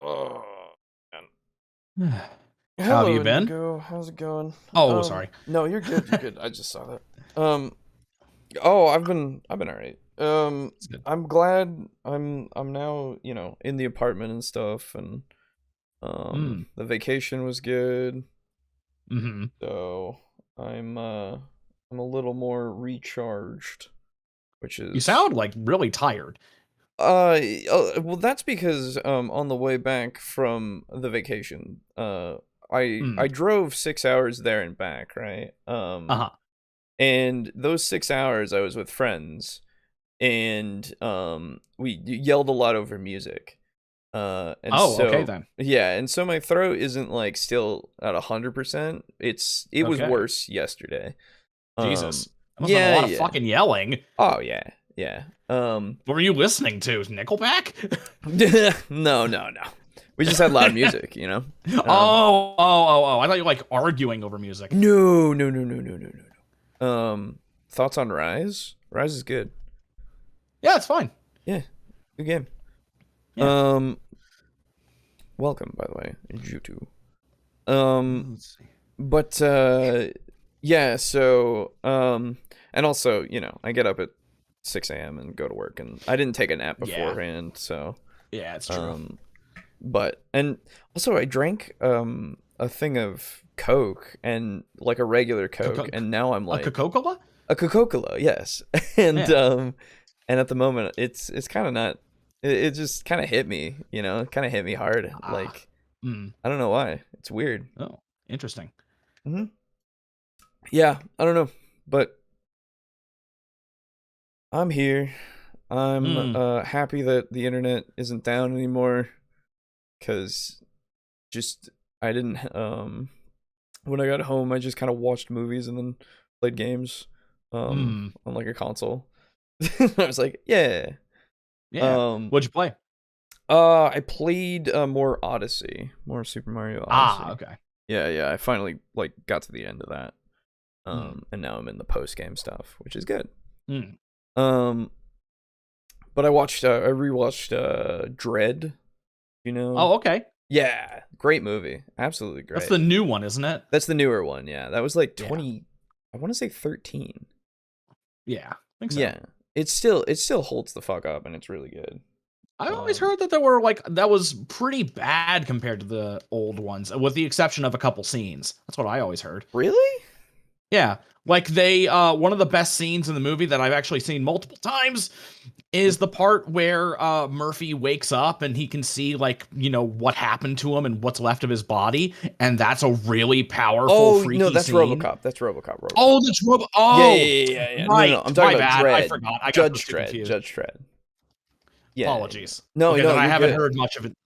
Oh, man. How have Hello, you been? Indigo. How's it going? Oh, sorry. No, you're good. You're good. I just saw that. Oh, I've been all right. It's good. I'm glad I'm now, in the apartment and stuff, and the vacation was good. Mm-hmm. So I'm a little more recharged, which You is sound like really tired. well, that's because on the way back from the vacation, I drove 6 hours there and back, right? Uh-huh. And those 6 hours I was with friends, and we yelled a lot over music. And Oh, okay so then. yeah, and so my throat isn't like still at 100%. It was Okay. worse yesterday. Jesus. That must have been a Yeah, lot of yeah. fucking yelling. Oh yeah, yeah. What were you listening to? Nickelback? No. We just had loud music, you know. I thought you were like arguing over music. No. Thoughts on Rise? Rise is good. Yeah, it's fine. Yeah, good game. Yeah. Welcome, by the way, Jutu. Let's see. But yeah. So and also, I get up at 6 a.m. and go to work, and I didn't take a nap beforehand, so Yeah, it's true. But and also I drank a thing of Coke, and like a regular Coke, and now I'm A like Coca-Cola? a Coca-Cola, yes. And Yeah. and at the moment it's kind of not, it just kind of hit me, it kind of hit me hard, like Mm. I don't know why. It's weird. Oh, interesting. Yeah, I don't know, but I'm here. I'm Mm. happy that the internet isn't down anymore, cuz just I didn't when I got home I just kind of watched movies and then played games on like a console. I was like, yeah. Yeah. What'd you play? I played more Odyssey, more Super Mario Odyssey. Okay. Yeah, I finally like got to the end of that. And now I'm in the post game stuff, which is good. Um but I rewatched Dread, Oh, okay. Yeah, great movie. Absolutely great. That's the new one, isn't it? That's the newer one, yeah. That was like 20, I want to say 13. Yeah, I think so. Yeah. It still holds the fuck up, and it's really good. I always heard that there were that was pretty bad compared to the old ones, with the exception of a couple scenes. That's what I always heard. Really? Yeah, like they one of the best scenes in the movie that I've actually seen multiple times is the part where Murphy wakes up and he can see what happened to him and what's left of his body, and that's a really powerful, freaky no, that's scene. RoboCop. That's RoboCop. Oh, that's Robo. Yeah, Oh, yeah. Right. No, I'm talking about Dredd. I forgot. I got Judge too Dredd. confused. Judge Dredd. Yeah. Apologies. No, okay, no, then I you're haven't good. heard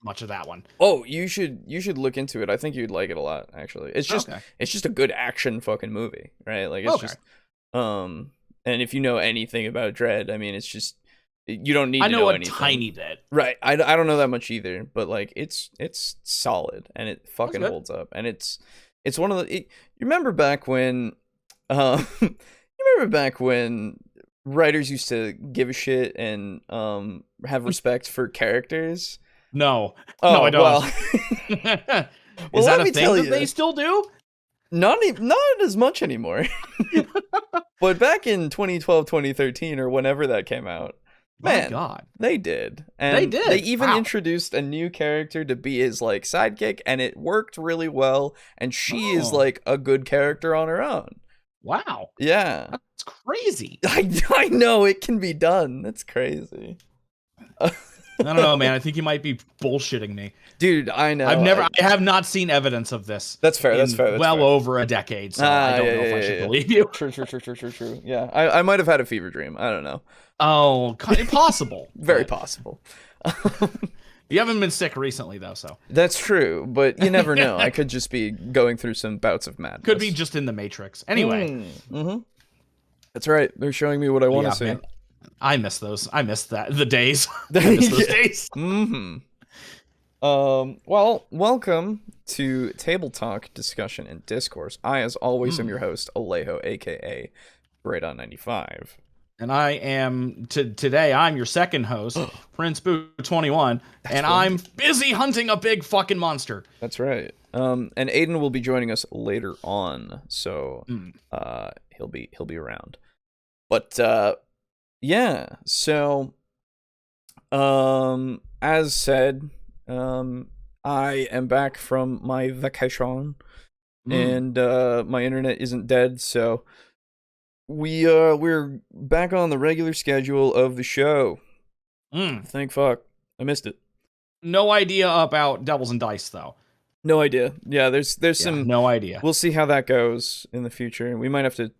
much of that one. Oh, you should look into it. I think you'd like it a lot, actually. It's just a good action fucking movie, right? Like it's just and if you know anything about Dredd, I mean, it's just, you don't need to know anything. I know a tiny bit. Right. I don't know that much either, but like it's solid, and it fucking holds up, and it's one of the you remember back when writers used to give a shit and have respect for characters? No. Oh, no, I don't. Well, Is that a thing that they still do? Not as much anymore. But back in 2012, 2013, or whenever that came out, man, my God, they did. And they did. They even introduced a new character to be his like sidekick, and it worked really well. And she is like a good character on her own. Wow. Yeah. That's crazy. I know it can be done. That's crazy. I don't know, man. I think you might be bullshitting me. Dude, I know. I have not seen evidence of this. That's fair. That's fair. Over a decade, so I don't know if I should believe you. True. Yeah, I might have had a fever dream. I don't know. Oh, possible. Very possible. You haven't been sick recently, though, so. That's true, but you never know. I could just be going through some bouts of madness. Could be just in the Matrix. Anyway. That's right. They're showing me what I want to see. Man. I miss those. I miss the days. I miss those days. Well, welcome to TableTalk discussion and discourse. I, as always, am your host, Alejo, aka Great on 95. And I am today. I'm your second host, Prince Boo 21, and I'm busy hunting a big fucking monster. That's right. And Aiden will be joining us later on, so he'll be around. But yeah, so as said, I am back from my vacation, and my internet isn't dead, so we're back on the regular schedule of the show. Thank fuck. I missed it. No idea about Devils and Dice though. No idea. Yeah, there's some. No idea. We'll see how that goes in the future. We might have to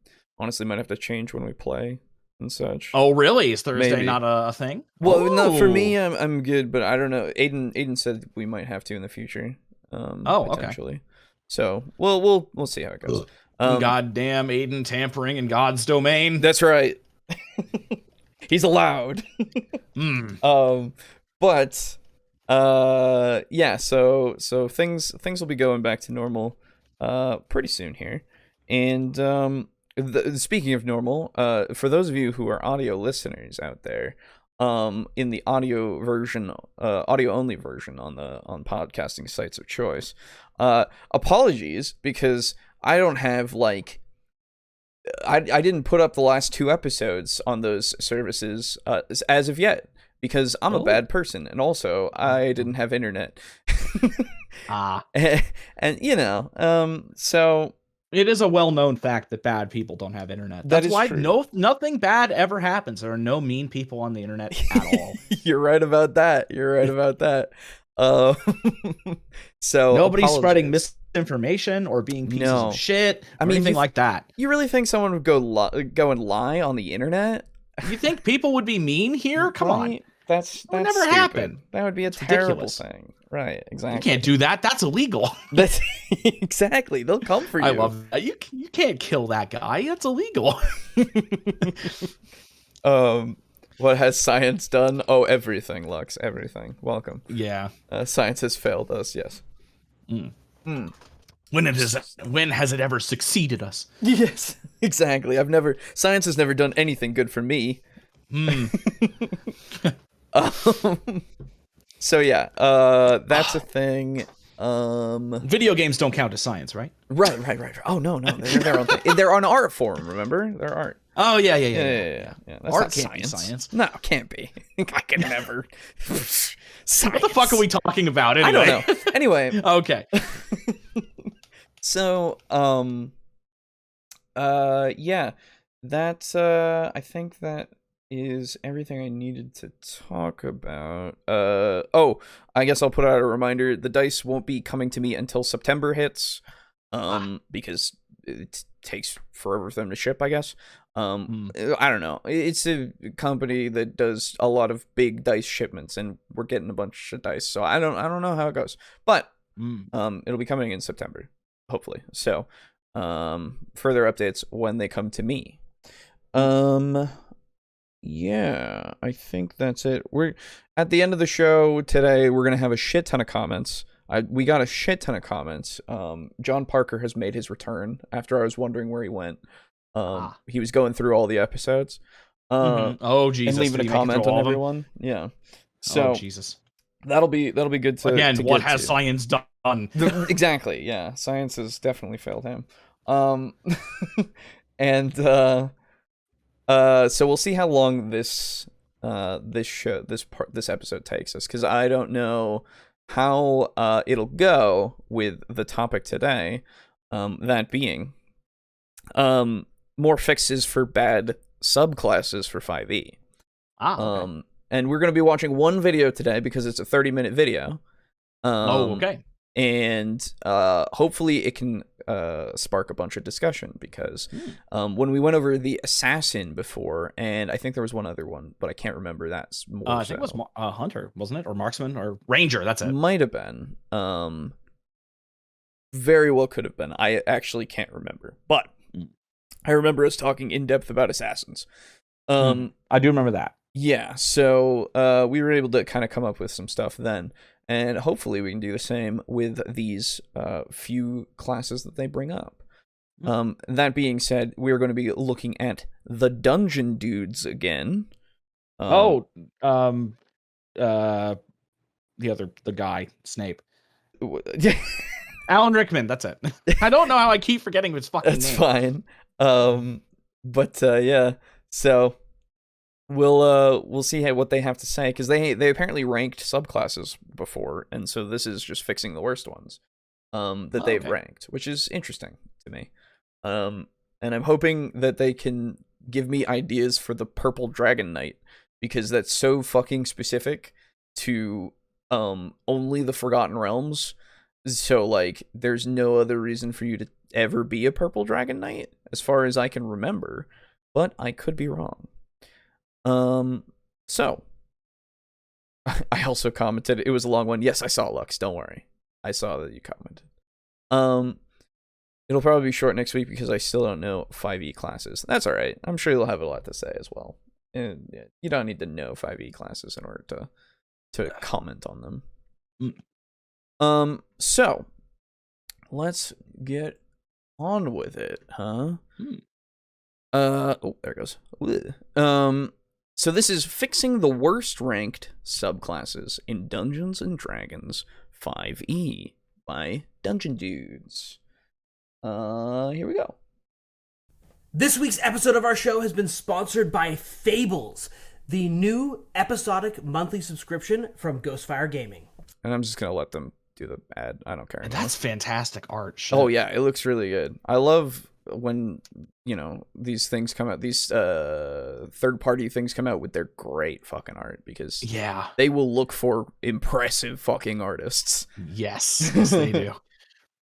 change when we play and such. Oh, really? Is Thursday Maybe. not a thing? Well, not for me. I'm good, but I don't know. Aiden said we might have to in the future. Potentially. Okay. So we'll see how it goes. Goddamn Aiden tampering in God's domain. That's right. He's allowed. But yeah. So things will be going back to normal pretty soon here. And speaking of normal, for those of you who are audio listeners out there, in the audio only version on podcasting sites of choice, apologies because I don't have I didn't put up the last 2 episodes on those services as of yet because I'm a bad person, and also I didn't have internet. And so it is a well-known fact that bad people don't have internet. That's why nothing bad ever happens. There are no mean people on the internet at all. You're right about that. So nobody's spreading misinformation or being pieces of shit or anything like that. You really think someone would go and lie on the internet? You think people would be mean here? Come on. That's never stupid. Happen. That would be a terrible thing. Right, exactly. You can't do that. That's illegal. That's exactly. They'll come for you. I love that. You can't kill that guy. That's illegal. What has science done? Oh, everything, Lux. Everything. Welcome. Yeah. Science has failed us. Yes. When has it ever succeeded us? Yes, exactly. Science has never done anything good for me. So yeah, that's a thing. Video games don't count as science, right? Right. Oh no, they're their own thing. They're an art form. Remember, they're art. Oh yeah. That's art not can't be science. Science. No, it can't be. I can never. What the fuck are we talking about anyway? I don't know. Anyway. Okay. So, yeah, that's, I think that is everything I needed to talk about. I guess I'll put out a reminder. The dice won't be coming to me until September hits, because it takes forever for them to ship, I guess. I don't know. It's a company that does a lot of big dice shipments, and we're getting a bunch of dice, so I don't know how it goes, but it'll be coming in September, hopefully. So, further updates when they come to me. Yeah, I think that's it. We're at the end of the show today. We're gonna have a shit ton of comments. We got a shit ton of comments. John Parker has made his return after I was wondering where he went. He was going through all the episodes. Oh Jesus! And leaving a comment on everyone. Yeah. So Jesus. That'll be good to again. To what get has to. Science done? Exactly. Yeah, science has definitely failed him. And so we'll see how long this episode takes us, because I don't know how it'll go with the topic today. That being more fixes for bad subclasses for 5e. Okay. And we're going to be watching one video today because it's a 30-minute video. Okay. And hopefully it can spark a bunch of discussion, because when we went over the assassin before, and I think there was one other one, but I can't remember. That's more I think it was hunter, wasn't it? Or marksman or ranger. That's it. Might have been. Very well could have been. I actually can't remember, but I remember us talking in depth about assassins. I do remember that. Yeah, so we were able to kind of come up with some stuff then, and hopefully we can do the same with these few classes that they bring up. That being said, we're going to be looking at the Dungeon Dudes again. The guy, Snape. Alan Rickman, that's it. I don't know how I keep forgetting his fucking That's name. fine. Yeah. So we'll see what they have to say, because they apparently ranked subclasses before, and so this is just fixing the worst ones that they've ranked, which is interesting to me. And I'm hoping that they can give me ideas for the Purple Dragon Knight, because that's so fucking specific to only the Forgotten Realms. So like there's no other reason for you to ever be a Purple Dragon Knight as far as I can remember, but I could be wrong. So I also commented, it was a long one. Yes, I saw Lux, don't worry. I saw that you commented. It'll probably be short next week because I still don't know 5e classes. That's all right. I'm sure you'll have a lot to say as well. And yeah, you don't need to know 5e classes in order to comment on them. So let's get on with it, huh? Oh, there it goes. So this is fixing the worst ranked subclasses in Dungeons and Dragons 5e by Dungeon Dudes. Here we go. This week's episode of our show has been sponsored by Fables, the new episodic monthly subscription from Ghostfire Gaming. And I'm just gonna let them do the ad. I don't care anymore. That's fantastic art. Shit. Oh yeah, it looks really good. I love when, you know, these things come out, these third-party things come out with their great fucking art, because they will look for impressive fucking artists. Yes, they do.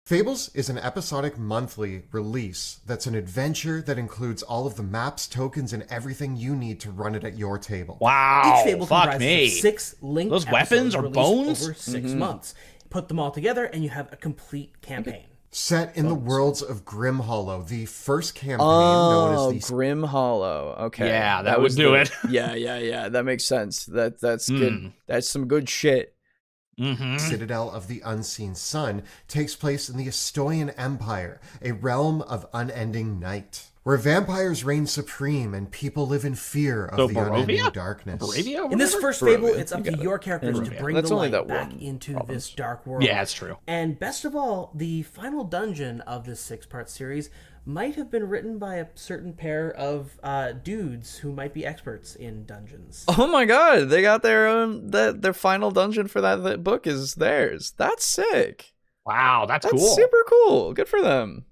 Fables is an episodic monthly release that's an adventure that includes all of the maps, tokens, and everything you need to run it at your table. Wow, each fable comprises of 6 linked those weapons are bones over 6 months. Put them all together and you have a complete campaign. Set in the worlds of Grim Hollow, the first campaign known as the Grim Hollow. Okay. Yeah, that would do it. Yeah. That makes sense. That's good. That's some good shit. Citadel of the Unseen Sun takes place in the Estoian Empire, a realm of unending night, where vampires reign supreme and people live in fear of the unending darkness. In this first fable, it's up to your characters to bring the light back into this dark world. Yeah, it's true. And best of all, the final dungeon of this 6-part series might have been written by a certain pair of dudes who might be experts in dungeons. Oh my god, they got their own, their final dungeon for that book is theirs. That's sick. Wow, that's cool. Super cool. Good for them.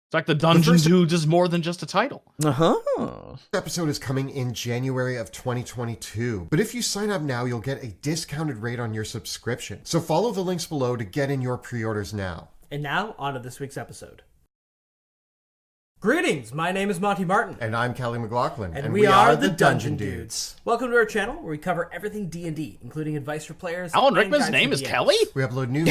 It's like the Dungeon Dudes is more than just a title. This episode is coming in January of 2022, but if you sign up now, you'll get a discounted rate on your subscription. So follow the links below to get in your pre-orders now. And now, on to this week's episode. Greetings, my name is Monty Martin. And I'm Kelly McLaughlin. And we are the Dungeon Dudes. Welcome to our channel, where we cover everything D&D, including advice for players. Alan Rickman's name is Kelly? We upload new...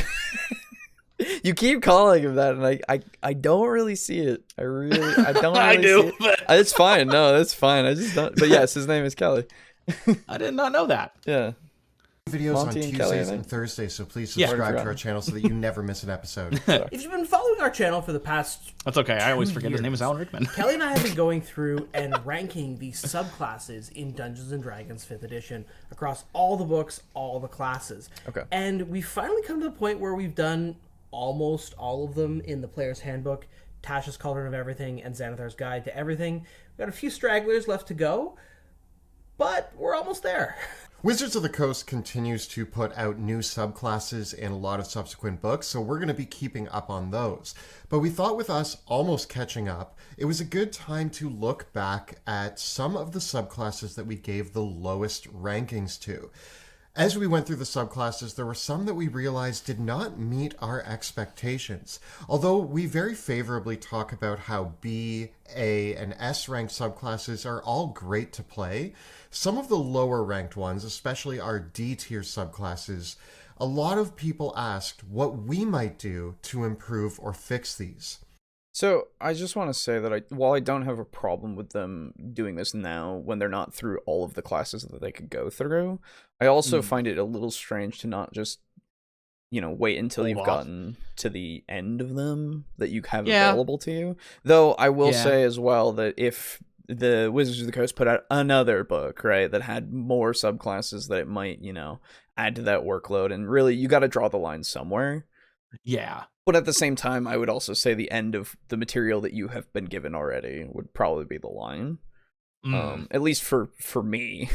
You keep calling him that, and I don't really see it. I don't really I do, see it. but... It's fine. No, that's fine. I just don't. But yes, his name is Kelly. I did not know that. Yeah. Videos Monty on and Tuesdays Kelly, and Thursdays, so please subscribe to our channel so that you never miss an episode. If you've been following our channel for the past That's okay, I always forget his name is Alan Rickman. Kelly and I have been going through and ranking the subclasses in Dungeons & Dragons 5th edition across all the books, all the classes. Okay. And we've finally come to the point where we've done almost all of them in the Player's Handbook, Tasha's Cauldron of Everything, and Xanathar's Guide to Everything. We've got a few stragglers left to go, but we're almost there. Wizards of the Coast continues to put out new subclasses in a lot of subsequent books, so we're going to be keeping up on those. But we thought with us almost catching up, it was a good time to look back at some of the subclasses that we gave the lowest rankings to. As we went through the subclasses, there were some that we realized did not meet our expectations. Although we very favorably talk about how B, A, and S ranked subclasses are all great to play, some of the lower ranked ones, especially our D tier subclasses, a lot of people asked what we might do to improve or fix these. So I just want to say that while I don't have a problem with them doing this now when they're not through all of the classes that they could go through, I also find it a little strange to not just wait until Hold you've off. gotten to the end of them that you have Yeah. available to you. Though I will Yeah. say as well that if the Wizards of the Coast put out another book, right, that had more subclasses, that it might, add to that workload. And really, you got to draw the line somewhere. Yeah. But at the same time, I would also say the end of the material that you have been given already would probably be the line. At least for me,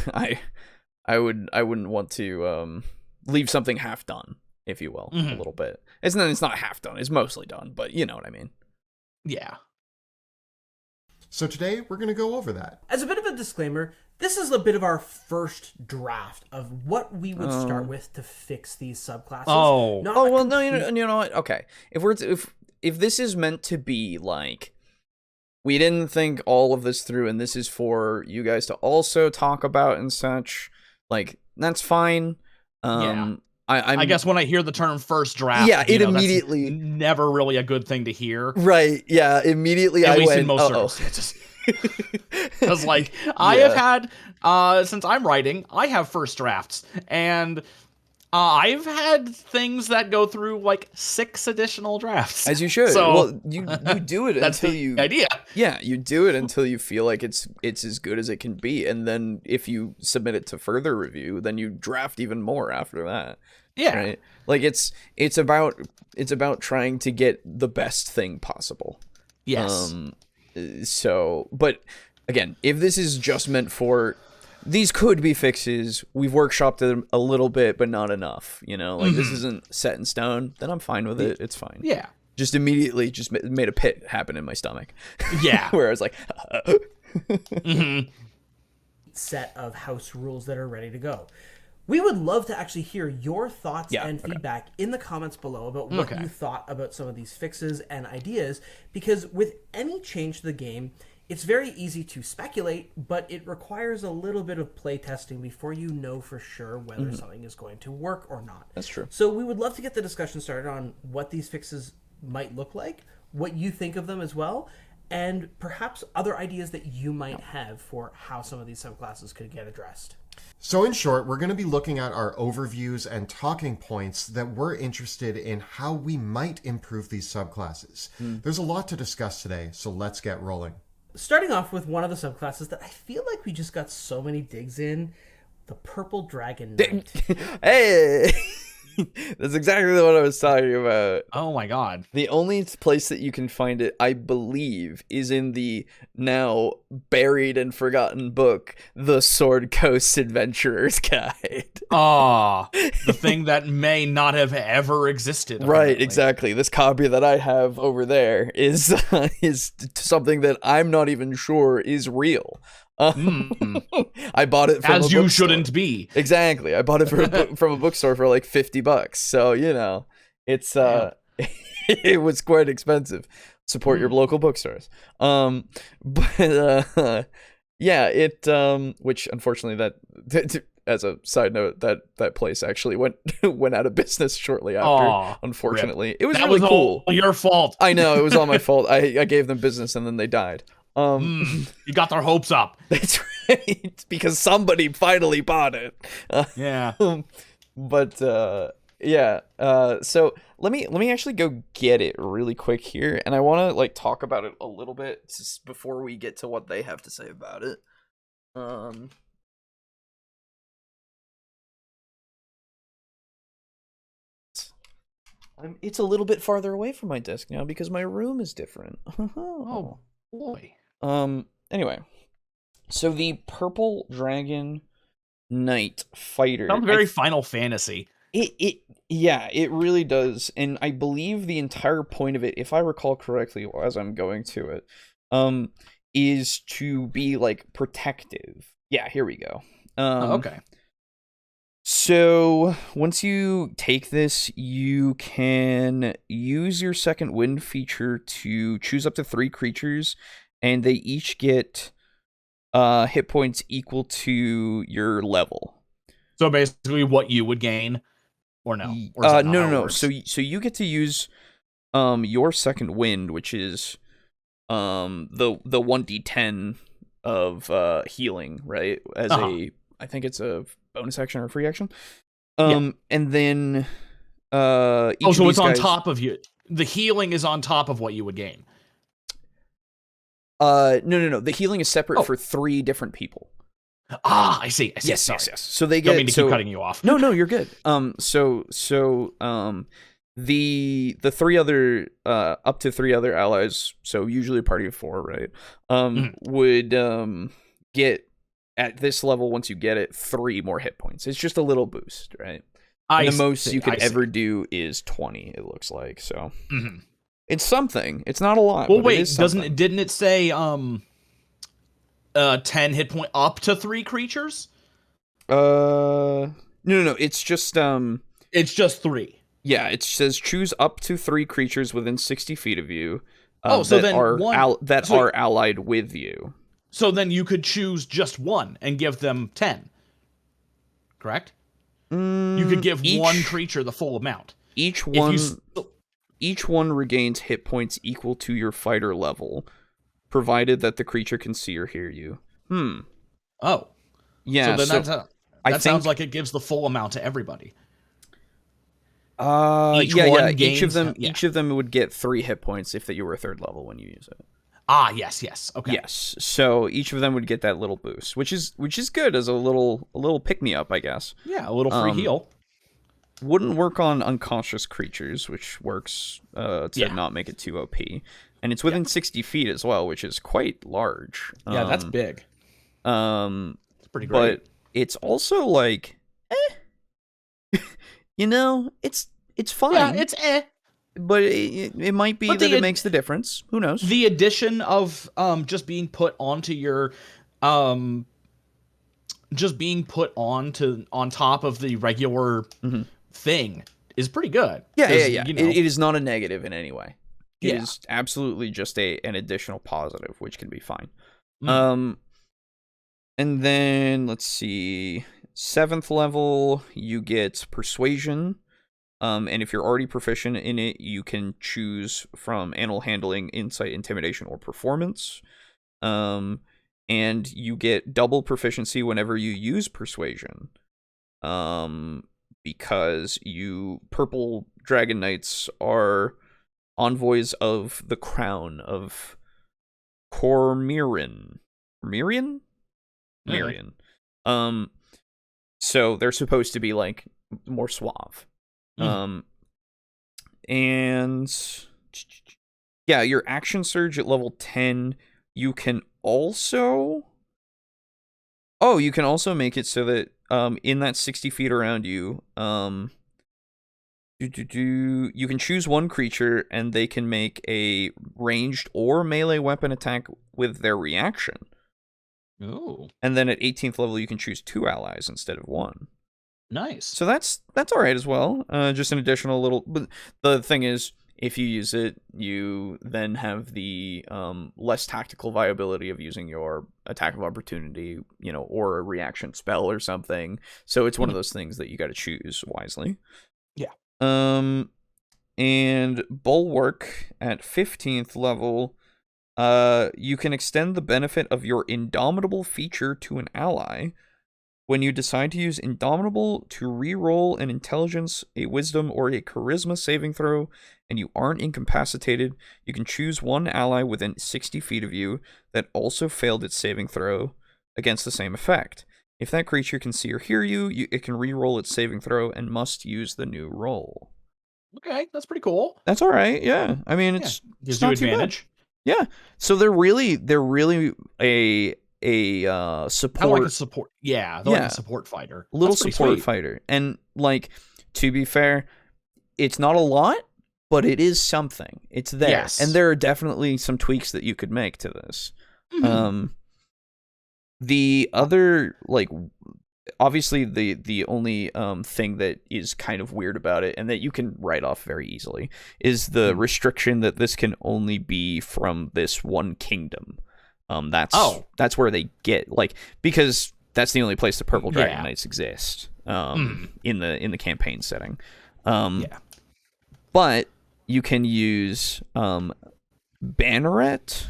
I wouldn't want to leave something half done, if you will, a little bit. It's not half done. It's mostly done, but you know what I mean. Yeah. So today we're going to go over that. As a bit of a disclaimer, this is a bit of our first draft of what we would start with to fix these subclasses. Oh. Not Oh a well, no, complete- you know what? Okay, if this is meant to be like, we didn't think all of this through, and this is for you guys to also talk about and such, like, that's fine. Yeah. I guess when I hear the term first draft, Yeah, it that's immediately- never really a good thing to hear. right, yeah, immediately At I least went, in most uh-oh. circumstances. Because, like, I have had, since I'm writing, I have first drafts, and I've had things that go through, like, 6 additional drafts. As you should. So, well, you do it that's until the you idea. Yeah, you do it until you feel like it's as good as it can be, and then if you submit it to further review, then you draft even more after that. Yeah. Right? Like it's about trying to get the best thing possible. Yes. So, but again, if this is just meant for, these could be fixes, we've workshopped them a little bit, but not enough, like this isn't set in stone, then I'm fine with it. It's fine. Yeah. Just immediately just made a pit happen in my stomach. Yeah. Where I was like, set of house rules that are ready to go. We would love to actually hear your thoughts and feedback in the comments below about what you thought about some of these fixes and ideas, because with any change to the game, it's very easy to speculate, but it requires a little bit of play testing before you know for sure whether something is going to work or not. That's true. So we would love to get the discussion started on what these fixes might look like, what you think of them as well, and perhaps other ideas that you might have for how some of these subclasses could get addressed. So in short, we're going to be looking at our overviews and talking points that we're interested in how we might improve these subclasses. There's a lot to discuss today, so let's get rolling. Starting off with one of the subclasses that I feel like we just got so many digs in, the Purple Dragon Knight. hey, that's exactly what I was talking about. Oh my god. The only place that you can find it, I believe, is in the now buried and forgotten book, The Sword Coast Adventurer's Guide. The thing that may not have ever existed. Right, apparently. exactly. This copy that I have over there is something that I'm not even sure is real. I bought it from As a you bookstore. shouldn't be. Exactly. I bought it from a bookstore for like $50. So, it's it was quite expensive. Support your local bookstores. But yeah, which unfortunately that as a side note, that place actually went out of business shortly after. Unfortunately. Rip. It was That really was cool. all your fault. I know, it was all my fault. I gave them business and then they died. You got their hopes up. That's right, because somebody finally bought it. Yeah. But yeah. So let me actually go get it really quick here, and I want to like talk about it a little bit before we get to what they have to say about it. It's a little bit farther away from my desk now because my room is different. Oh boy. Anyway, so the Purple Dragon Knight Fighter Sounds very Final Fantasy. It really does, and I believe the entire point of it, if I recall correctly, as I'm going to it, is to be like protective. Yeah, here we go. Okay. So once you take this, you can use your second wind feature to choose up to 3 creatures, and they each get hit points equal to your level. So basically what you would gain, or no? Or is that not how it no. works? So you get to use your second wind, which is the 1d10 of healing, right? As I think it's a bonus action or a free action. And then Oh, Each so of it's these on guys, top of you. The healing is on top of what you would gain. no. The healing is separate Oh. for 3 different people. Ah, I see. Yes. Sorry. So they Don't get. mean to keep cutting you off. No, you're good. The 3 other up to 3 other allies, so usually a party of 4, right? Would get at this level, once you get it, 3 more hit points. It's just a little boost, right? And the most you could ever do is 20. It looks like so. It's something. It's not a lot. Well, but wait, it is something. didn't it say 10 hit point up to 3 creatures? No. It's just It's just 3. Yeah, it says choose up to 3 creatures within 60 feet of you. So that then are one are allied with you. So then you could choose just 1 and give them 10. Correct? You could give one creature the full amount. Each one regains hit points equal to your fighter level, provided that the creature can see or hear you. Oh. Yeah. So then that sounds like it gives the full amount to everybody. Each of them would get 3 hit points if you were 3rd level when you use it. Ah, yes. Okay. Yes. So each of them would get that little boost, which is good as a little pick me up, I guess. Yeah, a little free heal. Wouldn't work on unconscious creatures, which works to not make it too OP. And it's within 60 feet as well, which is quite large. Yeah, that's big. It's pretty great. But it's also like, it's fine. Yeah, it's But it might be that it makes the difference. Who knows? The addition of just being put onto your on top of the regular thing is pretty good. Yeah. It is not a negative in any way. It is absolutely just an additional positive, which can be fine. And then let's see, 7th level you get Persuasion. And if you're already proficient in it, you can choose from Animal Handling, Insight, Intimidation, or Performance. And you get double proficiency whenever you use Persuasion. Because Purple Dragon Knights are envoys of the Crown of Cormyrean. Mirian? Mirian. So they're supposed to be like more suave. And your action surge at level 10, you can also make it so that in that 60 feet around you, you can choose one creature and they can make a ranged or melee weapon attack with their reaction. Oh. And then at 18th level you can choose 2 allies instead of 1. Nice. So that's all right as well. Just an additional little. But the thing is, if you use it, you then have the less tactical viability of using your attack of opportunity, or a reaction spell or something. So it's one of those things that you got to choose wisely. Yeah. And Bulwark at 15th level, you can extend the benefit of your Indomitable feature to an ally. When you decide to use Indomitable to re-roll an Intelligence, a Wisdom, or a Charisma saving throw, and you aren't incapacitated, you can choose one ally within 60 feet of you that also failed its saving throw against the same effect. If that creature can see or hear you, it can re-roll its saving throw and must use the new roll. Okay, that's pretty cool. That's all right. Yeah, I mean gives it's you not too bad. advantage. Yeah, so they're really a support. Kind of like a support. Yeah, they're like a support fighter. Little support fighter. And to be fair, it's not a lot, but it is something. It's there. Yes. And there are definitely some tweaks that you could make to this. The other obviously the only thing that is kind of weird about it, and that you can write off very easily, is the restriction that this can only be from this one kingdom. That's where they get because that's the only place the Purple Dragon Knights exist in the campaign setting. But you can use Banneret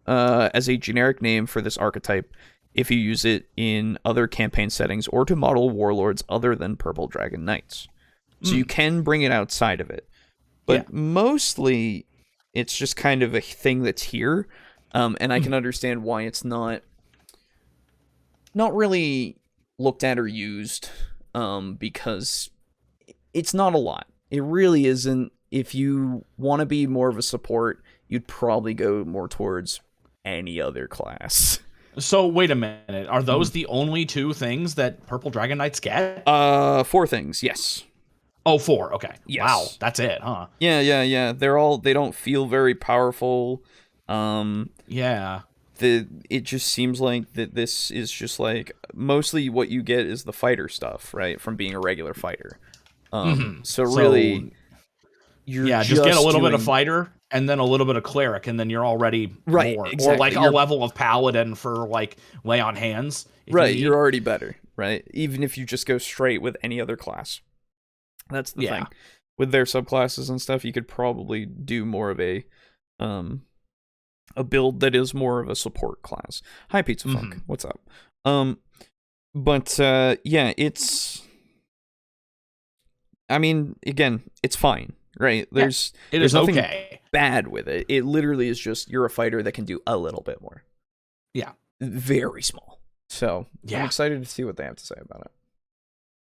as a generic name for this archetype if you use it in other campaign settings or to model warlords other than Purple Dragon Knights. So you can bring it outside of it. But mostly, it's just kind of a thing that's here. And I can understand why it's not really looked at or used, because it's not a lot. It really isn't. If you want to be more of a support, you'd probably go more towards any other class. So wait a minute. Are those the only 2 things that Purple Dragon Knights get? 4 things, yes. Oh, 4. Okay. Yes. Wow, that's it, huh? Yeah. They don't feel very powerful. Yeah. It just seems like that this is just like mostly what you get is the fighter stuff, right? From being a regular fighter. So really, you're just get a little bit of fighter and then a little bit of cleric, and then you're already right, more. exactly. Or like a level of paladin for like lay on hands. Right, you're already better, right? Even if you just go straight with any other class. That's the thing. With their subclasses and stuff, you could probably do more of a build that is more of a support class. Hi, Pizza Funk. What's up? It's. I mean, again, it's fine, right? There's nothing bad with it. It literally is just you're a fighter that can do a little bit more. Yeah, very small. So I'm excited to see what they have to say about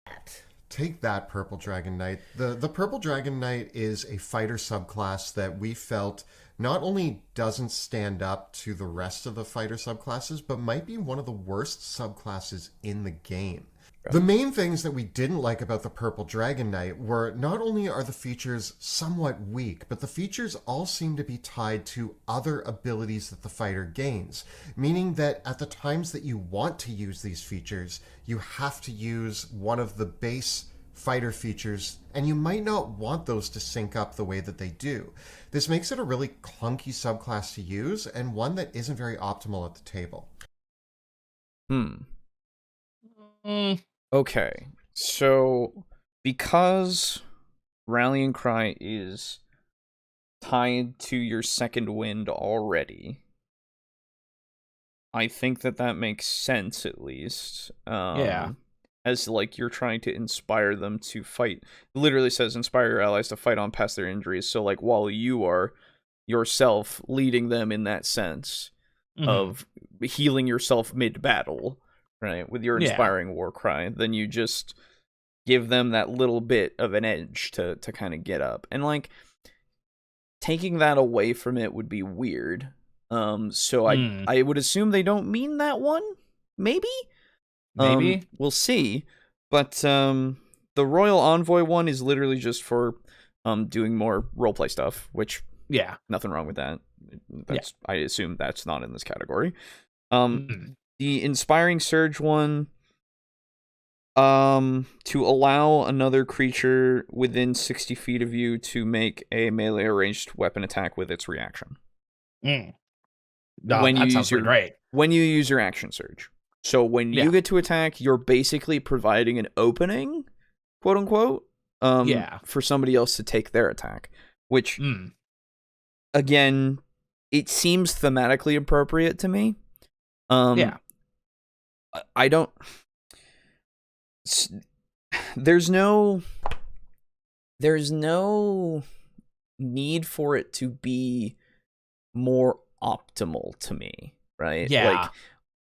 it. Take that, Purple Dragon Knight. The Purple Dragon Knight is a fighter subclass that we felt not only doesn't stand up to the rest of the fighter subclasses, but might be one of the worst subclasses in the game. The main things that we didn't like about the Purple Dragon Knight were not only are the features somewhat weak, but the features all seem to be tied to other abilities that the fighter gains, meaning that at the times that you want to use these features, you have to use one of the base fighter features, and you might not want those to sync up the way that they do. This makes it a really clunky subclass to use, and one that isn't very optimal at the table. Okay, so because Rallying Cry is tied to your second wind already, I think that makes sense, at least. As, like, you're trying to inspire them to fight. It literally says, inspire your allies to fight on past their injuries. So, like, while you are yourself leading them in that sense of healing yourself mid-battle, right, with your inspiring war cry, then you just give them that little bit of an edge to kind of get up. And, like, taking that away from it would be weird. So I would assume they don't mean that one. Maybe? We'll see. But the Royal Envoy one is literally just for doing more roleplay stuff, which nothing wrong with that. I assume that's not in this category. The Inspiring Surge one, to allow another creature within 60 feet of you to make a melee or ranged weapon attack with its reaction. That sounds pretty great. When you use your action surge. So when you get to attack, you're basically providing an opening, quote unquote, for somebody else to take their attack. Which, again, it seems thematically appropriate to me. I don't. There's no need for it to be more optimal to me, right? Yeah.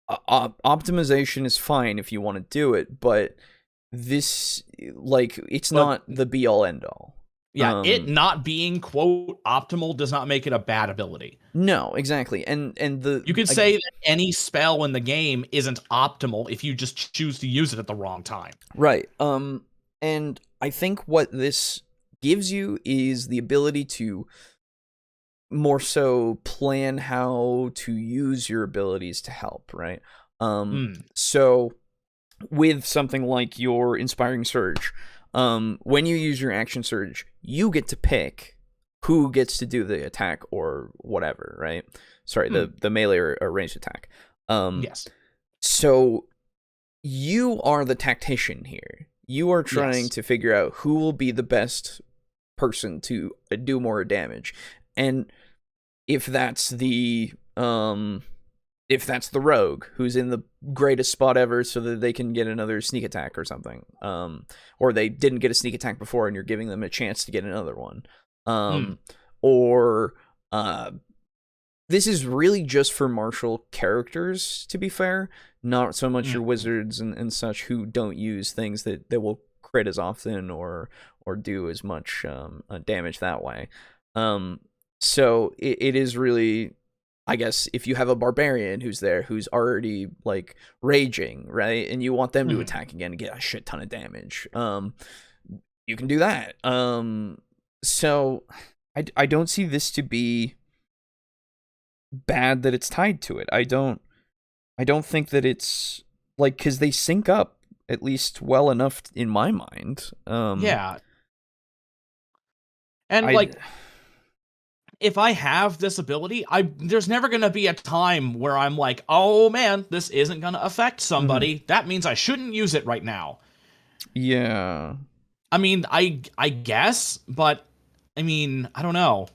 Like, optimization is fine if you want to do it, but this, like, it's not the be all end all. Yeah, it not being, quote, optimal does not make it a bad ability. No, exactly. And you could say that any spell in the game isn't optimal if you just choose to use it at the wrong time. Right. And I think what this gives you is the ability to more so plan how to use your abilities to help, right? So with something like your Inspiring Surge, when you use your action surge, you get to pick who gets to do the attack or whatever, right? Sorry, the melee or ranged attack. Yes. So you are the tactician here. You are trying to figure out who will be the best person to do more damage. And if that's the if that's the rogue who's in the greatest spot ever so that they can get another sneak attack or something. Or they didn't get a sneak attack before and you're giving them a chance to get another one. Or this is really just for martial characters, to be fair. Not so much your wizards and such who don't use things that will crit as often or do as much damage that way. So it is really, I guess, if you have a barbarian who's there who's already like raging, right, and you want them to attack again and get a shit ton of damage, you can do that. So I don't see this to be bad that it's tied to it. I don't think that it's like, because they sync up at least well enough in my mind. Yeah. And like, if I have this ability, there's never going to be a time where I'm like, oh man, this isn't going to affect somebody. That means I shouldn't use it right now. Yeah. I mean, I guess, but I mean, I don't know.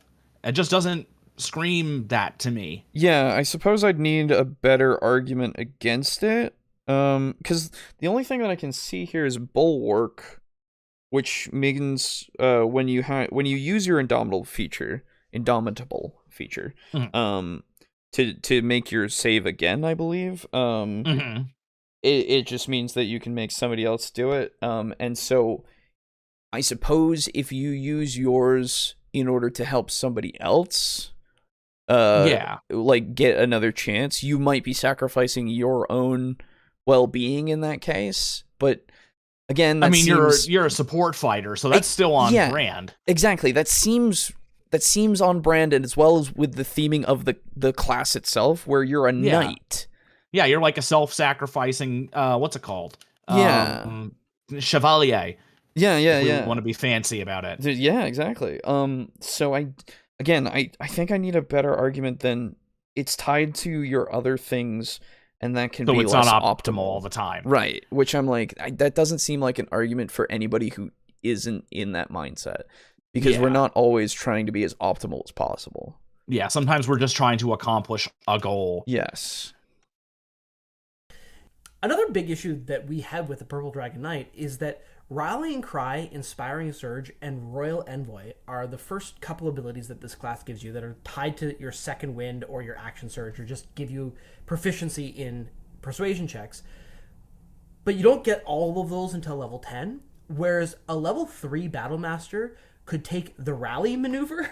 It just doesn't scream that to me. Yeah, I suppose I'd need a better argument against it. Because the only thing that I can see here is bulwark, which means when you use your indomitable feature, to make your save again, I believe. It just means that you can make somebody else do it. And so I suppose if you use yours in order to help somebody else, like get another chance, you might be sacrificing your own well-being in that case. But again, that you're a support fighter, so that's still on brand. Exactly. That seems on brand, and as well as with the theming of the class itself, where you're a knight. Yeah, you're like a self-sacrificing, what's it called? Chevalier. Yeah. Want to be fancy about it. Yeah, exactly. So I think I need a better argument than it's tied to your other things, and that can be less not optimal all the time. Right, which I'm like, that doesn't seem like an argument for anybody who isn't in that mindset, because we're not always trying to be as optimal as possible. Yeah, sometimes we're just trying to accomplish a goal. Yes. Another big issue that we have with the Purple Dragon Knight is that Rallying Cry, Inspiring Surge, and Royal Envoy are the first couple abilities that this class gives you that are tied to your second wind or your action surge, or just give you proficiency in persuasion checks. But you don't get all of those until level 10, whereas a level 3 Battlemaster could take the Rally maneuver,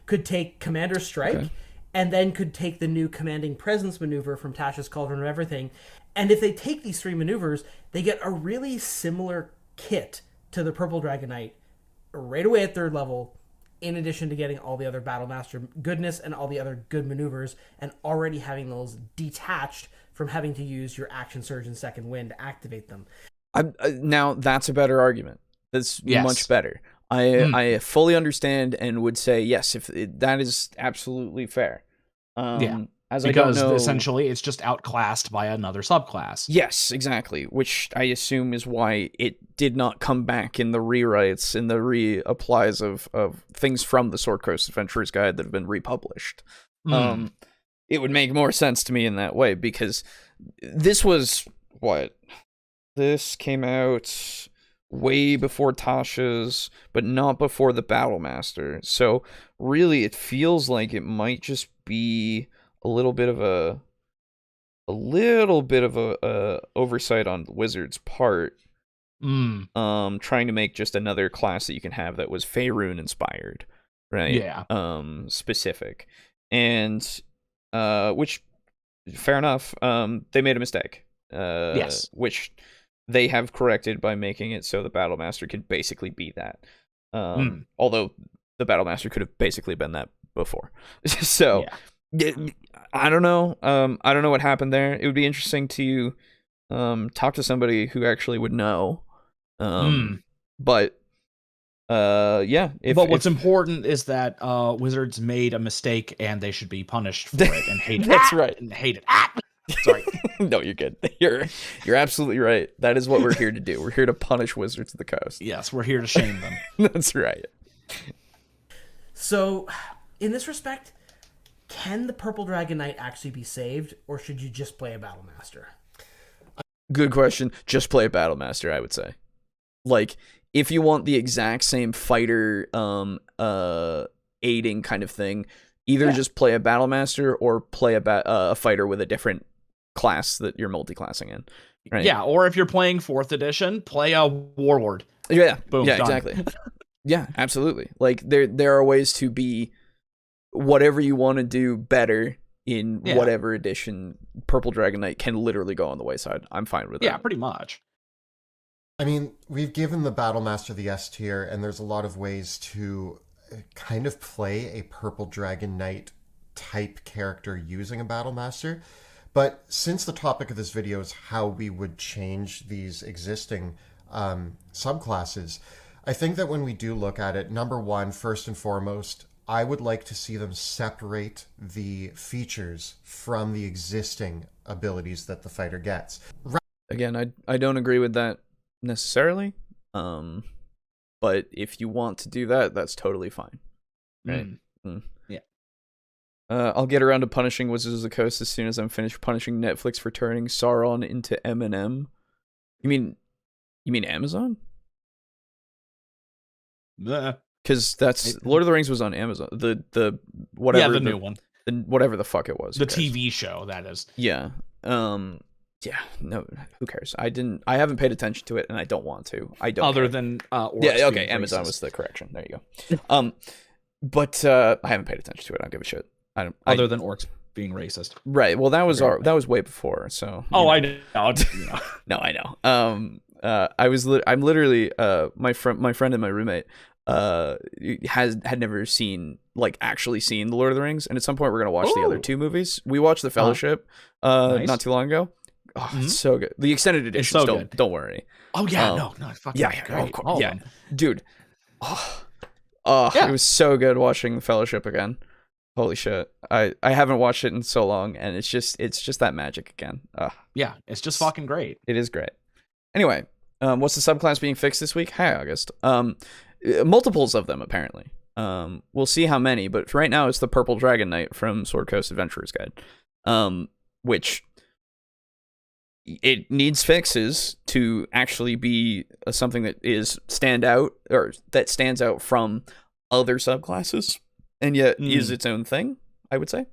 could take Commander Strike, and then could take the new Commanding Presence maneuver from Tasha's Cauldron of Everything. And if they take these 3 maneuvers, they get a really similar kit to the Purple Dragon Knight right away at 3rd level, in addition to getting all the other Battlemaster goodness and all the other good maneuvers, and already having those detached from having to use your action surge and second wind to activate them. Now that's a better argument. That's much better. I fully understand and would say yes, that is absolutely fair. Because essentially it's just outclassed by another subclass. Yes, exactly. Which I assume is why it did not come back in the rewrites, in the reapplies of things from the Sword Coast Adventurer's Guide that have been republished. It would make more sense to me in that way, because this was this came out way before Tasha's, but not before the Battlemaster. So really, it feels like it might just be a little bit of a oversight on the Wizard's part. Trying to make just another class that you can have that was Faerun inspired, right? Yeah. Specific, and which, fair enough. They made a mistake. Yes. Which they have corrected by making it so the Battlemaster could basically be that. Although the Battlemaster could have basically been that before. So. Yeah. I don't know. I don't know what happened there. It would be interesting to talk to somebody who actually would know. But what's important is that Wizards made a mistake and they should be punished for it and hate it. That's right. And hate it. Sorry. No, you're good. You're absolutely right. That is what we're here to do. We're here to punish Wizards of the Coast. Yes, we're here to shame them. That's right. So, in this respect, can the Purple Dragon Knight actually be saved, or should you just play a Battle Master? Good question. Just play a Battle Master, I would say. Like, if you want the exact same fighter aiding kind of thing, either just play a Battle Master or play a fighter with a different class that you're multi-classing in. Right? Yeah, or if you're playing 4th edition, play a Warlord. Yeah, Boom, yeah, done. exactly. Yeah, absolutely. Like, there are ways to be whatever you want to do better in whatever edition. Purple Dragon Knight can literally go on the wayside. I'm fine with that. Yeah, pretty much. I mean, we've given the Battle Master the S tier, and there's a lot of ways to kind of play a Purple Dragon Knight type character using a Battle Master. But since the topic of this video is how we would change these existing subclasses, I think that when we do look at it, number one, first and foremost, I would like to see them separate the features from the existing abilities that the fighter gets. Again, I don't agree with that necessarily, but if you want to do that, that's totally fine. Right? Yeah. I'll get around to punishing Wizards of the Coast as soon as I'm finished punishing Netflix for turning Sauron into M&M. You mean Amazon? Because that's Lord of the Rings was on Amazon. The whatever the new one. Whatever the fuck it was. The TV show, that is. Yeah. Yeah, no, who cares? I haven't paid attention to it, and I don't want to. I don't. Other care. than yeah, okay, Amazon was the correction. There you go. But I haven't paid attention to it. I don't give a shit. Other than orcs being racist, right? Well, that was way before. So. I know. No, I know. I'm literally my friend and my roommate had never actually seen the Lord of the Rings, and at some point we're gonna watch the other two movies. We watched the Fellowship nice. not too long ago. Oh, it's so good. The extended edition. Don't worry. Oh yeah, no, fucking great. Dude. It was so good watching the Fellowship again. Holy shit. I haven't watched it in so long, and it's just that magic again. Yeah, it's just fucking great. It is great. Anyway, what's the subclass being fixed this week? Hi, August. Multiples of them, apparently. We'll see how many, but right now it's the Purple Dragon Knight from Sword Coast Adventurer's Guide, which it needs fixes to actually be something that stands out from other subclasses, and yet is its own thing, I would say.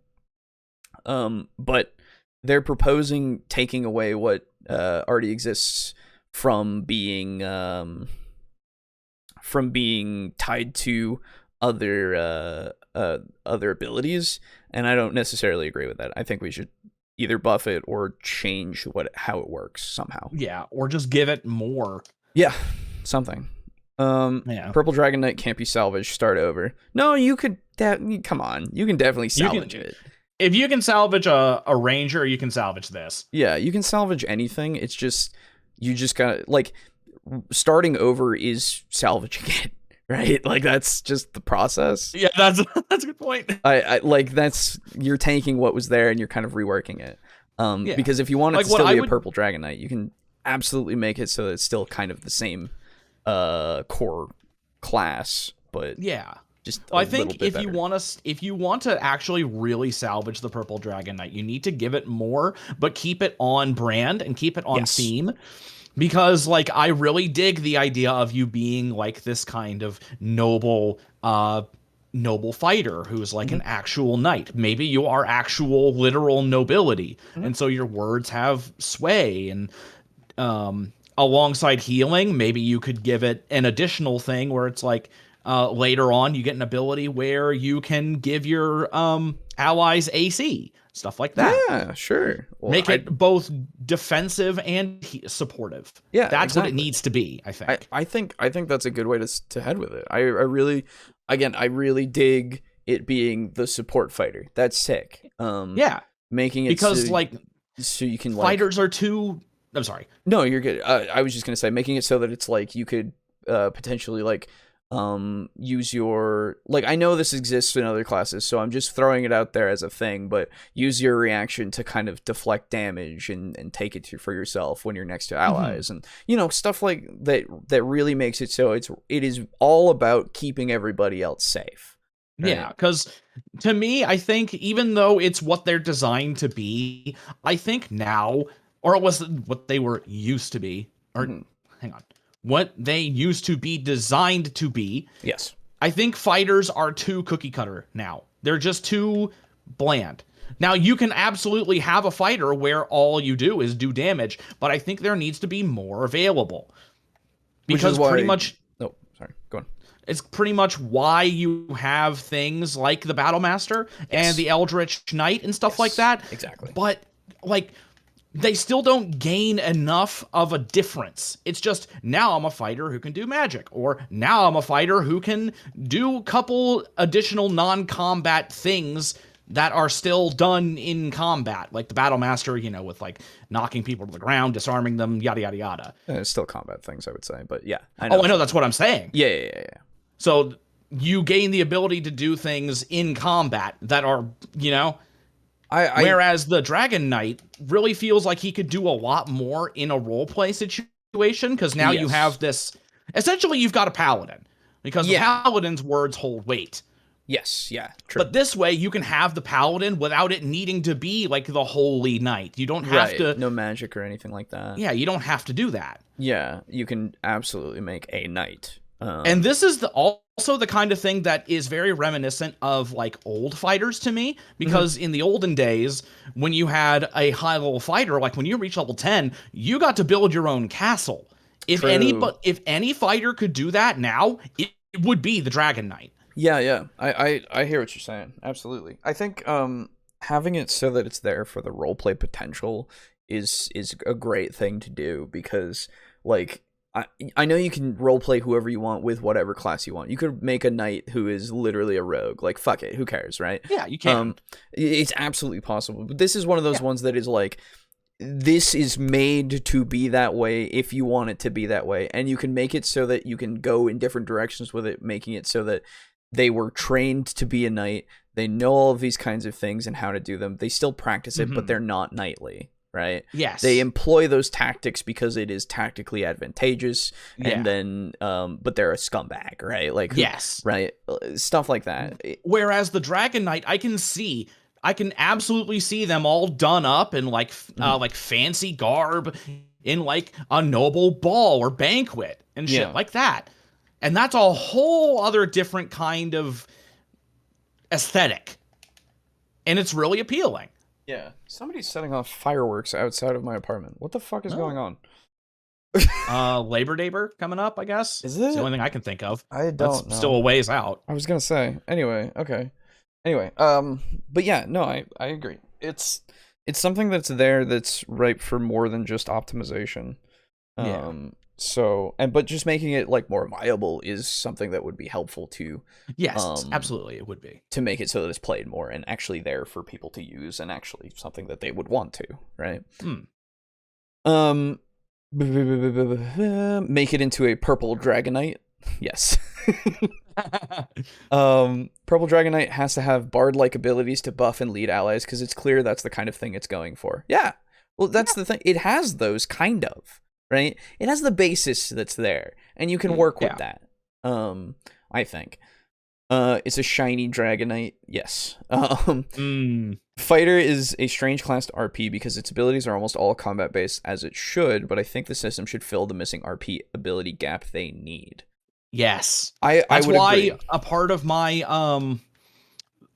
But they're proposing taking away what already exists from being tied to other abilities, and I don't necessarily agree with that. I think we should either buff it or change how it works somehow. Yeah, or just give it more. Yeah, something. Purple Dragon Knight can't be salvaged. Start over. No, you could. Come on, you can definitely salvage it. If you can salvage a ranger, you can salvage this. Yeah, you can salvage anything. It's just you just gotta starting over is salvaging it. Right, like that's just the process. Yeah, that's a good point. I that's you're taking what was there and you're kind of reworking it. Because if you want it to still be a Purple Dragon Knight, you can absolutely make it so that it's still kind of the same core class, but just I think if you want to actually really salvage the Purple Dragon Knight, you need to give it more, but keep it on brand and keep it on theme. Because, I really dig the idea of you being, this kind of noble fighter who's, an actual knight. Maybe you are actual, literal nobility. And so your words have sway. And alongside healing, maybe you could give it an additional thing where it's, later on you get an ability where you can give your allies AC. Stuff like that. Yeah, sure. Well, Make it both defensive and supportive. Yeah, that's what it needs to be. I think. I think that's a good way to head with it. I really dig it being the support fighter. That's sick. Making it because so you can fighters are too. I'm sorry. No, you're good. I was just gonna say making it so that it's you could potentially use your I know this exists in other classes, so I'm just throwing it out there as a thing, but use your reaction to kind of deflect damage and take it for yourself when you're next to allies, and stuff like that really makes it so it is all about keeping everybody else safe. Right? Yeah, because to me, I think even though it's what they're designed to be, I think now, or it was what they were used to be, or hang on, what they used to be designed to be. Yes. I think fighters are too cookie cutter now. They're just too bland. Now, you can absolutely have a fighter where all you do is do damage, but I think there needs to be more available. Because pretty much... Oh, sorry. Go on. It's pretty much why you have things like the Battlemaster and the Eldritch Knight and stuff like that. Exactly. But, like, they still don't gain enough of a difference. It's just, now I'm a fighter who can do magic. Or now I'm a fighter who can do a couple additional non-combat things that are still done in combat. Like the Battlemaster, you know, with, like, knocking people to the ground, disarming them, yada, yada, yada. It's still combat things, I would say. But yeah. I know. That's what I'm saying. Yeah. So you gain the ability to do things in combat that are, you know, whereas the Dragon Knight really feels like he could do a lot more in a roleplay situation, because now you have this, essentially you've got a paladin, because the paladin's words hold weight. Yes, yeah, true. But this way you can have the paladin without it needing to be like the holy knight. You don't have to... No magic or anything like that. Yeah, you don't have to do that. Yeah, you can absolutely make a knight. And this is also the kind of thing that is very reminiscent of like old fighters to me, because in the olden days, when you had a high level fighter, like when you reach level 10, you got to build your own castle. If any fighter could do that now, it would be the Dragon Knight. Yeah. I hear what you're saying. Absolutely. I think having it so that it's there for the roleplay potential is a great thing to do, because like I know you can roleplay whoever you want with whatever class you want. You could make a knight who is literally a rogue. Like, fuck it, who cares, right? Yeah, you can. It's absolutely possible. But this is one of those ones that is like, this is made to be that way if you want it to be that way. And you can make it so that you can go in different directions with it, making it so that they were trained to be a knight. They know all of these kinds of things and how to do them. They still practice it, but they're not knightly. Right? Yes. They employ those tactics because it is tactically advantageous, and then, but they're a scumbag, right? Like, right? Stuff like that. Whereas the Dragon Knight, I can absolutely see them all done up in like fancy garb, in like a noble ball or banquet and shit like that, and that's a whole other different kind of aesthetic, and it's really appealing. Yeah, somebody's setting off fireworks outside of my apartment. What the fuck is going on? Labor Day coming up, I guess. Is it? It's the only thing I can think of. I don't know. Still a ways out. I was gonna say. Anyway, okay. Anyway, but yeah, no, I agree. It's something that's there that's ripe for more than just optimization. But just making it like more viable is something that would be helpful to. Yes, absolutely, it would be, to make it so that it's played more and actually there for people to use, and actually something that they would want to, right? Make it into a purple Dragon Knight. Yes. Purple Dragon Knight has to have bard-like abilities to buff and lead allies, because it's clear that's the kind of thing it's going for. Yeah. Well, that's the thing. It has those kind of. Right? It has the basis that's there, and you can work with that. I think. It's a shiny Dragon Knight. Yes. Fighter is a strange class to RP because its abilities are almost all combat based, as it should, but I think the system should fill the missing RP ability gap they need. Yes. That's why agree. a part of my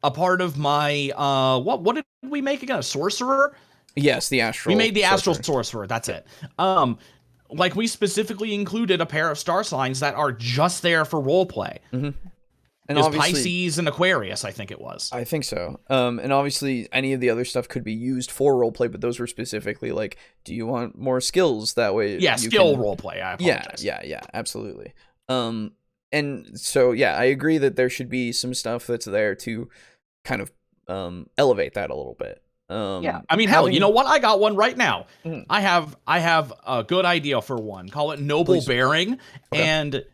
what did we make again? A sorcerer? Yes, the astral. We made the astral sorcerer. That's it. Like, we specifically included a pair of star signs that are just there for roleplay. And Pisces and Aquarius, I think it was. I think so. And obviously, any of the other stuff could be used for roleplay, but those were specifically like, do you want more skills that way? Yeah, skill roleplay. I apologize. Yeah, absolutely. And so, yeah, I agree that there should be some stuff that's there to kind of elevate that a little bit. Yeah, I mean, hell, you know what? I got one right now. I have a good idea for one. Call it Noble Bearing, and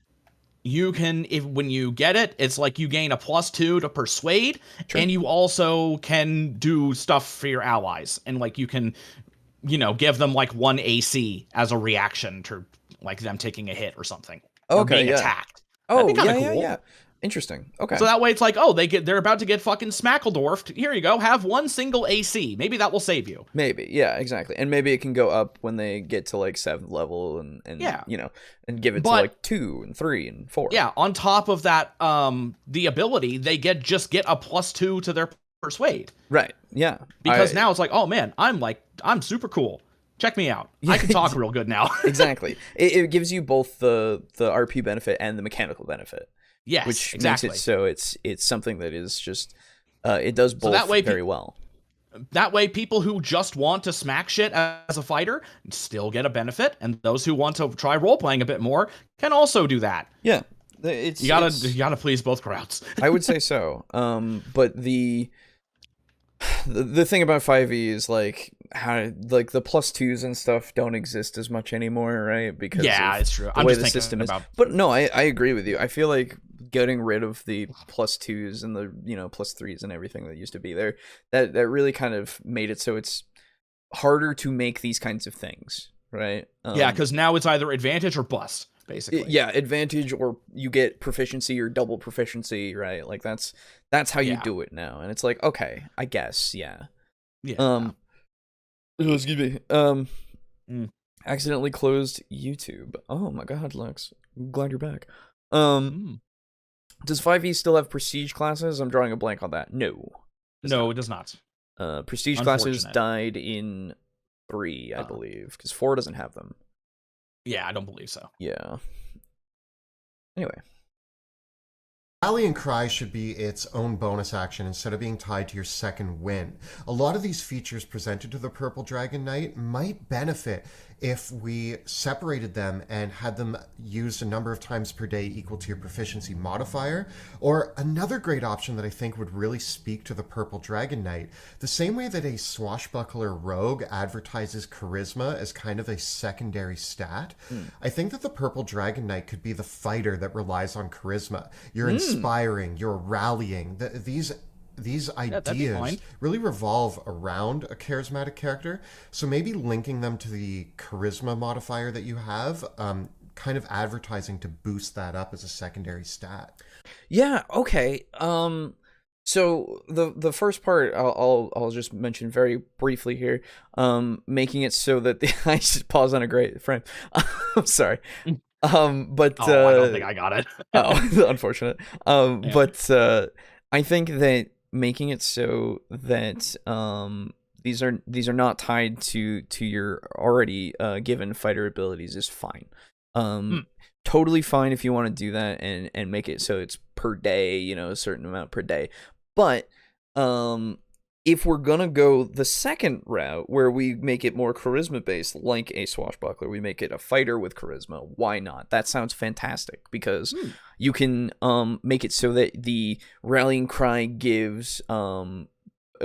you can, when you get it, it's like you gain a +2 to persuade, and you also can do stuff for your allies, and like you can, give them like 1 AC as a reaction to like them taking a hit or something, or being attacked. Oh, cool. yeah. Interesting. Okay. So that way it's like, oh, they're about to get fucking smackledorfed. Here you go. Have one single AC. Maybe that will save you. Maybe. Yeah, exactly. And maybe it can go up when they get to like 7th level and Yeah. you know, and give it to like 2 and 3 and 4. Yeah, on top of that, the ability, they get a +2 to their persuade. Right. Yeah. Because now it's like, oh man, I'm super cool. Check me out. I can talk real good now. Exactly. It gives you both the RP benefit and the mechanical benefit. Yes, which exactly. makes it so it's something that is just it does both very well. That way, people who just want to smack shit as a fighter still get a benefit, and those who want to try role playing a bit more can also do that. Yeah, you gotta please both crowds. I would say so. But the thing about 5e is like how like the +2s and stuff don't exist as much anymore, right? Because it's true. The way the system is. But no, I agree with you. I feel like getting rid of the +2s and the +3s and everything that used to be there, that really kind of made it so it's harder to make these kinds of things, right? Yeah, because now it's either advantage or bust, basically. Yeah, advantage or you get proficiency or double proficiency, right? Like that's how you do it now, and it's like, okay, I guess, yeah. Excuse me. Accidentally closed YouTube. Oh my god, Lex. I'm glad you're back. Does 5e still have prestige classes? I'm drawing a blank on that. No. No, it does not. Prestige classes died in 3, I believe, because 4 doesn't have them. Yeah, I don't believe so. Yeah. Anyway. Rallying Cry should be its own bonus action instead of being tied to your second win. A lot of these features presented to the Purple Dragon Knight might benefit if we separated them and had them used a number of times per day equal to your proficiency modifier. Or another great option that I think would really speak to the Purple Dragon Knight, the same way that a swashbuckler rogue advertises charisma as kind of a secondary stat, I think that the Purple Dragon Knight could be the fighter that relies on charisma. You're inspiring, you're rallying. These ideas really revolve around a charismatic character, so maybe linking them to the charisma modifier that you have, kind of advertising to boost that up as a secondary stat. Yeah, okay. So the first part I'll just mention very briefly here, making it so that I just pause on a great frame. I'm sorry. But I don't think I got it. Unfortunate. But I think that making it so that these are not tied to your already given fighter abilities is fine. Totally fine if you want to do that and make it so it's per day, a certain amount per day. But if we're gonna go the second route where we make it more charisma based, like a swashbuckler, we make it a fighter with charisma, why not? That sounds fantastic, because you can make it so that the rallying cry gives a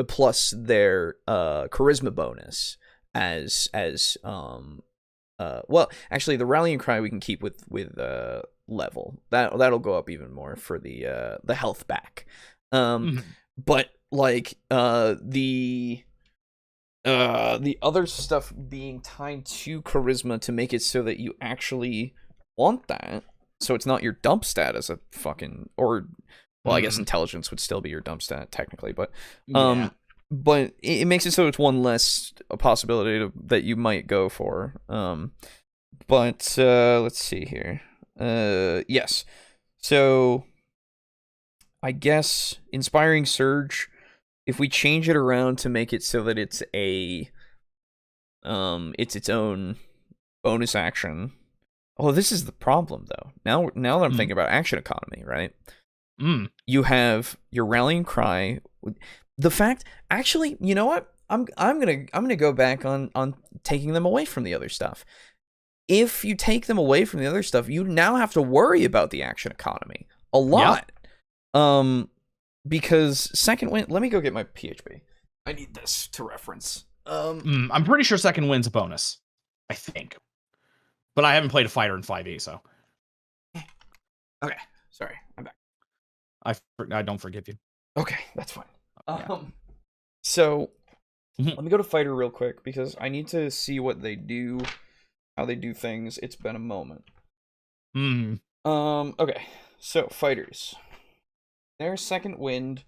plus their charisma bonus as well, actually the rallying cry we can keep with level. That'll go up even more for the health back. But like the other stuff being tied to charisma to make it so that you actually want that, so it's not your dump stat as a fucking, or well, I guess intelligence would still be your dump stat technically, but but it makes it so it's one less a possibility that you might go for. But let's see here. Yes, so I guess Inspiring Surge, if we change it around to make it so that it's its own bonus action. Oh, this is the problem though. Now that I'm thinking about action economy, right? You have your rallying cry. The fact, actually, you know what? I'm gonna go back on taking them away from the other stuff. If you take them away from the other stuff, you now have to worry about the action economy a lot. Yep. Because second win, let me go get my PHP. I need this to reference. I'm pretty sure second win's a bonus, I think, but I haven't played a fighter in 5e, so. Okay, sorry, I'm back. I don't forgive you. Okay, that's fine. So let me go to fighter real quick because I need to see what they do, how they do things. It's been a moment. Okay, so fighters. their second wind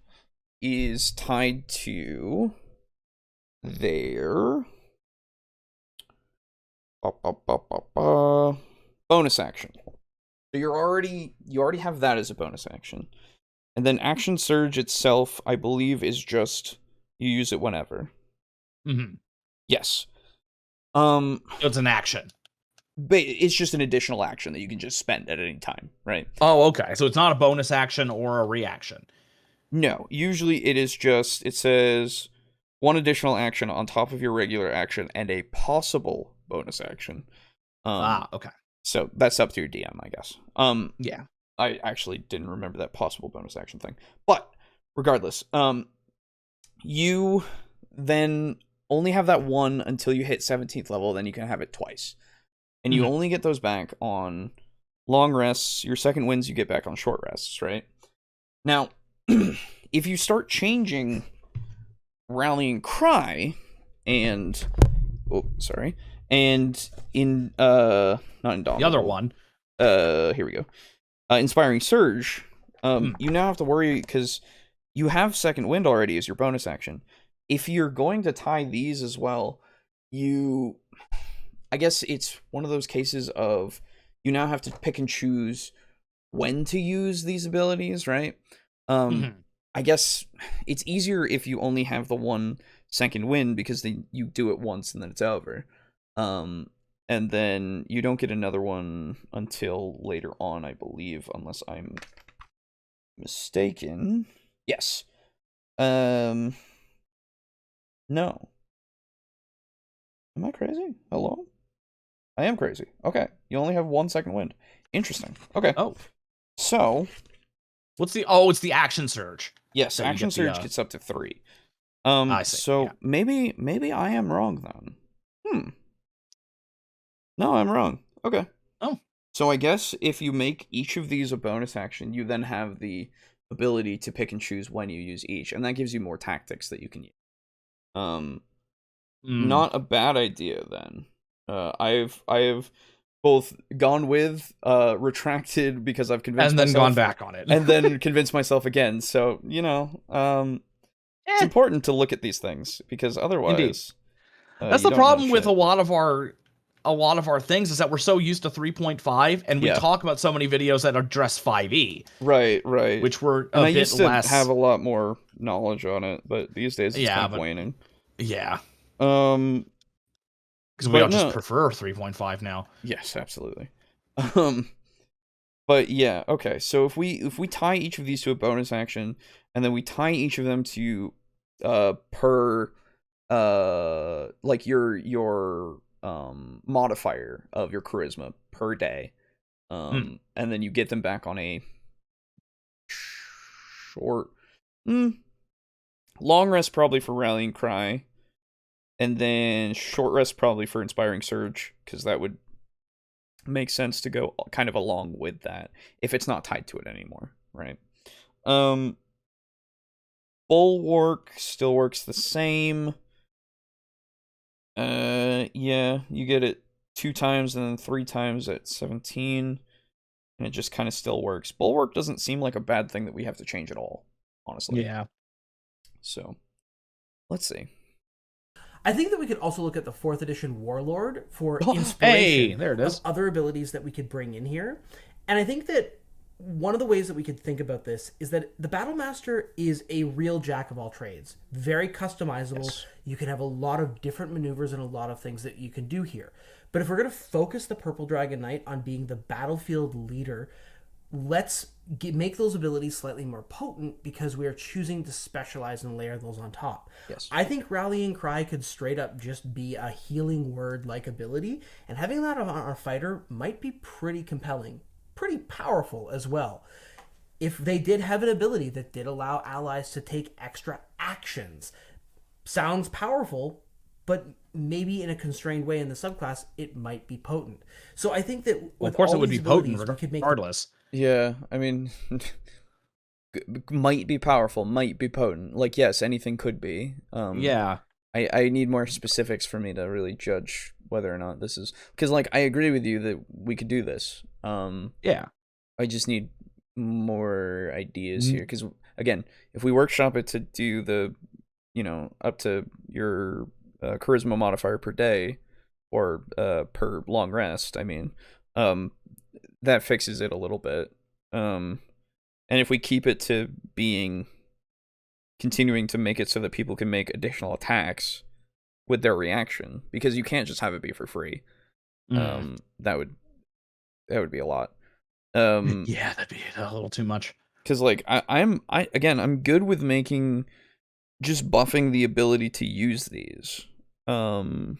is tied to their bonus action. So you already have that as a bonus action. And then action surge itself, I believe, is just you use it whenever. Mm-hmm. Yes. It's an action. But it's just an additional action that you can just spend at any time, right? Oh, okay. So it's not a bonus action or a reaction. No, usually it is just, it says one additional action on top of your regular action and a possible bonus action. Okay. So that's up to your DM, I guess. Yeah. I actually didn't remember that possible bonus action thing. But regardless, you then only have that one until you hit 17th level, then you can have it twice. And you only get those back on long rests. Your second wins you get back on short rests, right? Now, if you start changing Rallying Cry and and in not Indomitable. The other one. Here we go. Inspiring Surge. You now have to worry because you have second wind already as your bonus action. If you're going to tie these as well, I guess it's one of those cases of you now have to pick and choose when to use these abilities, right? I guess it's easier if you only have the one second wind because you do it once and then it's over. And then you don't get another one until later on, I believe, unless I'm mistaken. Yes. No. Am I crazy? Hello? I am crazy. Okay. You only have 1 second wind. Interesting. Okay. Oh. So. It's the action surge. Yes, So action surge gets up to 3. I see. So yeah. maybe I am wrong then. No, I'm wrong. Okay. Oh. So I guess if you make each of these a bonus action, you then have the ability to pick and choose when you use each, and that gives you more tactics that you can use. Not a bad idea then. I've both gone with, retracted because I've convinced and then myself, gone back on it, and then convinced myself again. So it's important to look at these things because otherwise, that's the problem with a lot of our things is that we're so used to 3.5, and we talk about so many videos that address 5e. Right. Which were I bit used to less. have a lot more knowledge on it, but these days it's kind of waning. Yeah. Because we all just prefer 3.5 now. Yes, absolutely. But yeah, okay. So if we tie each of these to a bonus action, and then we tie each of them to per like your modifier of your charisma per day, and then you get them back on a short long rest probably for Rallying Cry. And then short rest probably for Inspiring Surge, because that would make sense to go kind of along with that, if it's not tied to it anymore, right? Bulwark still works the same. Yeah, you get it 2 times and then 3 times at 17, and it just kind of still works. Bulwark doesn't seem like a bad thing that we have to change at all, honestly. Yeah. So, let's see. I think that we could also look at the 4th edition Warlord for inspiration there it is. of other abilities that we could bring in here. And I think that one of the ways that we could think about this is that the Battlemaster is a real jack of all trades. Very customizable. Yes. You can have a lot of different maneuvers and a lot of things that you can do here. But if we're going to focus the Purple Dragon Knight on being the battlefield leader, let's make those abilities slightly more potent because we are choosing to specialize and layer those on top. Yes. I think Rallying Cry could straight up just be a healing word-like ability, and having that on our fighter might be pretty compelling, pretty powerful as well. If they did have an ability that did allow allies to take extra actions, sounds powerful, but maybe in a constrained way in the subclass, it might be potent. So I think that with of course all it would these be potent regardless. Yeah, I mean, might be powerful, might be potent. Like, yes, anything could be. Yeah. I need more specifics for me to really judge whether or not this is... Because, like, I agree with you that we could do this. Yeah. I just need more ideas here. Because again, if we workshop it to do the, up to your charisma modifier per day, or per long rest, I mean, that fixes it a little bit. And if we keep it to continuing to make it so that people can make additional attacks with their reaction, because you can't just have it be for free. That would be a lot. Yeah, that'd be a little too much. Because I'm good with making, just buffing the ability to use these. There's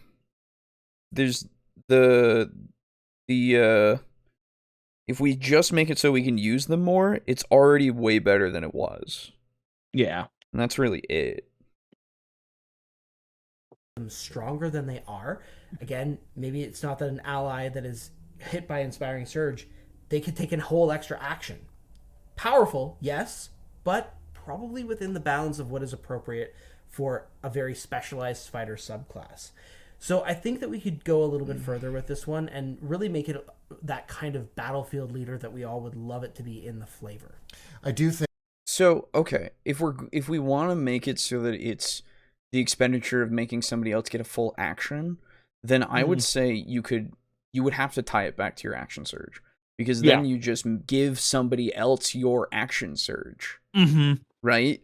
the if we just make it so we can use them more, it's already way better than it was. Yeah. And that's really it. Stronger than they are. Again, maybe it's not that an ally that is hit by Inspiring Surge, they could take a whole extra action. Powerful, yes, but probably within the bounds of what is appropriate for a very specialized fighter subclass. So I think that we could go a little bit further with this one and really make it that kind of battlefield leader that we all would love it to be in the flavor. I do think. So, okay, if we want to make it so that it's the expenditure of making somebody else get a full action, then I would say you would have to tie it back to your action surge, because then you just give somebody else your action surge, right?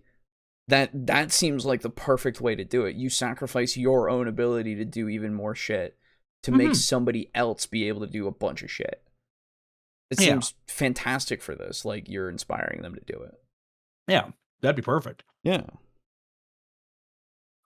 That seems like the perfect way to do it. You sacrifice your own ability to do even more shit to make somebody else be able to do a bunch of shit. It seems fantastic for this. Like, you're inspiring them to do it. Yeah, that'd be perfect. Yeah.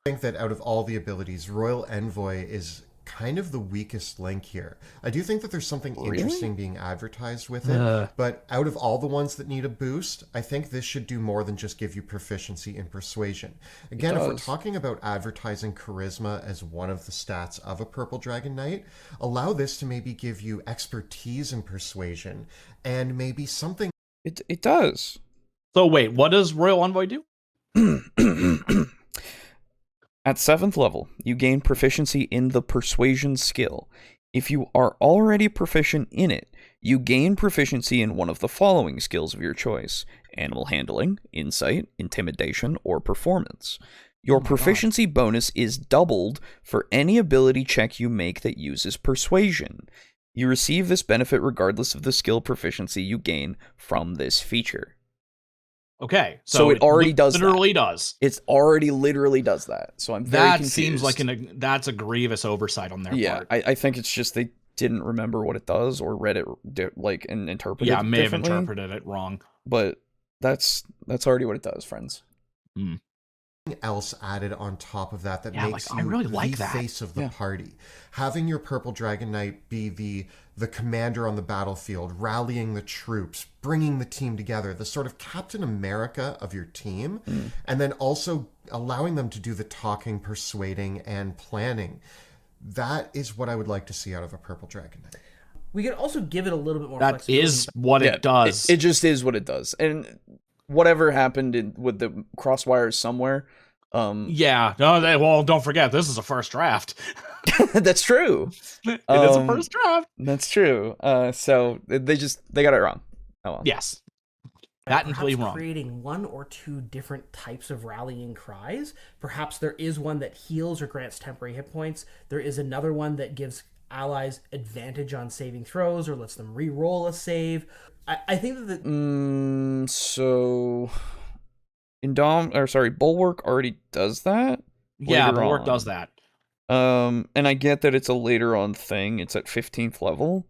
I think that out of all the abilities, Royal Envoy is kind of the weakest link here. I do think that there's something interesting being advertised with it, but out of all the ones that need a boost, I think this should do more than just give you proficiency in persuasion. Again, if we're talking about advertising charisma as one of the stats of a Purple Dragon Knight, allow this to maybe give you expertise in persuasion and maybe something. It does. So wait, what does Royal Envoy do? At 7th level, you gain proficiency in the Persuasion skill. If you are already proficient in it, you gain proficiency in one of the following skills of your choice: Animal Handling, Insight, Intimidation, or Performance. Your proficiency bonus is doubled for any ability check you make that uses Persuasion. You receive this benefit regardless of the skill proficiency you gain from this feature. Okay, so it already does literally that. does. It's already literally does that. So I'm very confused. That seems like that's a grievous oversight on their part. Yeah, I think it's just they didn't remember what it does or read it and interpreted it. Yeah, may have interpreted it wrong. But that's already what it does, friends. Else added on top of that makes you I really like the face of the party. Having your Purple Dragon Knight be the commander on the battlefield, rallying the troops, bringing the team together, the sort of Captain America of your team, and then also allowing them to do the talking, persuading, and planning. That is what I would like to see out of a Purple Dragon Knight. We could also give it a little bit more flexibility. That is what it does. It just is what it does. And whatever happened with the crosswires somewhere. Don't forget, this is a first draft. That's true. It is a first draft. That's true. So they got it wrong. Oh well. Yes. Patently wrong. Creating one or two different types of rallying cries. Perhaps there is one that heals or grants temporary hit points. There is another one that gives allies advantage on saving throws or lets them re-roll a save. I think that so Bulwark already does that. Yeah, Bulwark does that. And I get that it's a later on thing. It's at 15th level,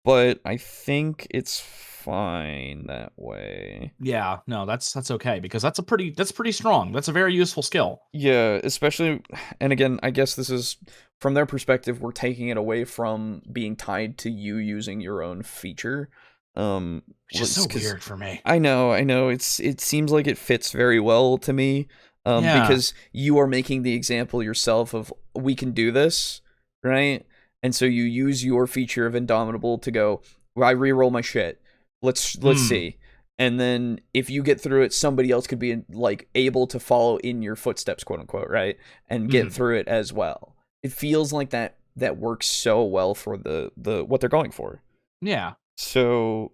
but I think it's fine that way. Yeah, no, that's okay, because that's pretty strong. That's a very useful skill. Yeah, especially, and again, I guess this is from their perspective, we're taking it away from being tied to you using your own feature. Which is so weird for me. I know. It seems like it fits very well to me. Because you are making the example yourself of, we can do this, right? And so you use your feature of Indomitable to go, well, I reroll my shit. Let's see. And then if you get through it, somebody else could be like able to follow in your footsteps, quote unquote, right? And get through it as well. It feels like that works so well for the what they're going for. Yeah. So,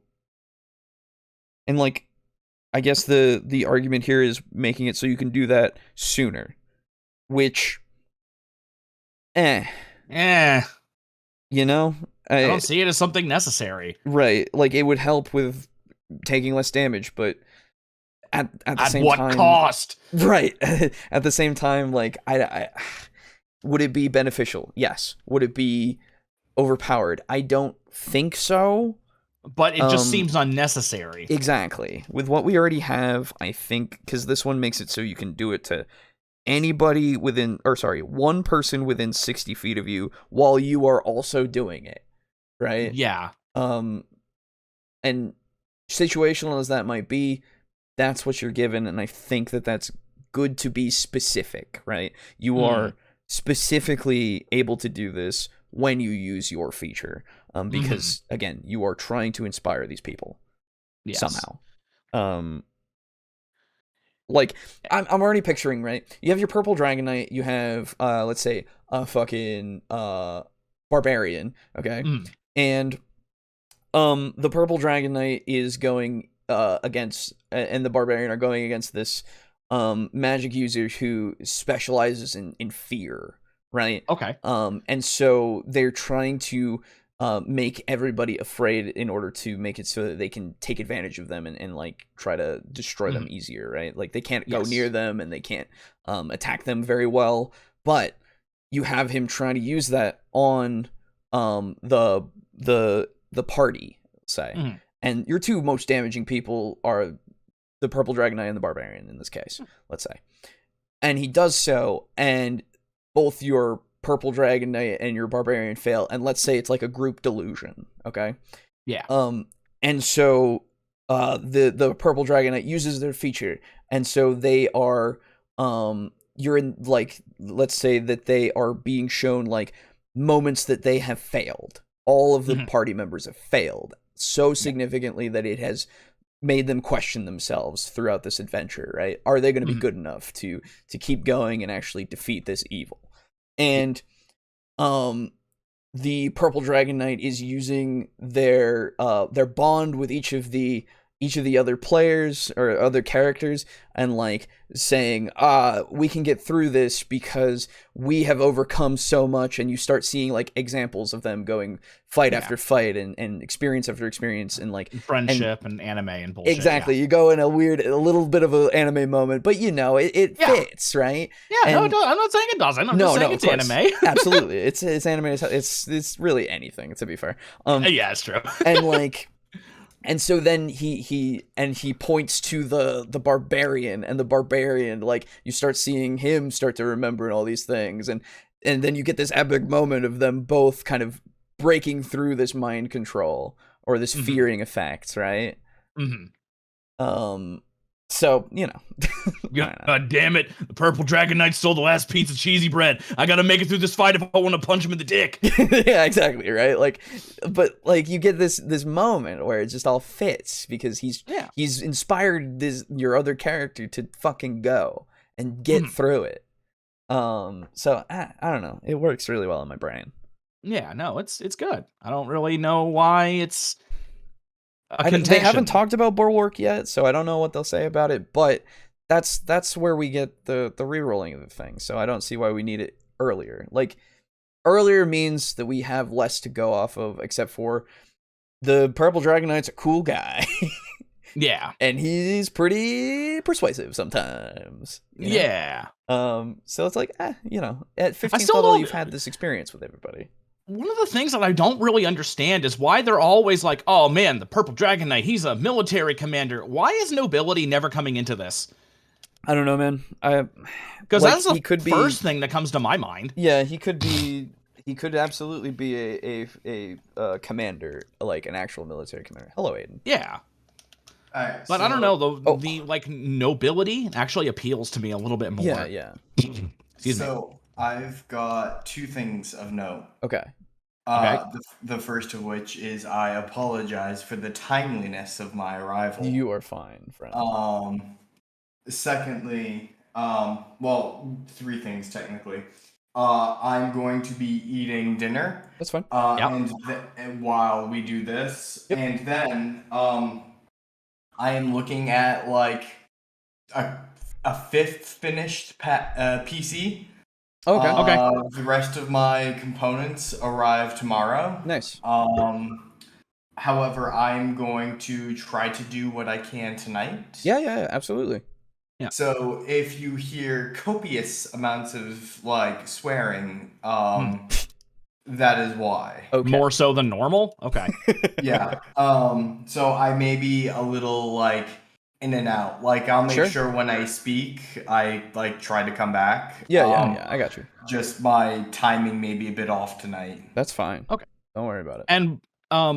and like, I guess the argument here is making it so you can do that sooner, which, you know, I don't see it as something necessary. Right, like it would help with taking less damage, but at the same what time, cost? right? At the same time, like I would it be beneficial? Yes. Would it be overpowered? I don't think so. But it just seems unnecessary. Exactly. With what we already have, I think, because this one makes it so you can do it to anybody one person within 60 feet of you while you are also doing it, right? Yeah. And situational as that might be, that's what you're given, and I think that that's good to be specific, right? You are specifically able to do this when you use your feature, because again, you are trying to inspire these people somehow. Like I'm already picturing, right? You have your purple dragon knight, you have let's say a fucking barbarian, okay? And the purple dragon knight is going against, and the barbarian are going against this magic user who specializes in fear, right? Okay. And so they're trying to make everybody afraid in order to make it so that they can take advantage of them and like try to destroy them easier, right? Like they can't go near them and they can't attack them very well, but you have him trying to use that on the party, say. And your two most damaging people are the purple dragon knight and the barbarian in this case, let's say. And he does so, and both your purple dragon knight and your barbarian fail, and let's say it's like a group delusion, okay? Yeah. And so the purple dragon knight uses their feature, and so they are you're in, like, let's say that they are being shown like moments that they have failed. All of the party members have failed so significantly that it has made them question themselves throughout this adventure, right? Are they going to be good enough to keep going and actually defeat this evil? And the purple dragon knight is using their bond with each of the other players or other characters, and like saying, we can get through this because we have overcome so much. And you start seeing like examples of them going fight after fight and experience after experience, and like friendship and anime and bullshit. Exactly. You go in a little bit of an anime moment, but you know, it fits, right? Yeah, I'm not saying it doesn't. I'm just saying it's anime. Absolutely. It's anime. It's really anything, to be fair. Yeah, it's true. And like, and so then he points to the barbarian, and the barbarian, like, you start seeing him start to remember and all these things, and then you get this epic moment of them both kind of breaking through this mind control or this fearing effect, right? So, you know. God damn it. The purple dragon knight stole the last piece of cheesy bread. I gotta make it through this fight if I want to punch him in the dick. Yeah, exactly, right? Like, but like you get this moment where it just all fits because he's inspired your other character to fucking go and get through it. So I don't know. It works really well in my brain. Yeah, no, it's good. I don't really know why it's they haven't talked about Bulwark yet, so I don't know what they'll say about it, but that's where we get the rerolling of the thing, so I don't see why we need it earlier. Like, earlier means that we have less to go off of, except for the Purple Dragon Knight's a cool guy. Yeah. And he's pretty persuasive sometimes. You know? Yeah. So it's like, you know, at 15th level, you've had this experience with everybody. One of the things that I don't really understand is why they're always like, oh man, the Purple Dragon Knight, he's a military commander. Why is nobility never coming into this? I don't know, man. Because that's the first thing that comes to my mind. Yeah, he could absolutely be a commander, like an actual military commander. Hello, Aiden. Yeah. But so, I don't know, the like nobility actually appeals to me a little bit more. Yeah. Excuse me. I've got two things of note. Okay. The first of which is I apologize for the timeliness of my arrival. You are fine, friend. Secondly, three things technically. I'm going to be eating dinner. That's fine. And while we do this, and then I am looking at like a fifth finished PC. Okay. Okay. The rest of my components arrive tomorrow. Nice. However, I'm going to try to do what I can tonight. Yeah, absolutely. Yeah. So if you hear copious amounts of like swearing, that is why. Okay. More so than normal? Okay. Yeah. So I may be a little like in and out. Like I'll make sure when I speak, I like try to come back. Yeah, I got you. Just my timing may be a bit off tonight. That's fine. Okay. Don't worry about it. And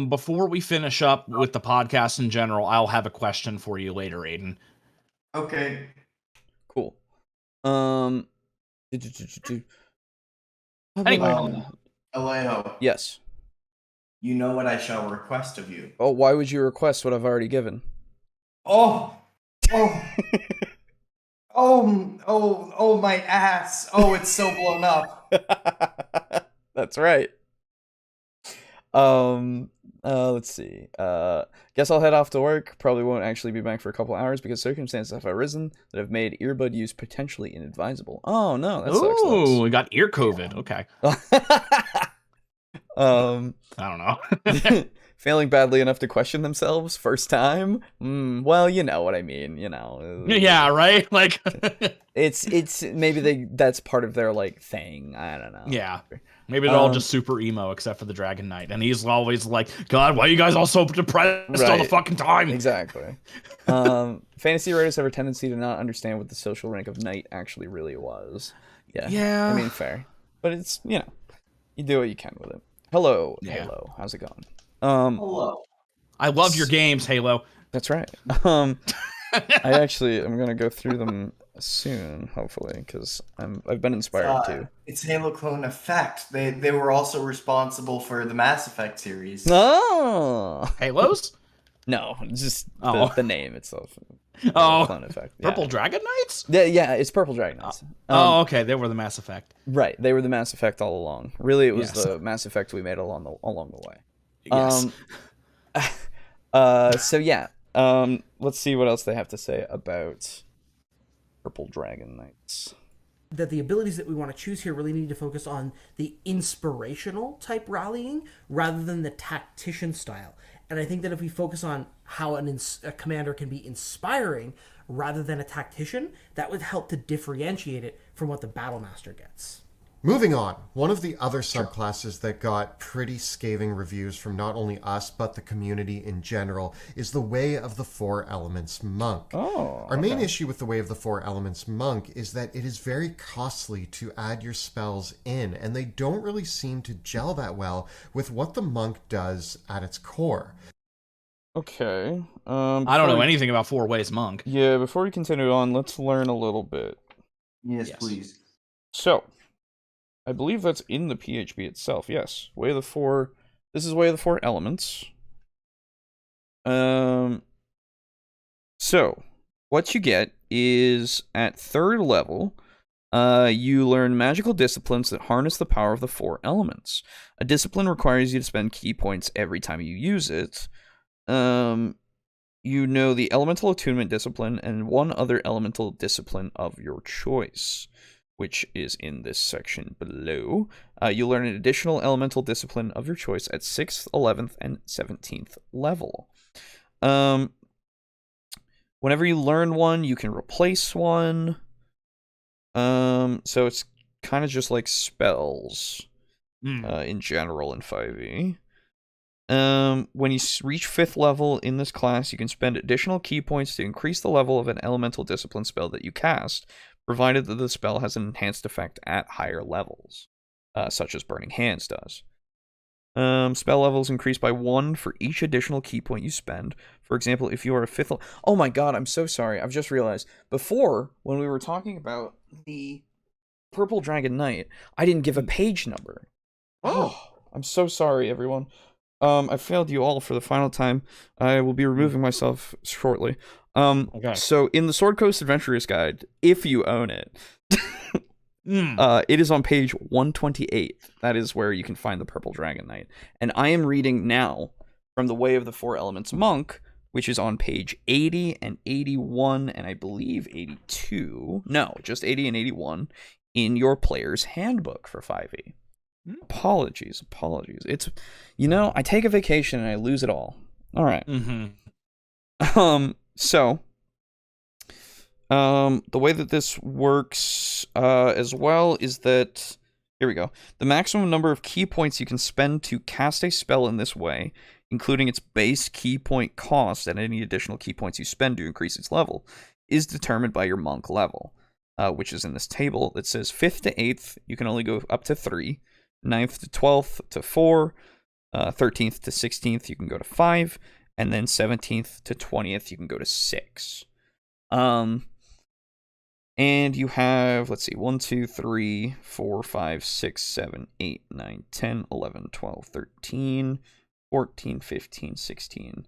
before we finish up with the podcast in general, I'll have a question for you later, Aiden. Okay. Cool. Anyway. Alejo. Yes. You know what I shall request of you. Oh, why would you request what I've already given? Oh, my ass. Oh, it's so blown up. That's right. Let's see. Guess I'll head off to work. Probably won't actually be back for a couple hours because circumstances have arisen that have made earbud use potentially inadvisable. Oh no, that sucks. Ooh, we got ear COVID. Okay. I don't know. Failing badly enough to question themselves first time. Well, you know what I mean. You know. Yeah, right. Like it's maybe that's part of their like thing. I don't know. Yeah. Maybe they're all just super emo except for the Dragon Knight, and he's always like, "God, why are you guys all so depressed all the fucking time?" Exactly. Fantasy writers have a tendency to not understand what the social rank of knight actually really was. Yeah. I mean, fair, but it's you do what you can with it. Hello, Halo. How's it going? Hello. I love your games, Halo. That's right. I'm gonna go through them soon, hopefully, because I've been inspired to. It's Halo Clone Effect. They were also responsible for the Mass Effect series. Oh, Halos? No, just the name itself. Clone Effect. Purple Dragon Knights? Yeah, it's Purple Dragon Knights. Okay, they were the Mass Effect. Right, they were the Mass Effect all along. Really, it was the Mass Effect we made along the way. Yes. So yeah. Let's see what else they have to say about Purple Dragon Knights. That the abilities that we want to choose here really need to focus on the inspirational type rallying rather than the tactician style. And I think that if we focus on how a commander can be inspiring rather than a tactician, that would help to differentiate it from what the Battlemaster gets. Moving on, one of the other subclasses that got pretty scathing reviews from not only us, but the community in general, is the Way of the Four Elements Monk. Our main issue with the Way of the Four Elements Monk is that it is very costly to add your spells in, and they don't really seem to gel that well with what the monk does at its core. Okay. I don't know anything about Four Ways Monk. Yeah, before we continue on, let's learn a little bit. Yes, please. So, I believe that's in the PHB itself. Yes, Way of the Four. This is Way of the Four Elements. So what you get is at 3rd level, you learn magical disciplines that harness the power of the 4 elements. A discipline requires you to spend key points every time you use it. You know the elemental attunement discipline and one other elemental discipline of your choice, which is in this section below. You learn an additional elemental discipline of your choice at 6th, 11th, and 17th level. Whenever you learn one, you can replace one. So it's kind of just like spells in general in 5e. When you reach 5th level in this class, you can spend additional key points to increase the level of an elemental discipline spell that you cast, provided that the spell has an enhanced effect at higher levels, such as Burning Hands does. Spell levels increase by 1 for each additional key point you spend. For example, if you are a 5th level... Oh my god, I'm so sorry. I've just realized. Before, when we were talking about the Purple Dragon Knight, I didn't give a page number. Oh, I'm so sorry, everyone. I failed you all for the final time. I will be removing myself shortly. Okay. So in the Sword Coast Adventurer's Guide, if you own it, it is on page 128. That is where you can find the Purple Dragon Knight. And I am reading now from the Way of the Four Elements Monk, which is on page 80 and 81, and I believe 82. No, just 80 and 81 in your player's handbook for 5e. Apologies. It's, I take a vacation and I lose it all. All right. So, the way that this works as well is that, here we go. The maximum number of key points you can spend to cast a spell in this way, including its base key point cost and any additional key points you spend to increase its level, is determined by your monk level, which is in this table that says 5th to 8th, you can only go up to 3, 9th to 12th to 4, 13th to 16th, you can go to 5, and then 17th to 20th, you can go to 6. And you have, let's see, 1, 2, 3, 4, 5, 6, 7, 8, 9, 10, 11, 12, 13, 14, 15, 16.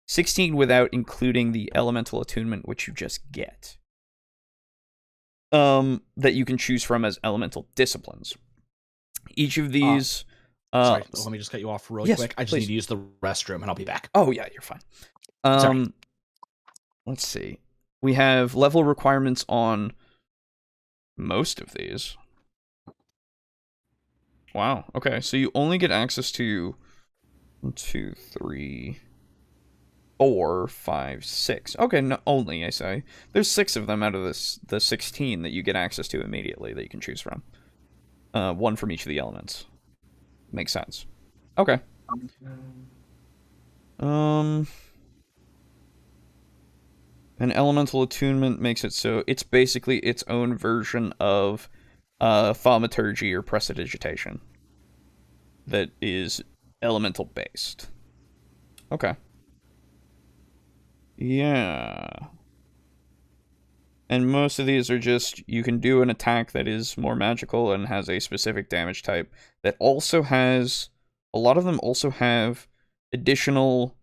16 without including the elemental attunement, which you just get. That you can choose from as elemental disciplines. Each of these... sorry, let me just cut you off really quick. I just please. need to use the restroom, and I'll be back. Oh, yeah, you're fine. Sorry. Let's see. We have level requirements on most of these. Wow, okay, so you only get access to 1, 2, 3, 4, 5, 6. Okay, no, only, I say. There's 6 of them out of the 16 that you get access to immediately that you can choose from. 1 from each of the elements. Makes sense. Okay. An elemental attunement makes it so it's basically its own version of thaumaturgy or prestidigitation that is elemental based. Okay. Yeah. And most of these are just, you can do an attack that is more magical and has a specific damage type that also has, a lot of them also have additional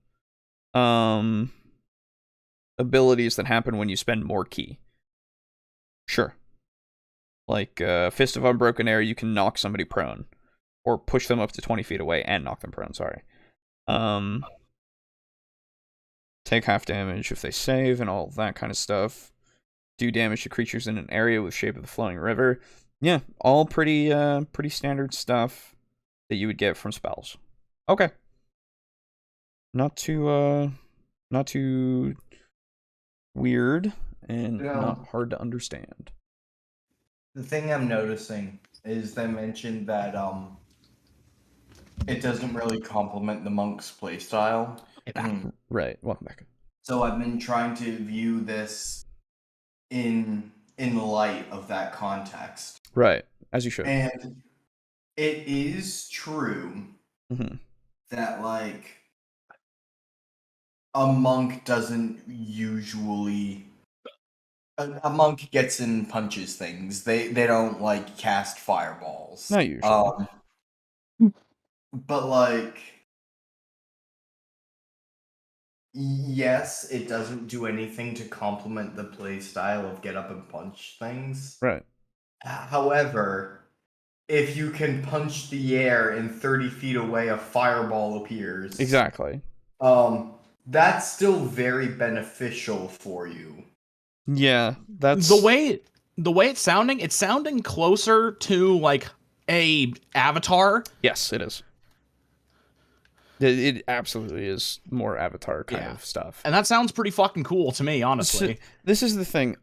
abilities that happen when you spend more key. Sure. Like Fist of Unbroken Air, you can knock somebody prone. Or push them up to 20 feet away and knock them prone, sorry. Take half damage if they save and all that kind of stuff. Do damage to creatures in an area with Shape of the Flowing River. Yeah, all pretty standard stuff that you would get from spells. Okay. Not too weird and not hard to understand. The thing I'm noticing is they mentioned that it doesn't really complement the monk's playstyle. Right, welcome back. So I've been trying to view this in light of that context. Right, as you should. And it is true that, like, a monk doesn't usually... A monk gets in and punches things. They don't, like, cast fireballs. Not usually. But, like... Yes, it doesn't do anything to complement the play style of get up and punch things. Right. However, if you can punch the air and 30 feet away a fireball appears. Exactly. That's still very beneficial for you. Yeah, that's... The way it's sounding closer to, like, a Avatar. Yes, it is. It absolutely is more Avatar kind of stuff. And that sounds pretty fucking cool to me, honestly. This is the thing.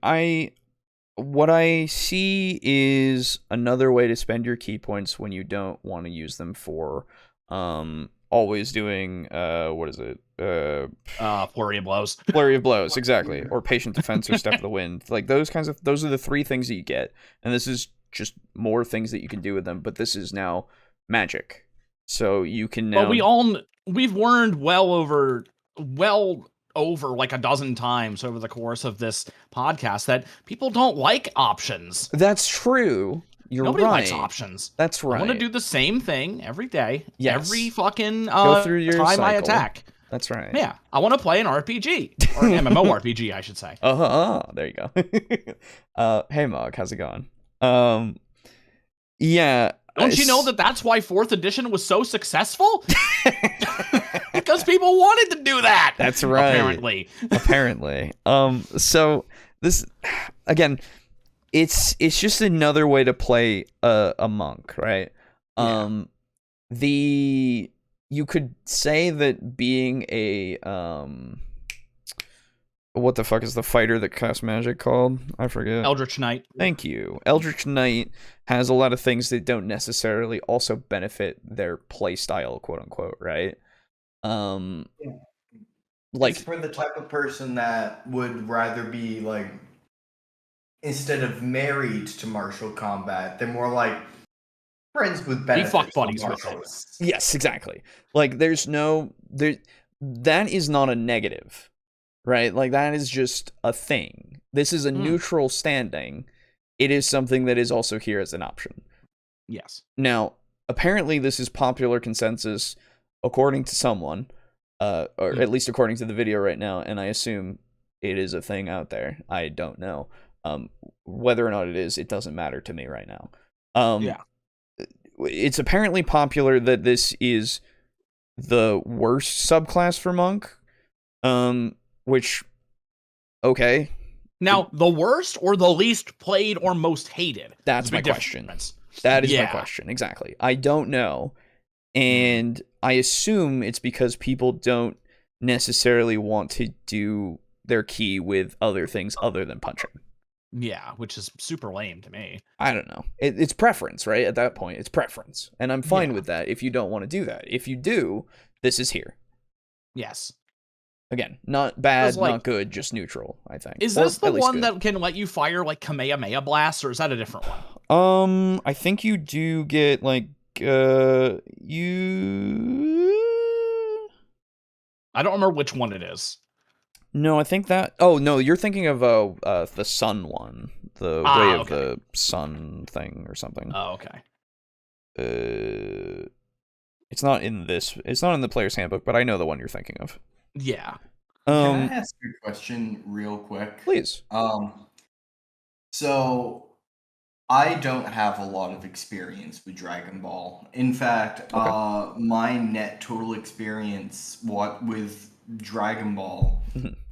What I see is another way to spend your key points when you don't want to use them for always doing what is it? Flurry of Blows. Flurry of Blows, exactly. Or Patient Defense or Step of the Wind. Like those are the 3 things that you get. And this is just more things that you can do with them, but this is now magic. So you can now... But we've learned well over like a dozen times over the course of this podcast that people don't like options. That's true. Nobody likes options. That's right. I want to do the same thing every day. Yes. Every fucking Go through your time cycle. I attack. That's right. Yeah. I want to play an RPG. Or an MMORPG, I should say. There you go. Hey, Mog, how's it going? Yeah. Don't you know that's why 4th edition was so successful? Because people wanted to do that. That's right. Apparently. So this again, it's just another way to play a monk, right? Yeah. You could say that being a what the fuck is the fighter that casts magic called? I forget. Eldritch Knight. Thank you. Eldritch Knight has a lot of things that don't necessarily also benefit their play style, quote unquote, right? Like it's for the type of person that would rather be like, instead of married to martial combat, they're more like friends with benefits. fuck buddies with it. Yes, exactly. Like that is not a negative, right? Like that is just a thing. This is a neutral standing. It is something that is also here as an option. Yes. Now, apparently this is popular consensus according to someone, or at least according to the video right now, and I assume it is a thing out there. I don't know. Whether or not it is, it doesn't matter to me right now. It's apparently popular that this is the worst subclass for monk, which, okay. Now, the worst or the least played or most hated? That's my question. That is my question, exactly. I don't know, and I assume it's because people don't necessarily want to do their key with other things other than punching. Yeah, which is super lame to me. I don't know. It's preference, right? At that point, it's preference. And I'm fine with that if you don't want to do that. If you do, this is here. Yes. Again, not bad, not good, just neutral, I think. Is this the one that can let you fire like Kamehameha blasts, or is that a different one? I think you do get like I don't remember which one it is. No, I think that... Oh, no, you're thinking of the sun one. The Way of the Sun thing or something. Oh, okay. It's not in this... It's not in the player's handbook, but I know the one you're thinking of. Yeah. Can I ask you a question real quick? Please. So, I don't have a lot of experience with Dragon Ball. In fact, my net total experience with Dragon Ball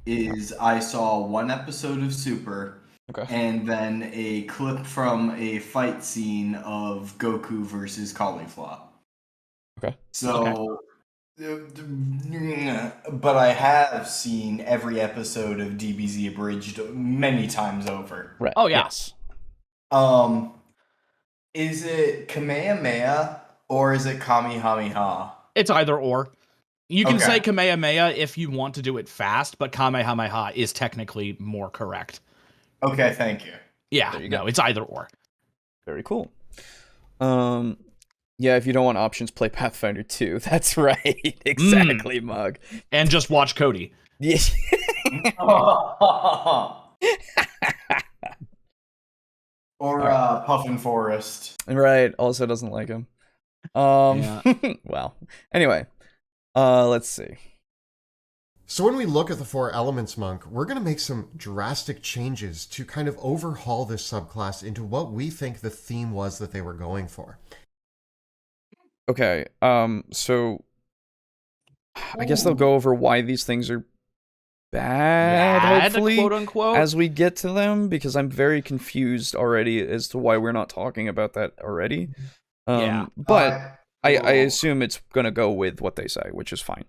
is I saw one episode of Super, and then a clip from a fight scene of Goku versus Caulifla. Okay. So, but I have seen every episode of DBZ Abridged many times over. Right. Oh, yeah. Yes. Is it Kamehameha or is it Kamehameha? It's either or. You can say Kamehameha if you want to do it fast, but Kamehameha is technically more correct. Okay, thank you. Yeah, no, it's either or. Very cool. Yeah, if you don't want options, play Pathfinder 2. That's right. Exactly, Mug. And just watch Cody. Yes. Or Puffin Forest. Right, also doesn't like him. Well, anyway. Let's see. So when we look at the Four Elements Monk, we're going to make some drastic changes to kind of overhaul this subclass into what we think the theme was that they were going for. Okay, so I guess they'll go over why these things are bad, hopefully, quote unquote, as we get to them, because I'm very confused already as to why we're not talking about that already. But I assume it's going to go with what they say, which is fine.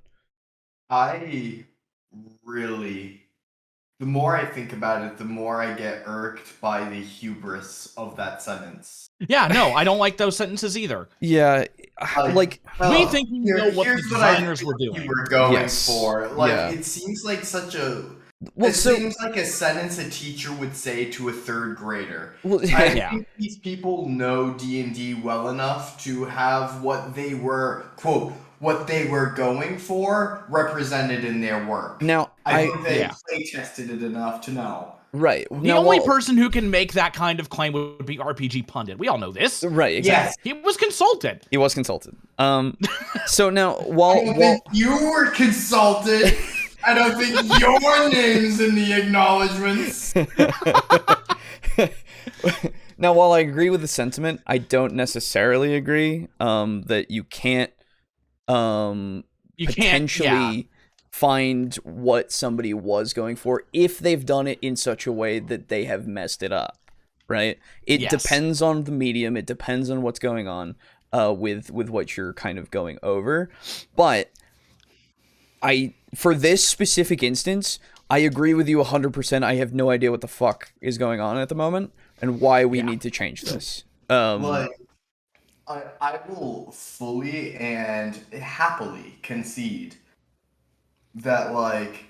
The more I think about it, the more I get irked by the hubris of that sentence. Yeah, no, I don't like those sentences either. Yeah, we think you know what the designers were doing. You were going for. It seems like such a... seems like a sentence a teacher would say to a third grader. I think these people know D&D well enough to have what they were, quote, what they were going for represented in their work. Now, I think they play tested it enough to know. Right. The only person who can make that kind of claim would be RPG Pundit. We all know this. Right, exactly. Yes. He was consulted. So now, I don't think you were consulted. I don't think your name's in the acknowledgements. Now, while I agree with the sentiment, I don't necessarily agree that you can't... you You can't- potentially find what somebody was going for if they've done it in such a way that they have messed it up, right? It Yes. depends on the medium. It depends on what's going on with what you're kind of going over. But for this specific instance, I agree with you 100%. I have no idea what the fuck is going on at the moment and why we need to change this. Like, I will fully and happily concede that, like,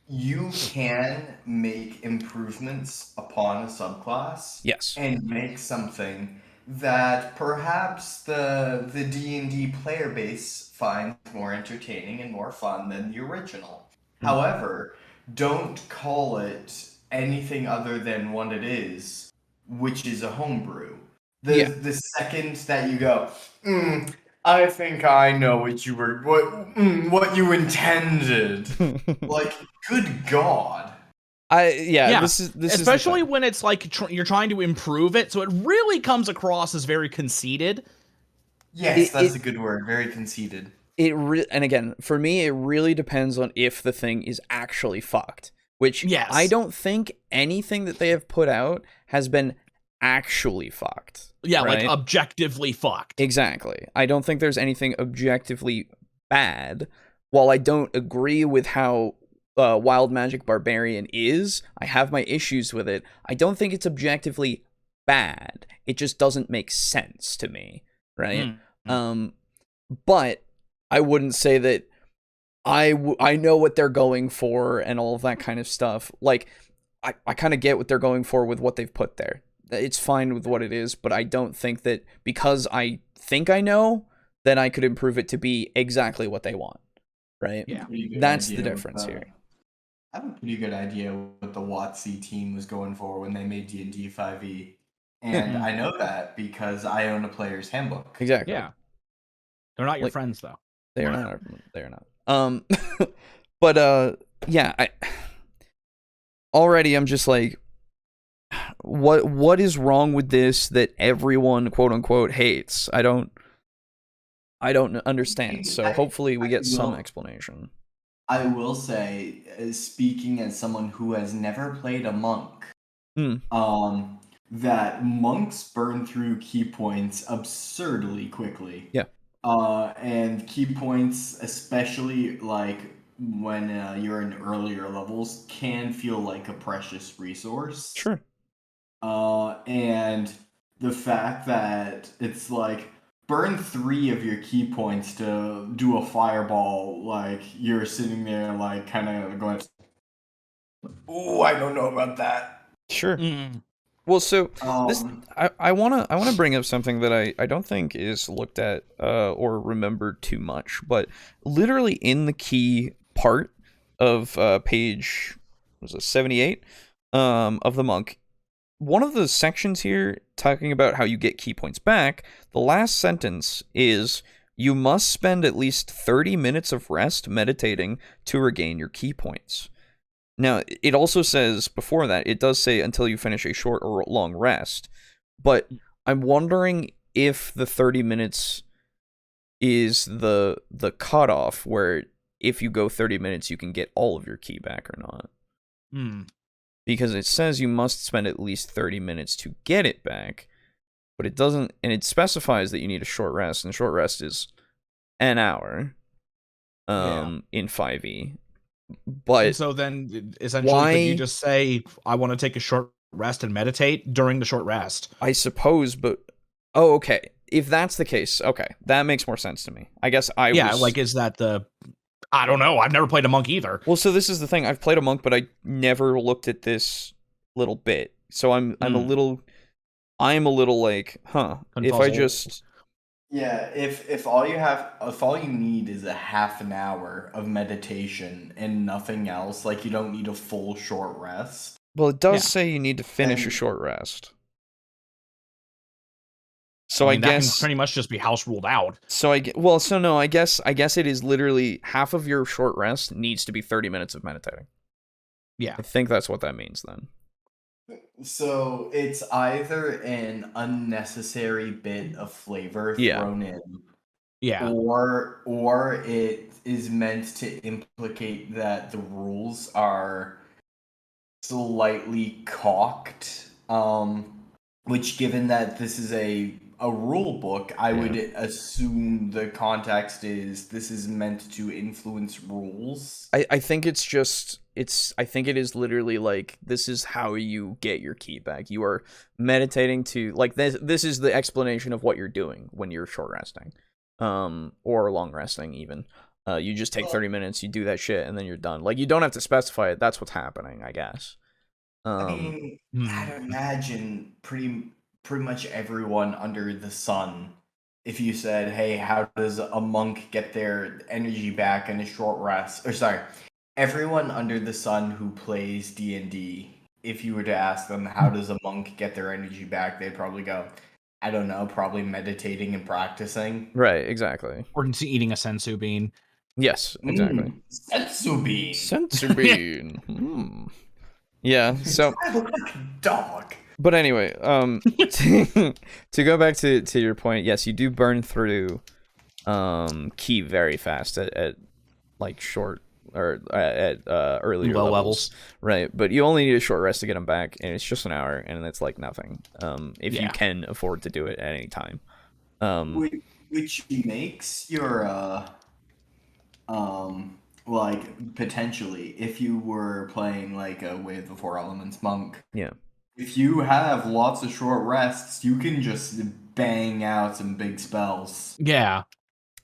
you can make improvements upon a subclass Yes. and make something that perhaps the D&D player base finds more entertaining and more fun than the original. However, don't call it anything other than what it is, which is a homebrew. The second that you go, I think I know what you were what you intended. Like, good God. This is especially when it's like you're trying to improve it, so it really comes across as very conceited. Yes, that's a good word. Very conceited. And again, for me, it really depends on if the thing is actually fucked. Which I don't think anything that they have put out has been actually fucked. Yeah, right? like objectively fucked. Exactly. I don't think there's anything objectively bad. While I don't agree with how Wild Magic Barbarian is, I have my issues with it. I don't think it's objectively bad. It just doesn't make sense to me, right? But I wouldn't say that I know what they're going for and all of that kind of stuff. Like, I kind of get what they're going for with what they've put there. It's fine with what it is, but I don't think that because I think I know, then I could improve it to be exactly what they want, right? Yeah. That's the difference here. I have a pretty good idea what the WotC team was going for when they made D&D 5e. And I know that because I own a player's handbook. Exactly. Yeah. They're not your friends, though. They are not. They are not. But yeah. Already, I'm just like, what is wrong with this that everyone quote unquote hates? I don't understand. So hopefully we get some explanation. I will say, speaking as someone who has never played a monk, that monks burn through key points absurdly quickly. Yeah. And key points, especially like when you're in earlier levels, can feel like a precious resource. Sure. And the fact that it's like burn 3 of your key points to do a fireball, like you're sitting there like kind of going, oh, I don't know about that. Sure. Well, so this I wanna bring up something that I don't think is looked at or remembered too much, but literally in the key part of page 78 of the monk, one of the sections here talking about how you get key points back, the last sentence is you must spend at least 30 minutes of rest meditating to regain your key points. Now, it also says before that, it does say until you finish a short or long rest, but I'm wondering if the 30 minutes is the cutoff where if you go 30 minutes, you can get all of your key back or not. Because it says you must spend at least 30 minutes to get it back, but it doesn't, and it specifies that you need a short rest, and short rest is an hour in 5e. But and so then essentially could you just say I want to take a short rest and meditate during the short rest? I suppose, but okay. If that's the case, okay, that makes more sense to me. I guess like is that the I don't know. I've never played a monk either. Well, so this is the thing. I've played a monk, but I never looked at this little bit. So I'm a little like, Confuzzled. If I just if all you need is a half an hour of meditation and nothing else, like you don't need a full short rest. Well, it does say you need to finish a short rest. So I guess that can pretty much just be house ruled out. So I guess it is literally half of your short rest needs to be 30 minutes of meditating. Yeah. I think that's what that means then. So it's either an unnecessary bit of flavor thrown in, Yeah. or it is meant to implicate that the rules are slightly cocked. Which, given that this is a rule book, I would assume the context is this is meant to influence rules. I think it's just I think it is literally like, this is how you get your key back. You are meditating to, like, this is the explanation of what you're doing when you're short resting, or long resting even. You just take 30 minutes, you do that shit, and then you're done. Like, you don't have to specify it. That's what's happening, I guess. I mean, I'd imagine pretty much everyone under the sun, if you said, hey, how does a monk get their energy back in a short rest? Or sorry, everyone under the sun who plays D&D, if you were to ask them, how does a monk get their energy back, they'd probably go, I don't know, probably meditating and practicing. Right, exactly. Or eating a sensu bean. Yes, exactly. Sensu bean. Sensu bean. Yeah, so I look like a dog. But anyway, to go back to your point, yes, you do burn through key very fast at like short or at earlier low levels, right? But you only need a short rest to get them back, and it's just an hour, and it's like nothing. If you can afford to do it at any time, which makes your like, potentially, if you were playing like a Way of the Four Elements monk, if you have lots of short rests, you can just bang out some big spells. Yeah,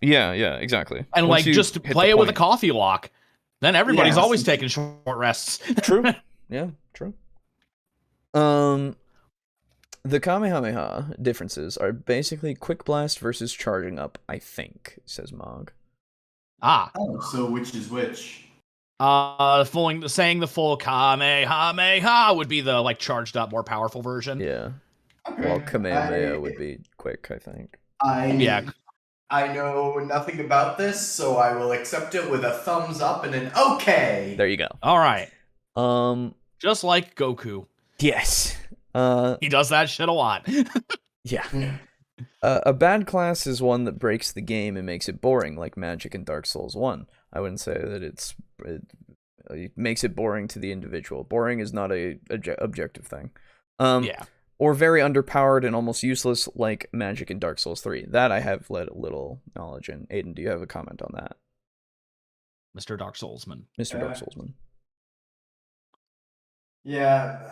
exactly. And Once like, just play it with a coffee lock. Then everybody's always taking short rests. True. Yeah, true. The Kamehameha differences are basically quick blast versus charging up, I think, says Mog. Oh, so which is which? Saying the full Kamehameha would be the like charged up, more powerful version. Yeah. Okay. Well, Kamehameha would be quick, I think. I know nothing about this, so I will accept it with a thumbs up and an okay. There you go. All right. Just like Goku. Yes. He does that shit a lot. Yeah. A bad class is one that breaks the game and makes it boring, like Magic and Dark Souls 1. I wouldn't say that it makes it boring to the individual. Boring is not a objective thing. Or very underpowered and almost useless, like Magic and Dark Souls 3. That I have little knowledge in. Aiden, do you have a comment on that? Mr. Dark Soulsman. Mr. Dark Soulsman. Yeah,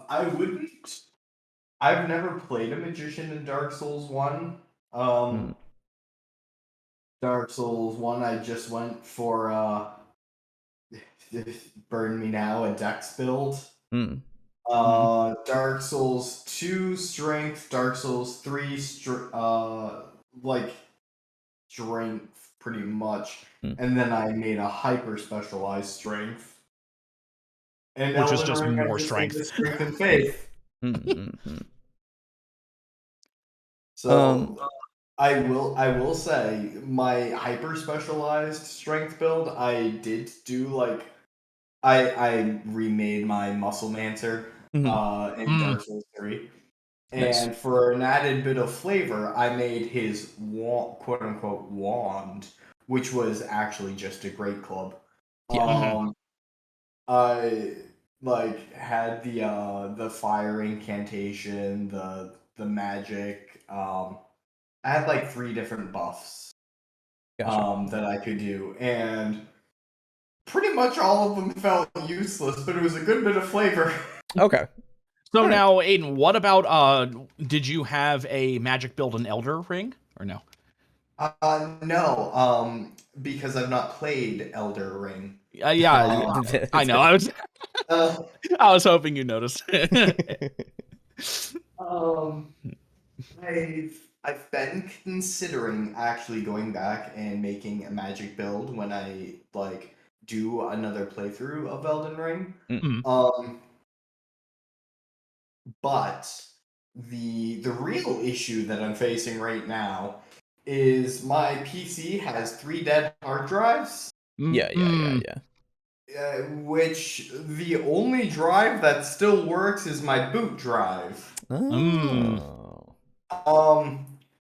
I wouldn't. I've never played a magician in Dark Souls 1. Dark Souls 1, I just went for burn me now, a dex build. Dark Souls 2 strength, Dark Souls 3 like strength pretty much, and then I made a hyper specialized strength, and which is just more strength. Strength and faith. So I will say my hyper specialized strength build, I did do like I remade my Muscle Mancer in Dark Souls 3. And for an added bit of flavor, I made his quote unquote wand, which was actually just a great club. I like had the fire incantation, the magic. I had like 3 different buffs that I could do, and pretty much all of them felt useless, but it was a good bit of flavor. Okay. So now, Aiden, what about did you have a magic build in Elder Ring or no? No, because I've not played Elder Ring. I know. I was hoping you noticed. I've been considering actually going back and making a magic build when I like do another playthrough of Elden Ring. But the real issue that I'm facing right now is my PC has 3 dead hard drives. Yeah. Which the only drive that still works is my boot drive.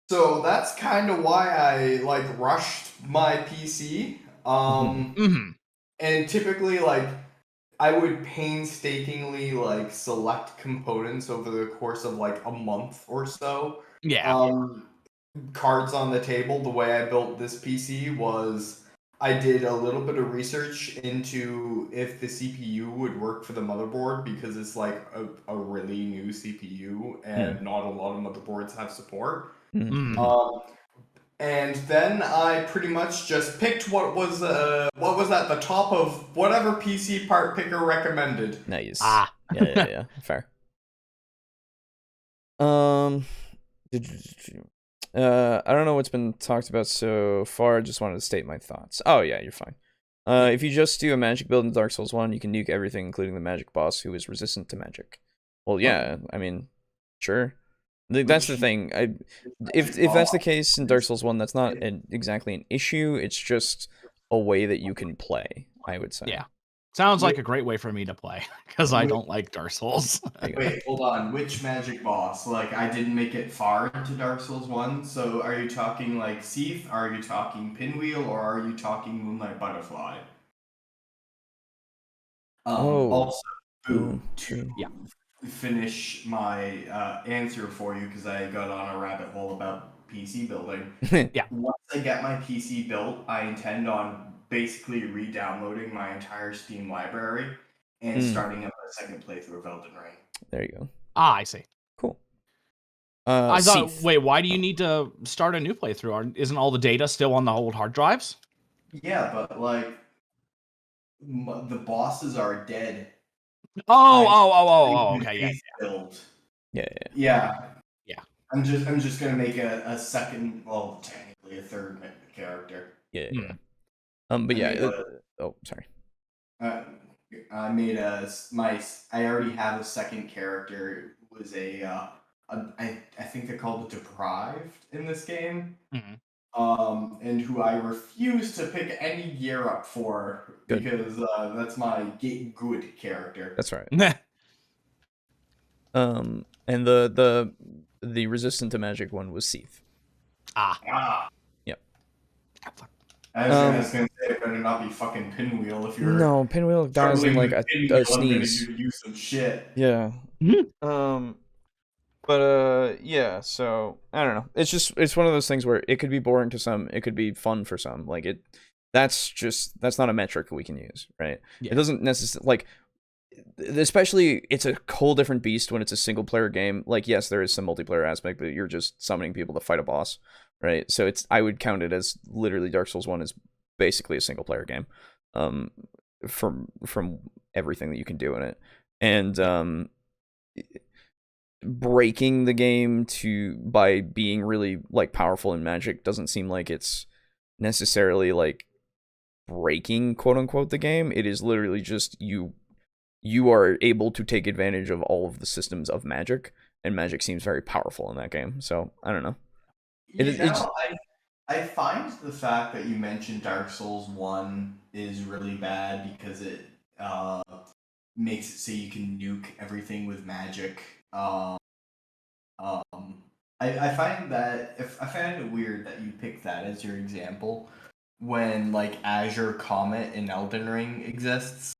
So that's kind of why I like rushed my PC. Mm-hmm. And typically like I would painstakingly like select components over the course of like a month or so. Yeah. Cards on the table. The way I built this PC was I did a little bit of research into if the CPU would work for the motherboard because it's like a really new CPU and not a lot of motherboards have support. And then I pretty much just picked what was at the top of whatever PC part picker recommended. Nice. Ah. Yeah. Fair. I don't know what's been talked about so far. I just wanted to state my thoughts. Oh yeah, you're fine. If you just do a magic build in Dark Souls 1, you can nuke everything, including the magic boss, who is resistant to magic. Well, yeah, I mean, sure. That's the thing. If that's the case in Dark Souls 1, that's not exactly an issue. It's just a way that you can play, I would say. Yeah. Sounds like a great way for me to play, because I don't like Dark Souls. Wait, hold on. Which magic boss? Like, I didn't make it far into Dark Souls 1, so are you talking, like, Seath? Are you talking Pinwheel? Or are you talking Moonlight Butterfly? Also, to finish my answer for you, because I got on a rabbit hole about PC building. Yeah. Once I get my PC built, I intend on basically re-downloading my entire Steam library and starting up a second playthrough of Elden Ring. There you go. I see. Cool. I thought, wait, why do you need to start a new playthrough? Isn't all the data still on the old hard drives? Yeah, but like the bosses are dead. Okay, yeah. Yeah. I'm just gonna make a second, well, technically a third character. Yeah. But yeah. Sorry. I made I already have a second character. It was I think they're called the Deprived in this game. And who I refuse to pick any gear up for because that's my get good character. That's right. And the resistant to magic one was Seath. Yep. I was gonna say it better not be fucking Pinwheel if you're no Pinwheel dies in like a sneeze. I'm gonna do some shit. Yeah. Yeah, so I don't know. It's one of those things where it could be boring to some, it could be fun for some. Like that's not a metric we can use, right? Yeah. It doesn't necessarily like, especially it's a whole different beast when it's a single player game. Like yes, there is some multiplayer aspect, but you're just summoning people to fight a boss, right? So I would count it as literally Dark Souls 1 is basically a single player game. From everything that you can do in it. And breaking the game by being really like powerful in magic doesn't seem like it's necessarily like breaking quote unquote the game. It is literally just you are able to take advantage of all of the systems of magic, and magic seems very powerful in that game. So I don't know. I find the fact that you mentioned Dark Souls 1 is really bad because it makes it so you can nuke everything with magic. I find it weird that you picked that as your example when like Azure Comet in Elden Ring exists,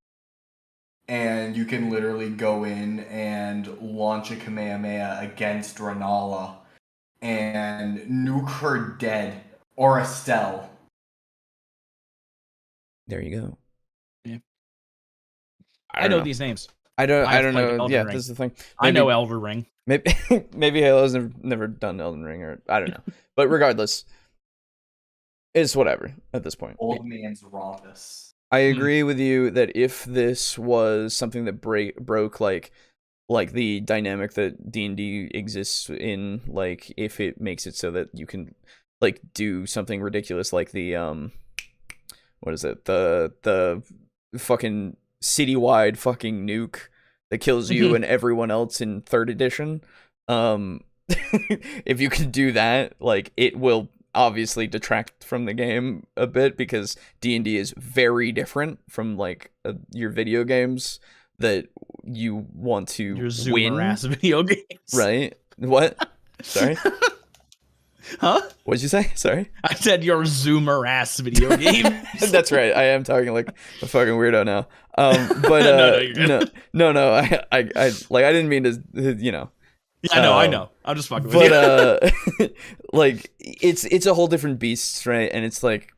and you can literally go in and launch a Kamehameha against Renala and nuke her dead or Estelle. There you go. Yeah. I know these names. I don't know. Elden Yeah, Ring. this is the thing. I know Elden Ring. Maybe Halo's never done Elden Ring, or I don't know. But regardless, it's whatever at this point. Old man's rhombus. I agree with you that if this was something that broke like the dynamic that D&D exists in, like if it makes it so that you can like do something ridiculous like the what is it, the fucking citywide fucking nuke that kills you and everyone else in 3rd edition, if you can do that, like it will obviously detract from the game a bit, because D&D is very different from like your video games that you want to your Zoomer win ass video games, right? What? Sorry. Huh? What'd you say? Sorry. I said your Zoomer ass video game. That's right. I am talking like a fucking weirdo now. But No, you're good. no. I like I didn't mean to. Yeah, I know. I'm just fucking with But you. like it's a whole different beast, right? And it's like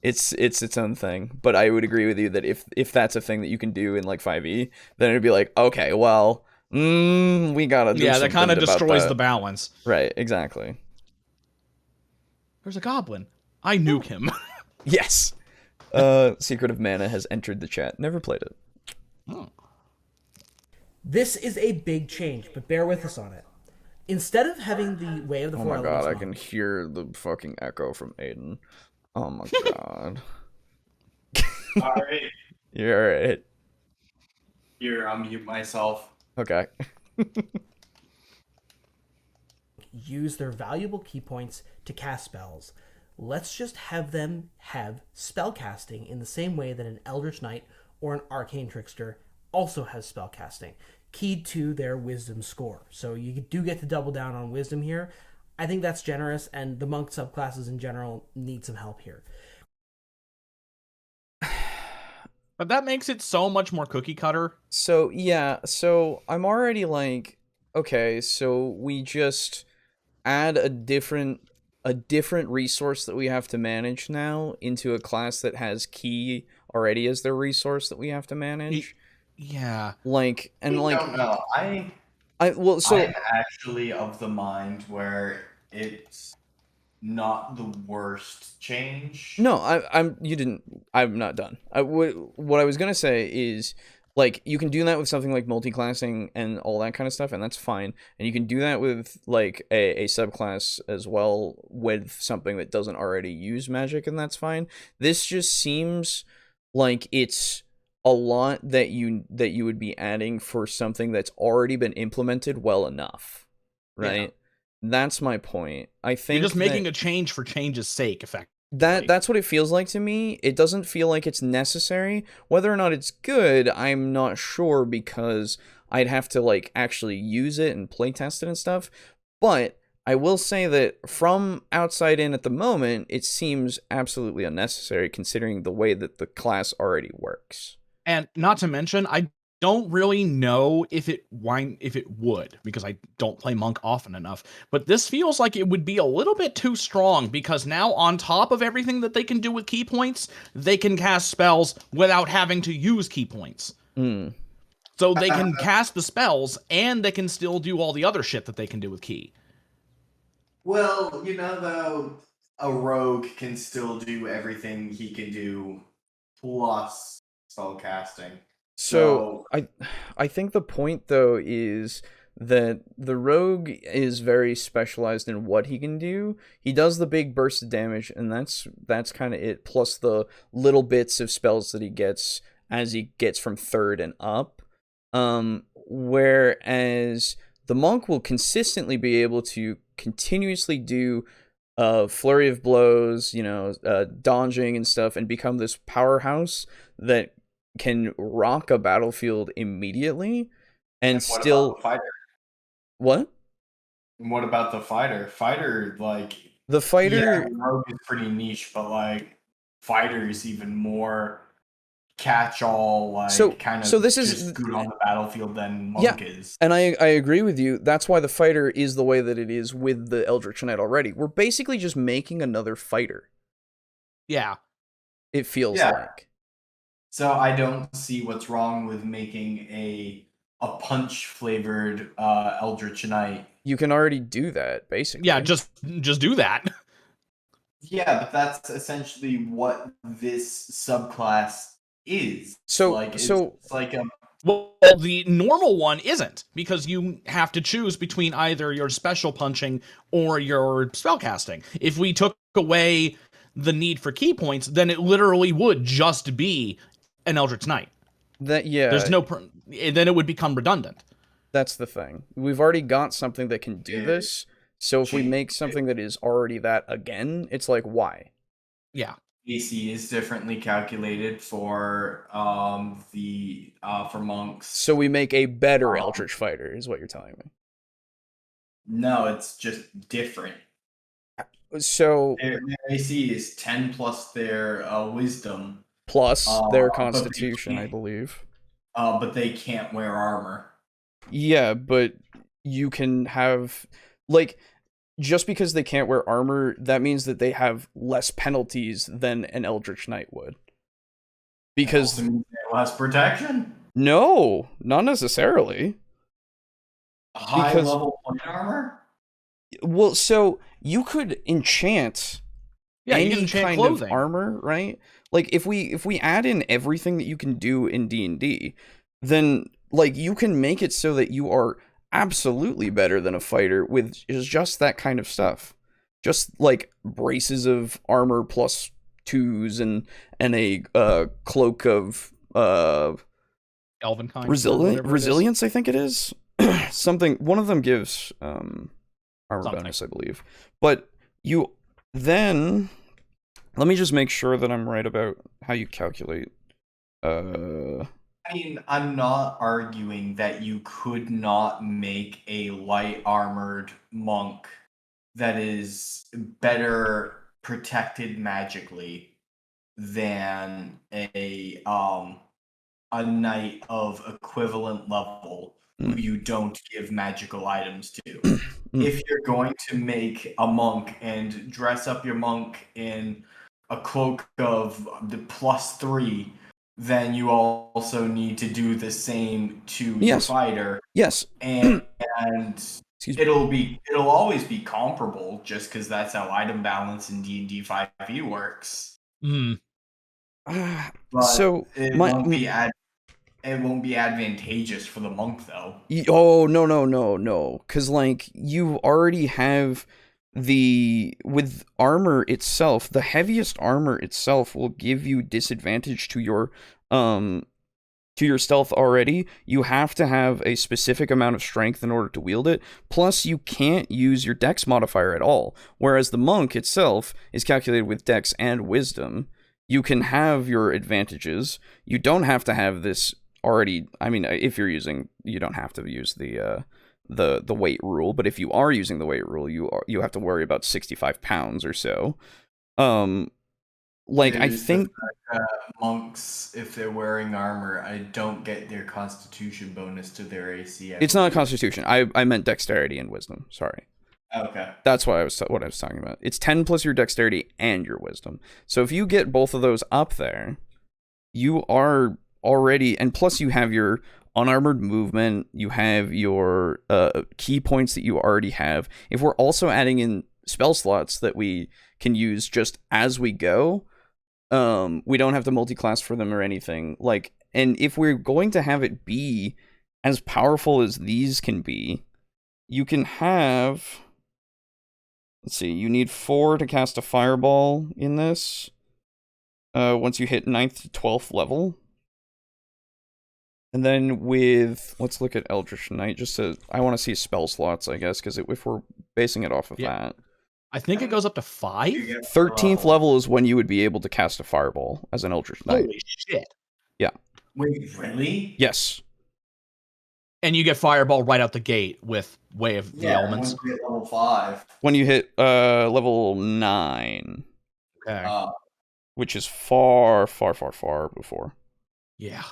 it's its own thing. But I would agree with you that if that's a thing that you can do in like 5e, then it'd be like, okay, well, we gotta do Yeah, that something kind of about destroys that. the balance. Right, exactly. There's a goblin. I nuke him. Yes. Secret of Mana has entered the chat. Never played it. Oh. This is a big change, but bear with us on it. Instead of having the Way of the Oh Four my god, Elements I monk, can hear the fucking echo from Aiden. Oh my god. Alright. You're alright. Here, I'll mute myself. Okay. use their valuable key points to cast spells. Let's just have them have spellcasting in the same way that an Eldritch Knight or an Arcane Trickster also has spellcasting, keyed to their wisdom score. So you do get to double down on wisdom here. I think that's generous, and the monk subclasses in general need some help here. But that makes it so much more cookie cutter. So, yeah, so I'm already like, okay, so we just add a different resource that we have to manage now into a class that has key already as their resource that we have to manage. Yeah. Like, and I like, don't know. I'm actually of the mind where it's not the worst change. No, I'm not done. What I was gonna say is, like, you can do that with something like multi-classing and all that kind of stuff, and that's fine. And you can do that with, like, a subclass as well with something that doesn't already use magic, and that's fine. This just seems like it's a lot that you would be adding for something that's already been implemented well enough, right? Yeah. That's my point. I think You're just making a change for change's sake, effectively. That's what it feels like to me. It doesn't feel like it's necessary. Whether or not it's good, I'm not sure, because I'd have to, like, actually use it and playtest it and stuff. But I will say that from outside in at the moment, it seems absolutely unnecessary considering the way that the class already works. And not to mention, I don't really know if it would, because I don't play monk often enough, but this feels like it would be a little bit too strong, because now on top of everything that they can do with key points, they can cast spells without having to use key points. So they can cast the spells and they can still do all the other shit that they can do with key. Well, though, a rogue can still do everything he can do plus spellcasting. So I think the point, though, is that the rogue is very specialized in what he can do. He does the big burst of damage, and that's kind of it, plus the little bits of spells that he gets as he gets from 3rd and up. Whereas the monk will consistently be able to continuously do flurry of blows, dodging and stuff, and become this powerhouse that can rock a battlefield immediately and still What about the fighter? The fighter, rogue is pretty niche, but like fighter is even more catch-all, like this is just good on the battlefield than monk is. And I agree with you. That's why the fighter is the way that it is with the Eldritch Knight already. We're basically just making another fighter. Yeah. It feels like. So I don't see what's wrong with making a punch flavored Eldritch Knight. You can already do that, basically. Yeah, just do that. Yeah, but that's essentially what this subclass is. So it's like a... Well, the normal one isn't, because you have to choose between either your special punching or your spellcasting. If we took away the need for key points, then it literally would just be an Eldritch Knight. There's then it would become redundant. That's the thing. We've already got something that can do this, so if we make something that is already that again, it's like, why? Yeah. AC is differently calculated for for monks. So we make a better Eldritch fighter, is what you're telling me. No, it's just different. So Their AC is 10 plus their wisdom. plus their But they constitution, I can't- believe. But they can't wear armor. Yeah, but you can have, like, just because they can't wear armor, that means that they have less penalties than an Eldritch Knight would. Because That also means they have less protection. no, not necessarily. High Because- level plate armor. Well, so you could enchant Yeah, you any can enchant kind clothing. of armor, right? Like if we add in everything that you can do in D&D, then like you can make it so that you are absolutely better than a fighter with just that kind of stuff. Just like braces of armor plus 2s and a cloak of Elven kind. resilience, I think it is. Something, one of them gives armor Something. bonus, I believe. But you then, let me just make sure that I'm right about how you calculate. I mean, I'm not arguing that you could not make a light armored monk that is better protected magically than a knight of equivalent level who you don't give magical items to. If you're going to make a monk and dress up your monk in a cloak of the +3, then you also need to do the same to your Yes. fighter, Yes. and Excuse me. it'll always be comparable, just because that's how item balance in D&D 5e works. Mm. But So it won't be advantageous for the monk, though. Oh, no. Because, like, you already have with armor itself, the heaviest armor itself will give you disadvantage to your stealth already. You have to have a specific amount of strength in order to wield it. Plus, you can't use your dex modifier at all. Whereas the monk itself is calculated with dex and wisdom. You can have your advantages. You don't have to have this already. I mean, if you're using, you don't have to use the weight rule, but if you are using the weight rule, you have to worry about 65 pounds or so. Like, I There's think the fact that monks, if they're wearing armor, I don't get their constitution bonus to their AC. It's not a constitution. I meant dexterity and wisdom. Sorry. Okay. That's what I was talking about. It's 10 plus your dexterity and your wisdom. So if you get both of those up there, you are already, and plus you have your unarmored movement, you have your key points that you already have. If we're also adding in spell slots that we can use just as we go, we don't have to multi-class for them or anything. Like, and if we're going to have it be as powerful as these can be, you can have, let's see, you need 4 to cast a fireball in this. Once you hit 9th to 12th level. And then with, let's look at Eldritch Knight, just to, I want to see spell slots, I guess, because if we're basing it off of that. I think it goes up to 5. 13th level is when you would be able to cast a fireball as an Eldritch Knight. Holy shit. Wait, really? Yes. And you get fireball right out the gate with Way of the Elements. Once we hit level 5. When you hit level 9, Okay. which is far before. Yeah.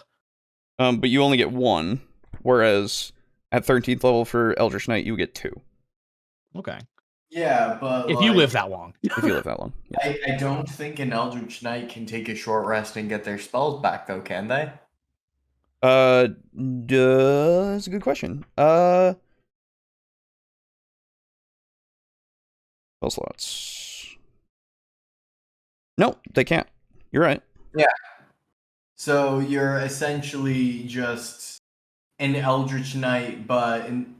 But you only get 1, whereas at 13th level for Eldritch Knight, you get 2. Okay. Yeah, but If you live that long. If you live that long. Yes. I don't think an Eldritch Knight can take a short rest and get their spells back, though, can they? That's a good question. Spell slots. No, they can't. You're right. Yeah. So you're essentially just an Eldritch Knight, but an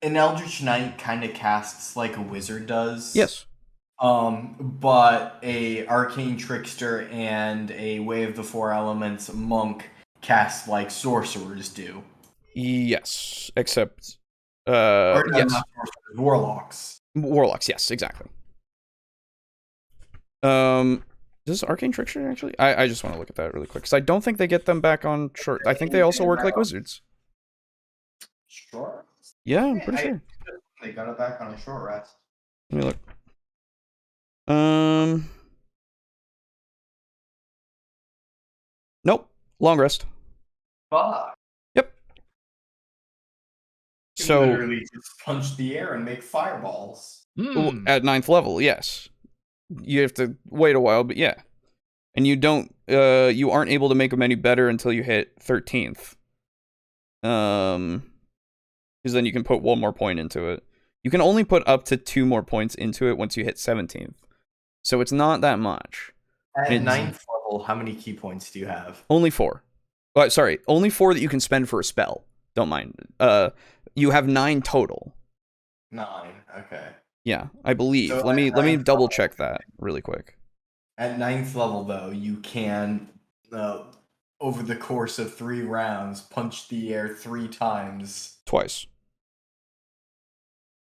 Eldritch Knight kind of casts like a wizard does. Yes. But a Arcane Trickster and a Way of the Four Elements monk cast like sorcerers do. Yes. Except, Or no, yes. not sorcerers, warlocks. Warlocks, yes, exactly. Does Arcane Trickster actually? I just want to look at that really quick, because I don't think they get them back on short. I think they also work like wizards. Sure. Yeah, I'm pretty sure. They got it back on a short rest. Let me look. Nope. Long rest. Fuck. Yep. You So literally just punch the air and make fireballs. at 9th level, yes. You have to wait a while, but yeah. And you aren't able to make them any better until you hit 13th. Because then you can put one more point into it. You can only put up to 2 more points into it once you hit 17th. So it's not that much. At It's 9th level, how many key points do you have? only 4. Sorry, only 4 that you can spend for a spell. Don't mind. You have 9 total. 9, okay. Yeah, I believe. So let me at 9th double level- check that really quick. At 9th level, though, you can, over the course of 3 rounds, punch the air 3 times. Twice.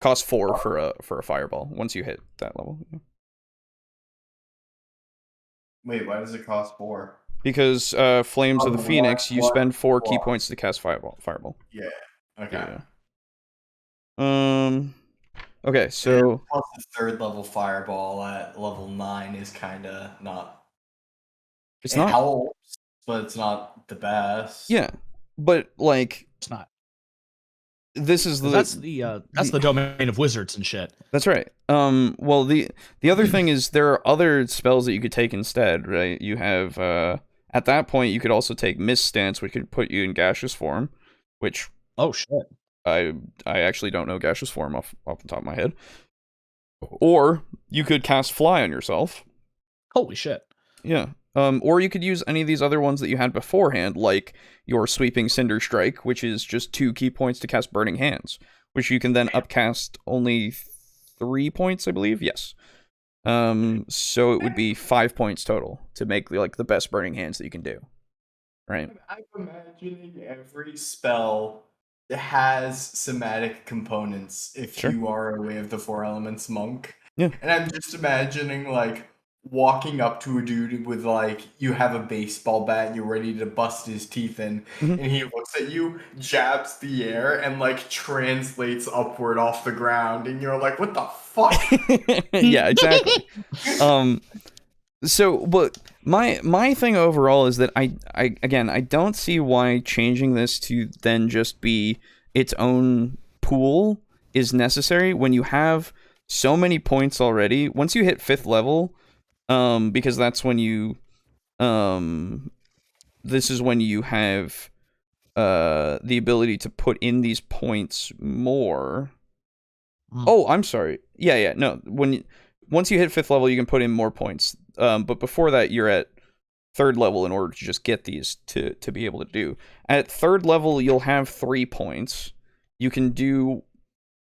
Cost 4 for a fireball once you hit that level. Wait, why does it cost 4? Because Flames of the Phoenix, you spend 4 key what? points to cast Fireball. Yeah. Okay. Yeah. Okay, so Plus the 3rd level fireball at level 9 is kind of not. it's It not. helps, but it's not the best. Yeah, but like It's not. this is the That's the domain of wizards and shit. That's right. Well, the other thing is there are other spells that you could take instead, right? You have at that point you could also take Mist Stance, which could put you in gaseous form, which Oh shit. I actually don't know gaseous form off the top of my head. Or you could cast Fly on yourself. Holy shit. Yeah. Or you could use any of these other ones that you had beforehand, like your Sweeping Cinder Strike, which is just 2 key points to cast Burning Hands, which you can then upcast only 3 points, I believe. Yes. So it would be 5 points total to make like the best Burning Hands that you can do. Right. I'm imagining every spell has somatic components if Sure. you are a Way of the Four Elements monk. Yeah. And I'm just imagining like walking up to a dude with like you have a baseball bat and you're ready to bust his teeth in, Mhm. and he looks at you, jabs the air, and like translates upward off the ground, and you're like, what the fuck? Yeah, exactly. So, but my thing overall is that I don't see why changing this to then just be its own pool is necessary when you have so many points already. Once you hit 5th level, because that's when you, this is when you have, the ability to put in these points more. Oh, I'm sorry. Yeah, no. Once you hit 5th level, you can put in more points. But before that, you're at 3rd level in order to just get these to be able to do. At 3rd level, you'll have 3 points. You can do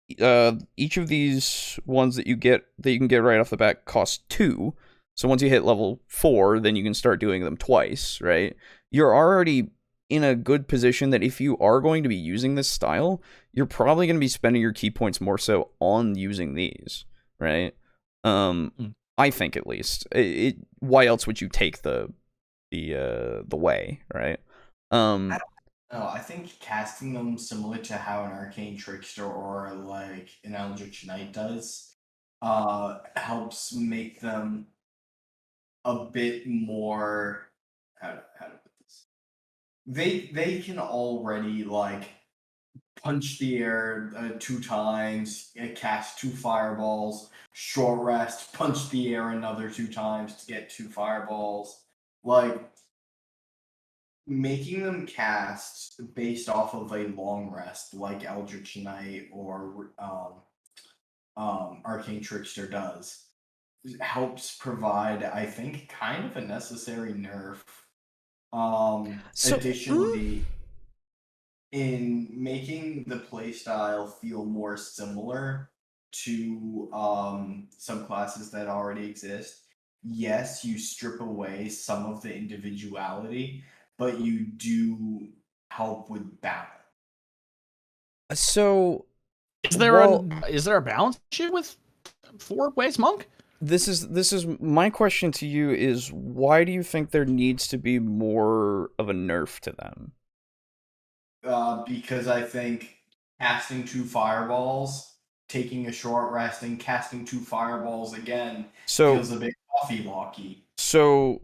each of these ones that you can get right off the bat cost 2. So once you hit level 4, then you can start doing them twice, right? You're already in a good position that if you are going to be using this style, you're probably going to be spending your key points more so on using these, right? I think at least. Why else would you take the way, right? No, I think casting them similar to how an Arcane Trickster or like an Eldritch Knight does, helps make them a bit more. How to put this? They can already like punch the air 2 times, cast 2 fireballs, short rest, punch the air another 2 times to get 2 fireballs. Like making them cast based off of a long rest, like Eldritch Knight or Arcane Trickster does, helps provide, I think, kind of a necessary nerf. Additionally, in making the playstyle feel more similar to subclasses that already exist, yes, you strip away some of the individuality, but you do help with balance. So Is there a balance issue with 4 ways monk? This is my question to you is why do you think there needs to be more of a nerf to them? Because I think casting 2 fireballs taking a short rest and casting 2 fireballs again So feels a bit coffee locky. so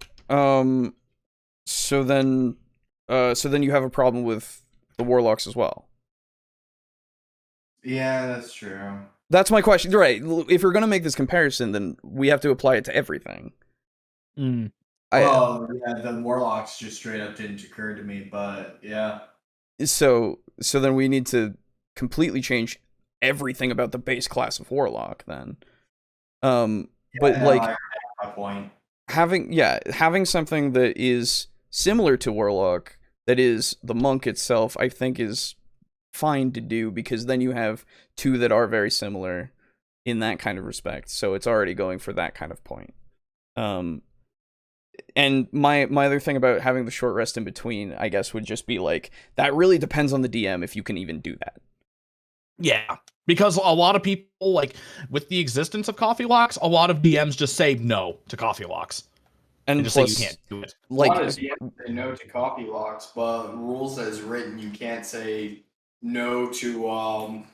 so then you have a problem with the warlocks as well. Yeah, that's true. That's my question. Right. If you're going to make this comparison, then we have to apply it to everything. Mm. Well, yeah, the warlocks just straight up didn't occur to me, but yeah. So then we need to completely change everything about the base class of warlock then. But no, like I get my point. having something that is similar to warlock, that is the monk itself, I think is fine to do, because then you have two that are very similar in that kind of respect. So it's already going for that kind of point. And my other thing about having the short rest in between, I guess, would just be like, that really depends on the DM if you can even do that. Yeah, because a lot of people, like, with the existence of coffee locks, a lot of DMs just say no to coffee locks. And just plus, say you can't do it. like, A lot of DMs say no to coffee locks, but rules as written, you can't say no to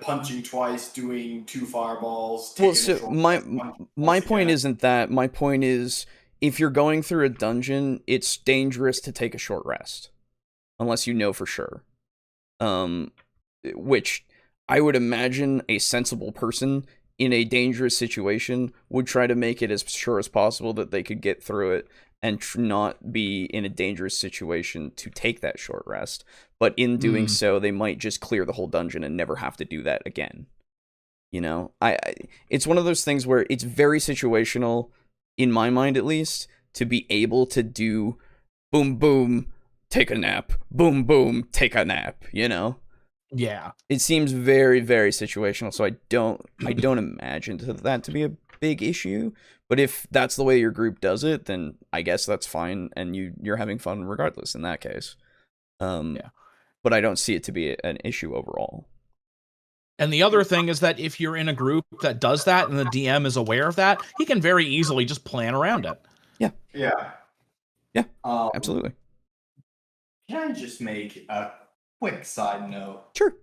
punching twice, doing 2 fireballs. well, so my point isn't that. My point is, if you're going through a dungeon, it's dangerous to take a short rest, unless you know for sure. Which I would imagine a sensible person in a dangerous situation would try to make it as sure as possible that they could get through it and not be in a dangerous situation to take that short rest. But in doing so, they might just clear the whole dungeon and never have to do that again. You know, it's one of those things where it's very situational, in my mind at least, to be able to do boom, boom, take a nap, boom, boom, take a nap, you know? Yeah. It seems very, very situational, so I don't imagine that to be a big issue. But if that's the way your group does it, then I guess that's fine, and you're having fun regardless in that case. Yeah. But I don't see it to be an issue overall. And the other thing is that if you're in a group that does that and the DM is aware of that, he can very easily just plan around it. Yeah. Absolutely. Can I just make a quick side note? Sure.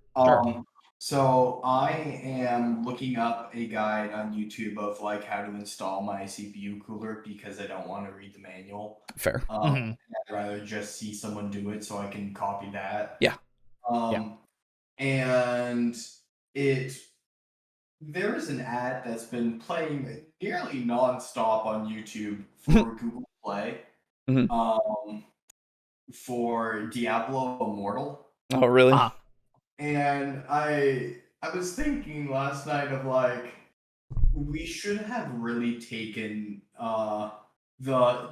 So I am looking up a guide on YouTube of like how to install my CPU cooler because I don't want to read the manual. Fair. I'd rather just see someone do it so I can copy that. Yeah. And there is an ad that's been playing nearly nonstop on YouTube for Google Play. For Diablo Immortal. Oh, really? And I was thinking last night of like, we should have really taken the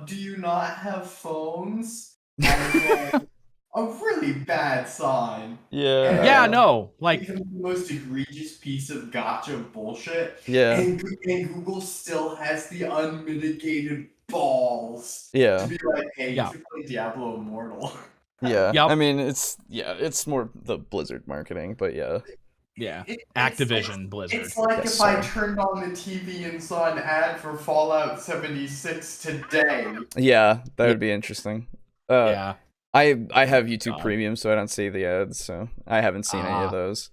"do you not have phones?" as a really bad sign. Yeah. Yeah, no. Like, the most egregious piece of gotcha bullshit. Yeah. And Google still has the unmitigated balls Yeah. to be like, hey, you should play Diablo Immortal. Yeah. Yep. I mean, it's more the Blizzard marketing, but yeah. Yeah. Activision, Blizzard. It's like if I turned on the TV and saw an ad for Fallout 76 today. Yeah, that would be interesting. Yeah. I have YouTube Premium, so I don't see the ads, so I haven't seen any of those.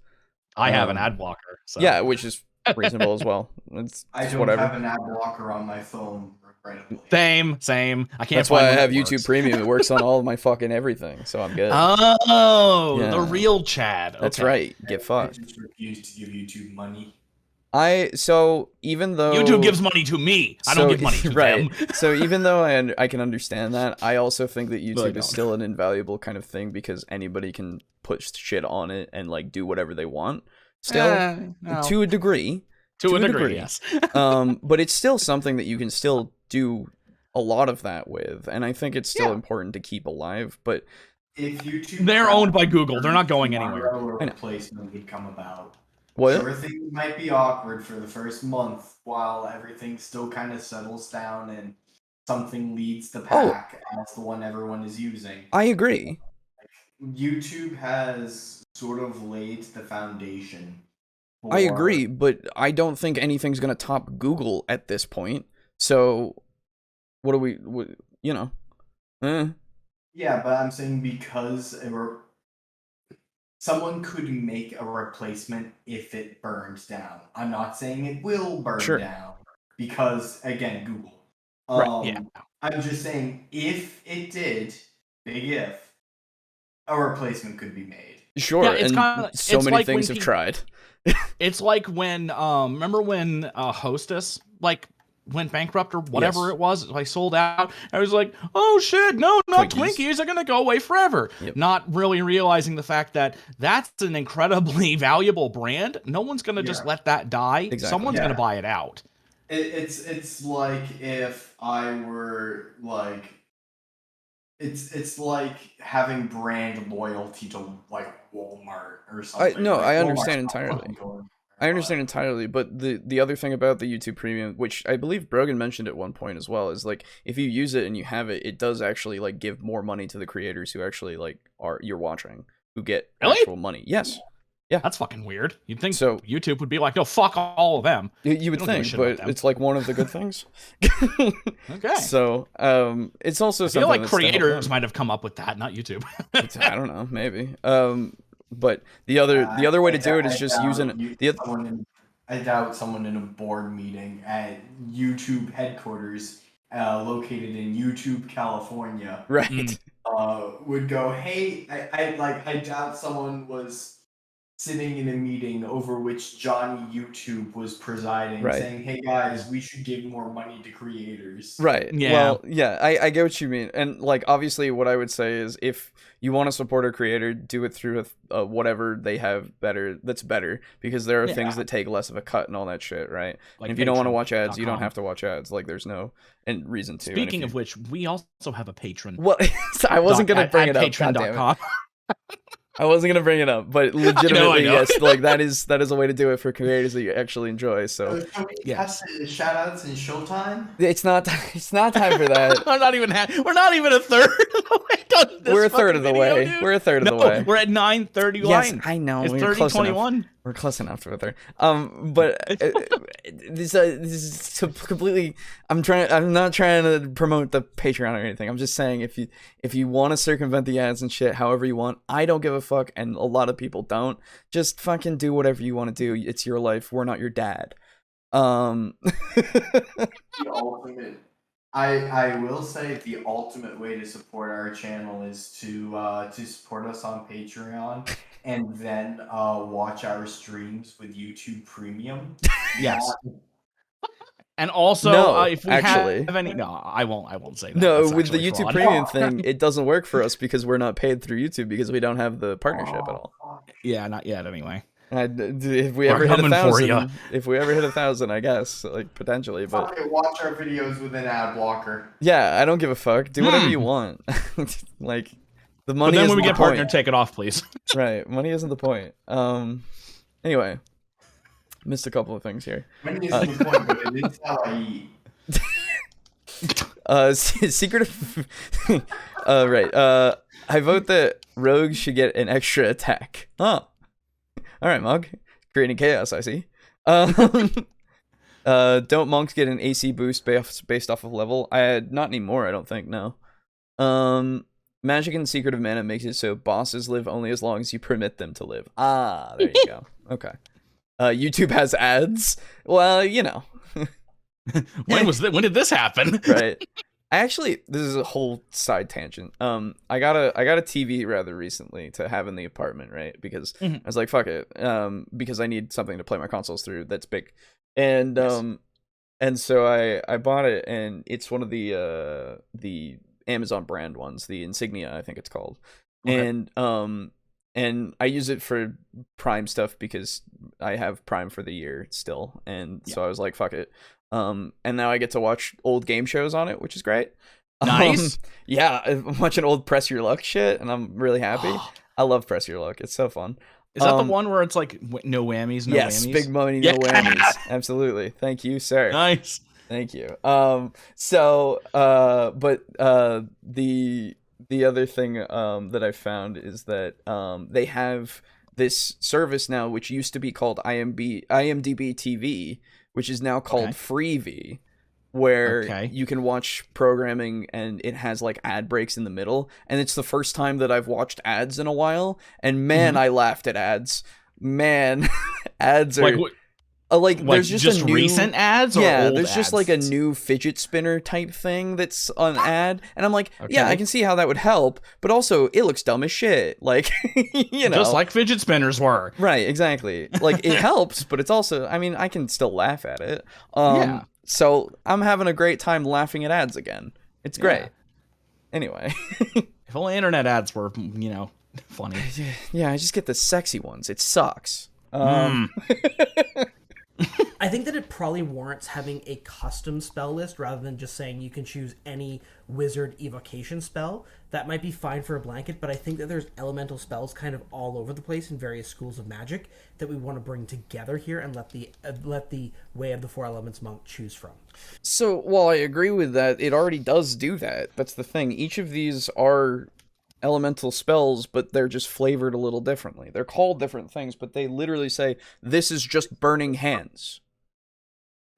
I have an ad blocker. So. Yeah, which is reasonable as well. I don't have an ad blocker on my phone. Same. I can't. That's why I have YouTube Premium. It works on all of my fucking everything, so I'm good. Oh, the real Chad. Okay. That's right. Get fucked. I just refuse to give YouTube money. So even though YouTube gives money to me, I don't give money to them. So even though I can understand that, I also think that YouTube is still an invaluable kind of thing because anybody can put shit on it and like do whatever they want. Still, to a degree. To a degree, yes. But it's still something that you can still do a lot of that with, and I think it's still important to keep alive. But if YouTube, they're owned by Google, they're not going anywhere. Replacement would come about. What? Sure, things might be awkward for the first month while everything still kind of settles down and something leads the pack as the one everyone is using. I agree. YouTube has sort of laid the foundation. I agree, but I don't think anything's going to top Google at this point. So, you know? Yeah, but I'm saying because someone could make a replacement if it burns down. I'm not saying it will burn Sure. down because, again, Google. Right, yeah. I'm just saying if it did, big if, a replacement could be made. Sure, Yeah, it's and kinda- so it's many like when things have tried. It's like when remember when Hostess like went bankrupt or whatever Yes. it was, like sold out. I was like, oh shit, no, not Twinkies. Twinkies are gonna go away forever. Yep. Not really realizing the fact that that's an incredibly valuable brand. No one's gonna just Yeah. let that die. Exactly. Someone's Yeah. gonna buy it out. It's like if I were like, it's like having brand loyalty to like Walmart or something. No, Like, I Walmart's understand not entirely. fucking going I understand entirely, but the other thing about the YouTube Premium, which I believe Brogan mentioned at one point as well, is like if you use it and you have it, it does actually like give more money to the creators who actually like are you're watching, who get Really? actual money. Yes, That's fucking weird. You'd think So- YouTube would be like, no, fuck all of them. you would They don't give a think, shit about but them. it's like one of the good things. Okay. So, it's also I something feel like that's to help creators them. might have come up with that, not YouTube. I don't know, maybe. But the other way to do it is just using the other. I doubt someone in a board meeting at YouTube headquarters, located in YouTube, California, Right. would go, hey, I doubt someone was sitting in a meeting over which Johnny YouTube was presiding, Right. saying, hey guys, we should give more money to creators. Right. Yeah. Well, yeah, I get what you mean. And like obviously what I would say is if you want to support a creator, do it through whatever they have that's better, because there are things that take less of a cut and all that shit, right? Like And if you don't want to watch ads, Patreon.com. you don't have to watch ads. Like there's no reason to. And if Speaking you- of which, we also have a patron. well, I wasn't gonna bring it up. God damn it. Patreon.com. I wasn't gonna bring it up, but legitimately, know. yes, like that is a way to do it for creators that you actually enjoy. So Can we Yes. pass the shout-outs in Showtime? it's not time for that. we're not even a third of the way done this We're a third fucking of the video, way. dude. We're a third of No, the way. we're at 9:31. Yes, I know. It's We're close enough. 30:21. We're close enough to a third. But this is completely. I'm not trying to promote the Patreon or anything. I'm just saying if you want to circumvent the ads and shit, however you want, I don't give a fuck, and a lot of people don't. Just fucking do whatever you want to do. It's your life. We're not your dad. The ultimate. I will say the ultimate way to support our channel is to support us on Patreon and then watch our streams with YouTube Premium. Yes. And also, No, if we actually. have any, no, I won't say that. No, That's with the actually YouTube fraud. Premium thing, it doesn't work for us because we're not paid through YouTube because we don't have the partnership at all. Yeah, not yet. Anyway. If we We're ever hit coming for ya. 1,000, if we ever hit 1,000, I guess, like potentially, but Okay, watch our videos with an ad blocker. yeah, I don't give a fuck. Do whatever you want. Like the But money then isn't when we the get partnered, point. take it off, please. Right, money isn't the point. Anyway, missed a couple of things here. Money isn't the point, but it is how I eat. Secret of right. I vote that rogues should get an extra attack. Huh. All right, Mug. Creating chaos, I see. Don't monks get an AC boost based off of level? Not anymore, I don't think, no. Magic and Secret of Mana makes it so bosses live only as long as you permit them to live. Ah, there you go. Okay. YouTube has ads. Well, you know. When did this happen? Right. Actually, this is a whole side tangent. I got a TV rather recently to have in the apartment, right? Because I was like, fuck it. Because I need something to play my consoles through that's big. And and so I bought it, and it's one of the Amazon brand ones, the Insignia, I think it's called. Okay. And I use it for Prime stuff because I have Prime for the year still, and so I was like, fuck it. And now I get to watch old game shows on it, which is great. Nice. Yeah, I'm watching old Press Your Luck shit, and I'm really happy. I love Press Your Luck. It's so fun. Is that the one where it's like no whammies, no Yes, whammies? big money, no Yeah. whammies. Absolutely. Thank you, sir. Nice. Thank you. The other thing that I found is that they have this service now, which used to be called IMDb TV, which is now called Freevee, where Okay. you can watch programming and it has like ad breaks in the middle, and it's the first time that I've watched ads in a while, and man, I laughed at ads. Man, ads are Like what? like Like there's just a new recent ads or yeah, old there's just like a ads? new fidget spinner type thing that's an ad, and I'm like, yeah, Okay. I can see how that would help, but also it looks dumb as shit. Like, you know, Just like fidget spinners were. right, exactly. Like it helps, but it's also, I mean, I can still laugh at it. Yeah. So I'm having a great time laughing at ads again. It's great. Yeah. Anyway, If only internet ads were, funny. yeah, I just get the sexy ones. It sucks. I think that it probably warrants having a custom spell list rather than just saying you can choose any wizard evocation spell. That might be fine for a blanket, but I think that there's elemental spells kind of all over the place in various schools of magic that we want to bring together here and let the Way of the Four Elements monk choose from. So, while I agree with that, it already does do that. That's the thing. Each of these are elemental spells, but they're just flavored a little differently. They're called different things, but they literally say, this is just burning hands.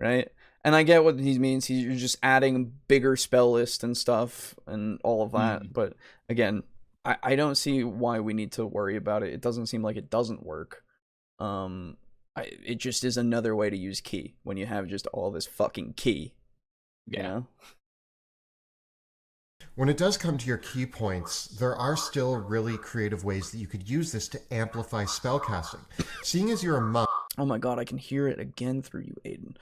Right? And I get what he means. You're just adding bigger spell list and stuff and all of that. But again, I don't see why we need to worry about it. It doesn't seem like it doesn't work. It just is another way to use key when you have just all this fucking key. You know? When it does come to your key points, there are still really creative ways that you could use this to amplify spellcasting. Seeing as you're a monk... Oh my god, I can hear it again through you, Aiden.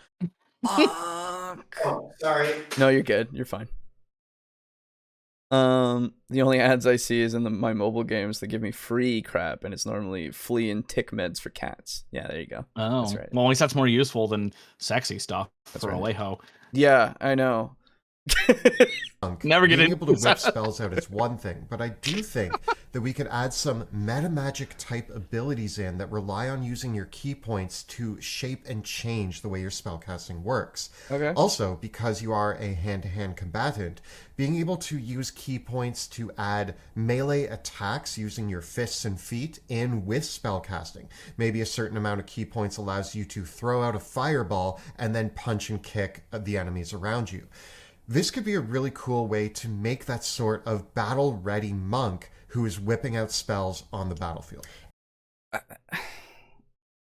Fuck. Oh, sorry. No, you're good. You're fine. The only ads I see is in my mobile games that give me free crap, and it's normally flea and tick meds for cats. Yeah, there you go. Oh, that's right. Well, at least that's more useful than sexy stuff for right. Alejo. Yeah, I know. Never get being into able to that. whip spells out is one thing, but I do think that we could add some meta magic type abilities in that rely on using your key points to shape and change the way your spellcasting works. Okay. Also, because you are a hand-to-hand combatant, being able to use key points to add melee attacks using your fists and feet in with spellcasting. Maybe a certain amount of key points allows you to throw out a fireball and then punch and kick the enemies around you. This could be a really cool way to make that sort of battle-ready monk who is whipping out spells on the battlefield. I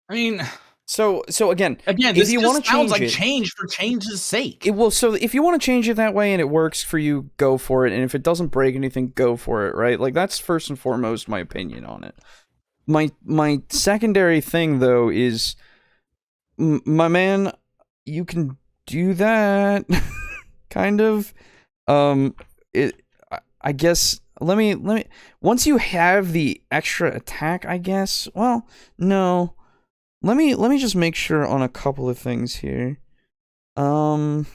mean, so again, this if you just want to sounds change like it, change for change's sake. so if you want to change it that way and it works for you, go for it. And if it doesn't break anything, go for it. Right? Like that's first and foremost my opinion on it. My secondary thing though is, my man, you can do that. Kind of. I guess let me once you have the extra attack, I guess. Well, no. Let me just make sure on a couple of things here. I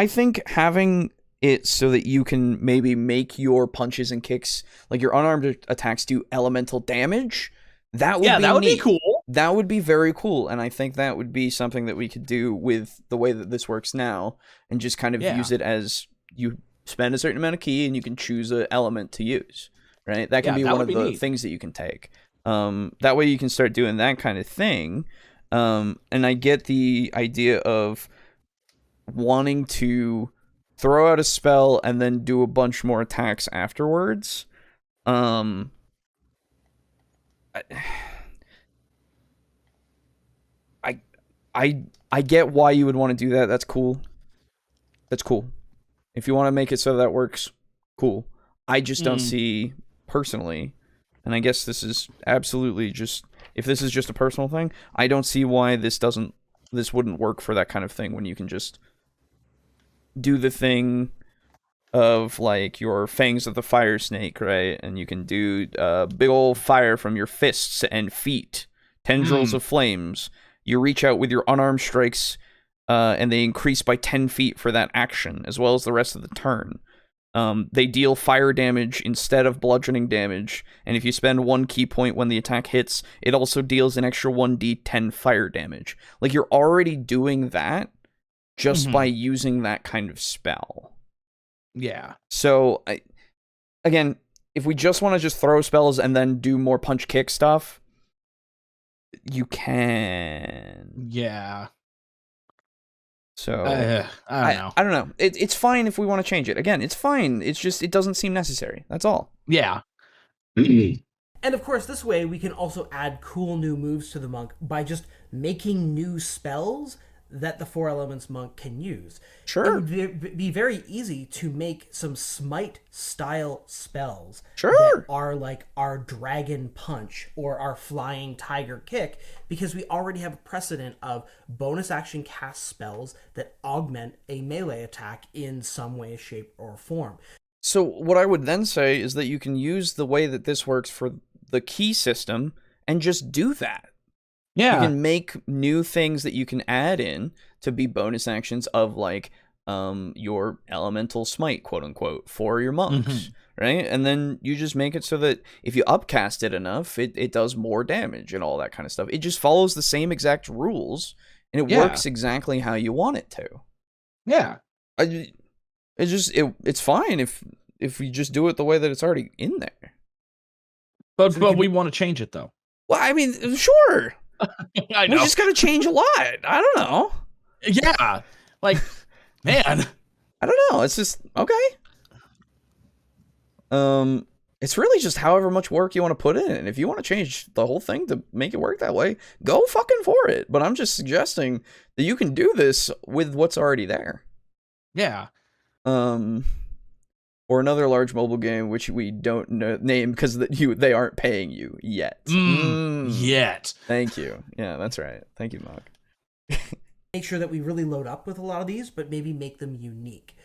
think having it so that you can maybe make your punches and kicks, like your unarmed attacks, do elemental damage. That would be cool. That would be very cool, and I think that would be something that we could do with the way that this works now, and just kind of use it as you spend a certain amount of key, and you can choose an element to use, right? That can be one of the things that you can take. That way you can start doing that kind of thing, and I get the idea of wanting to throw out a spell and then do a bunch more attacks afterwards. I get why you would want to do that. That's cool. That's cool. If you want to make it so that works, cool. I just don't see, personally, and I guess this is absolutely just, if this is just a personal thing, I don't see why this wouldn't work for that kind of thing when you can just do the thing of like your fangs of the fire snake, right? And you can do big old fire from your fists and feet, tendrils of flames. You reach out with your unarmed strikes, and they increase by 10 feet for that action, as well as the rest of the turn. They deal fire damage instead of bludgeoning damage, and if you spend 1 key point when the attack hits, it also deals an extra 1d10 fire damage. Like, you're already doing that just by using that kind of spell. Yeah. So, again, if we just want to just throw spells and then do more punch-kick stuff, you can. Yeah. So I don't know. I don't know. It's fine if we want to change it. Again, it's fine. It's just it doesn't seem necessary. That's all. Yeah. And of course, this way we can also add cool new moves to the monk by just making new spells that the Four Elements monk can use. Sure. It would be very easy to make some smite style spells Sure. that are like our dragon punch or our flying tiger kick, because we already have a precedent of bonus action cast spells that augment a melee attack in some way, shape, or form. So what I would then say is that you can use the way that this works for the key system and just do that. Yeah. You can make new things that you can add in to be bonus actions of like your elemental smite, quote unquote, for your monks, right? And then you just make it so that if you upcast it enough, it does more damage and all that kind of stuff. It just follows the same exact rules, and it works exactly how you want it to. Yeah. It's fine if we just do it the way that it's already in there. But we want to change it though. Well, I mean, sure. I know. We just gotta change a lot. I don't know. Yeah. Like, man. I don't know. It's just okay. It's really just however much work you want to put in. And if you want to change the whole thing to make it work that way, go fucking for it. But I'm just suggesting that you can do this with what's already there. Yeah. Or another large mobile game which we don't name because they aren't paying you yet. Yet. Thank you. Yeah, that's right. Thank you, Mark. Make sure that we really load up with a lot of these, but maybe make them unique.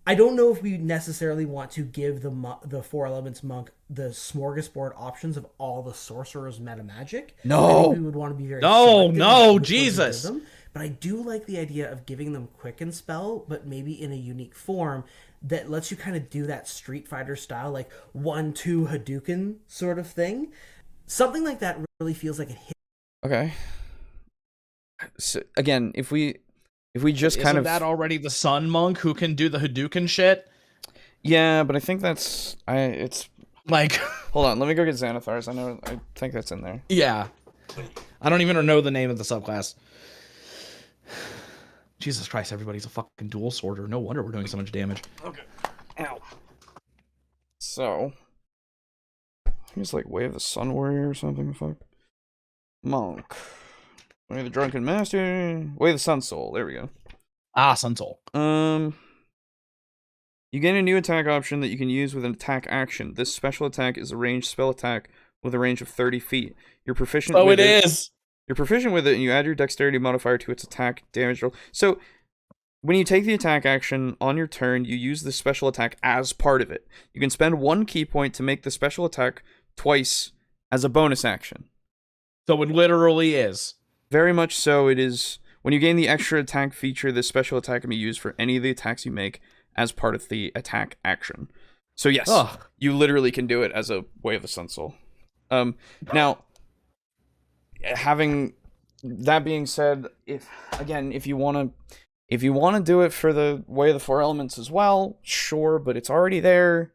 I don't know if we necessarily want to give the Four Elements monk the smorgasbord options of all the sorcerer's meta magic. No. I think we would want to be very No, selective Jesus. with what we give them, but I do like the idea of giving them Quicken Spell, but maybe in a unique form that lets you kind of do that Street Fighter style, like 1-2 Hadouken sort of thing. Something like that really feels like a hit. Okay. So again, if we just Isn't that already the Sun Monk who can do the Hadouken shit? Yeah, but I think it's like hold on, let me go get Xanathar's. I think that's in there. Yeah. I don't even know the name of the subclass. Jesus Christ, everybody's a fucking dual sworder. No wonder we're doing so much damage. Okay. Ow. So I think it's like Way of the Sun Warrior or something. Fuck. Monk. Way of the Drunken Master. Way of the Sun Soul. There we go. Sun Soul. You gain a new attack option that you can use with an attack action. This special attack is a ranged spell attack with a range of 30 feet. You're proficient with it. You're proficient with it, and you add your dexterity modifier to its attack damage roll. So, when you take the attack action on your turn, you use the special attack as part of it. You can spend 1 key point to make the special attack twice as a bonus action. So it literally is. Very much so. It is. When you gain the extra attack feature, this special attack can be used for any of the attacks you make as part of the attack action. So yes, you literally can do it as a Way of the Sun Soul. Now, having that being said, if you want to do it for the Way of the Four Elements as well, sure, but it's already there,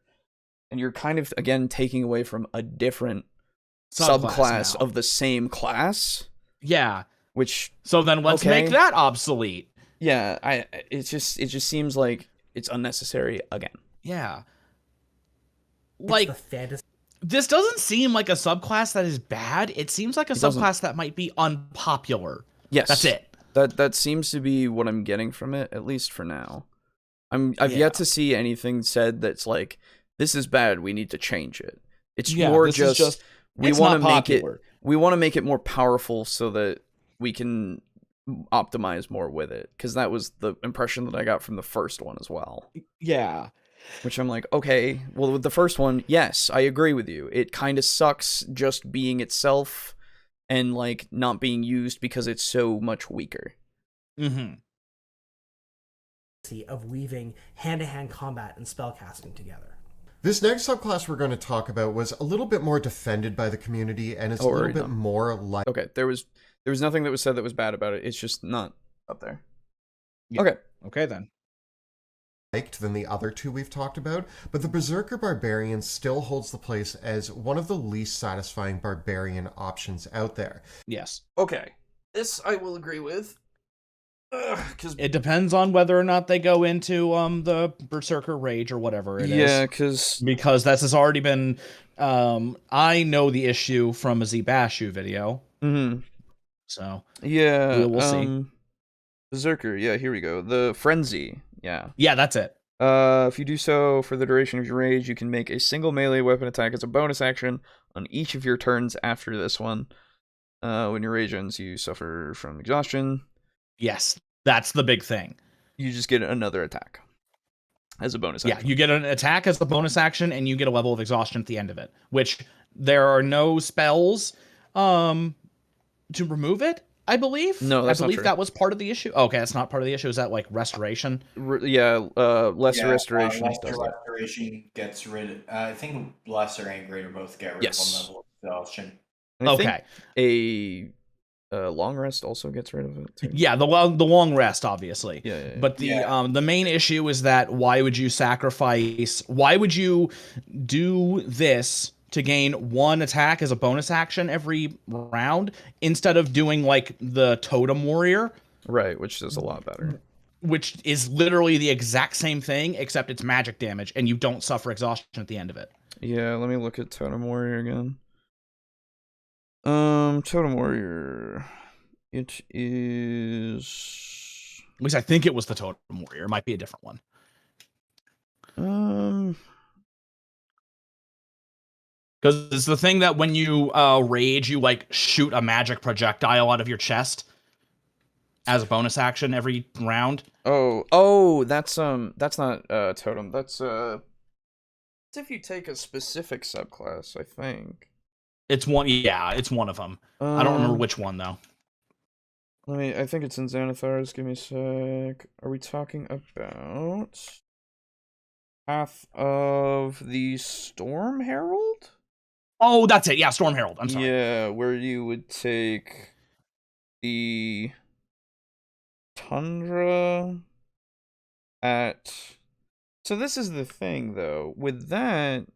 and you're kind of again taking away from a different subclass of the same class. Yeah. So then let's make that obsolete. Yeah, it just seems like it's unnecessary again. Yeah. Like the fantasy. This doesn't seem like a subclass that is bad. It seems like a subclass that might be unpopular. Yes. That's it. That seems to be what I'm getting from it, at least for now. I've yet to see anything said that's like, this is bad, we need to change it. It's more just we want to make it more powerful so that we can optimize more with it, because that was the impression that I got from the first one as well. Yeah. Which I'm like, okay, well, with the first one, yes, I agree with you. It kind of sucks just being itself and, like, not being used because it's so much weaker. Mm-hmm. Of weaving hand-to-hand combat and spellcasting together. This next subclass we're going to talk about was a little bit more defended by the community, and it's a little bit more like... Okay, there was nothing that was said that was bad about it. It's just not up there. Yeah. Okay, then. Than the other two we've talked about, but the Berserker Barbarian still holds the place as one of the least satisfying barbarian options out there. Yes. Okay. This I will agree with. Because It depends on whether or not they go into the Berserker Rage or whatever it is. Because this has already been. I know the issue from a Zbashu video. So we'll see. Berserker, yeah, here we go. The Frenzy, yeah. Yeah, that's it. If you do so for the duration of your rage, you can make a single melee weapon attack as a bonus action on each of your turns after this one. When your rage ends, you suffer from exhaustion. Yes, that's the big thing. You just get another attack as a bonus action. Yeah, you get an attack as a bonus action, and you get a level of exhaustion at the end of it, which there are no spells to remove it, I believe. No, that's I believe not true. that was part of the issue. Okay, that's not part of the issue. Is that like restoration? Lesser restoration. Restoration gets rid of. I think lesser and greater both get rid of one level of exhaustion. I think a long rest also gets rid of it too. Yeah, the long rest, obviously. Yeah. But the main issue is that why would you sacrifice? Why would you do this to gain one attack as a bonus action every round instead of doing like the Totem Warrior? Right, which is a lot better. Which is literally the exact same thing, except it's magic damage, and you don't suffer exhaustion at the end of it. Yeah, let me look at Totem Warrior again. Totem Warrior. It is... At least I think it was the Totem Warrior. It might be a different one. Because it's the thing that when you rage, you like shoot a magic projectile out of your chest as a bonus action every round. Oh, that's not totem. That's if you take a specific subclass, I think. It's one. Yeah, it's one of them. I don't remember which one though. I think it's in Xanathar's. Give me a sec. Are we talking about Path of the Storm Herald? Oh, that's it. Yeah, Storm Herald. I'm sorry. Yeah, where you would take the Tundra at... So this is the thing, though. With that...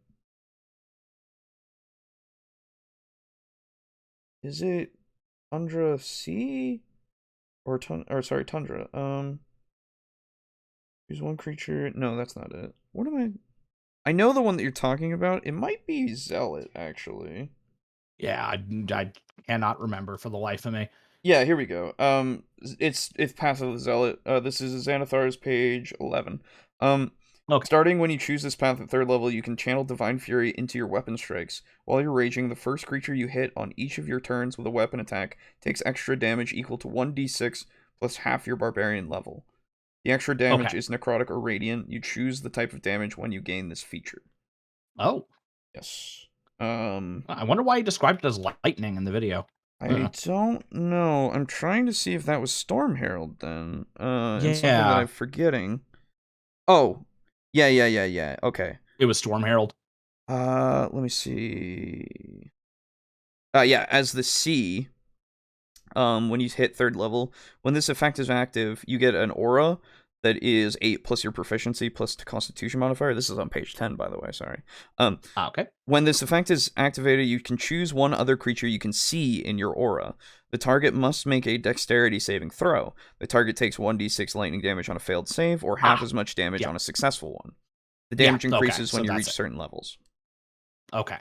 Is it Tundra C? Or Tundra. Use one creature... No, that's not it. What am I... I know the one that you're talking about. It might be Zealot, actually. Yeah, I cannot remember for the life of me. Yeah, here we go. It's Path of the Zealot. This is Xanathar's page 11. Okay. Starting when you choose this path at 3rd level, you can channel Divine Fury into your weapon strikes. While you're raging, the first creature you hit on each of your turns with a weapon attack takes extra damage equal to 1d6 plus half your barbarian level. The extra damage is necrotic or radiant. You choose the type of damage when you gain this feature. Oh. Yes. I wonder why he described it as lightning in the video. I don't know. I'm trying to see if that was Storm Herald then. And something that I'm forgetting. Oh. Yeah. Okay. It was Storm Herald. Let me see. Yeah, as the C, when you hit 3rd level, when this effect is active, you get an aura that is 8 plus your proficiency plus the Constitution modifier. This is on page 10, by the way, sorry. Okay. When this effect is activated, you can choose one other creature you can see in your aura. The target must make a dexterity saving throw. The target takes 1d6 lightning damage on a failed save, or half as much damage on a successful one. The damage increases when you reach certain levels. Okay.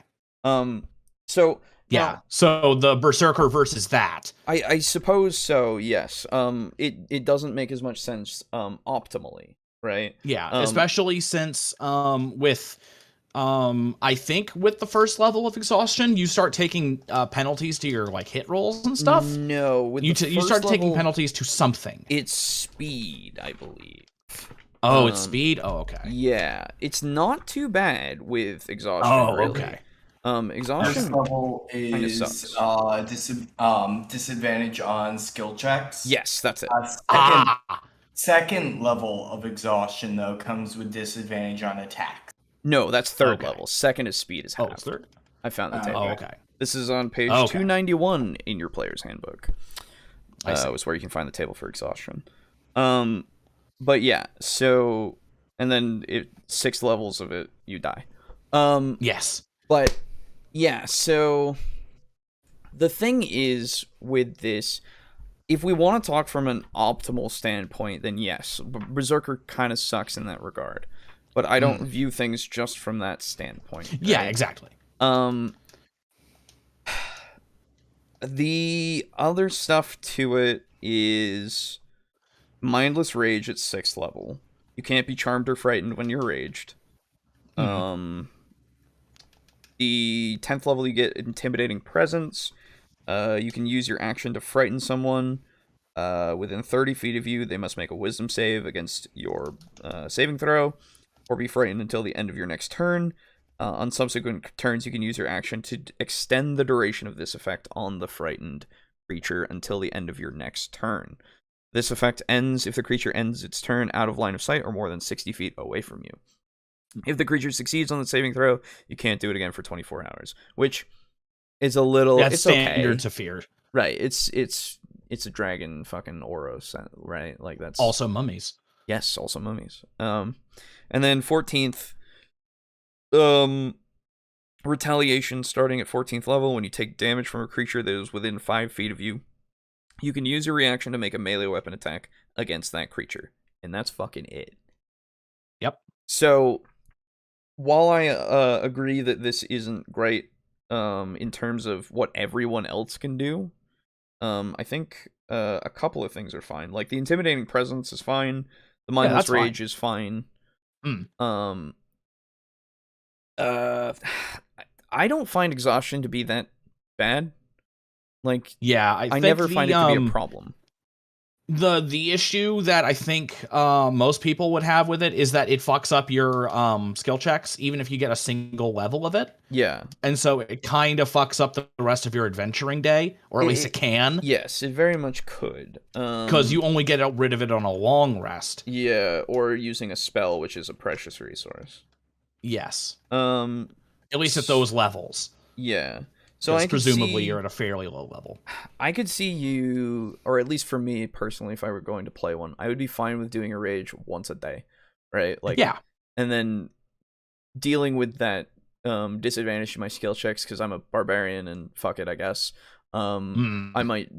So... Yeah, so the Berserker versus that. I suppose so, yes. It doesn't make as much sense optimally, right? Yeah, especially since with I think with the first level of exhaustion, you start taking penalties to your like hit rolls and stuff. No, with you start taking penalties to something. It's speed, I believe. Oh, it's speed? Oh, okay. Yeah, it's not too bad with exhaustion. Oh, really. okay. Exhaustion First level is disadvantage on skill checks. Yes, that's it. Second level of exhaustion, though, comes with disadvantage on attacks. No, that's 3rd level. Second is speed is half. Oh, it's 3rd? I found the table. Oh, okay. This is on page 291 in your player's handbook. Was where you can find the table for exhaustion. But yeah, so... And then 6 levels of it, you die. Yes. But... Yeah, so the thing is with this, if we want to talk from an optimal standpoint, then yes, Berserker kind of sucks in that regard. But I don't view things just from that standpoint. Right? Yeah, exactly. The other stuff to it is mindless rage at 6th level. You can't be charmed or frightened when you're raged. The 10th level, you get intimidating presence. You can use your action to frighten someone. Within 30 feet of you, they must make a wisdom save against your saving throw, or be frightened until the end of your next turn. On subsequent turns, you can use your action to extend the duration of this effect on the frightened creature until the end of your next turn. This effect ends if the creature ends its turn out of line of sight or more than 60 feet away from you. If the creature succeeds on the saving throw, you can't do it again for 24 hours, which is a little... That's it's standard okay. to fear. Right, it's a dragon fucking Oros, right? Like, that's... Also mummies. Yes, also mummies. And then 14th... retaliation starting at 14th level. When you take damage from a creature that is within 5 feet of you, you can use your reaction to make a melee weapon attack against that creature. And that's fucking it. Yep. So, while I agree that this isn't great in terms of what everyone else can do, I think a couple of things are fine. Like, the intimidating presence is fine. The mindless rage is fine. I don't find exhaustion to be that bad. Like, yeah, I never find it to be a problem. The issue that I think most people would have with it is that it fucks up your skill checks, even if you get a single level of it. Yeah. And so it kind of fucks up the rest of your adventuring day, or at least it can. Yes, it very much could. Because you only get rid of it on a long rest. Yeah, or using a spell, which is a precious resource. Yes. At least at those levels. Yeah. So presumably you're at a fairly low level. I could see you, or at least for me personally, if I were going to play one, I would be fine with doing a rage once a day, right? Like, yeah. And then dealing with that disadvantage to my skill checks because I'm a barbarian and fuck it, I guess. I might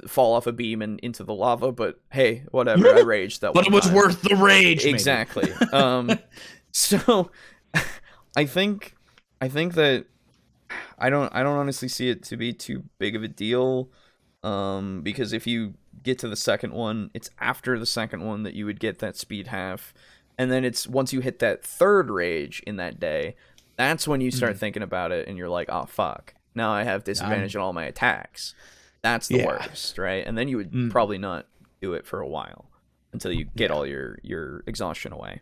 fall off a beam and into the lava, but hey, whatever. I raged that. But it was worth the rage. Exactly. So I think that I don't honestly see it to be too big of a deal, because if you get to the second one, it's after the second one that you would get that speed half, and then it's once you hit that third rage in that day, that's when you start thinking about it, and you're like, oh fuck, now I have disadvantage on all my attacks. That's the worst, right? And then you would probably not do it for a while until you get all your exhaustion away.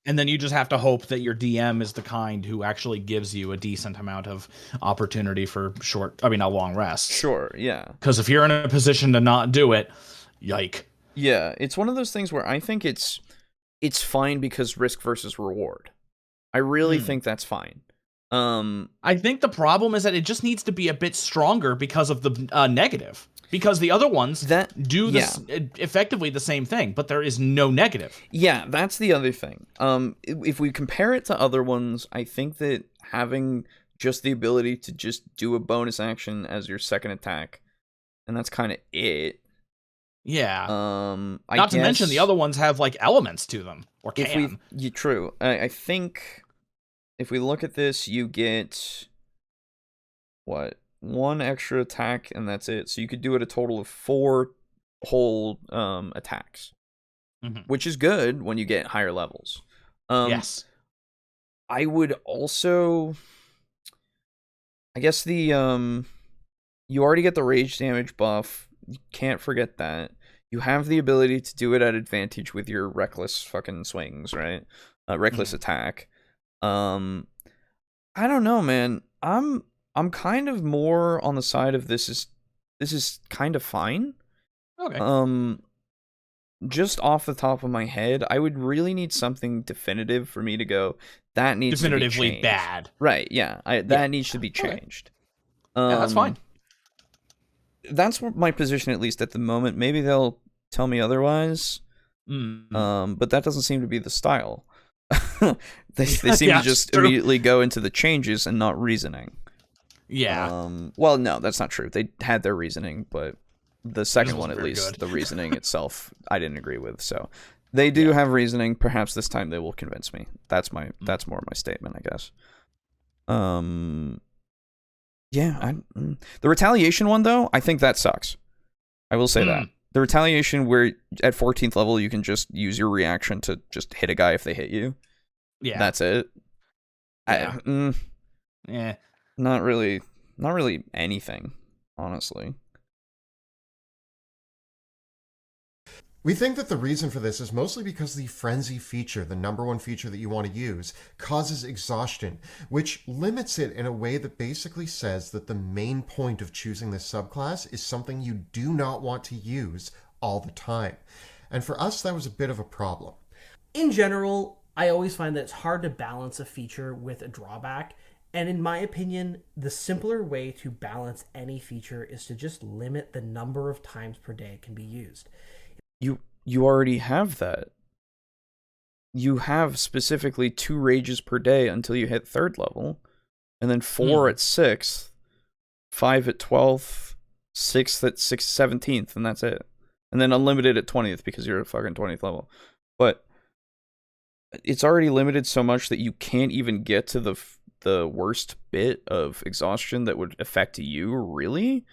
And then you just have to hope that your DM is the kind who actually gives you a decent amount of opportunity for a long rest. Sure, yeah. Because if you're in a position to not do it, yike. Yeah, it's one of those things where I think it's fine because risk versus reward. I really think that's fine. I think the problem is that it just needs to be a bit stronger because of the negative. Because the other ones do this effectively the same thing, but there is no negative. Yeah, that's the other thing. If we compare it to other ones, I think that having just the ability to just do a bonus action as your second attack, and that's kind of it. Yeah. Not to mention the other ones have like elements to them, or can. True. I think if we look at this, you get what? 1 extra attack, and that's it. So you could do it a total of 4 whole attacks, which is good when you get higher levels. Yes. I would also, I guess you already get the rage damage buff. You can't forget that. You have the ability to do it at advantage with your reckless fucking swings, right? Reckless attack. I don't know, man. I'm kind of more on the side of this is kind of fine. Okay. Just off the top of my head, I would really need something definitive for me to go, that needs definitively to be changed. Bad. Right, yeah. That needs to be changed. Okay. Yeah, that's fine. That's my position, at least at the moment. Maybe they'll tell me otherwise. But that doesn't seem to be the style. they seem to just immediately go into the changes and not reasoning. Yeah. Well, no, that's not true. They had their reasoning, but the second one, wasn't at very least, good. the reasoning itself, I didn't agree with. So they do have reasoning. Perhaps this time they will convince me. That's more my statement, I guess. Yeah. The retaliation one though, I think that sucks. I will say that the retaliation where at 14th level you can just use your reaction to just hit a guy if they hit you. Yeah. That's it. Yeah. Yeah. Not really anything, honestly. We think that the reason for this is mostly because the frenzy feature, the number one feature that you want to use, causes exhaustion, which limits it in a way that basically says that the main point of choosing this subclass is something you do not want to use all the time. And for us, that was a bit of a problem. In general, I always find that it's hard to balance a feature with a drawback. And in my opinion, the simpler way to balance any feature is to just limit the number of times per day it can be used. You already have that. You have specifically 2 rages per day until you hit 3rd level, and then 4 at 6th, 5 at 12th, 6th at 17th, and that's it. And then unlimited at 20th because you're at fucking 20th level. But it's already limited so much that you can't even get to the worst bit of exhaustion that would affect you, really,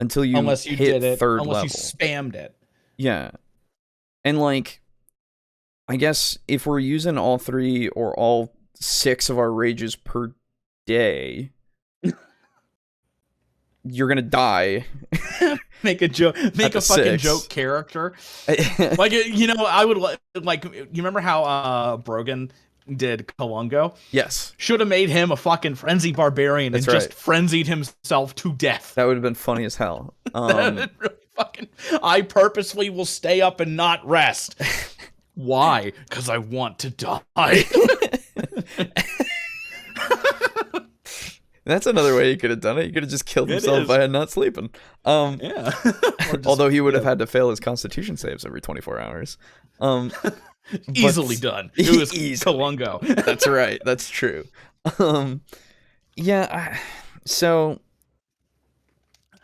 until you unless you hit did it, 3rd unless level. you spammed it. Yeah. And, like, I guess if we're using all 3 or all 6 of our rages per day, you're gonna die. Make a joke. Make a fucking 6. joke character. Like, you know, I would like. You remember how Brogan did Kalungo? Yes. Should have made him a fucking frenzy barbarian That's and just right. frenzied himself to death. That would have been funny as hell. Really fucking. I purposely will stay up and not rest. Why? Because I want to die. That's another way you could have done it. You could have just killed himself by not sleeping. Yeah. Although he would have had to fail his Constitution saves every 24 hours. Easily done. It was Kalungo. That's right. That's true. So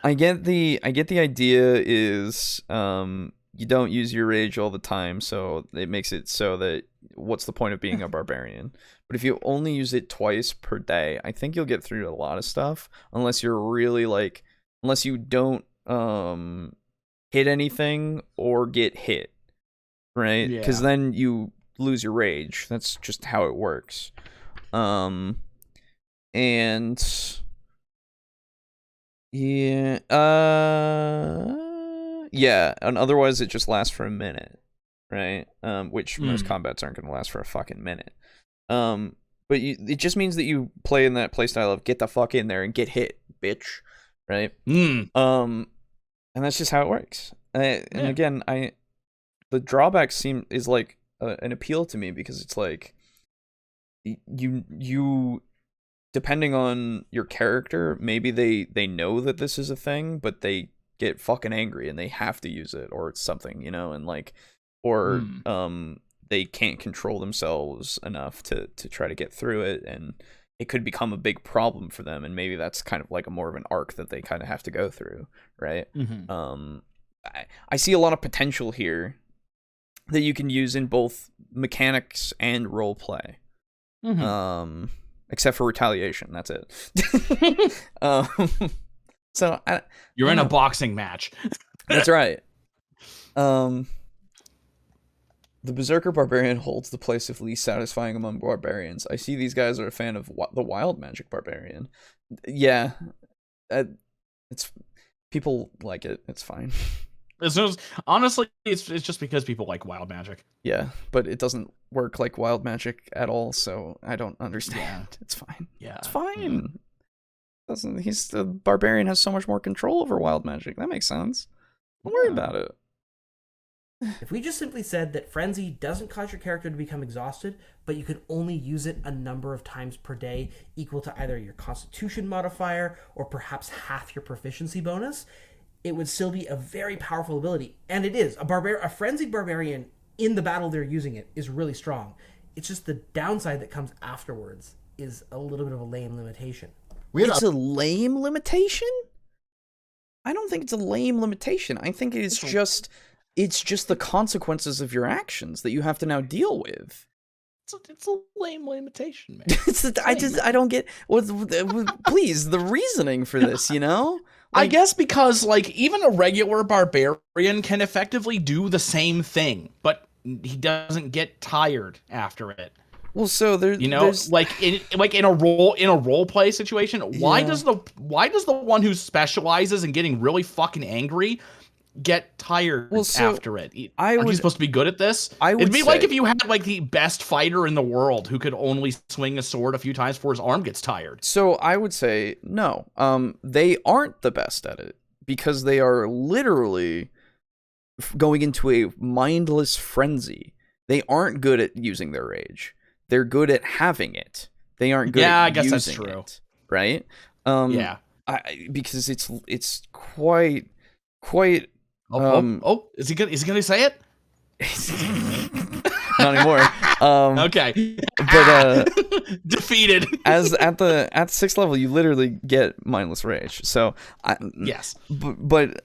I get the idea is you don't use your rage all the time, so it makes it so that what's the point of being a barbarian? But if you only use it twice per day, I think you'll get through a lot of stuff, unless you're really unless you don't hit anything or get hit, right? Because then you lose your rage. That's just how it works. And and otherwise it just lasts for a minute, right? Which most combats aren't going to last for a fucking minute. But it just means that you play in that playstyle of get the fuck in there and get hit, bitch, right? And that's just how it works. And again, the drawback is like an appeal to me because it's like you depending on your character, maybe they know that this is a thing, but they get fucking angry and they have to use it, or it's something, you know, and like, or they can't control themselves enough to try to get through it, and it could become a big problem for them, and maybe that's kind of like a more of an arc that they kind of have to go through, right? I see a lot of potential here that you can use in both mechanics and role play. Except for retaliation, that's it. So you're in a boxing match. That's right. The Berserker Barbarian holds the place of least satisfying among barbarians. I see these guys are a fan of the Wild Magic Barbarian. Yeah, it's people like it. It's fine. Honestly, it's just because people like Wild Magic. Yeah, but it doesn't work like Wild Magic at all, so I don't understand. Yeah. It's fine. Yeah, it's fine. The barbarian has so much more control over Wild Magic. That makes sense. Don't worry about it. If we just simply said that Frenzy doesn't cause your character to become exhausted, but you can only use it a number of times per day equal to either your Constitution modifier or perhaps half your proficiency bonus, it would still be a very powerful ability. And it is. A Frenzied Barbarian in the battle they're using it is really strong. It's just the downside that comes afterwards is a little bit of a lame limitation. it's a lame limitation. I don't think it's a lame limitation. I think it's just the consequences of your actions that you have to now deal with. It's a lame limitation, man. I don't get please the reasoning for this, you know? I guess because like even a regular barbarian can effectively do the same thing, but he doesn't get tired after it. Well, so there's like in a role play situation, why does the one who specializes in getting really fucking angry get tired after it? Aren't you supposed to be good at this? It'd be like if you had like the best fighter in the world who could only swing a sword a few times before his arm gets tired. So I would say no. They aren't the best at it because they are literally going into a mindless frenzy. They aren't good at using their rage. They're good at having it. They aren't good at using it. Yeah, I guess that's true. Right? Yeah. Because it's quite is he gonna say it? Not anymore. Okay. But defeated. As at the 6th level, you literally get mindless rage. So yes. But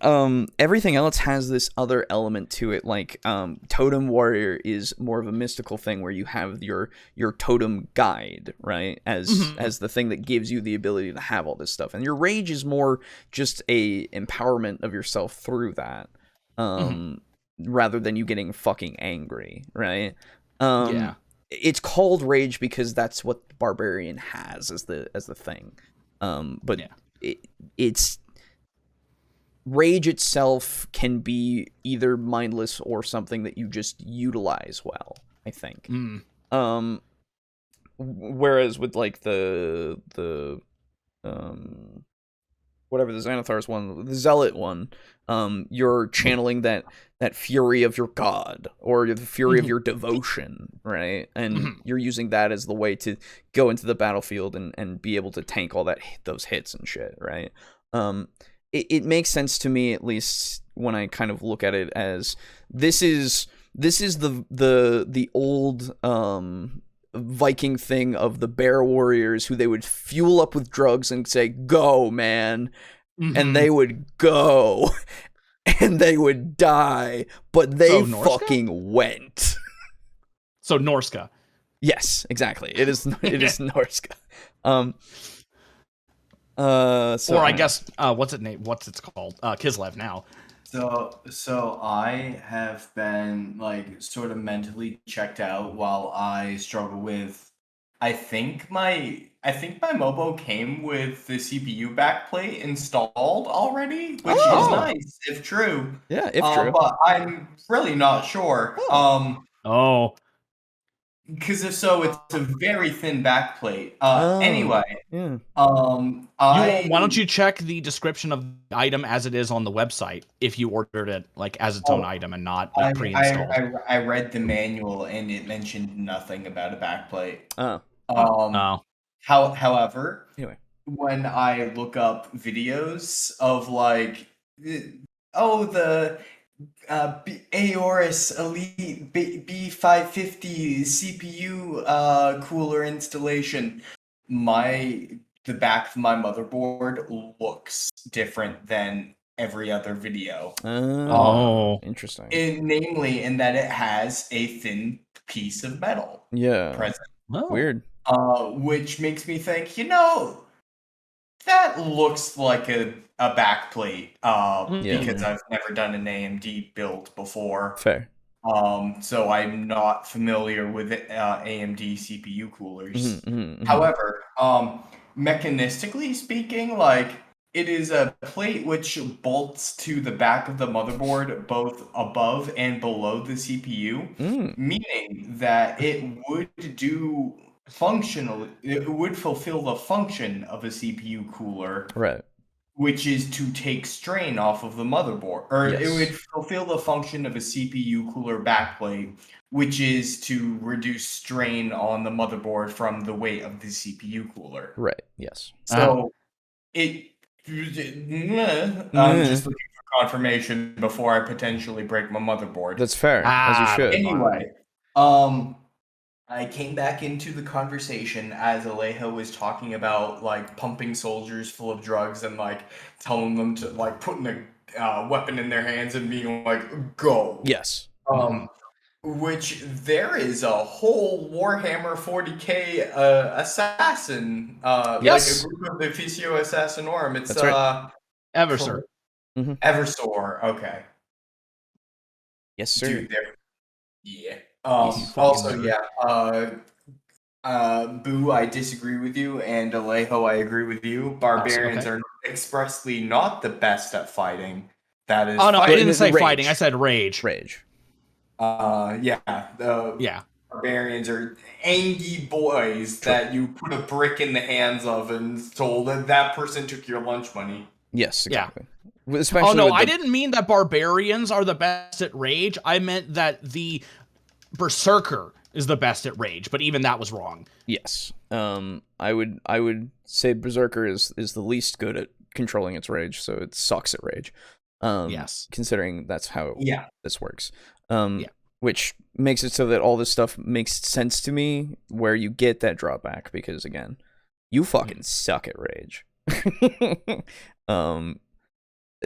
everything else has this other element to it. Like Totem Warrior is more of a mystical thing where you have your totem guide, right? As the thing that gives you the ability to have all this stuff. And your rage is more just a empowerment of yourself through that. Rather than you getting fucking angry, right? Yeah. It's called rage because that's what the barbarian has as the thing. But yeah. It's rage itself can be either mindless or something that you just utilize well, I think. Whereas with like the whatever the Xanathar's one, the Zealot one, you're channeling that fury of your god or the fury of your devotion, right? And you're using that as the way to go into the battlefield and be able to tank all those hits and shit, right? It makes sense to me, at least when I kind of look at it as this is the old Viking thing of the bear warriors who they would fuel up with drugs and say, "Go, man." And they would go and they would die, but they fucking went. So Norska. Yes, exactly. It is Norska. Or I guess what's it called? Kislev now. So I have been like sort of mentally checked out while I struggle with. I think my Mobo came with the CPU backplate installed already, which is nice if true. Yeah, if true. But I'm really not sure. Because if so, it's a very thin backplate. Anyway, yeah. Why don't you check the description of the item as it is on the website if you ordered it like as its own item and not like pre-installed? I read the manual and it mentioned nothing about a backplate. However, anyway, when I look up videos of like, the Aorus Elite B550 CPU cooler installation, the back of my motherboard looks different than every other video. Interesting. Namely, in that it has a thin piece of metal. Yeah. Present. Weird. Which makes me think, that looks like a backplate. Because I've never done an AMD build before. Fair. So I'm not familiar with AMD CPU coolers. However, mechanistically speaking, like it is a plate which bolts to the back of the motherboard, both above and below the CPU, meaning that it would fulfill the function of a CPU cooler, right? Which is to take strain off of the motherboard, or it would fulfill the function of a CPU cooler backplate, which is to reduce strain on the motherboard from the weight of the CPU cooler. Right. Yes. So I'm just looking for confirmation before I potentially break my motherboard. That's fair, as you should. Anyway, I came back into the conversation as Alejo was talking about like pumping soldiers full of drugs and like telling them to like putting a weapon in their hands and being like, go. Yes. Which there is a whole Warhammer 40k assassin, Yes. like a group of Officio Assassinorum. It's That's right. Eversor. Eversor. Okay. Yes, sir. Dude, there. Yeah. Yes, Also, fucking yeah. Boo, I disagree with you, and Alejo, I agree with you. Barbarians are expressly not the best at fighting. That is. Oh no, I fighting. didn't say Rage. fighting. I said rage. Rage. Yeah. Yeah. Barbarians are angry boys that you put a brick in the hands of and told that that person took your lunch money. Yes, exactly. Oh Especially no, with I didn't mean that barbarians are the best at rage. I meant that the berserker is the best at rage, but even that was wrong. Yes. I would say berserker is the least good at controlling its rage, so it sucks at rage. Yes. Considering that's how this works. Yeah. Which makes it so that all this stuff makes sense to me, where you get that drawback, because again, you fucking suck at rage.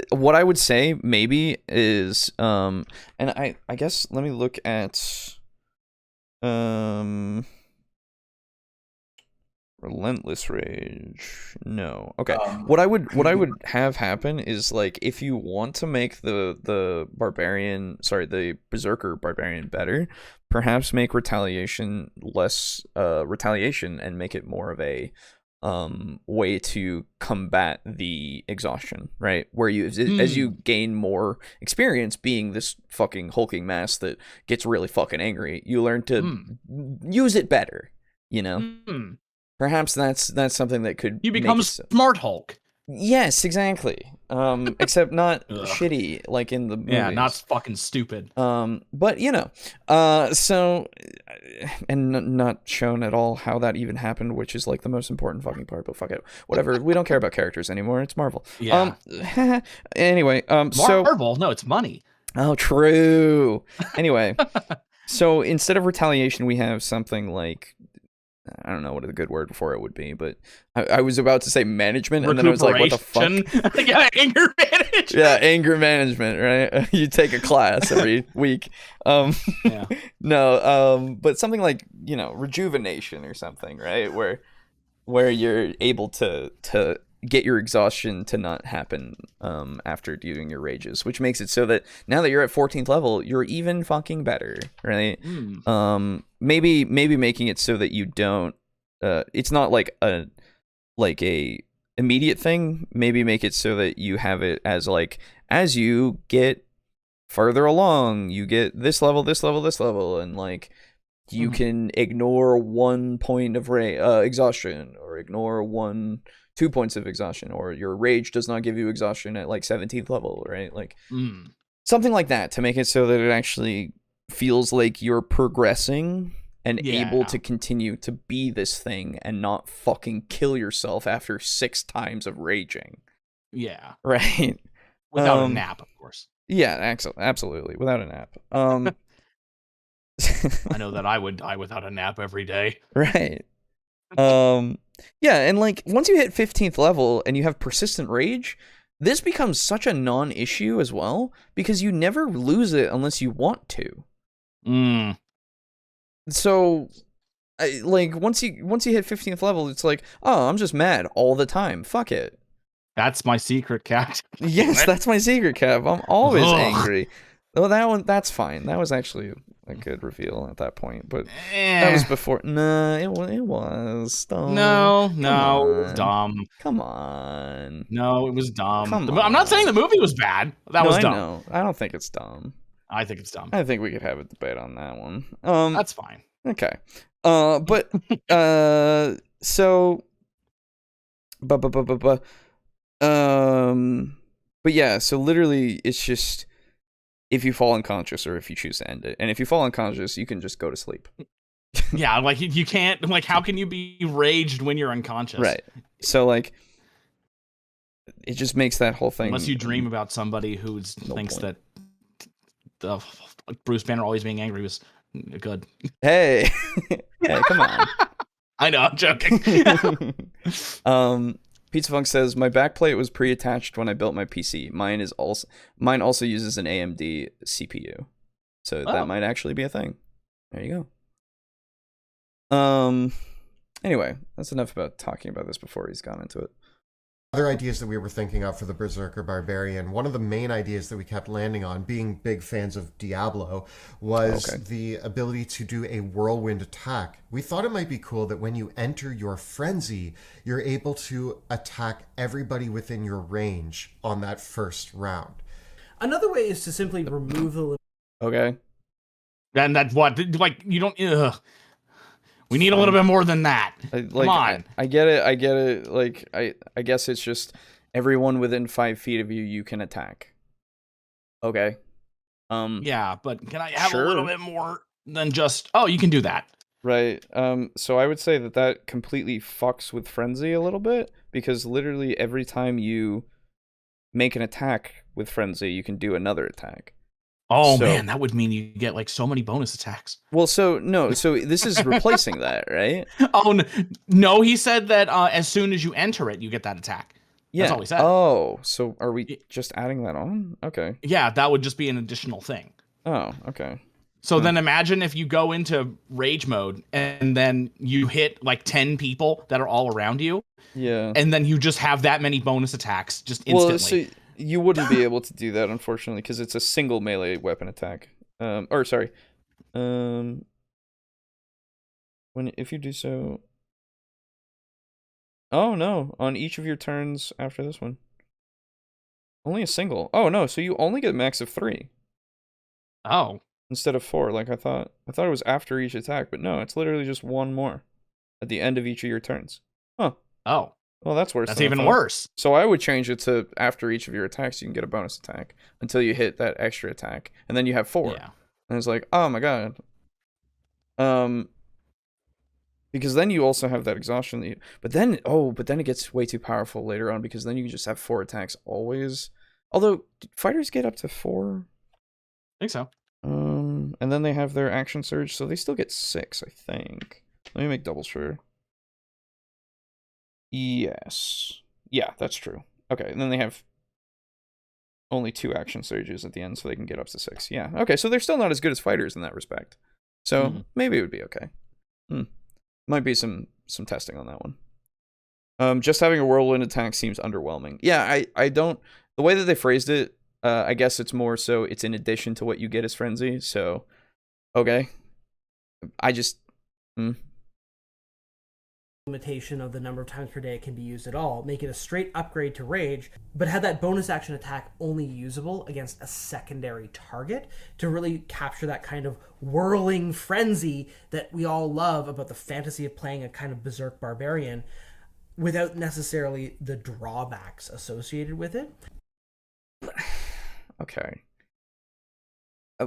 What I would say maybe is, and I guess let me look at relentless rage. No. Okay. What I would have happen is, like, if you want to make the berserker barbarian better, perhaps make retaliation less retaliation and make it more of a way to combat the exhaustion, right? Where you as you gain more experience being this fucking hulking mass that gets really fucking angry, you learn to use it better, you know? Perhaps that's something that could You become Smart Hulk. Yes, exactly. Except not shitty like in the movies. Yeah, not fucking stupid. But you know, so, and not shown at all how that even happened, which is like the most important fucking part. But fuck it, whatever. We don't care about characters anymore. It's Marvel. Yeah. Anyway, Marvel? No, it's money. Oh, true. Anyway, so instead of retaliation, we have something like, I don't know what a good word for it would be, but I was about to say management, and then I was like, what the fuck? Yeah, anger management. Yeah, anger management, right? You take a class every week. Yeah. No, but something like, you know, rejuvenation or something, right? Where you're able to get your exhaustion to not happen after doing your rages, which makes it so that now that you're at 14th level, you're even fucking better, right? Maybe making it so that you don't it's not like a immediate thing. Maybe make it so that you have it as like, as you get further along, you get this level, and like you can ignore 1 point of exhaustion, or ignore 2 points of exhaustion, or your rage does not give you exhaustion at like 17th level, right? Like something like that, to make it so that it actually feels like you're progressing and able to continue to be this thing and not fucking kill yourself after 6 times of raging. Yeah. Right? Without a nap, of course. Yeah, absolutely. Without a nap. I know that I would die without a nap every day. Right. Yeah, and like once you hit 15th level and you have persistent rage, this becomes such a non-issue as well, because you never lose it unless you want to. So, like once you hit 15th level, it's like, oh, I'm just mad all the time. Fuck it. That's my secret, Cat. Yes, that's my secret, Cap. I'm always angry. Oh, that's fine. That was actually a good reveal at that point, but that was before. Nah, it was dumb. No, it was dumb. Come on. No, it was dumb. Come I'm not saying the movie was bad. That was dumb. I know. I don't think it's dumb. I think it's dumb. I think we could have a debate on that one. That's fine. Okay. But so, but yeah. So literally, it's just, if you fall unconscious or if you choose to end it, and if you fall unconscious, you can just go to sleep. Yeah, like you can't. Like, how can you be raged when you're unconscious? Right. So like, it just makes that whole thing. Unless you dream about somebody who thinks that Bruce Banner always being angry was Good. Hey, hey, come on. I know, I'm joking. Pizza Funk says my backplate was pre-attached when I built my PC. Mine also uses an AMD CPU, so that might actually be a thing. There you go. Anyway, that's enough about talking about this before he's gone into it. Other ideas that we were thinking of for the Berserker Barbarian, one of the main ideas that we kept landing on, being big fans of Diablo, was the ability to do a whirlwind attack. We thought it might be cool that when you enter your frenzy, you're able to attack everybody within your range on that first round. Another way is to simply remove the... Okay. And that's what, like, you don't... We need a little bit more than that. Come on. I get it. Like, I guess it's just everyone within 5 feet of you can attack. Okay. Yeah, but can I have a little bit more than just, oh, you can do that. Right. So I would say that completely fucks with Frenzy a little bit, because literally every time you make an attack with Frenzy, you can do another attack. Oh, man, that would mean you get, like, so many bonus attacks. Well, so this is replacing that, right? Oh, no, he said that as soon as you enter it, you get that attack. Yeah. That's all he said. Oh, so are we just adding that on? Okay. Yeah, that would just be an additional thing. Oh, okay. So then imagine if you go into rage mode and then you hit, like, 10 people that are all around you. Yeah. And then you just have that many bonus attacks just instantly. Well, so you wouldn't be able to do that, unfortunately, because it's a single melee weapon attack. If you do so... Oh, no. On each of your turns after this one. Only a single. Oh, no. So you only get a max of 3. Oh. Instead of 4, like I thought. I thought it was after each attack, but no. It's literally just 1 more. At the end of each of your turns. Huh. Oh. Well, that's worse. That's even worse. So I would change it to after each of your attacks, you can get a bonus attack until you hit that extra attack, and then you have 4. Yeah. And it's like, oh my god. Because then you also have that exhaustion. But then it gets way too powerful later on, because then you can just have 4 attacks always. Although fighters get up to 4. I think so. And then they have their action surge, so they still get 6, I think. Let me make double sure. Yes. Yeah, that's true. Okay, and then they have only 2 action surges at the end, so they can get up to 6. Yeah, okay, so they're still not as good as fighters in that respect. So maybe it would be okay. Might be some testing on that one. Just having a whirlwind attack seems underwhelming. Yeah, I don't... The way that they phrased it, I guess it's more so it's in addition to what you get as Frenzy, so... Okay. I just... limitation of the number of times per day it can be used at all, make it a straight upgrade to Rage, but have that bonus action attack only usable against a secondary target to really capture that kind of whirling frenzy that we all love about the fantasy of playing a kind of berserk barbarian without necessarily the drawbacks associated with it. Okay.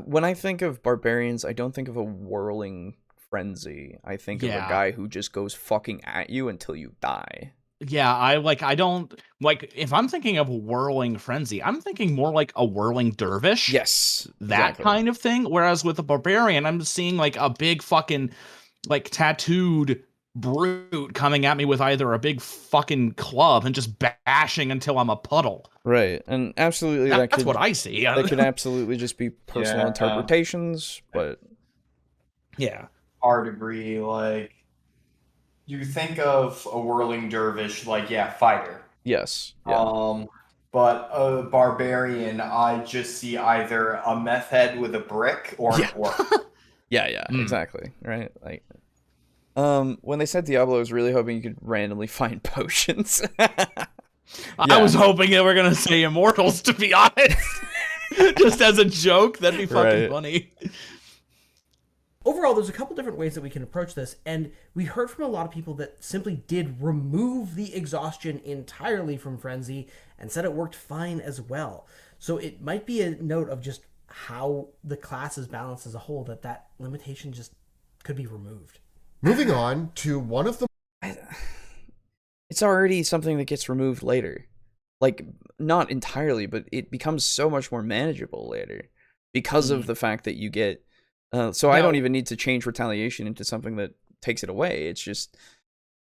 When I think of barbarians, I don't think of a whirling frenzy. I think of a guy who just goes fucking at you until you die. Yeah, I don't like, if I'm thinking of a whirling frenzy, I'm thinking more like a whirling dervish. Yes. That kind of thing. Whereas with a barbarian, I'm seeing like a big fucking like tattooed brute coming at me with either a big fucking club and just bashing until I'm a puddle. Right. And absolutely that's what I see. That could absolutely just be personal interpretations, but yeah. Hard agree. Like, you think of a whirling dervish, like, fighter. Yes. Yeah. But a barbarian, I just see either a meth head with a brick or an orc. Exactly. Right. Like, when they said Diablo, I was really hoping you could randomly find potions. I was hoping they were gonna say immortals, to be honest. Just as a joke, that'd be fucking funny. Overall, there's a couple different ways that we can approach this, and we heard from a lot of people that simply did remove the exhaustion entirely from Frenzy and said it worked fine as well. So it might be a note of just how the class is balanced as a whole, that limitation just could be removed. Moving on to one of the... It's already something that gets removed later. Like, not entirely, but it becomes so much more manageable later because of the fact that you get So I Now- don't even need to change retaliation into something that takes it away. It's just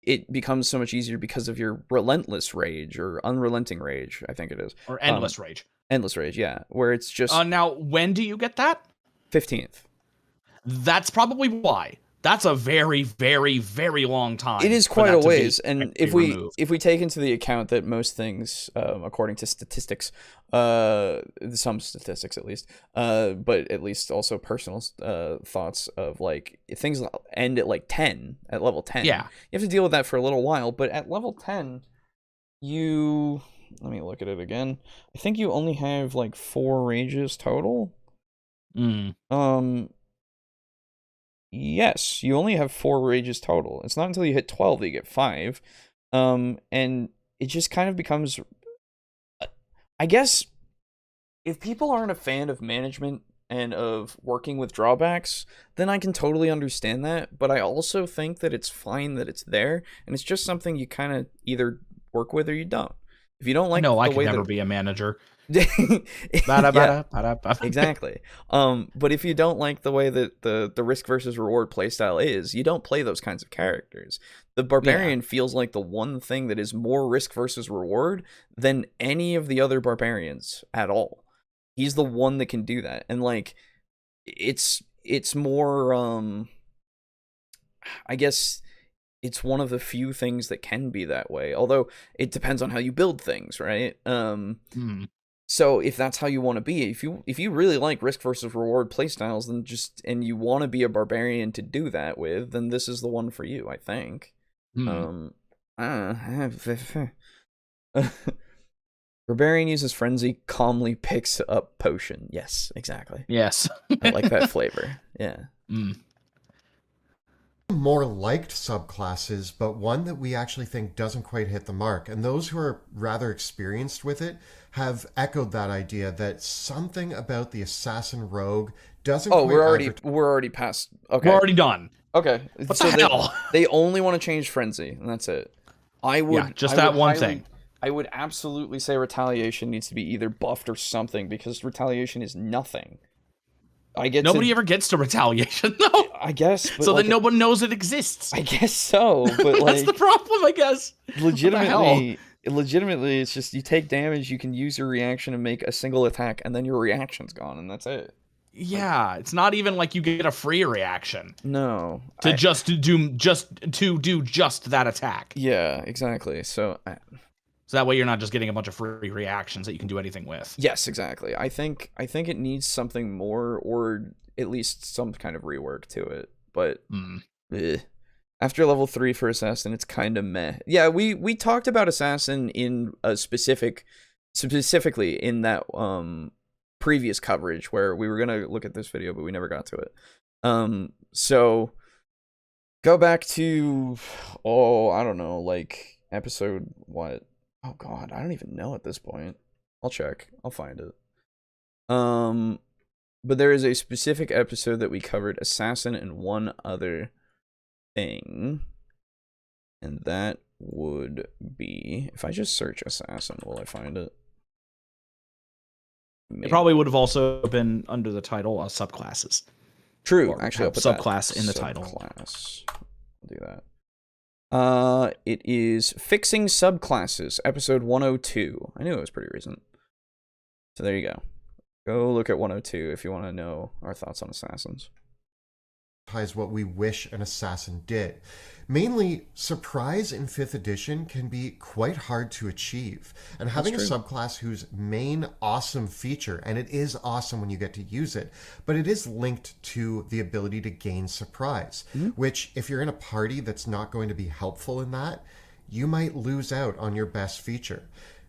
it becomes so much easier because of your relentless rage or unrelenting rage, I think it is. Or endless rage. Endless rage, yeah. Where it's just Now, when do you get that? 15th. That's probably why. That's a very, very, very long time. It is for quite that a to be ways, and removed. if we take into the account that most things, according to statistics, some statistics at least, but at least also personal thoughts of like things end at like 10 at level 10. Yeah, you have to deal with that for a little while, but at level 10, let me look at it again. I think you only have like 4 rages total. Yes, you only have 4 rages total. It's not until you hit 12 that you get 5. And it just kind of becomes... I guess, if people aren't a fan of management and of working with drawbacks, then I can totally understand that, but I also think that it's fine that it's there, and it's just something you kind of either work with or you don't. If you don't like no, the I way could never that... be a manager. Yeah, exactly. But if you don't like the way that the risk versus reward playstyle is, you don't play those kinds of characters. The barbarian feels like the one thing that is more risk versus reward than any of the other barbarians at all. He's the one that can do that, and like it's more I guess it's one of the few things that can be that way, although it depends on how you build things, right? So if that's how you want to be, if you really like risk versus reward playstyles, then and you want to be a barbarian to do that with, then this is the one for you, I think. Barbarian uses frenzy, calmly picks up potion. Yes, exactly. Yes. I like that flavor. Yeah. More liked subclasses, but one that we actually think doesn't quite hit the mark. And those who are rather experienced with it have echoed that idea that something about the assassin rogue doesn't quite we're already past. Okay. We're already done. Okay. What the hell? They only want to change frenzy, and that's it. Just that one thing. I would absolutely say retaliation needs to be either buffed or something, because retaliation is nothing. Nobody ever gets to retaliation, though. I guess. But so then no one knows it exists. I guess so, but that's the problem, I guess. Legitimately, it's just you take damage, you can use your reaction and make a single attack, and then your reaction's gone, and that's it. Yeah, it's not even like you get a free reaction. No. To do just that attack. Yeah, exactly. So that way you're not just getting a bunch of free reactions that you can do anything with. Yes, exactly. I think it needs something more, or at least some kind of rework to it. But after level 3 for Assassin, it's kind of meh. Yeah, we talked about Assassin in a specifically in that previous coverage where we were gonna look at this video, but we never got to it. So go back to I don't know, like episode what? Oh god, I don't even know at this point. I'll check. I'll find it. But there is a specific episode that we covered Assassin and one other thing. And that would be, if I just search Assassin, will I find it? It probably would have also been under the title Subclasses. True, actually, I'll put subclass in the title. Subclass. I'll do that. It is Fixing Subclasses, episode 102. I knew it was pretty recent. So there you go. Go look at 102 if you want to know our thoughts on Assassins. What we wish an assassin did. Mainly, surprise in 5th edition can be quite hard to achieve. And having a subclass whose main awesome feature, and it is awesome when you get to use it, but it is linked to the ability to gain surprise, which if you're in a party that's not going to be helpful in that, you might lose out on your best feature.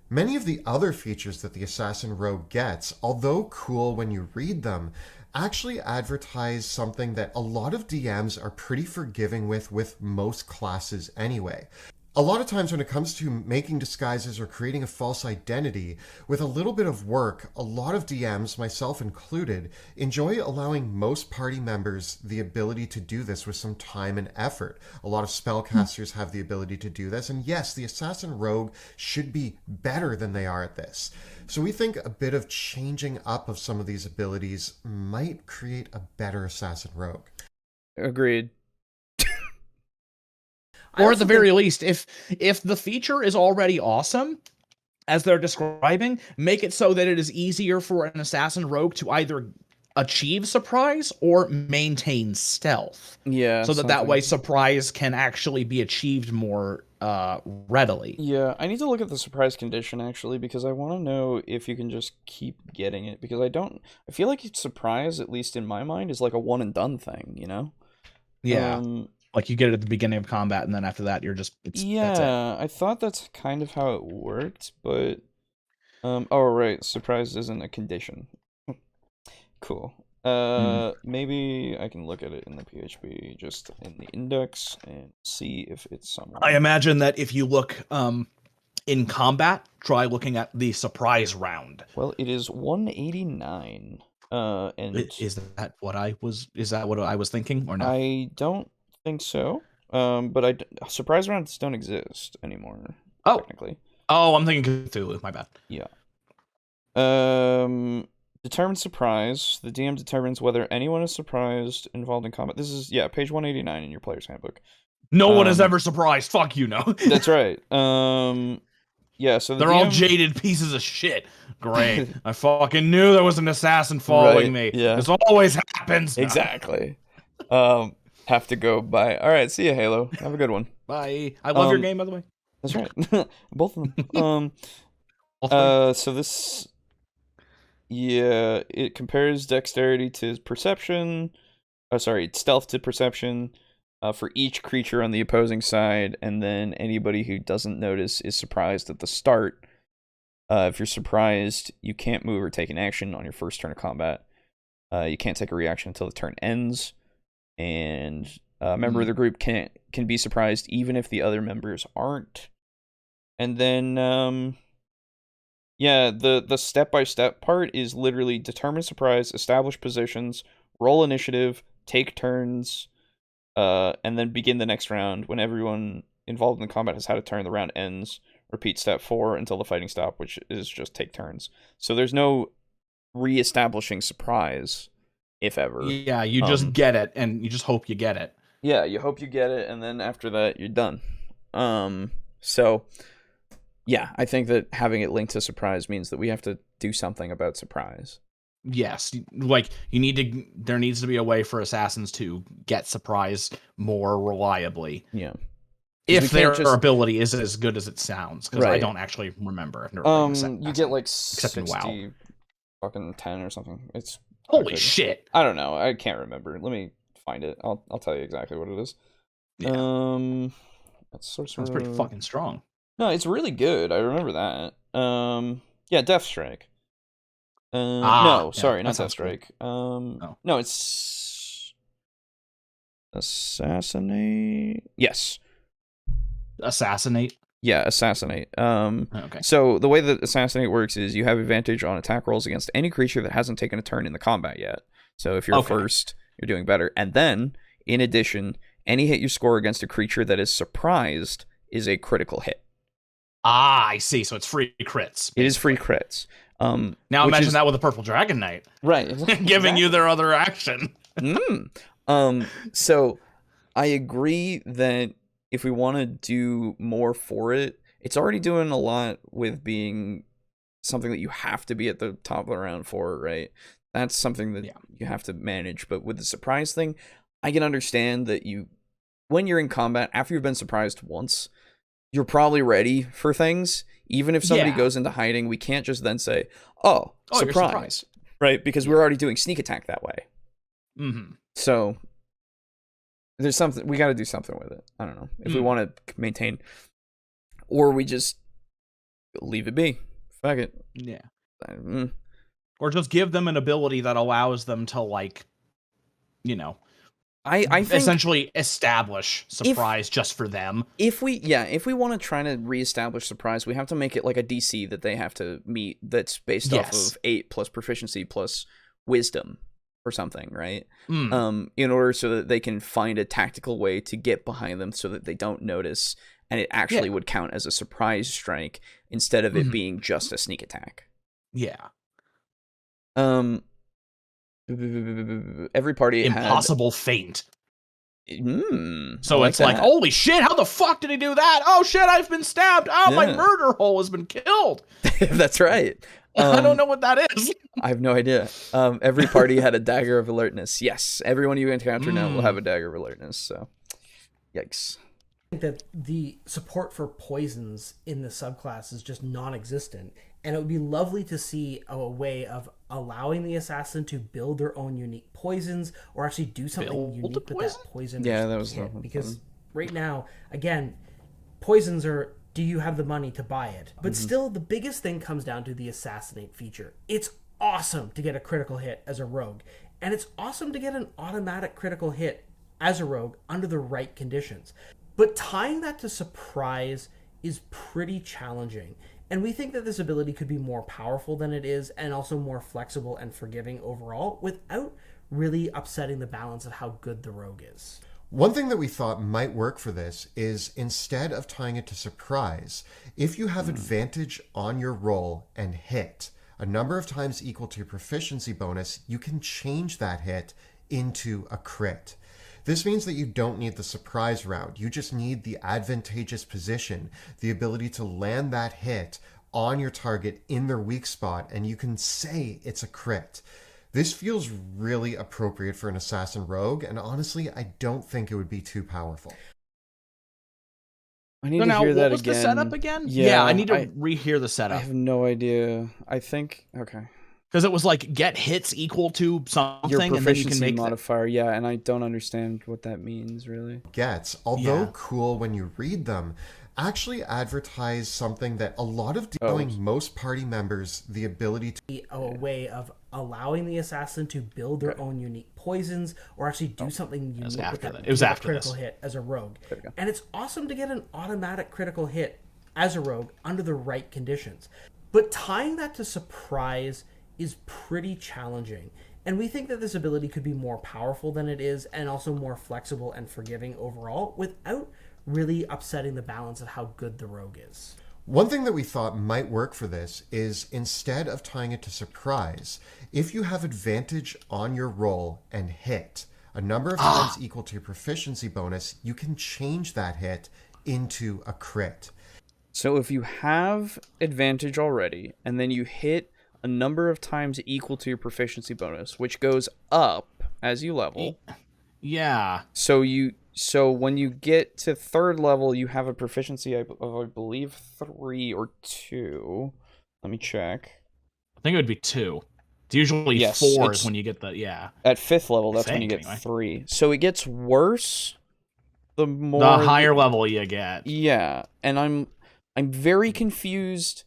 Many of the other features that the Assassin Rogue gets, although cool when you read them, actually advertise something that a lot of DMs are pretty forgiving with most classes anyway. A lot of times when it comes to making disguises or creating a false identity, with a little bit of work, a lot of DMs, myself included, enjoy allowing most party members the ability to do this with some time and effort. A lot of spellcasters have the ability to do this, and yes, the assassin rogue should be better than they are at this. So we think a bit of changing up of some of these abilities might create a better assassin rogue. Agreed. Or at the very least, if the feature is already awesome, as they're describing, make it so that it is easier for an assassin rogue to either achieve surprise or maintain stealth. Yeah. So that way surprise can actually be achieved more readily. Yeah, I need to look at the surprise condition actually, because I want to know if you can just keep getting it, because I feel like surprise, at least in my mind, is like a one and done thing, you know? Yeah. Like you get it at the beginning of combat, and then after that, you're just that's it. I thought that's kind of how it worked, but oh right, surprise isn't a condition. Cool. Maybe I can look at it in the PHP, just in the index, and see if it's somewhere. I imagine that if you look in combat, try looking at the surprise round. Well, it is 189. And is that what I was thinking, or no? I don't think so. But surprise rounds don't exist anymore. Oh, technically. Oh, I'm thinking Cthulhu. My bad. Yeah. Determine surprise. The DM determines whether anyone is surprised involved in combat. This is page 189 in your player's handbook. No one is ever surprised. Fuck you, no. That's right. Yeah, so they're all jaded pieces of shit. Great. I fucking knew there was an assassin following me. Yeah. This always happens. Exactly. Have to go. Bye. All right, see you, Halo. Have a good one. Bye. I love your game, by the way. That's right. Both of them. So this... Yeah, it compares dexterity to perception. Stealth to perception for each creature on the opposing side, and then anybody who doesn't notice is surprised at the start. If you're surprised, you can't move or take an action on your first turn of combat. You can't take a reaction until the turn ends, and a member of the group can be surprised even if the other members aren't. And then, the step-by-step part is literally determine surprise, establish positions, roll initiative, take turns, and then begin the next round. When everyone involved in the combat has had a turn, the round ends. Repeat step 4 until the fighting stop, which is just take turns. So there's no re-establishing surprise, if ever. Yeah, you just get it, and you just hope you get it. Yeah, you hope you get it, and then after that, you're done. So, yeah, I think that having it linked to surprise means that we have to do something about surprise. Yes, like there needs to be a way for assassins to get surprise more reliably. Yeah. If their ability is as good as it sounds, because I don't actually remember. You get like except 60, in WoW. Fucking 10 or something. It's holy shit. I don't know. I can't remember. Let me find it. I'll tell you exactly what it is. Yeah. That's pretty fucking strong. No, it's really good. I remember that. Death Strike. Not Death Strike. Cool. No, it's Assassinate. Yes. Assassinate? Yeah, Assassinate. Okay. So the way that Assassinate works is you have advantage on attack rolls against any creature that hasn't taken a turn in the combat yet. So if you're first, you're doing better. And then, in addition, any hit you score against a creature that is surprised is a critical hit. Ah, I see. So it's free crits. It is free crits. Now imagine that with a Purple Dragon Knight. Right. Giving you their other action. So I agree that if we want to do more for it, it's already doing a lot with being something that you have to be at the top of the round for, right? That's something that you have to manage. But with the surprise thing, I can understand that when you're in combat, after you've been surprised once, you're probably ready for things. Even if somebody goes into hiding, we can't just then say, surprise. Right? Because we're already doing sneak attack that way. Mm-hmm. So there's something, we got to do something with it. I don't know. If we want to maintain, or we just leave it be. Fuck it. Yeah. Or just give them an ability that allows them to, I think essentially establish surprise just for them. If we want to try to reestablish surprise, we have to make it like a DC that they have to meet that's based off of 8 plus proficiency plus wisdom or something, right? In order so that they can find a tactical way to get behind them so that they don't notice, and it actually would count as a surprise strike instead of it being just a sneak attack. Yeah. Every party impossible feint. So I it's like, holy shit, how the fuck did he do that? Oh shit, I've been stabbed. Oh, my murder hole has been killed. That's right. I don't know what that is. I have no idea. Every party had a dagger of alertness. Yes, everyone you encounter now will have a dagger of alertness. So, yikes. I think that the support for poisons in the subclass is just non-existent, and it would be lovely to see a way of allowing the assassin to build their own unique poisons, or actually do something unique with that poison. Yeah, that was because right now, again, poisons are, do you have the money to buy it? But still, the biggest thing comes down to the assassinate feature. It's awesome to get a critical hit as a rogue, and it's awesome to get an automatic critical hit as a rogue under the right conditions. But tying that to surprise is pretty challenging, and we think that this ability could be more powerful than it is, and also more flexible and forgiving overall, without really upsetting the balance of how good the rogue is. One thing that we thought might work for this is, instead of tying it to surprise, if you have advantage on your roll and hit a number of times equal to your proficiency bonus, you can change that hit into a crit. This means that you don't need the surprise round. You just need the advantageous position, the ability to land that hit on your target in their weak spot, and you can say it's a crit. This feels really appropriate for an assassin rogue, and honestly, I don't think it would be too powerful. I need to hear that again. What was the setup again? Yeah, I need to rehear the setup. I have no idea. I think, okay. Because it was like, get hits equal to something, your and then you can make modifier, yeah, and I don't understand what that means, really. Although cool when you read them, actually advertise something that a lot of dealing most party members the ability to... A way of allowing the assassin to build their own unique poisons, or actually do something unique with that. It was after critical hit as a rogue. And it's awesome to get an automatic critical hit as a rogue under the right conditions. But tying that to surprise is pretty challenging, and we think that this ability could be more powerful than it is, and also more flexible and forgiving overall, without really upsetting the balance of how good the rogue is. One thing that we thought might work for this is, instead of tying it to surprise, if you have advantage on your roll and hit a number of times equal to your proficiency bonus, you can change that hit into a crit. So if you have advantage already, and then you hit a number of times equal to your proficiency bonus, which goes up as you level. Yeah. So when you get to 3rd level, you have a proficiency of, I believe, 3 or 2. Let me check. I think it would be 2. It's usually 4 is when you get the, At 5th level, that's when you get 3. So it gets worse the higher level you get. Yeah, and I'm very confused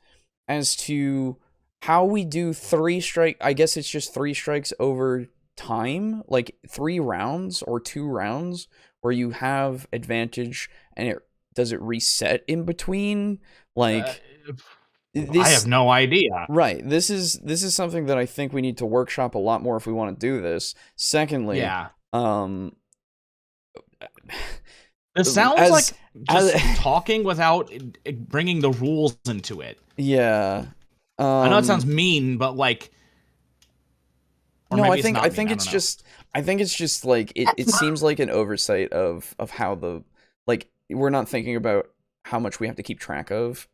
as to how we do 3 strike. I guess it's just 3 strikes over time, like 3 rounds or 2 rounds where you have advantage, and does it reset in between? Like I have no idea. Right. This is something that I think we need to workshop a lot more if we want to do this. Secondly, this sounds like just talking without bringing the rules into it. Yeah. I know it sounds mean, but like, no, I think it's just like it seems like an oversight of how the, like, we're not thinking about how much we have to keep track of,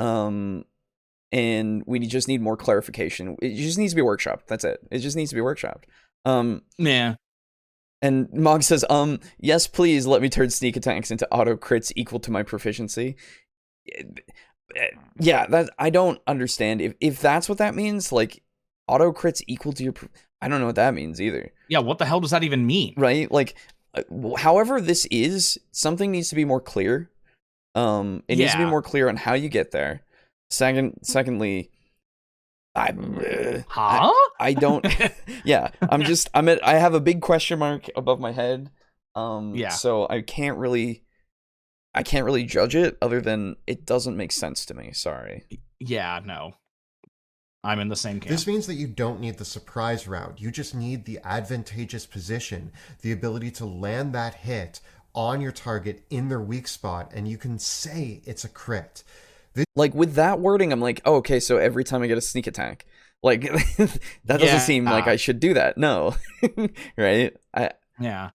and we just need more clarification. It just needs to be workshopped. That's it. It just needs to be workshopped. Yeah. And Mog says, yes, please let me turn sneak attacks into auto crits equal to my proficiency. Yeah, that I don't understand if that's what that means. Like, auto crits equal to your. I don't know what that means either. Yeah, what the hell does that even mean? Right, like, however this is, something needs to be more clear. It needs to be more clear on how you get there. Secondly, I don't. Yeah, I have a big question mark above my head Yeah. So I can't really judge it other than it doesn't make sense to me. Sorry. Yeah, no. I'm in the same camp. This means that you don't need the surprise round. You just need the advantageous position, the ability to land that hit on your target in their weak spot, and you can say it's a crit. Like, with that wording, I'm like, oh, okay, so every time I get a sneak attack, like, that doesn't seem like I should do that. No. Right? Yeah.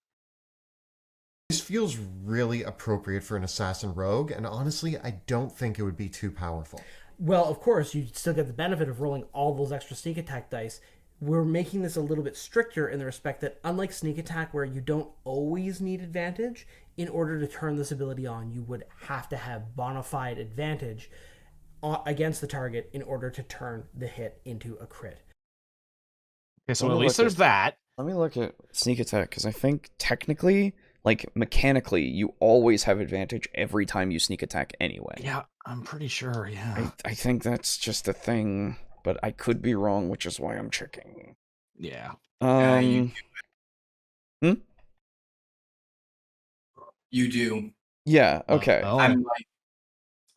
This feels really appropriate for an assassin rogue, and honestly, I don't think it would be too powerful. Well, of course, you still get the benefit of rolling all those extra sneak attack dice. We're making this a little bit stricter in the respect that, unlike sneak attack, where you don't always need advantage, in order to turn this ability on, you would have to have bona fide advantage against the target in order to turn the hit into a crit. Okay, so at least there's that. Let me look at sneak attack, because I think technically, like, mechanically, you always have advantage every time you sneak attack anyway. Yeah, I'm pretty sure, yeah. I think that's just a thing, but I could be wrong, which is why I'm checking. Yeah. You do. Yeah, okay. I'm like,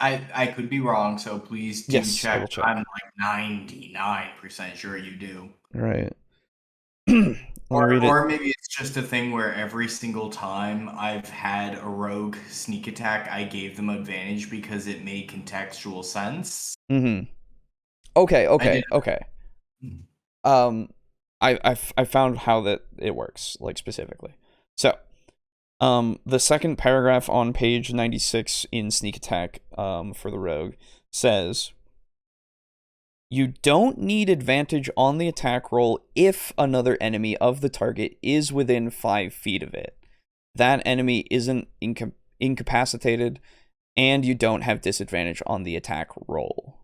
I could be wrong, so please do check. Check. I'm like 99% sure you do. Right. Or maybe it's just a thing where every single time I've had a rogue sneak attack, I gave them advantage because it made contextual sense. Mm-hmm. Okay. I found how that it works, like, specifically. So, the second paragraph on page 96 in sneak attack, for the rogue says, you don't need advantage on the attack roll if another enemy of the target is within 5 feet of it. That enemy isn't incapacitated, and you don't have disadvantage on the attack roll.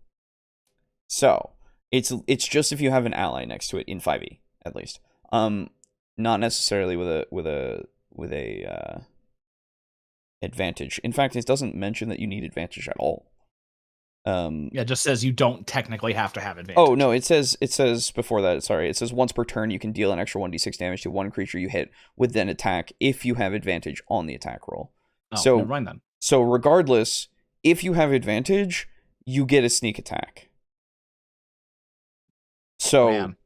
So, it's just if you have an ally next to it in 5e, at least. Not necessarily with a advantage. In fact, it doesn't mention that you need advantage at all. It just says you don't technically have to have advantage. Oh no, it says before that, sorry, it says once per turn you can deal an extra 1d6 damage to one creature you hit with an attack if you have advantage on the attack roll. Oh, so never mind then. So regardless, if you have advantage, you get a sneak attack. So Man.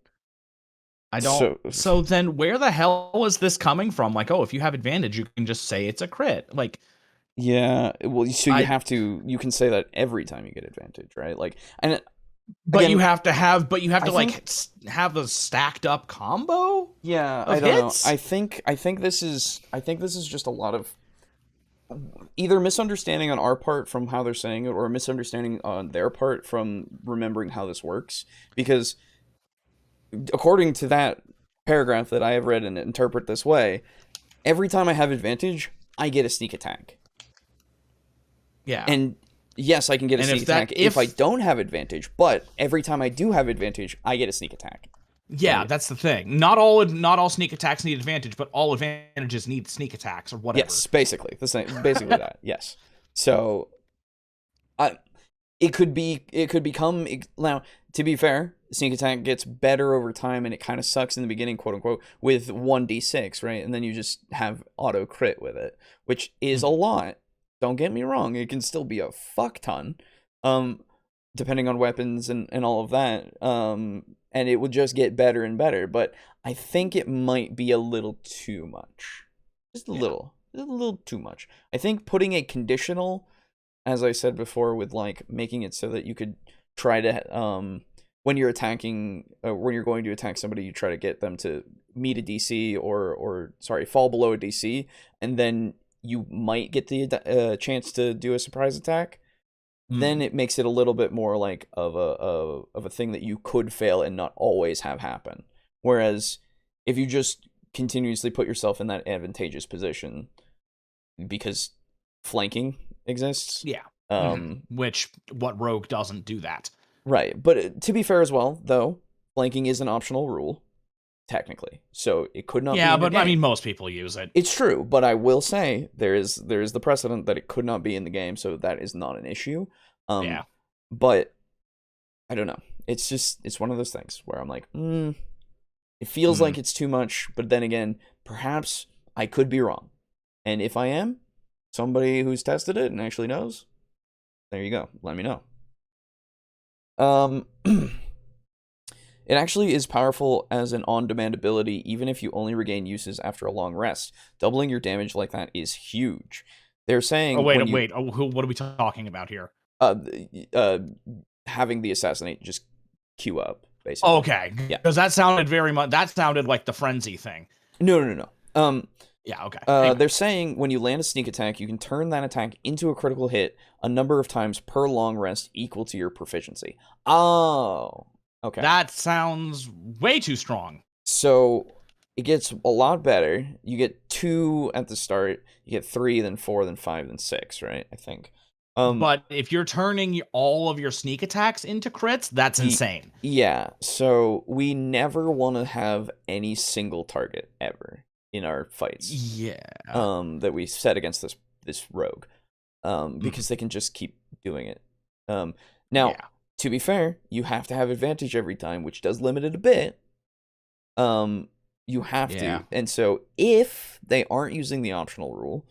I don't. So then, where the hell is this coming from? Like, oh, if you have advantage, you can just say it's a crit. Like, yeah, well, so you can say that every time you get advantage, right? Like, and but again, you have to have have a stacked up combo. Yeah, I don't know. I think this is just a lot of either misunderstanding on our part from how they're saying it, or a misunderstanding on their part from remembering how this works. Because according to that paragraph that I have read and interpret this way, every time I have advantage, I get a sneak attack. Yeah. And yes, I can get a sneak attack if I don't have advantage, but every time I do have advantage, I get a sneak attack. Yeah, that's the thing. Not all sneak attacks need advantage, but all advantages need sneak attacks or whatever. Yes, basically. Basically that. Yes. So it could become, now, to be fair, sneak attack gets better over time and it kind of sucks in the beginning, quote unquote, with 1d6, right? And then you just have auto crit with it, which is a lot. Don't get me wrong, it can still be a fuck ton, depending on weapons and all of that, and it would just get better and better, but I think it might be a little too much. Just a little too much. I think putting a conditional, as I said before, with, like, making it so that you could try to, when you're attacking, when you're going to attack somebody, you try to get them to meet a DC or fall below a DC, and then you might get the chance to do a surprise attack. Then it makes it a little bit more like of a thing that you could fail and not always have happen. Whereas if you just continuously put yourself in that advantageous position because flanking exists. Yeah. Which what rogue doesn't do that. Right. But to be fair as well, though, flanking is an optional rule. Technically, so it could not be in the game. I mean, most people use it. It's true, but I will say there is the precedent that it could not be in the game, so that is not an issue. Yeah. But I don't know. It's one of those things where I'm like, it feels like it's too much, but then again, perhaps I could be wrong. And if I am, somebody who's tested it and actually knows, there you go. Let me know. It actually is powerful as an on-demand ability, even if you only regain uses after a long rest. Doubling your damage like that is huge. They're saying... Oh, wait. Oh, what are we talking about here? Having the assassinate just queue up, basically. Okay. Yeah. Because that sounded like the frenzy thing. No. Yeah, okay. Anyway. They're saying when you land a sneak attack, you can turn that attack into a critical hit a number of times per long rest equal to your proficiency. Oh, okay. That sounds way too strong. So it gets a lot better. You get 2 at the start, you get 3, then 4, then 5, then 6, right? I think. But if you're turning all of your sneak attacks into crits, that's insane. Yeah, so we never want to have any single target ever in our fights. Yeah. That we set against this rogue. Because they can just keep doing it. Now, to be fair, you have to have advantage every time, which does limit it a bit. You have to. And so if they aren't using the optional rule,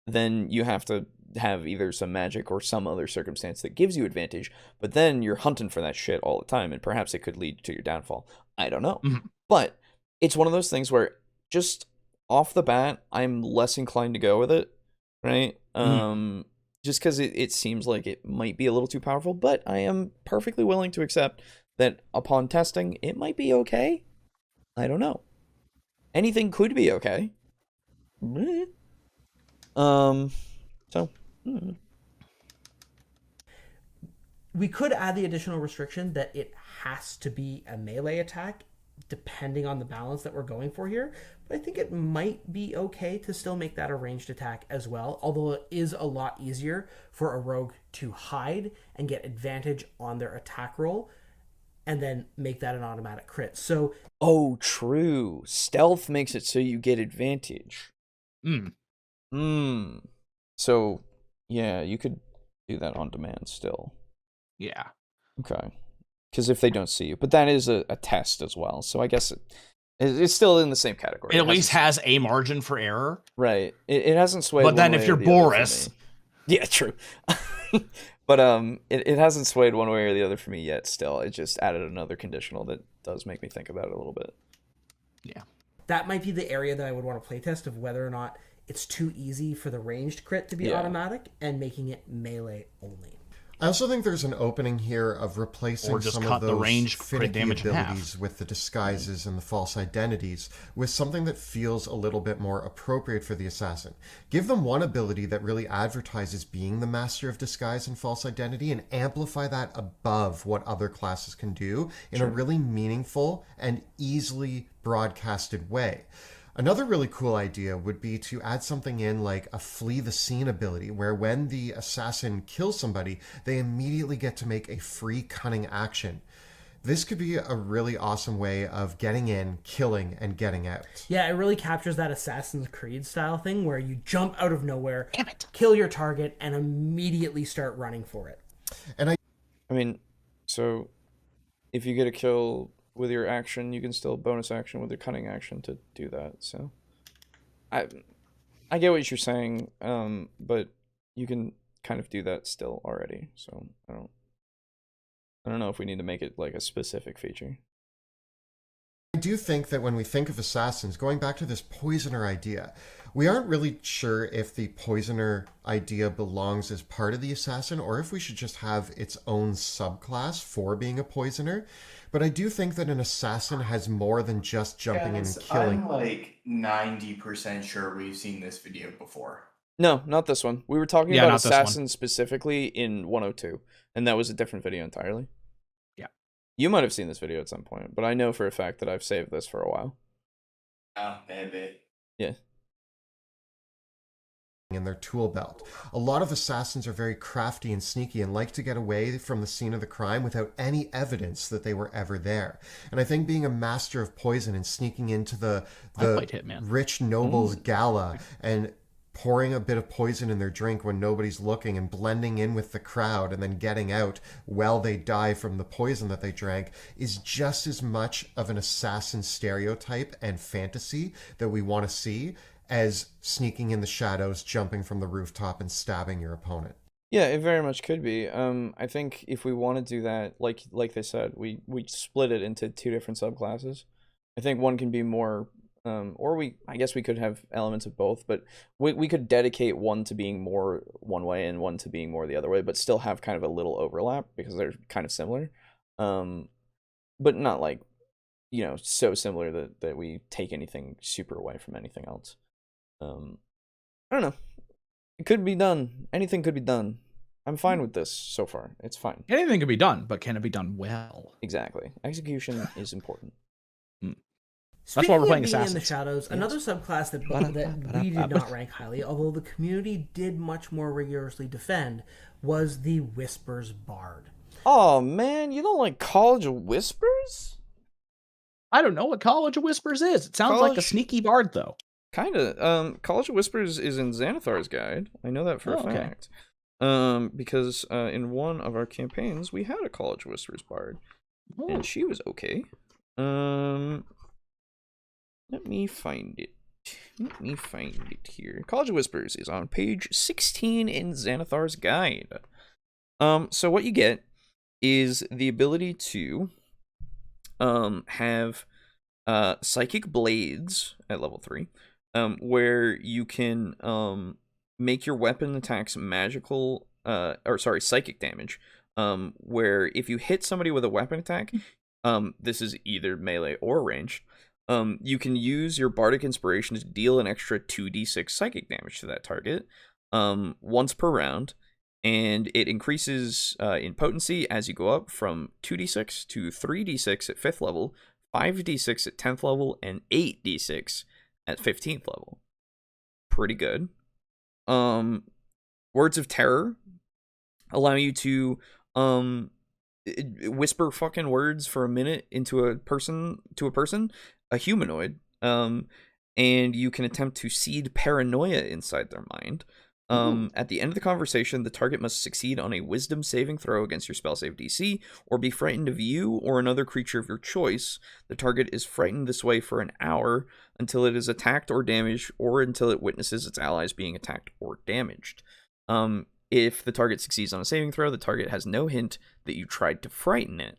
then you have to have either some magic or some other circumstance that gives you advantage, but then you're hunting for that shit all the time, and perhaps it could lead to your downfall. I don't know. But it's one of those things where just off the bat, I'm less inclined to go with it, right? Just because it seems like it might be a little too powerful, but I am perfectly willing to accept that upon testing, it might be okay. I don't know. Anything could be okay. So... We could add the additional restriction that it has to be a melee attack, depending on the balance that we're going for here. But I think it might be okay to still make that a ranged attack as well, although it is a lot easier for a rogue to hide and get advantage on their attack roll, and then make that an automatic crit. So, oh, true. Stealth makes it so you get advantage. So, yeah, you could do that on demand still. Yeah. Okay. Because if they don't see you. But that is a test as well. So I guess it's still in the same category. It at least has a margin for error. Right. It hasn't swayed. But then if you're Boris. Yeah, true. But it hasn't swayed one way or the other for me yet still. It just added another conditional that does make me think about it a little bit. Yeah. That might be the area that I would want to playtest of whether or not it's too easy for the ranged crit to be automatic and making it melee only. I also think there's an opening here of replacing some of those finicky abilities with the disguises and the false identities with something that feels a little bit more appropriate for the assassin. Give them one ability that really advertises being the master of disguise and false identity and amplify that above what other classes can do in a really meaningful and easily broadcasted way. Another really cool idea would be to add something in like a flee the scene ability, where when the assassin kills somebody, they immediately get to make a free cunning action. This could be a really awesome way of getting in, killing, and getting out. Yeah, it really captures that Assassin's Creed style thing where you jump out of nowhere, kill your target, and immediately start running for it. And I mean, so if you get a kill with your action, you can still bonus action with your cunning action to do that. So I get what you're saying, but you can kind of do that still already. So I don't know if we need to make it like a specific feature. I do think that when we think of assassins, going back to this poisoner idea, we aren't really sure if the poisoner idea belongs as part of the assassin or if we should just have its own subclass for being a poisoner. But I do think that an assassin has more than just jumping in and killing. I'm like 90% sure we've seen this video before. No, not this one. We were talking about assassins specifically in 102, and that was a different video entirely. Yeah. You might have seen this video at some point, but I know for a fact that I've saved this for a while. Oh, maybe. Yeah. In their tool belt. A lot of assassins are very crafty and sneaky and like to get away from the scene of the crime without any evidence that they were ever there. And I think being a master of poison and sneaking into the rich noble's gala and pouring a bit of poison in their drink when nobody's looking and blending in with the crowd and then getting out while they die from the poison that they drank is just as much of an assassin stereotype and fantasy that we want to see as sneaking in the shadows, jumping from the rooftop, and stabbing your opponent. Yeah, it very much could be. I think if we want to do that, like they said, we split it into 2 different subclasses. I think one can be more, or I guess we could have elements of both, but we could dedicate one to being more one way and one to being more the other way, but still have kind of a little overlap because they're kind of similar, but not like, so similar that we take anything super away from anything else. I don't know. It could be done. Anything could be done. I'm fine with this so far. It's fine. Anything can be done, but can it be done well? Exactly. Execution is important. That's why we're Speaking playing of being in the Assassins. shadows, another subclass that we did not rank highly, although the community did much more rigorously defend, was the Whispers Bard. Oh man, you don't like College of Whispers? I don't know what College of Whispers is. It sounds like a sneaky bard, though. Kinda. College of Whispers is in Xanathar's guide. I know that for a fact. Because in one of our campaigns we had a College of Whispers bard, and she was okay. Let me find it. Here. College of Whispers is on page 16 in Xanathar's guide. So what you get is the ability to have psychic blades at level 3, where you can make your weapon attacks psychic damage, where if you hit somebody with a weapon attack, this is either melee or ranged, you can use your bardic inspiration to deal an extra 2d6 psychic damage to that target once per round, and it increases in potency as you go up from 2d6 to 3d6 at 5th level, 5d6 at 10th level, and 8d6 at 15th level. Pretty good. Words of Terror allow you to whisper fucking words for a minute into a person, a humanoid, and you can attempt to seed paranoia inside their mind. At the end of the conversation, the target must succeed on a wisdom saving throw against your spell save DC, or be frightened of you or another creature of your choice. The target is frightened this way for an hour until it is attacked or damaged, or until it witnesses its allies being attacked or damaged. If the target succeeds on a saving throw, the target has no hint that you tried to frighten it.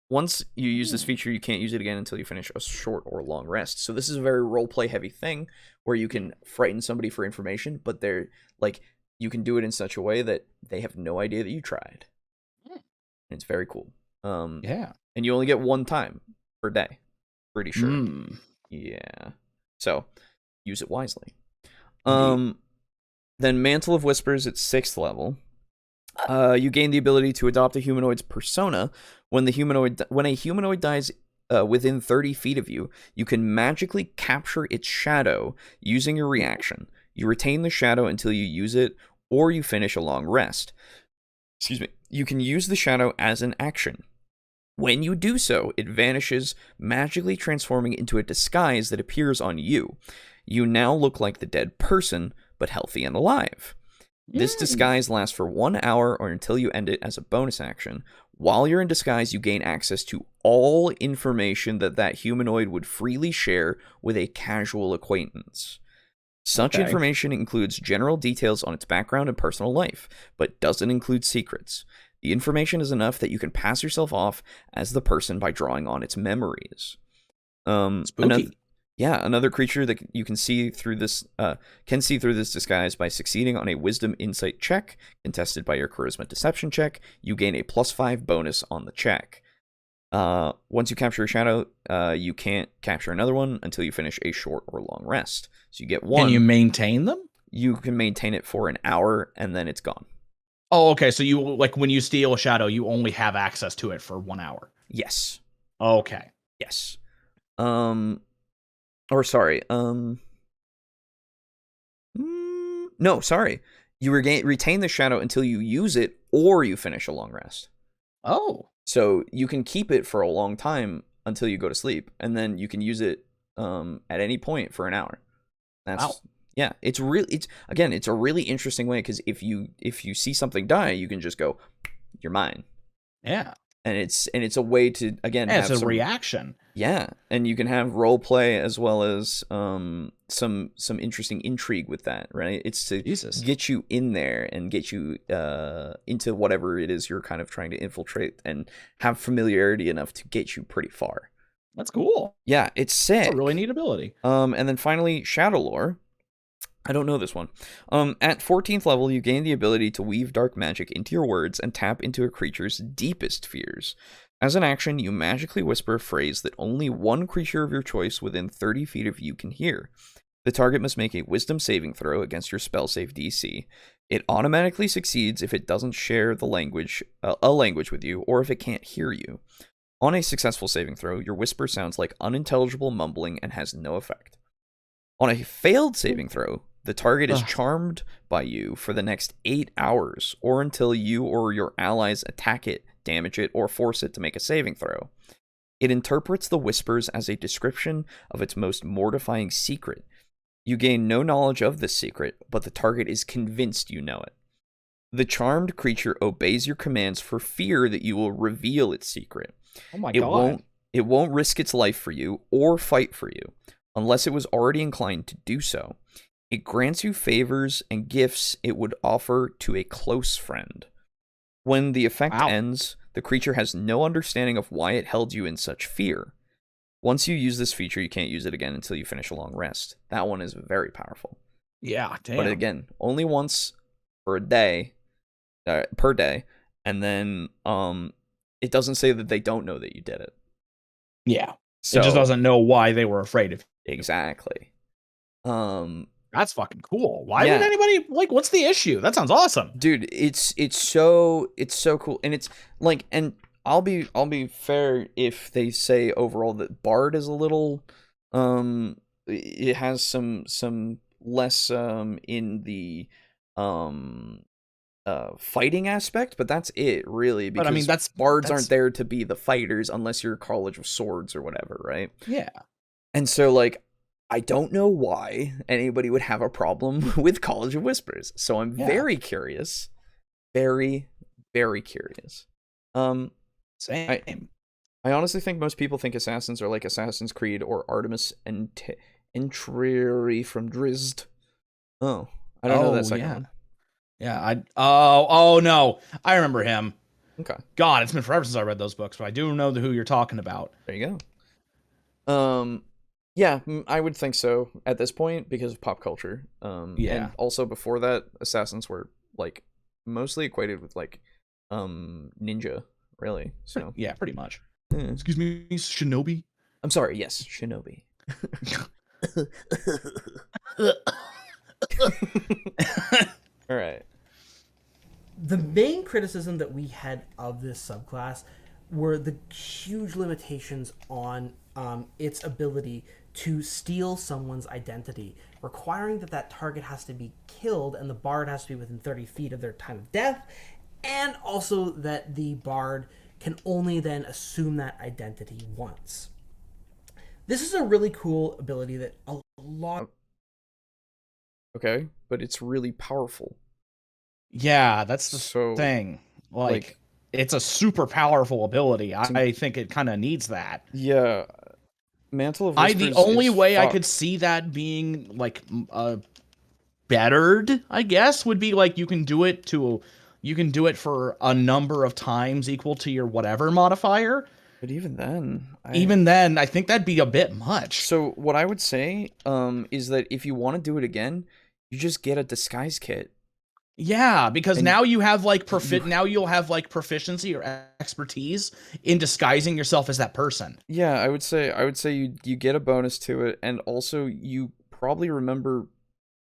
Once you use this feature, you can't use it again until you finish a short or long rest. So this is a very roleplay heavy thing where you can frighten somebody for information, but they're like, you can do it in such a way that they have no idea that you tried. And it's very cool. Yeah. And you only get one time per day. Pretty sure. Yeah. So use it wisely. Then Mantle of Whispers at 6th level. You gain the ability to adopt a humanoid's persona. When a humanoid dies within 30 feet of you, you can magically capture its shadow using your reaction. You retain the shadow until you use it, or you finish a long rest. Excuse me. You can use the shadow as an action. When you do so, it vanishes, magically transforming into a disguise that appears on you. You now look like the dead person, but healthy and alive. This disguise lasts for 1 hour or until you end it as a bonus action. While you're in disguise, you gain access to all information that humanoid would freely share with a casual acquaintance. Such information includes general details on its background and personal life, but doesn't include secrets. The information is enough that you can pass yourself off as the person by drawing on its memories. Spooky. Another creature that you can see through this disguise by succeeding on a Wisdom Insight check, contested by your Charisma Deception check. You gain a +5 bonus on the check. Once you capture a shadow, you can't capture another one until you finish a short or long rest. So you get one. Can you maintain them? You can maintain it for an hour, and then it's gone. Oh, okay. So you, like, when you steal a shadow, you only have access to it for 1 hour. Yes. Okay. Yes. Or sorry. No, sorry. You retain the shadow until you use it or you finish a long rest. Oh. So you can keep it for a long time until you go to sleep, and then you can use it at any point for an hour. Wow. Yeah, it's a really interesting way, because if you see something die, you can just go, you're mine. Yeah. and it's a way to again Yeah, have it's a some reaction. Yeah, and you can have role play as well as some interesting intrigue with that, right? It's to Jesus. get you in there and get you into whatever it is you're kind of trying to infiltrate and have familiarity enough to get you pretty far. That's cool. Yeah, it's sick. That's a really neat ability. And then finally, Shadow Lore. I don't know this one. At 14th level, you gain the ability to weave dark magic into your words and tap into a creature's deepest fears. As an action, you magically whisper a phrase that only one creature of your choice within 30 feet of you can hear. The target must make a wisdom saving throw against your spell save DC. It automatically succeeds if it doesn't share the language, a language with you, or if it can't hear you. On a successful saving throw, your whisper sounds like unintelligible mumbling and has no effect. On a failed saving throw, the target is charmed by you for the next 8 hours, or until you or your allies attack it, damage it, or force it to make a saving throw. It interprets the whispers as a description of its most mortifying secret. You gain no knowledge of this secret, but the target is convinced you know it. The charmed creature obeys your commands for fear that you will reveal its secret. Oh my god. It won't risk its life for you or fight for you, unless it was already inclined to do so. It grants you favors and gifts it would offer to a close friend. When the effect ends, the creature has no understanding of why it held you in such fear. Once you use this feature, you can't use it again until you finish a long rest. That one is very powerful. Yeah, damn. But again, only once for a day, per day, and then it doesn't say that they don't know that you did it. Yeah. So, it just doesn't know why they were afraid of you. Exactly. That's fucking cool. Why would anybody what's the issue? That sounds awesome. Dude, it's so cool. And it's like, and I'll be fair if they say overall that Bard is a little it has some less in the fighting aspect, but that's it really, because but I mean bards aren't there to be the fighters unless you're a College of Swords or whatever, right? Yeah. And so like I don't know why anybody would have a problem with College of Whispers. So I'm very curious. Very, very curious. Same. I honestly think most people think Assassins are like Assassin's Creed or Artemis and Entreri from Drizzt. Oh, I don't know that second one. Yeah, oh no. I remember him. Okay. God, it's been forever since I read those books, but I do know who you're talking about. There you go. Yeah, I would think so at this point because of pop culture. And also before that, Assassins were like mostly equated with like ninja, really. So yeah, pretty much. Yeah. Excuse me, Shinobi. I'm sorry. Yes, Shinobi. All right. The main criticism that we had of this subclass were the huge limitations on its ability to steal someone's identity, requiring that target has to be killed and the bard has to be within 30 feet of their time of death, and also that the bard can only then assume that identity once. This is a really cool ability that a lot... Okay, but it's really powerful. Yeah, that's the thing. Like, it's a super powerful ability. I think it kind of needs that. Yeah. Mantle of Whispers the only way I could see that being like bettered, I guess, would be like you can do it for a number of times equal to your whatever modifier. But even then, I think that'd be a bit much. So what I would say is that if you want to do it again, you just get a disguise kit. Yeah, because now you have like now you'll have like proficiency or expertise in disguising yourself as that person. Yeah, I would say you get a bonus to it, and also you probably remember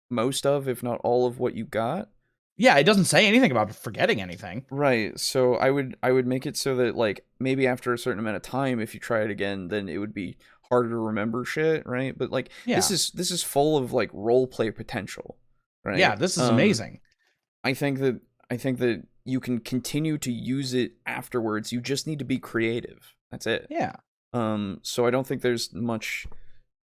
most of, if not all of, what you got. Yeah, it doesn't say anything about forgetting anything. Right. So I would make it so that like maybe after a certain amount of time, if you try it again, then it would be harder to remember shit, right? But like this is full of like role play potential, right? Yeah, this is amazing. I think that you can continue to use it afterwards. You just need to be creative. That's it. Yeah. So I don't think there's much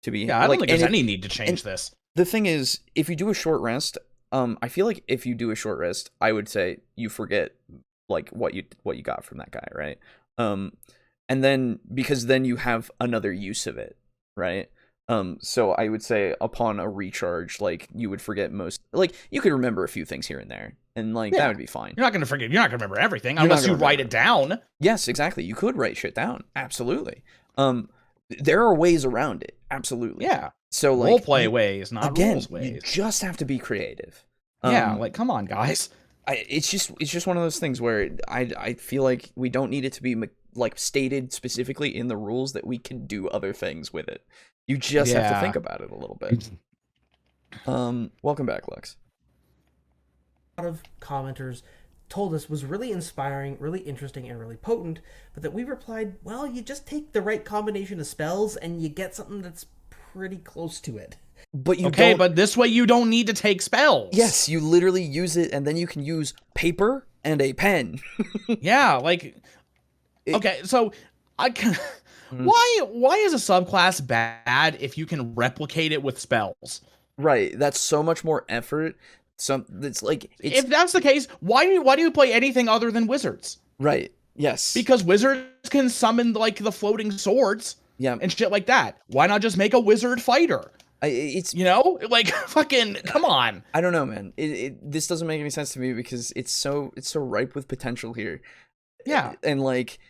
to be. Yeah, I don't think there's any need to change this. The thing is, if you do a short rest, I feel like if you do a short rest, I would say you forget like what you got from that guy, right? And then because then you have another use of it, right? So I would say upon a recharge, like you would forget most, like you could remember a few things here and there, and like that would be fine. You're not going to forget. You're not going to remember everything You're unless you write it down. Yes, exactly. You could write shit down. Absolutely. There are ways around it. Absolutely. Yeah. So like Roleplay ways, not rules ways. You just have to be creative. Yeah, like come on, guys. It's just one of those things where I feel like we don't need it to be like stated specifically in the rules that we can do other things with it. You just have to think about it a little bit. Welcome back, Lex. A lot of commenters told us was really inspiring, really interesting, and really potent, but that we replied, well, you just take the right combination of spells and you get something that's pretty close to it. But you but this way you don't need to take spells. Yes, you literally use it, and then you can use paper and a pen. Yeah, like okay, so I can. Why is a subclass bad if you can replicate it with spells? Right, that's so much more effort. It's like if that's the case, why do you play anything other than wizards? Right. Yes. Because wizards can summon like the floating swords. Yeah. And shit like that. Why not just make a wizard fighter? It's like fucking come on. I don't know, man. This doesn't make any sense to me because it's so ripe with potential here. Yeah. And like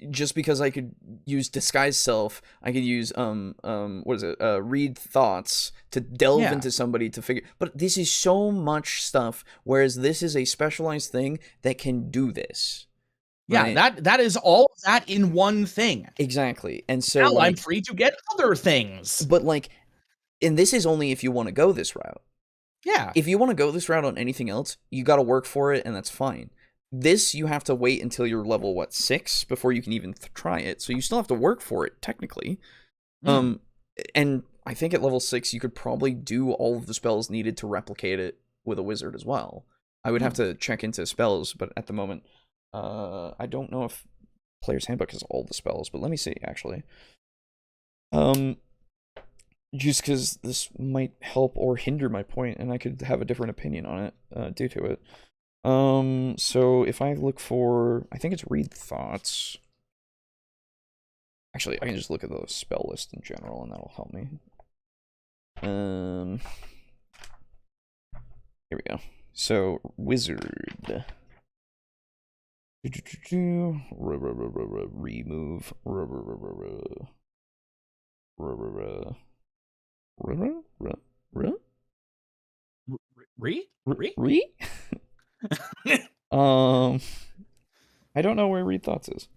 just because I could use disguise self, I could use read thoughts to delve into somebody to figure. But this is so much stuff, whereas this is a specialized thing that can do this. Right? Yeah, that is all of that in one thing. Exactly. And so now I'm free to get other things. But like, and this is only if you want to go this route. Yeah. If you want to go this route on anything else, you got to work for it, and that's fine. This, you have to wait until you're level, 6 before you can even try it. So you still have to work for it, technically. And I think at level 6, you could probably do all of the spells needed to replicate it with a wizard as well. I would have to check into spells, but at the moment, I don't know if Player's Handbook has all the spells, but let me see, actually. Just because this might help or hinder my point, and I could have a different opinion on it due to it. So if I look for, I think it's read thoughts. Actually, I can just look at the spell list in general, and that'll help me. Here we go. So wizard. Remove. I don't know where read thoughts is.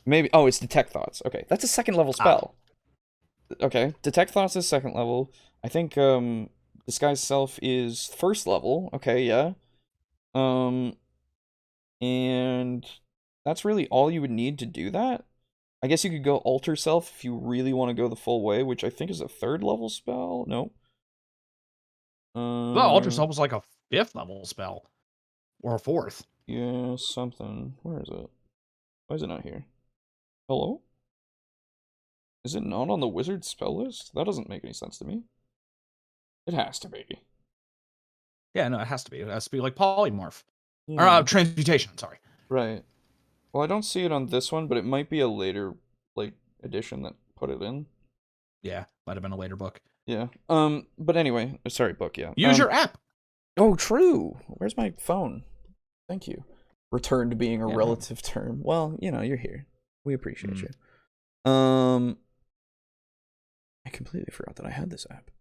Maybe it's detect thoughts. Okay, that's a second level spell. Okay, detect thoughts is second level. I think disguise self is first level. Okay, yeah. And that's really all you would need to do that. I guess you could go alter self if you really want to go the full way, which I think is a third level spell. No. Well, alter self was like a 5th level spell. Or a 4th. Yeah, something. Where is it? Why is it not here? Hello? Is it not on the wizard spell list? That doesn't make any sense to me. It has to be. Yeah, no, it has to be. It has to be like polymorph. Yeah. Or transmutation, sorry. Right. Well, I don't see it on this one, but it might be a later edition that put it in. Yeah, might have been a later book. Yeah. But anyway, sorry, book, yeah. Use your app. Oh, true. Where's my phone? Thank you. Return to being a relative term. Well, you're here. We appreciate you. I completely forgot that I had this app.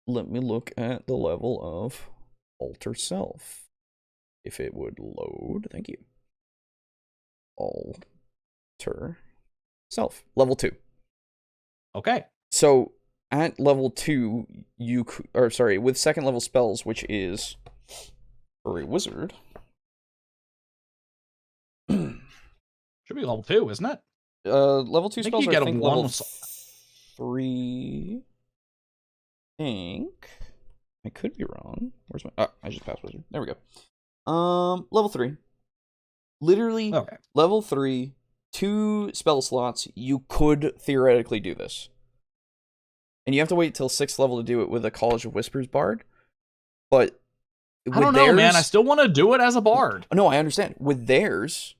Let me look at the level of alter self. If it would load, thank you. Alter self, level 2. Okay. So at level 2, with second level spells, which is for a wizard. Should be level 2, isn't it? Level 2 spells are, I think, level 3. I could be wrong. Where's my... I just passed wizard. There we go. Level 3. Literally, level 3, 2 spell slots, you could theoretically do this. And you have to wait till 6th level to do it with a College of Whispers bard. But I don't know, man. I still want to do it as a bard. No, I understand. With theirs,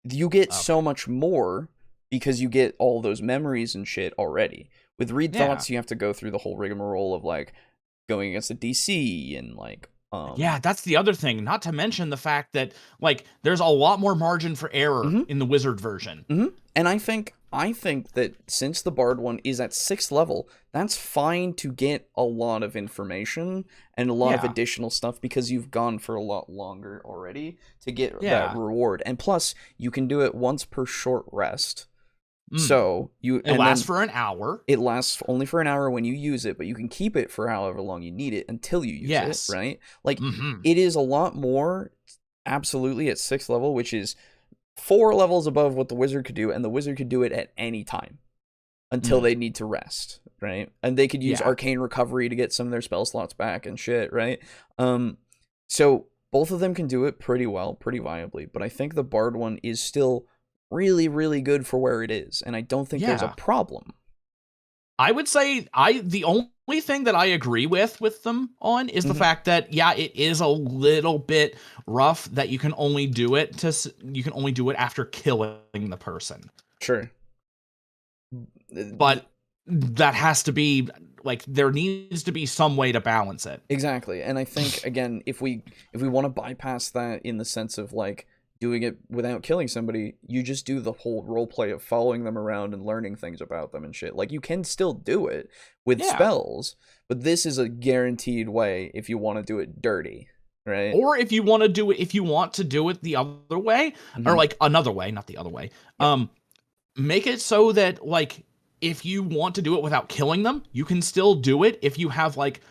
you get so much more because you get all those memories and shit already. With Read Thoughts, you have to go through the whole rigmarole of like going against a DC and like yeah, that's the other thing. Not to mention the fact that like there's a lot more margin for error in the wizard version. And I think that since the Bard one is at 6th level, that's fine to get a lot of information and a lot of additional stuff because you've gone for a lot longer already to get that reward. And plus, you can do it once per short rest. So it lasts for an hour. It lasts only for an hour when you use it, but you can keep it for however long you need it until you use it, right? Like it is a lot more absolutely at 6th level, which is 4 levels above what the wizard could do, and the wizard could do it at any time until they need to rest, right? And they could use arcane recovery to get some of their spell slots back and shit, right? So both of them can do it pretty well, pretty viably, but I think the Bard one is still really, really good for where it is, and I don't think there's a problem. I would say the only thing that I agree with them on is the fact that it is a little bit rough that you can only do it after killing the person. Sure. But that has to be like there needs to be some way to balance it. Exactly. And I think again, if we want to bypass that in the sense of like doing it without killing somebody, you just do the whole role play of following them around and learning things about them and shit. Like you can still do it with spells, but this is a guaranteed way if you want to do it dirty, right? Or if you want to do it the other way, or like another way, not the other way. Make it so that like if you want to do it without killing them, you can still do it if you have like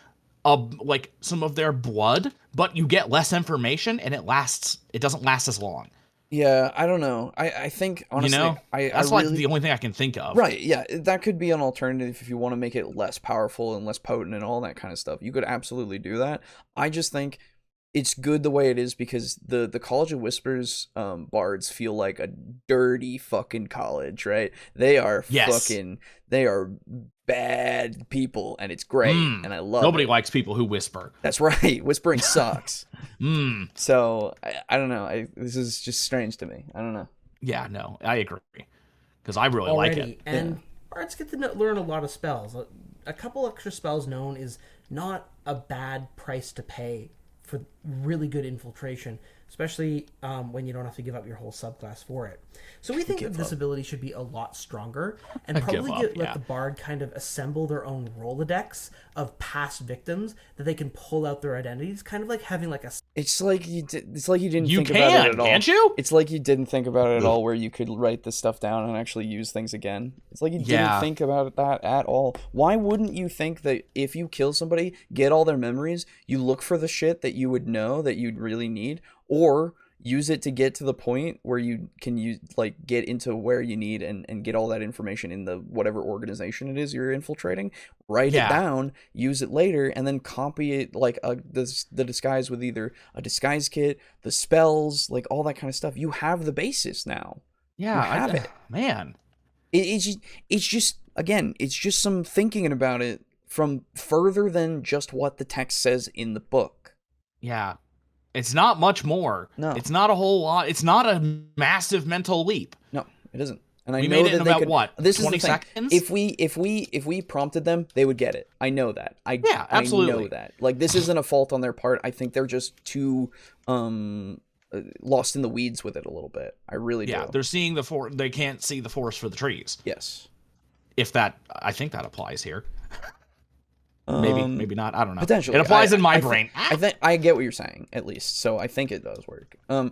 some of their blood, but you get less information and it doesn't last as long. Yeah, I don't know. I think honestly, that's like the only thing I can think of. Right, yeah, that could be an alternative if you want to make it less powerful and less potent and all that kind of stuff. You could absolutely do that. I just think it's good the way it is because the College of Whispers bards feel like a dirty fucking college, right? They are they are bad people, and it's great, and I love Nobody likes people who whisper. That's right. Whispering sucks. So I don't know. This is just strange to me. I don't know. Yeah, no, I agree because I really like it. And bards get to learn a lot of spells. A couple extra spells known is not a bad price to pay for really good infiltration, especially when you don't have to give up your whole subclass for it. So we think that this ability should be a lot stronger and probably let the bard kind of assemble their own Rolodex of past victims that they can pull out their identities, kind of like having like a... It's like you didn't think about it at all. Can't you? It's like you didn't think about it at all where you could write this stuff down and actually use things again. It's like you didn't think about that at all. Why wouldn't you think that if you kill somebody, get all their memories, you look for the shit that you would know that you'd really need, or use it to get to the point where you can get into where you need and get all that information in the whatever organization it is you're infiltrating, write it down, use it later, and then copy it like the disguise with either a disguise kit, the spells, like all that kind of stuff. You have the basis now. Yeah, you have it. Man. It's just some thinking about it from further than just what the text says in the book. Yeah. It's not much more. No. It's not a whole lot. It's not a massive mental leap. No, it isn't. And I we know made it that in they about could, what? This 20 is the thing. seconds? If we prompted them, they would get it. I know that. Absolutely. I know that. Like this isn't a fault on their part. I think they're just too lost in the weeds with it a little bit. I really do. Yeah, they're seeing they can't see the forest for the trees. Yes. I think that applies here. Maybe not. I don't know. Potentially, it applies in my brain. I think I get what you're saying, at least. So I think it does work. I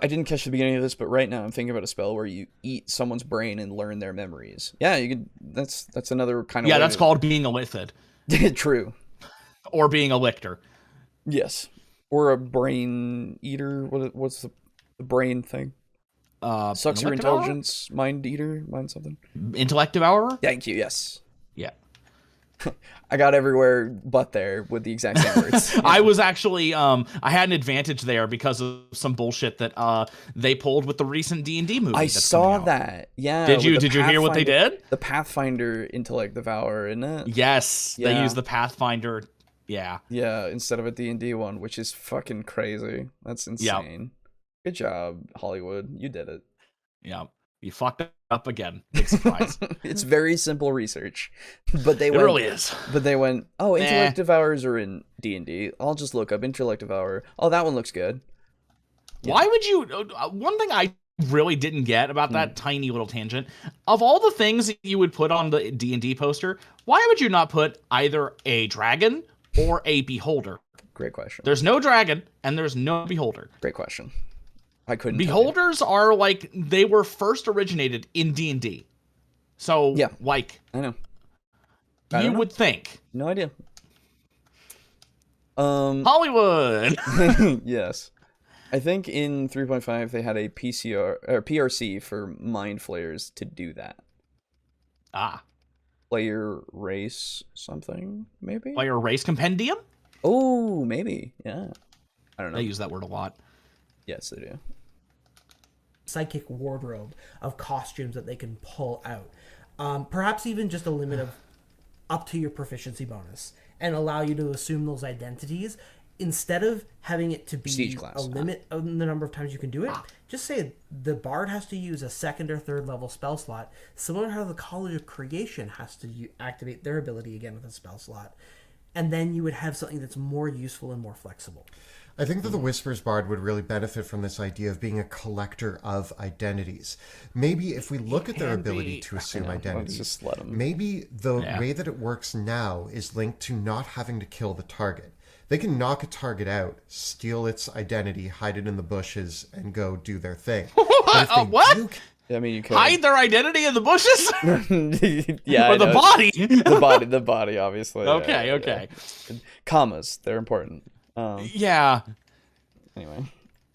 didn't catch the beginning of this, but right now I'm thinking about a spell where you eat someone's brain and learn their memories. Yeah, you could. That's another kind of. Yeah, that's called being a lithid. True. Or being a lictor. Yes. Or a brain eater. What's the brain thing? Sucks your intelligence. Mind eater. Mind something. Intellect devourer. Thank you. Yes. Yeah. I got everywhere but there with the exact same words. I was actually I had an advantage there because of some bullshit that they pulled with the recent D&D movie. I saw that. Yeah. Did you hear what they did? The Pathfinder Intellect Devourer, isn't it? Yes. Yeah. They used the Pathfinder. Yeah. Yeah, instead of a D&D one, which is fucking crazy. That's insane. Good job, Hollywood. You did it. Yeah. You fucked up again. Big surprise. It's very simple research, but they It really is. But they went, oh, intellect devourers are in D&D. I'll just look up intellect devourer. Oh, that one looks good. Yeah. Why would you? One thing I really didn't get about that tiny little tangent, of all the things that you would put on the D&D poster, why would you not put either a dragon or a beholder? Great question. There's no dragon and there's no beholder. Great question. I couldn't. Beholders are like, they were first originated in D&D. So, yeah, like, I know. You would think. No idea. Hollywood. Yes. I think in 3.5 they had a PRC for mind flayers to do that. Player race something, maybe? Player race compendium? Oh, maybe. Yeah. I don't know. They use that word a lot. Yes, they do. Psychic wardrobe of costumes that they can pull out. Perhaps even just a limit of up to your proficiency bonus and allow you to assume those identities instead of having it to be a limit of the number of times you can do it. Just say the bard has to use a 2nd or 3rd level spell slot, similar to how the College of Creation has to activate their ability again with a spell slot. And then you would have something that's more useful and more flexible. I think that the Whispers Bard would really benefit from this idea of being a collector of identities. Maybe if we look at their ability to assume identities, maybe the way that it works now is linked to not having to kill the target. They can knock a target out, steal its identity, hide it in the bushes, and go do their thing. What? I mean, you could hide their identity in the bushes. Yeah, or the body. the body, obviously. Okay, okay. Yeah. Commas, they're important. Yeah. Anyway,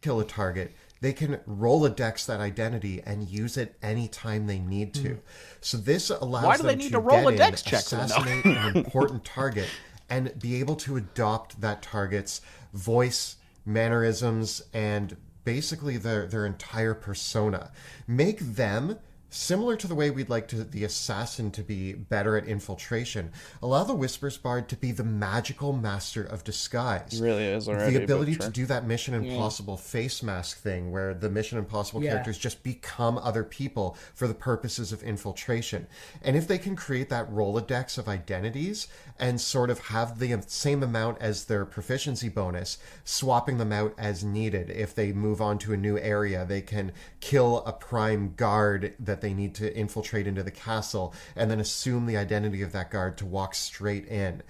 kill a target. They can roll a dex that identity and use it anytime they need to. So this allows them to roll a dex check, assassinate an important target, and be able to adopt that target's voice, mannerisms, and basically their entire persona. Make them similar to the way we'd like the assassin to be better at infiltration. Allow the Whispers Bard to be the magical master of disguise. He really is already. The ability to do that Mission Impossible face mask thing where the Mission Impossible characters just become other people for the purposes of infiltration. And if they can create that Rolodex of identities and sort of have the same amount as their proficiency bonus, swapping them out as needed. If they move on to a new area, they can kill a prime guard that they need to infiltrate into the castle and then assume the identity of that guard to walk straight in.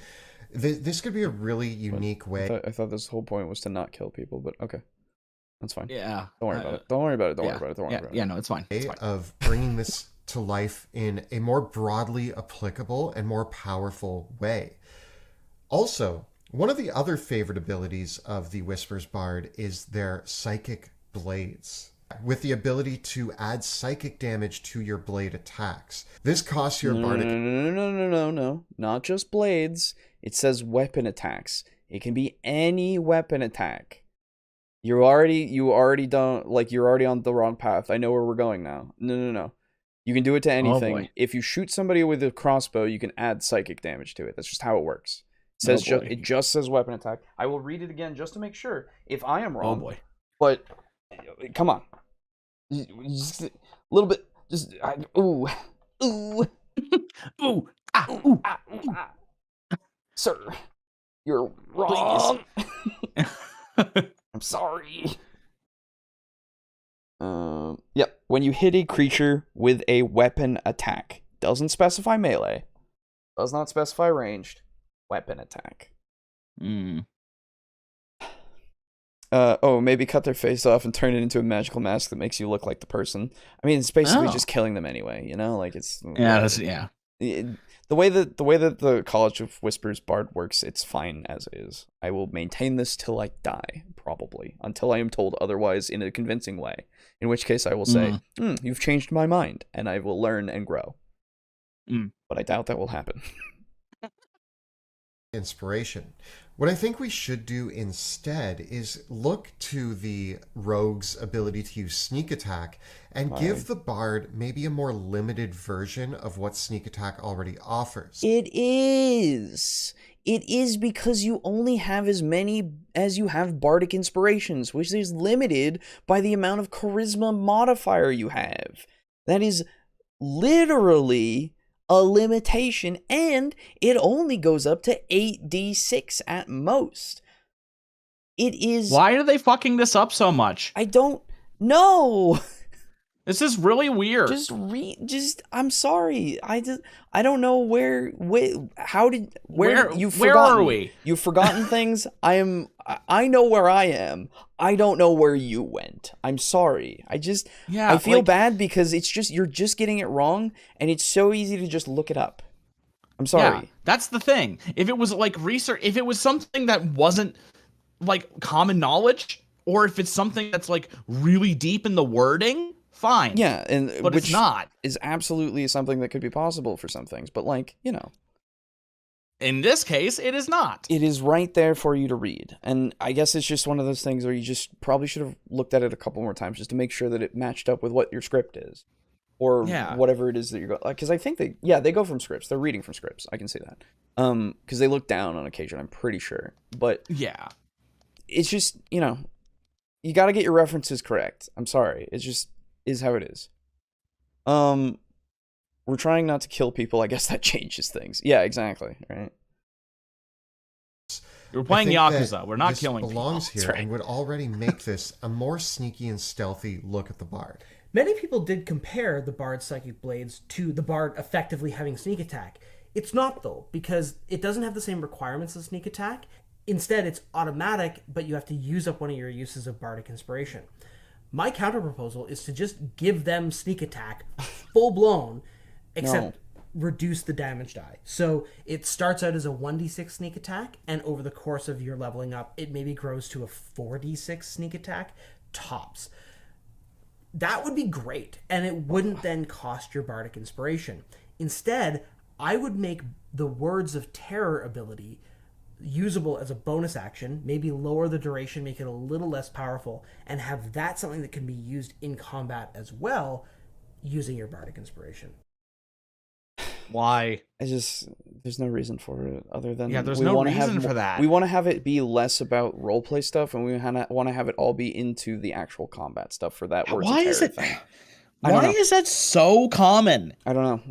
This could be a really unique way. I thought this whole point was to not kill people, but okay. That's fine. Yeah. Don't worry about it. Don't worry about it. Don't worry about it. Yeah, no, it's fine. It's fine. Of bringing this to life in a more broadly applicable and more powerful way. Also, one of the other favorite abilities of the Whispers Bard is their psychic blades, with the ability to add psychic damage to your blade attacks. This costs your bardic... No. Not just blades. It says weapon attacks. It can be any weapon attack. You already don't... Like, you're already on the wrong path. I know where we're going now. No. You can do it to anything. If you shoot somebody with a crossbow, you can add psychic damage to it. That's just how it works. It says it just says weapon attack. I will read it again just to make sure if I am wrong. Oh boy. But come on. Just a little bit. Just ooh. Ooh. Ooh. Sir, you're wrong. I'm sorry. Yep. When you hit a creature with a weapon attack, doesn't specify melee, does not specify ranged, weapon attack. Maybe cut their face off and turn it into a magical mask that makes you look like the person. I mean, it's basically just killing them anyway, you know? Like, it's... The way that the College of Whispers Bard works, it's fine as is. I will maintain this till I die, probably, until I am told otherwise in a convincing way. In which case I will say, you've changed my mind, and I will learn and grow. But I doubt that will happen. inspiration. What I think we should do instead is look to the rogue's ability to use sneak attack and give the bard maybe a more limited version of what sneak attack already offers. It is. It is because you only have as many as you have bardic inspirations, which is limited by the amount of charisma modifier you have. That is literally a limitation, and it only goes up to 8d6 at most. It is... Why are they fucking this up so much? I don't know. This is really weird. I'm sorry. I don't know where you've forgotten. Where are we? You've forgotten things. I know where I am. I don't know where you went. I'm sorry. I feel bad because you're just getting it wrong, and it's so easy to just look it up. I'm sorry. Yeah, that's the thing. If it was like research, if it was something that wasn't like common knowledge, or if it's something that's like really deep in the wording, fine. Yeah, but which it's not. Is absolutely something that could be possible for some things, but like, in this case, it is not. It is right there for you to read. And I guess it's just one of those things where you just probably should have looked at it a couple more times just to make sure that it matched up with what your script is. Or whatever it is that you're going... Because I think they go from scripts. They're reading from scripts. I can see that. Because they look down on occasion, I'm pretty sure. But yeah, it's just, you got to get your references correct. I'm sorry. It just is how it is. We're trying not to kill people. I guess that changes things. Yeah, exactly. Right. We're playing Yakuza. We're not killing people. Belongs here and would already make this a more sneaky and stealthy look at the bard. Many people did compare the bard's psychic blades to the bard effectively having sneak attack. It's not, though, because it doesn't have the same requirements as sneak attack. Instead, it's automatic, but you have to use up one of your uses of bardic inspiration. My counter-proposal is to just give them sneak attack full-blown, except reduce the damage die. So it starts out as a 1d6 sneak attack, and over the course of your leveling up, it maybe grows to a 4d6 sneak attack, tops. That would be great, and it wouldn't then cost your bardic inspiration. Instead, I would make the Words of Terror ability usable as a bonus action, maybe lower the duration, make it a little less powerful, and have that something that can be used in combat as well, using your bardic inspiration. Why? There's no reason for it other than there's no reason for that. We want to have it be less about roleplay stuff, and we want to have it all be into the actual combat stuff for that Words of Terror thing. Why is that so common? I don't know.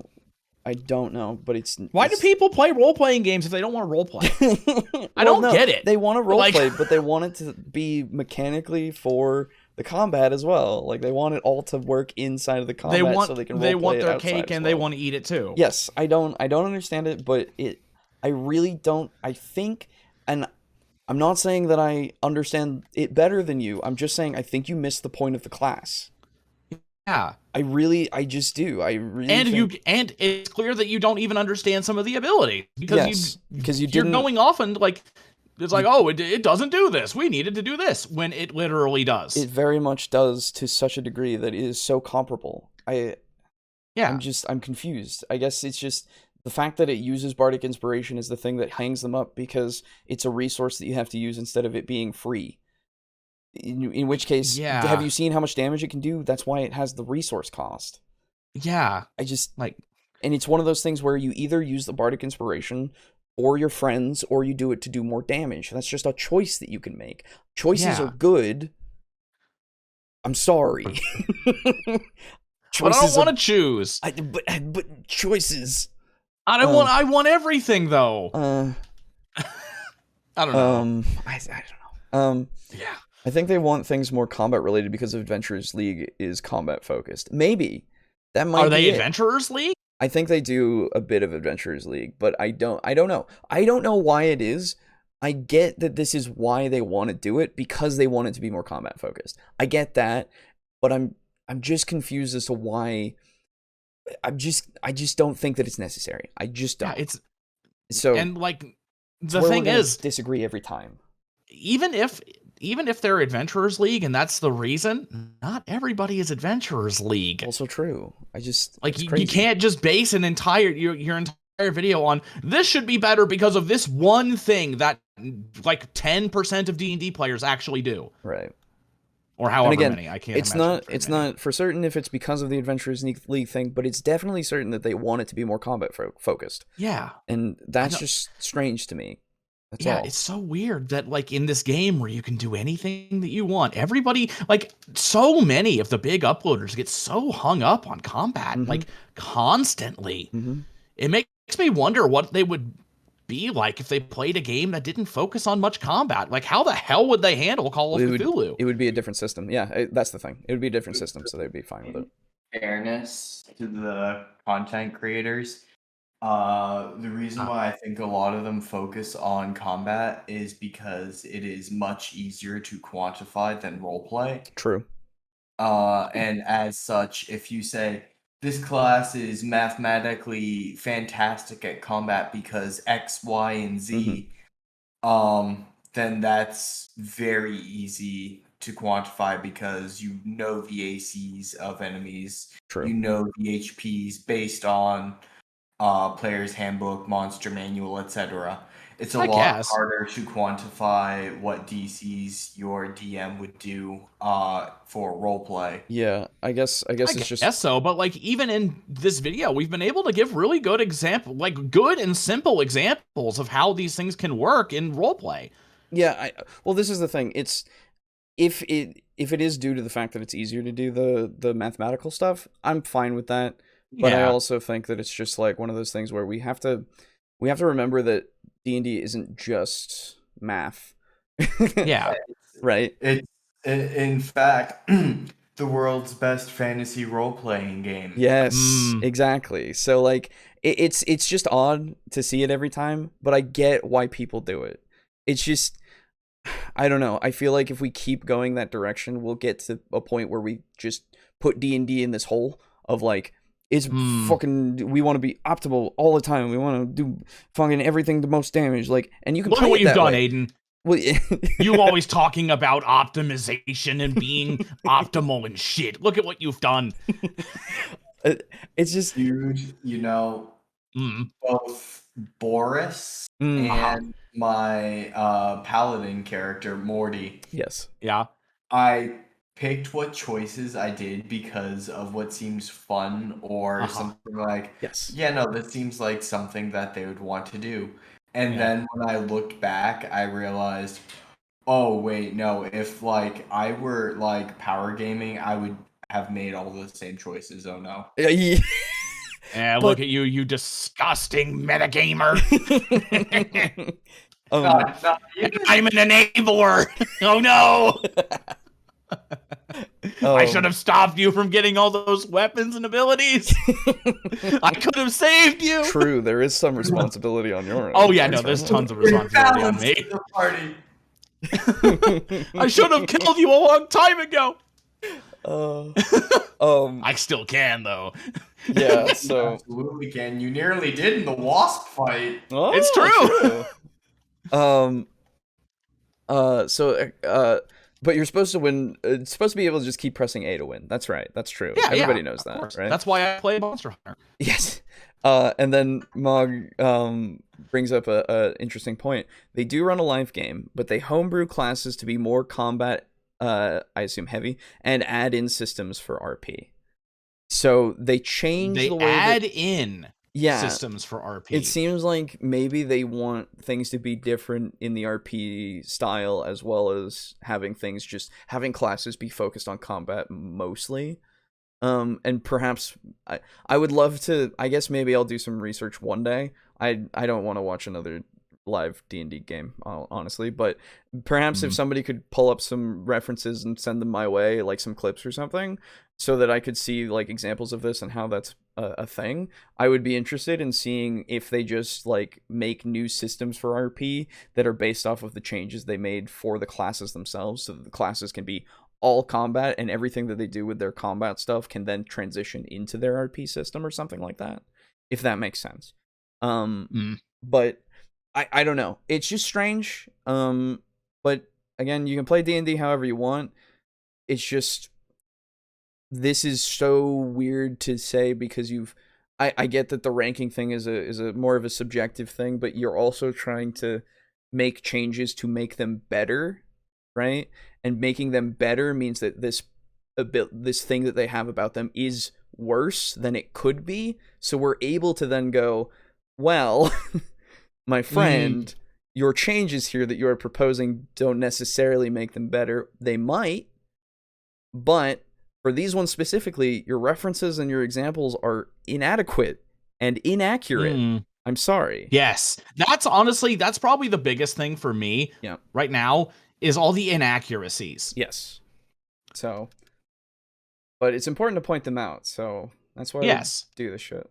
I don't know, but why do people play role-playing games if they don't want to roleplay? I don't get it. They want to roleplay, but they want it to be mechanically for the combat as well. Like, they want it all to work inside of the combat so they can roleplay They want their it cake and they want to eat it too. Yes, I don't understand it, but I really don't. I think, and I'm not saying that I understand it better than you. I'm just saying I think you missed the point of the class. Yeah. I just do. And it's clear that you don't even understand some of the ability because you're going off and like it's like, it doesn't do this. We needed to do this when it literally does. It very much does to such a degree that it is so comparable. I'm confused. I guess it's just the fact that it uses bardic inspiration is the thing that hangs them up because it's a resource that you have to use instead of it being free. In which case, have you seen how much damage it can do? That's why it has the resource cost. Yeah. I just, and it's one of those things where you either use the bardic inspiration or your friends, or you do it to do more damage. That's just a choice that you can make. Choices are good. I'm sorry. But I don't want to choose. But choices. I don't want. I want everything though. I don't know. I don't know. Yeah. I think they want things more combat related because Adventurers League is combat focused. Maybe that might. Are they Adventurers League? I think they do a bit of Adventurers League, but I don't know. I don't know why it is. I get that this is why they want to do it because they want it to be more combat focused. I get that, but I'm just confused as to why. I just don't think that it's necessary. I just don't. Yeah, it's so. And like the thing is, disagree every time. Even if they're Adventurers League and that's the reason, not everybody is Adventurers League. Also true. I just like you can't just base an entire your entire video on this should be better because of this one thing that like 10% of D&D players actually do. Right. Or however and again, many. I can't it's imagine. It's not for certain if it's because of the Adventurers League thing, but it's definitely certain that they want it to be more combat focused. Yeah. And that's just strange to me. That's all. It's so weird that like in this game where you can do anything that you want, everybody, like so many of the big uploaders get so hung up on combat, like constantly. It makes me wonder what they would be like if they played a game that didn't focus on much combat. Like how the hell would they handle Call of Cthulhu? It would be a different system. Yeah, that's the thing. It would be a different system, so they'd be fine with it. Fairness to the content creators, the reason why I think a lot of them focus on combat is because it is much easier to quantify than roleplay. True. And as such, if you say this class is mathematically fantastic at combat because X, Y, and Z, then that's very easy to quantify because you know the ACs of enemies. True. You know the HPs based on player's handbook, monster manual, etc. It's a lot harder to quantify what DCs your DM would do for roleplay. Yeah, I guess it's just... Yes, so, but like even in this video, we've been able to give really good good and simple examples of how these things can work in roleplay. Yeah, well, this is the thing. It's if it is due to the fact that it's easier to do the mathematical stuff, I'm fine with that. But I also think that it's just like one of those things where we have to remember that D&D isn't just math. Yeah. Right? It's in fact the world's best fantasy role-playing game. Yes, exactly. So like it's just odd to see it every time, but I get why people do it. It's just, I don't know. I feel like if we keep going that direction, we'll get to a point where we just put D&D in this hole of like, it's fucking, we want to be optimal all the time. We want to do fucking everything the most damage. Like, and you can look play at what it you've done, way. Aiden. Well, you always talking about optimization and being optimal and shit. Look at what you've done. It's just, dude, you know, both Boris and my paladin character Morty. Yes. Yeah. I picked what choices I did because of what seems fun or something like, this seems like something that they would want to do. And then when I looked back, I realized, oh wait, no, if like I were like power gaming, I would have made all the same choices. Oh no. Yeah, look at you, you disgusting metagamer. I'm an enabler. Oh no. I should have stopped you from getting all those weapons and abilities. I could have saved you. True, there is some responsibility on your end. Oh yeah, no, there's tons of responsibility on me. The party. I should have killed you a long time ago. I still can though. Yeah, so you absolutely can. You nearly did in the wasp fight. Oh, it's true. But you're supposed to win. It's supposed to be able to just keep pressing A to win. That's right. That's true. Yeah, everybody knows that, course. right? That's why I play Monster Hunter. Yes. And then Mog brings up a interesting point. They do run a live game, but they homebrew classes to be more combat, I assume heavy, and add in systems for RP. So they change the way add in systems for RP. It seems like maybe they want things to be different in the RP style, as well as having classes be focused on combat mostly. And perhaps I would love to. I guess maybe I'll do some research one day. I don't want to watch another live D&D game, honestly, but perhaps if somebody could pull up some references and send them my way, like some clips or something, so that I could see like examples of this and how that's a thing, I would be interested in seeing if they just like make new systems for RP that are based off of the changes they made for the classes themselves, so that the classes can be all combat and everything that they do with their combat stuff can then transition into their RP system or something like that, if that makes sense. But I don't know. It's just strange. But again, you can play D&D however you want. It's just, this is so weird to say because I get that the ranking thing is a more of a subjective thing, but you're also trying to make changes to make them better, right? And making them better means that this thing that they have about them is worse than it could be. So we're able to then go, well, my friend, your changes here that you are proposing don't necessarily make them better. They might, but for these ones specifically, your references and your examples are inadequate and inaccurate. I'm sorry. Yes. That's probably the biggest thing for me right now is all the inaccuracies. Yes. So, but it's important to point them out. So that's why I do this shit.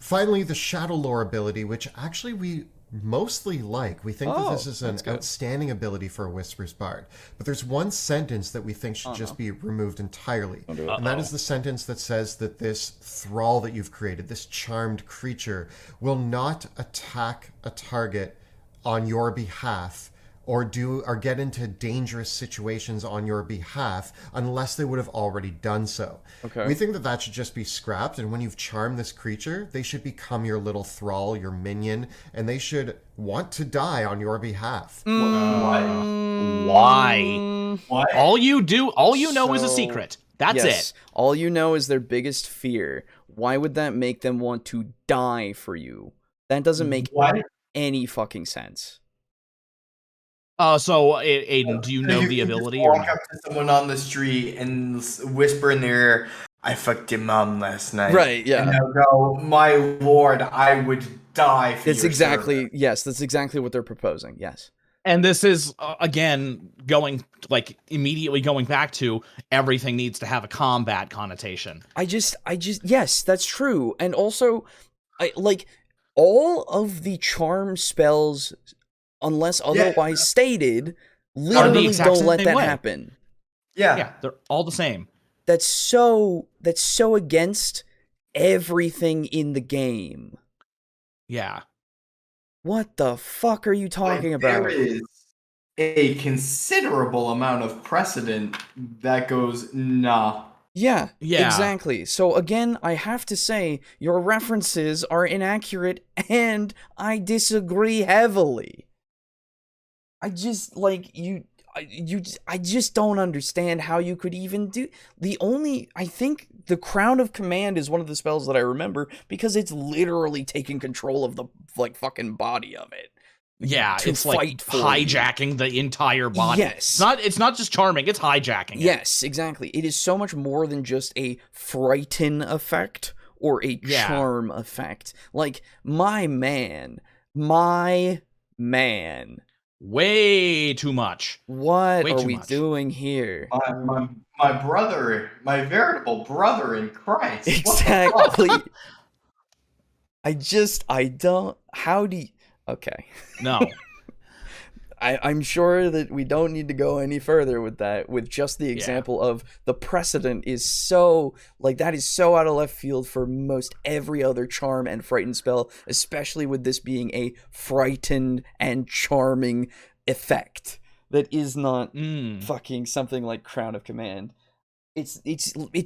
Finally, the Shadow Lore ability, which actually we mostly like. We think that this is an outstanding ability for a Whispers Bard. But there's one sentence that we think should just be removed entirely. And that is the sentence that says that this thrall that you've created, this charmed creature, will not attack a target on your behalf or get into dangerous situations on your behalf unless they would have already done so. Okay. We think that that should just be scrapped, and when you've charmed this creature, they should become your little thrall, your minion, and they should want to die on your behalf. Why? All you know is a secret. That's it. All you know is their biggest fear. Why would that make them want to die for you? That doesn't make any fucking sense. So Aiden, do you know the ability? You walk up to someone on the street and whisper in their ear, "I fucked your mom last night." Right? Yeah. And they'll go, "My lord, I would die for That's exactly that's exactly what they're proposing. Yes. And this is again immediately going back to everything needs to have a combat connotation. I just yes, that's true. And also, all of the charm spells, unless otherwise stated, literally don't let that happen. Yeah, they're all the same. That's so against everything in the game. Yeah. What the fuck are you talking about? There is a considerable amount of precedent that goes, nah. Yeah, exactly. So again, I have to say, your references are inaccurate, and I disagree heavily. I just I just don't understand how you could even do I think the Crown of Command is one of the spells that I remember because it's literally taking control of the fucking body of it. Yeah, it's like hijacking the entire body. Yes. It's not just charming, it's hijacking it. Yes, exactly. It is so much more than just a frighten effect or a charm effect. Like, my man. Way too much. What are we doing here? My brother, my veritable brother in Christ. Exactly. Okay. No. I'm sure that we don't need to go any further with that, with just the example of the precedent is so, that is so out of left field for most every other charm and frightened spell, especially with this being a frightened and charming effect that is not fucking something like Crown of Command. It's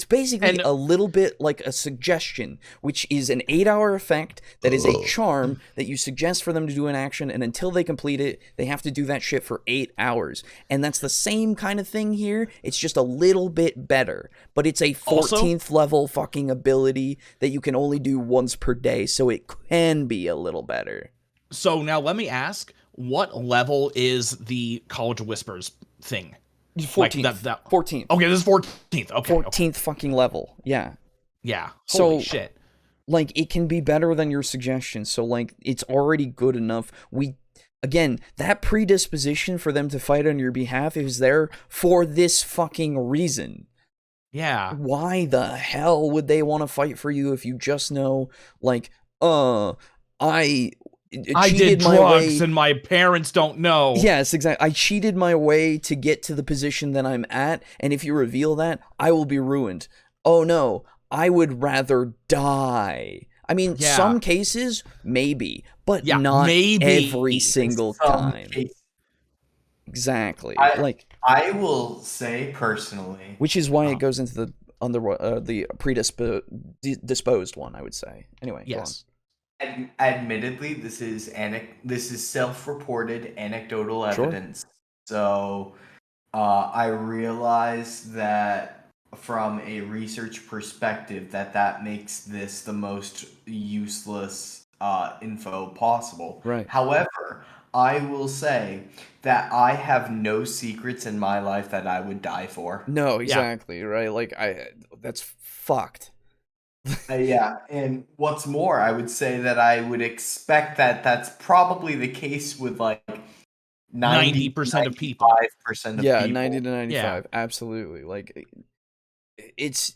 basically a little bit like a suggestion, which is an 8-hour effect that is a charm that you suggest for them to do an action, and until they complete it, they have to do that shit for 8 hours. And that's the same kind of thing here. It's just a little bit better, but it's a 14th level fucking ability that you can only do once per day, so it can be a little better. So now let me ask, what level is the College of Whispers thing? 14th. 14th. Okay, this is 14th. Okay. 14th fucking level. Yeah. Yeah. Holy shit. It can be better than your suggestion. So, it's already good enough. Again, that predisposition for them to fight on your behalf is there for this fucking reason. Yeah. Why the hell would they want to fight for you if you just know, I did drugs and my parents don't know. Yes, exactly. I cheated my way to get to the position that I'm at, and if you reveal that, I will be ruined. Oh no, I would rather die. I mean, some cases, maybe, but not every single time. Exactly. I will say personally, which is why it goes into the predisposed one, I would say. Anyway, Yes. Admittedly, this is self-reported anecdotal Sure. evidence. So I realize that from a research perspective that makes this the most useless info possible. Right. However, I will say that I have no secrets in my life that I would die for. No, exactly, right? Like, that's fucked. Yeah, and what's more, I would say that I would expect that that's probably the case with like 90% of people. 95% of Yeah, people. 90 to 95, Yeah. absolutely. Like, it's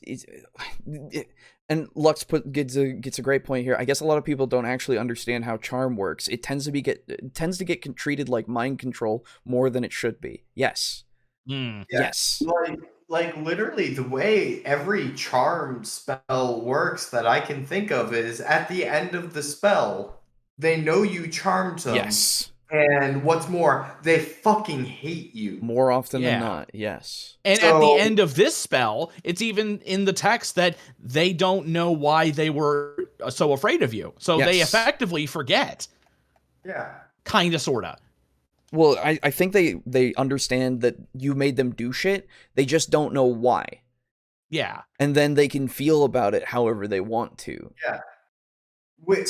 and Lux gets a great point here. I guess a lot of people don't actually understand how charm works. It tends to get treated like mind control more than it should be. Yes. Mm. Yeah. Yes. Like literally the way every charm spell works that I can think of is at the end of the spell, they know you charmed them. Yes. And what's more, they fucking hate you. More often than Yeah. not, yes. And at the end of this spell, it's even in the text that they don't know why they were so afraid of you. So they Yes. effectively forget. Yeah. Kinda, sorta. Well, I think they understand that you made them do shit. They just don't know why. Yeah. And then they can feel about it however they want to. Yeah. Which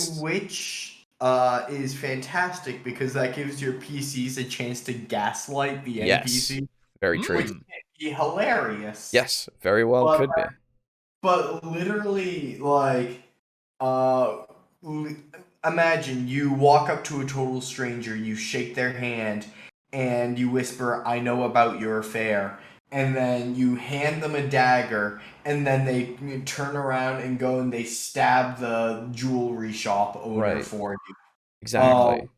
is fantastic because that gives your PCs a chance to gaslight the Yes. NPC. Very true. Which can be hilarious. Yes, very well could be. But literally, like, imagine you walk up to a total stranger, you shake their hand, and you whisper, "I know about your affair." And then you hand them a dagger, and then they turn around and go and they stab the jewelry shop owner Right. for you. Exactly.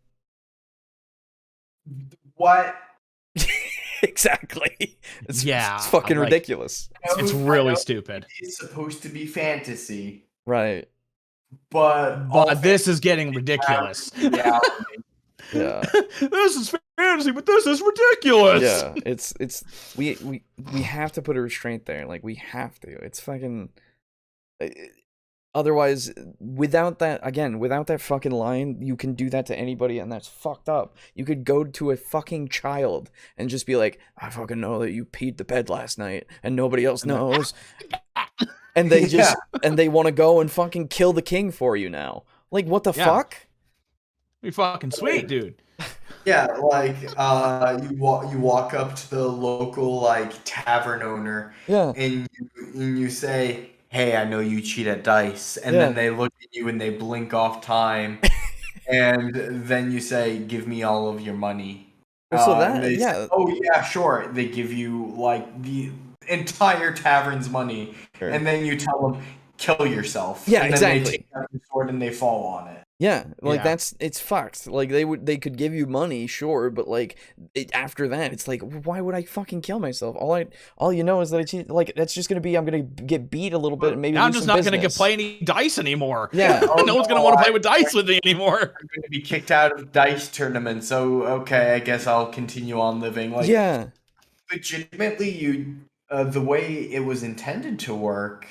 What? Exactly. It's fucking like, ridiculous. It's really stupid. It's supposed to be fantasy, Right. but this is getting ridiculous. reality. Yeah. This is fantasy, but this is ridiculous. Yeah. It's we have to put a restraint there. Like, we have to. It's fucking otherwise, without that fucking line, you can do that to anybody, and that's fucked up. You could go to a fucking child and just be like, "I fucking know that you peed the bed last night, and nobody else knows." And they just and they want to go and fucking kill the king for you now. Like, what the fuck? Be fucking sweet, dude. Yeah, like you walk up to the local like tavern owner, Yeah. and you say, "Hey, I know you cheat at dice," and then they look at you and they blink off time, and then you say, "Give me all of your money." So and they say, "Oh yeah, sure." They give you like the entire tavern's money, Sure. and then you tell them, "Kill yourself." Yeah, and then exactly. They take out the sword and they fall on it. Yeah, like Yeah. it's fucked. Like they could give you money, sure, but like after that, it's like, why would I fucking kill myself? All you know is that I cheat. Like, that's just gonna be, I'm gonna get beat a little bit and maybe I'm lose just some not gonna business. play any dice anymore. Yeah. No one's gonna want to play with dice with me anymore. I'm going to be kicked out of dice tournaments, so okay, I guess I'll continue on living. Like, Yeah. legitimately, the way it was intended to work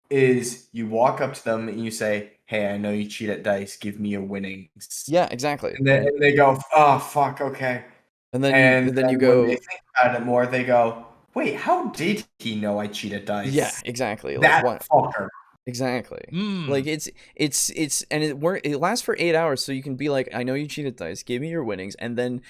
is you walk up to them and you say, "Hey, I know you cheat at dice. Give me your winnings." Yeah, exactly. And then they go, "Oh, fuck, okay." And then you go. When they think about it more, they go, "Wait, how did he know I cheat at dice?" Yeah, exactly. Like, That what? fucker. Exactly. Mm. Like, it's and it lasts for 8 hours, so you can be like, "I know you cheated dice. Give me your winnings," and then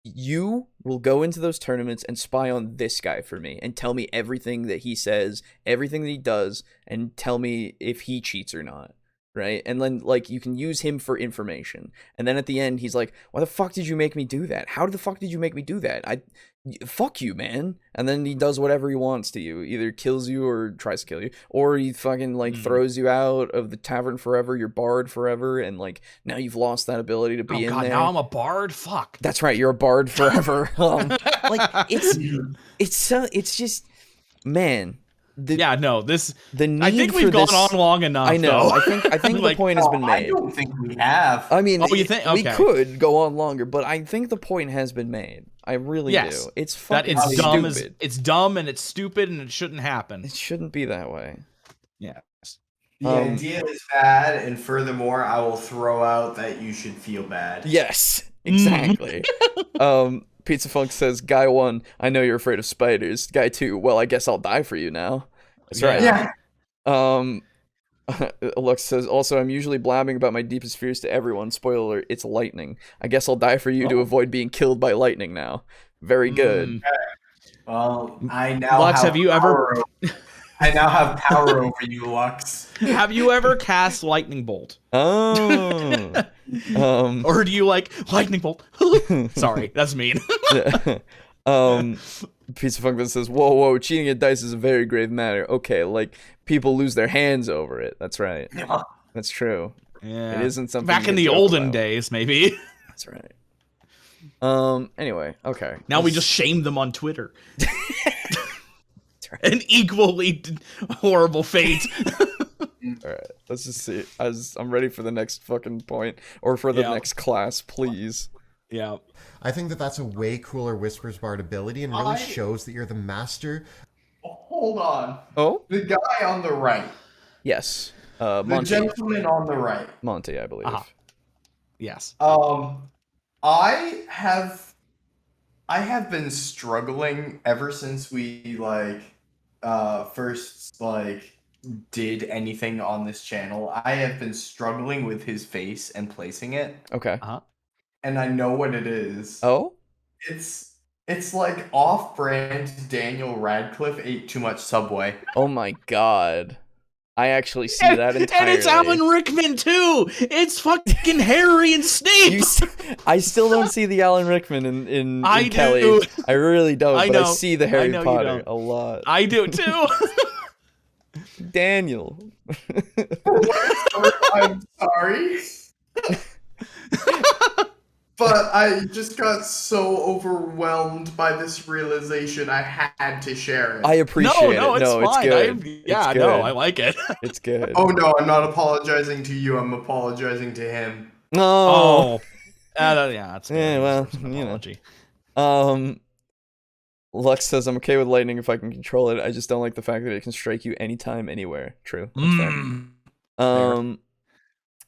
you will go into those tournaments and spy on this guy for me and tell me everything that he says, everything that he does, and tell me if he cheats or not. Right? And then, like, you can use him for information. And then at the end, he's like, "Why the fuck did you make me do that? How the fuck did you make me do that? Fuck you, man." And then he does whatever he wants to you. Either kills you or tries to kill you. Or he fucking, like, throws you out of the tavern forever. You're barred forever. And, like, now you've lost that ability to be in there. Now I'm a bard? Fuck. That's right. You're a bard forever. Like, it's just, man, yeah, no, this. The need I think for we've gone this, on long enough. I know. Though. I think Like, the point has been I made. don't think we have. I mean, Oh, you think? we Okay. could go on longer, but I think the point has been made. I really Yes. do. It's That fucking it's dumb. stupid. It's dumb and it's stupid and it shouldn't happen. It shouldn't be that way. Yeah. The idea is bad, and furthermore, I will throw out that you should feel bad. Yes, exactly. Pizza Funk says, Guy 1, I know you're afraid of spiders. Guy 2, well, I guess I'll die for you now. That's right. Yeah. Lux says, also, I'm usually blabbing about my deepest fears to everyone. Spoiler alert, it's lightning. I guess I'll die for you to avoid being killed by lightning now. Very good. Well, I now Lux, have have you ever? I now have power over you, Lux. Have you ever cast lightning bolt? Oh. Or do you like lightning bolt? Sorry, that's mean. Pizza Funk says, whoa, cheating at dice is a very grave matter. Okay, like, people lose their hands over it. That's right. Yeah. That's true. Yeah. It isn't something Back you in can the joke olden about. days, maybe. That's right. Anyway, okay. Now we just shame them on Twitter. That's right. An equally horrible fate. Alright, let's just see. I'm ready for the next fucking point. Or for the next class, please. Yeah. I think that that's a way cooler Whispers Bard ability and really shows that you're the master. Hold on. Oh? The guy on the right. Yes. The Monty. gentleman on the right. Monty, I believe. Yes. I have been struggling ever since we first did anything on this channel. I have been struggling with his face and placing it. Okay. And I know what it is. Oh? It's like off-brand Daniel Radcliffe ate too much Subway. Oh my god. I actually see that entirely. And it's Alan Rickman too. It's fucking Harry and Snape. I still don't see the Alan Rickman in I Kelly. do. I really don't, I but I know. see the I Harry know you Potter don't. a lot. I do too. Daniel. I'm sorry. But I just got so overwhelmed by this realization I had to share it. I appreciate no, it. it's No, fine. it's good. Yeah, It's no, good. I like it. It's good. Oh no, I'm not apologizing to you, I'm apologizing to him. No. Yeah, that's good. Yeah, well, It's an you know. apology. Lux says, I'm okay with lightning if I can control it. I just don't like the fact that it can strike you anytime, anywhere. True. That's fair.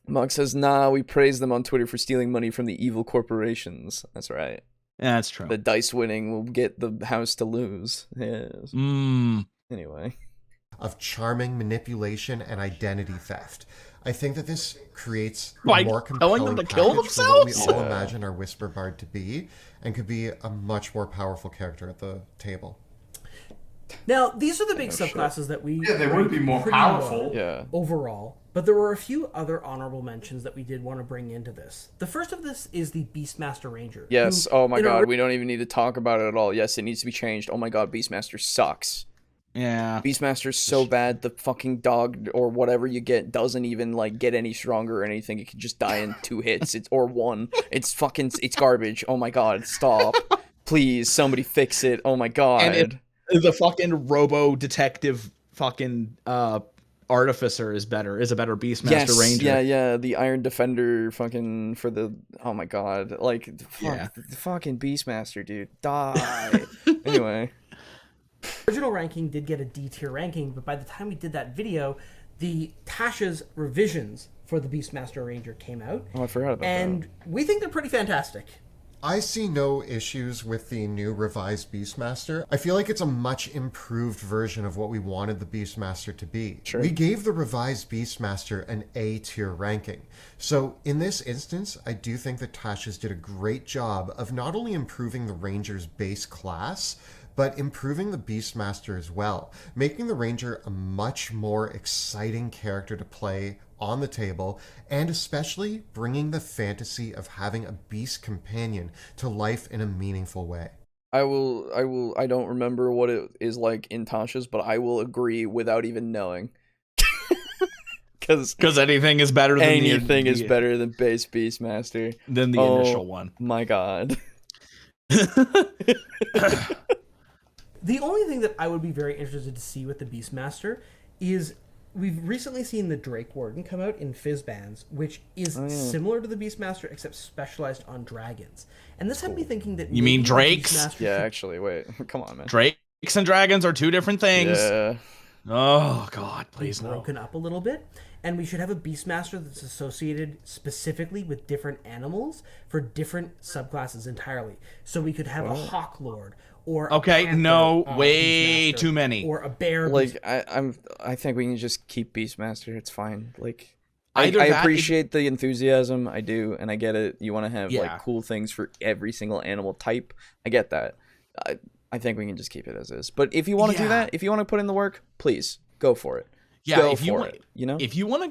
Mug says, nah, we praise them on Twitter for stealing money from the evil corporations. That's right. Yeah, that's true. The dice winning will get the house to lose. Yes. Anyway. Of charming manipulation and identity theft. I think that this creates a Like more telling compelling them to kill package for what we themselves? all imagine our Whisper Bard to be, and could be a much more powerful character at the table. Now, these are the big subclasses that we... Yeah, they would be more pretty powerful. well Yeah. overall, but there were a few other honorable mentions that we did want to bring into this. The first of this is the Beastmaster Ranger. Yes. who, Oh my in a god. We don't even need to talk about it at all. Yes, it needs to be changed. Oh my god. Beastmaster sucks. Yeah. Beastmaster's so bad. The fucking dog or whatever you get doesn't even get any stronger or anything. It can just die in 2 hits. Or 1. It's garbage. Oh my god. Stop. Please, somebody fix it. Oh my god. And the fucking robo detective fucking artificer is a better Beastmaster Ranger. Yeah. The Iron Defender fucking for the... Oh my god. The fucking Beastmaster, dude. Die. Anyway. Original ranking did get a D tier ranking, but by the time we did that video, the Tasha's revisions for the Beastmaster Ranger came out. Oh, I forgot about that. And we think they're pretty fantastic. I see no issues with the new revised Beastmaster. I feel like it's a much improved version of what we wanted the Beastmaster to be. Sure. We gave the revised Beastmaster an A tier ranking. So in this instance, I do think that Tasha's did a great job of not only improving the Ranger's base class, but improving the Beastmaster as well, making the Ranger a much more exciting character to play on the table, and especially bringing the fantasy of having a beast companion to life in a meaningful way. I don't remember what it is like in Tasha's, but I will agree without even knowing. Because anything is better than anything is better than base Beastmaster. Than the initial one. My god. The only thing that I would be very interested to see with the Beastmaster is we've recently seen the Drake Warden come out in Fizzbands, which is similar to the Beastmaster except specialized on dragons. And this had me thinking that You mean maybe the drakes? Beastmaster Yeah, should- actually, wait. Come on, man. Drakes and dragons are two different things. Yeah. Oh God, please be no. broken up a little bit, and we should have a Beastmaster that's associated specifically with different animals for different subclasses entirely. So we could have a Hawk Lord or a Okay, Panther, no, way Beastmaster, too many. or a bear. Like I think we can just keep Beastmaster. It's fine. Like Either I that- appreciate the enthusiasm. I do, and I get it. You want to have Yeah. like cool things for every single animal type. I get that. I think we can just keep it as is. But if you want to do Yeah. that, if you want to put in the work, please go for it. Yeah, go if you for want, it. You know, if you want to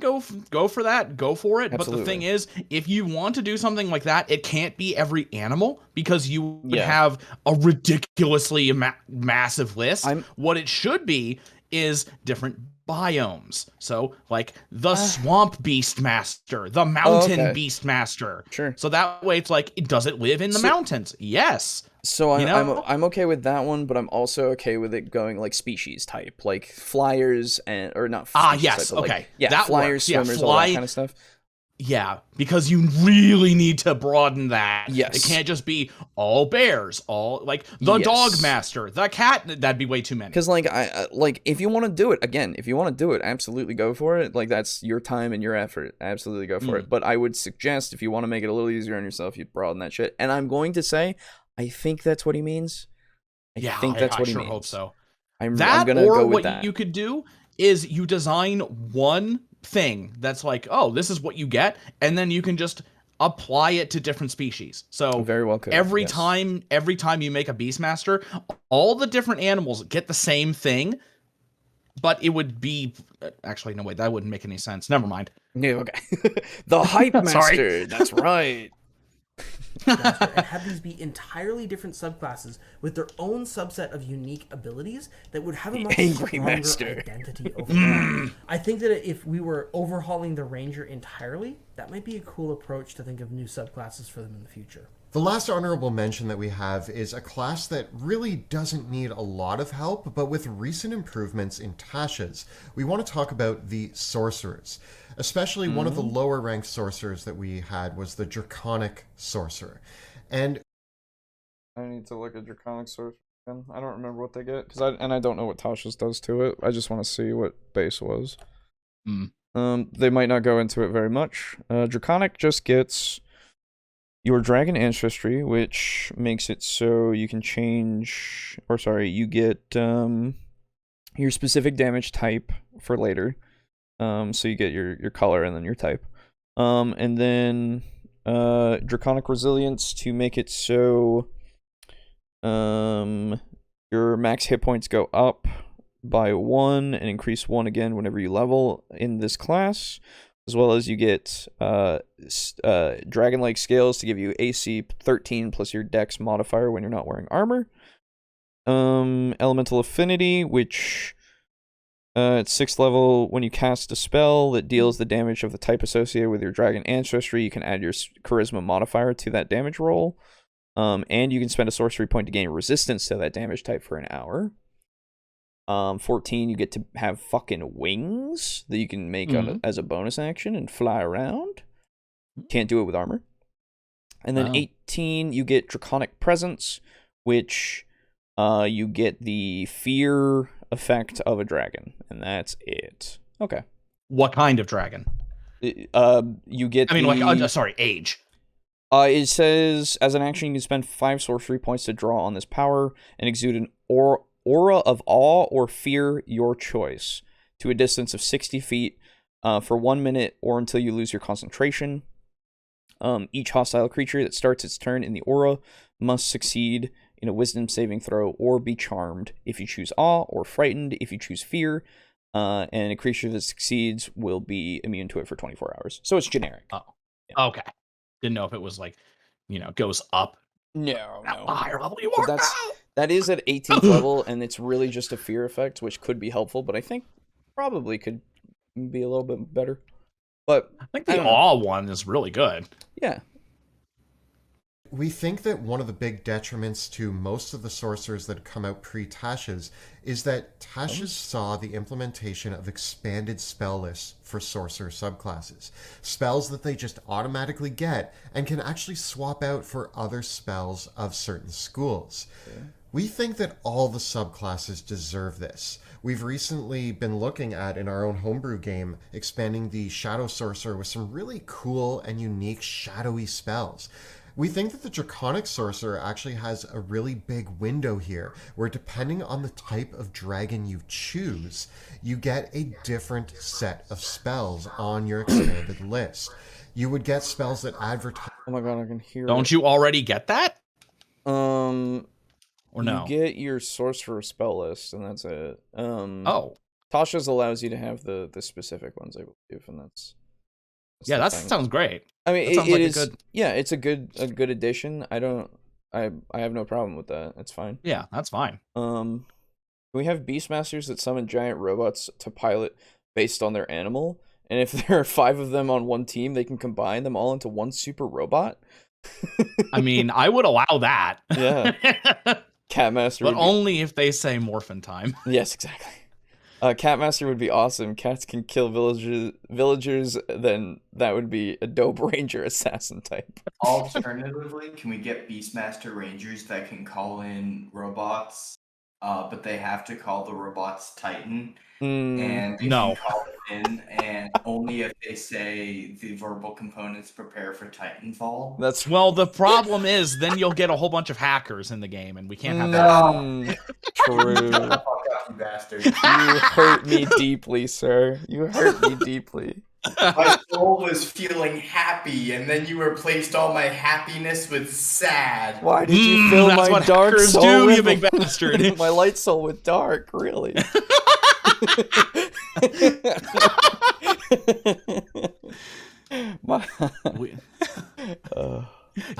go for that, go for it. Absolutely. But the thing is, if you want to do something like that, it can't be every animal because you would Yeah. have a ridiculously massive list. I'm- What it should be is different biomes. So, like the swamp beastmaster, the mountain okay. beastmaster. Sure. So that way, it's like, does it live in the mountains? Yes. So You know? I'm okay with that one, but I'm also okay with it going like species type, like flyers and or not. Species Yes, type, but, like, okay. yeah, That flyers, works. Yeah, swimmers, all that fly- kind of stuff. Yeah, because you really need to broaden that. Yes. It can't just be all bears, all like the Yes. dog master, the cat. That'd be way too many. Because like like if you want to do it again, if you want to do it, absolutely go for it. Like that's your time and your effort. Absolutely go for it. But I would suggest if you want to make it a little easier on yourself, you broaden that shit. And I'm going to say, I think that's what he means. I think that's what he sure means. hope so. I'm That gonna or go with what that. you could do is you design one thing that's like, oh, this is what you get, and then you can just apply it to different species. So Very well could. every yes. time you make a Beastmaster, all the different animals get the same thing, but it would be actually no wait, that wouldn't make any sense. Never mind. Yeah, okay. The hype Sorry. master. That's right. Master and have these be entirely different subclasses with their own subset of unique abilities that would have a much Angry stronger Master. identity overall. I think that if we were overhauling the Ranger entirely, that might be a cool approach to think of new subclasses for them in the future. The last honorable mention that we have is a class that really doesn't need a lot of help, but with recent improvements in Tasha's, we want to talk about the Sorcerers. Especially one of the lower ranked Sorcerers that we had was the Draconic Sorcerer. And I need to look at Draconic Sorcerer again. I don't remember what they get I don't know what Tasha's does to it. I just want to see what base was. They might not go into it very much. Draconic just gets your dragon ancestry, which makes it so you can change, or sorry, you get your specific damage type for later. So you get your color and then your type. And then Draconic Resilience to make it so your max hit points go up by 1 and increase 1 again whenever you level in this class. As well as you get dragon-like scales to give you AC 13 plus your dex modifier when you're not wearing armor. Elemental Affinity, which at 6th level, when you cast a spell that deals the damage of the type associated with your dragon ancestry, you can add your charisma modifier to that damage roll. And you can spend a sorcery point to gain resistance to that damage type for an hour. 14, you get to have fucking wings that you can make as a bonus action and fly around. Can't do it with armor. And then 18, you get Draconic Presence, which you get the fear effect of a dragon, and that's it. Okay. What kind of dragon? You get. I mean, sorry, age. It says as an action, you can spend 5 sorcery points to draw on this power and exude an aura of awe or fear, your choice, to a distance of 60 feet for 1 minute or until you lose your concentration. Each hostile creature that starts its turn in the aura must succeed in a wisdom saving throw or be charmed if you choose awe, or frightened if you choose fear. And a creature that succeeds will be immune to it for 24 hours. So it's generic. Oh, yeah. Okay. Didn't know if it was like, goes up. No. The higher level you But are. that is at 18th level, and it's really just a fear effect, which could be helpful, but I think probably could be a little bit better. But I think the awe one is really good. Yeah. we think that one of the big detriments to most of the sorcerers that come out pre-Tasha's is that Tasha's saw the implementation of expanded spell lists for sorcerer subclasses. Spells that they just automatically get and can actually swap out for other spells of certain schools. Okay. We think that all the subclasses deserve this. We've recently been looking at, in our own homebrew game, expanding the Shadow Sorcerer with some really cool and unique shadowy spells. We think that the Draconic Sorcerer actually has a really big window here, where depending on the type of dragon you choose, you get a different set of spells on your expanded list. You would get spells that advertise... Oh my god, I can hear Don't you already get that? Or no? You get your sorcerer spell list, and that's it. Oh. Tasha's allows you to have the specific ones, I believe, and that's yeah, that sounds great. I mean, it is a good... yeah, it's a good addition. I have no problem with that. It's fine. Yeah, that's fine. We have Beastmasters that summon giant robots to pilot based on their animal, and if there are 5 of them on one team, they can combine them all into one super robot. I mean, I would allow that. Yeah. Catmaster, but only if they say morphin time. Yes, exactly. Catmaster would be awesome. Cats can kill villagers, then that would be a dope ranger assassin type. Alternatively, can we get Beastmaster Rangers that can call in robots, but they have to call the robots Titan? And they can call it in, and only if they say the verbal components prepare for Titanfall. That's well. The problem is, then you'll get a whole bunch of hackers in the game, and we can't have that. True. Shut the fuck up, you bastard! You hurt me deeply, sir. You hurt me deeply. My soul was feeling happy, and then you replaced all my happiness with sad. Why did you fill that's my what dark hackers soul do, with you big bastard? my light soul with dark? Really?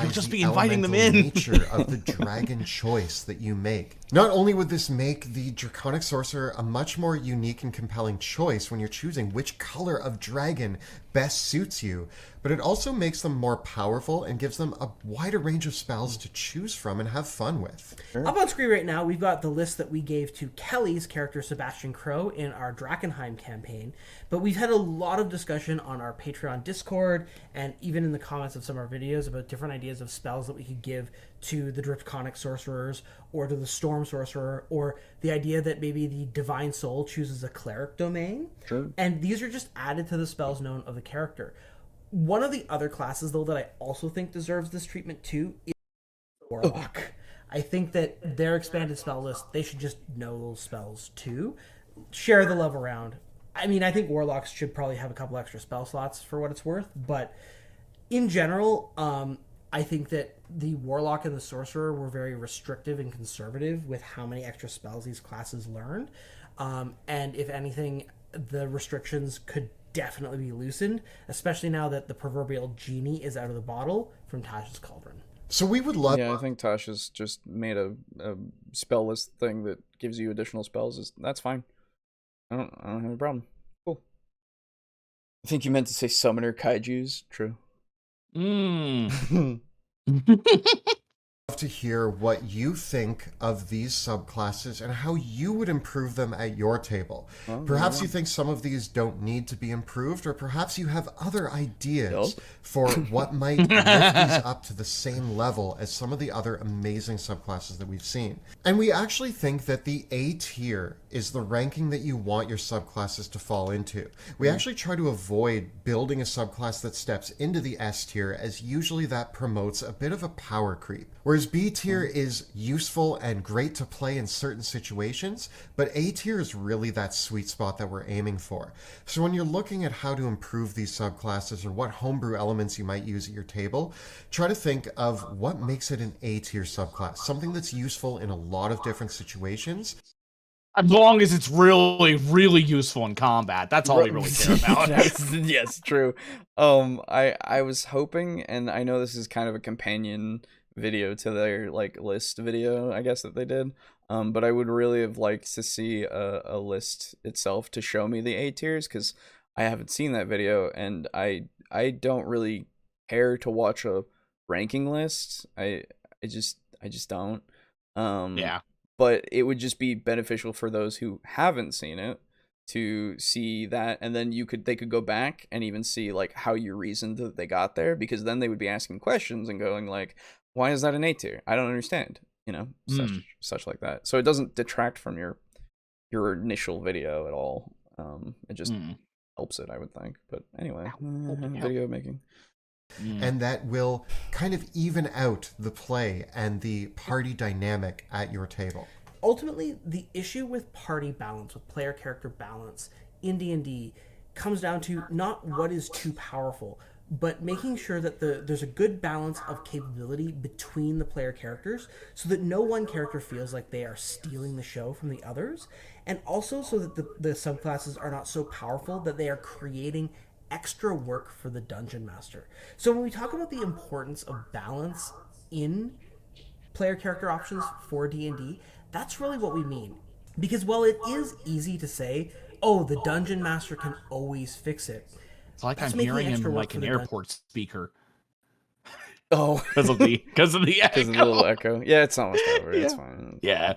You'll just be inviting them in. Nature of the dragon choice that you make. Not only would this make the Draconic Sorcerer a much more unique and compelling choice when you're choosing which color of dragon best suits you, but it also makes them more powerful and gives them a wider range of spells to choose from and have fun with. Sure. Up on screen right now, we've got the list that we gave to Kelly's character Sebastian Crow in our Drakkenheim campaign, but we've had a lot of discussion on our Patreon Discord and even in the comments of some of our videos about different ideas of spells that we could give to the Draconic Sorcerers or to the Storm Sorcerer, or the idea that maybe the Divine Soul chooses a Cleric domain. Sure. And these are just added to the spells known of the character. One of the other classes, though, that I also think deserves this treatment too is Warlock. I think that their expanded spell list, they should just know those spells too. Share the love around. I mean, I think Warlocks should probably have a couple extra spell slots for what it's worth, but in general, I think that the Warlock and the Sorcerer were very restrictive and conservative with how many extra spells these classes learned. And if anything, the restrictions could definitely be loosened, especially now that the proverbial genie is out of the bottle from Tasha's Cauldron. So we would love... Yeah, I think Tasha's just made a spell list thing that gives you additional spells. That's fine. I don't have a problem. Cool. I think you meant to say summoner kaijus. True. To hear what you think of these subclasses and how you would improve them at your table. Perhaps you think some of these don't need to be improved, or perhaps you have other ideas for what might lift these up to the same level as some of the other amazing subclasses that we've seen. And we actually think that the A tier is the ranking that you want your subclasses to fall into. We actually try to avoid building a subclass that steps into the S tier, as usually that promotes a bit of a power creep. Whereas B tier is useful and great to play in certain situations, but A tier is really that sweet spot that we're aiming for. So when you're looking at how to improve these subclasses or what homebrew elements you might use at your table, try to think of what makes it an A tier subclass, something that's useful in a lot of different situations. As long as it's really, really useful in combat. That's all we really care about. Yes, true. I was hoping, and I know this is kind of a companion video to their list video, I guess, that they did. But I would really have liked to see a list itself to show me the A tiers, because I haven't seen that video, and I don't really care to watch a ranking list. I just don't. Yeah. But it would just be beneficial for those who haven't seen it to see that, and then they could go back and even see like how you reasoned that they got there, because then they would be asking questions and going like, why is that an A tier? I don't understand, such like that. So it doesn't detract from your initial video at all. It just helps it, I would think. But anyway, video making. And that will kind of even out the play and the party dynamic at your table. Ultimately, the issue with party balance, with player character balance in D&D, comes down to not what is too powerful, but making sure that there's a good balance of capability between the player characters, so that no one character feels like they are stealing the show from the others, and also so that the subclasses are not so powerful that they are creating extra work for the dungeon master. So when we talk about the importance of balance in player character options for D&D, that's really what we mean. Because while it is easy to say, oh, the dungeon master can always fix it, it's like I'm hearing him like an airport speaker. Oh, because of the echo. Because of the little echo. Yeah, it's almost over. It's fine. Yeah.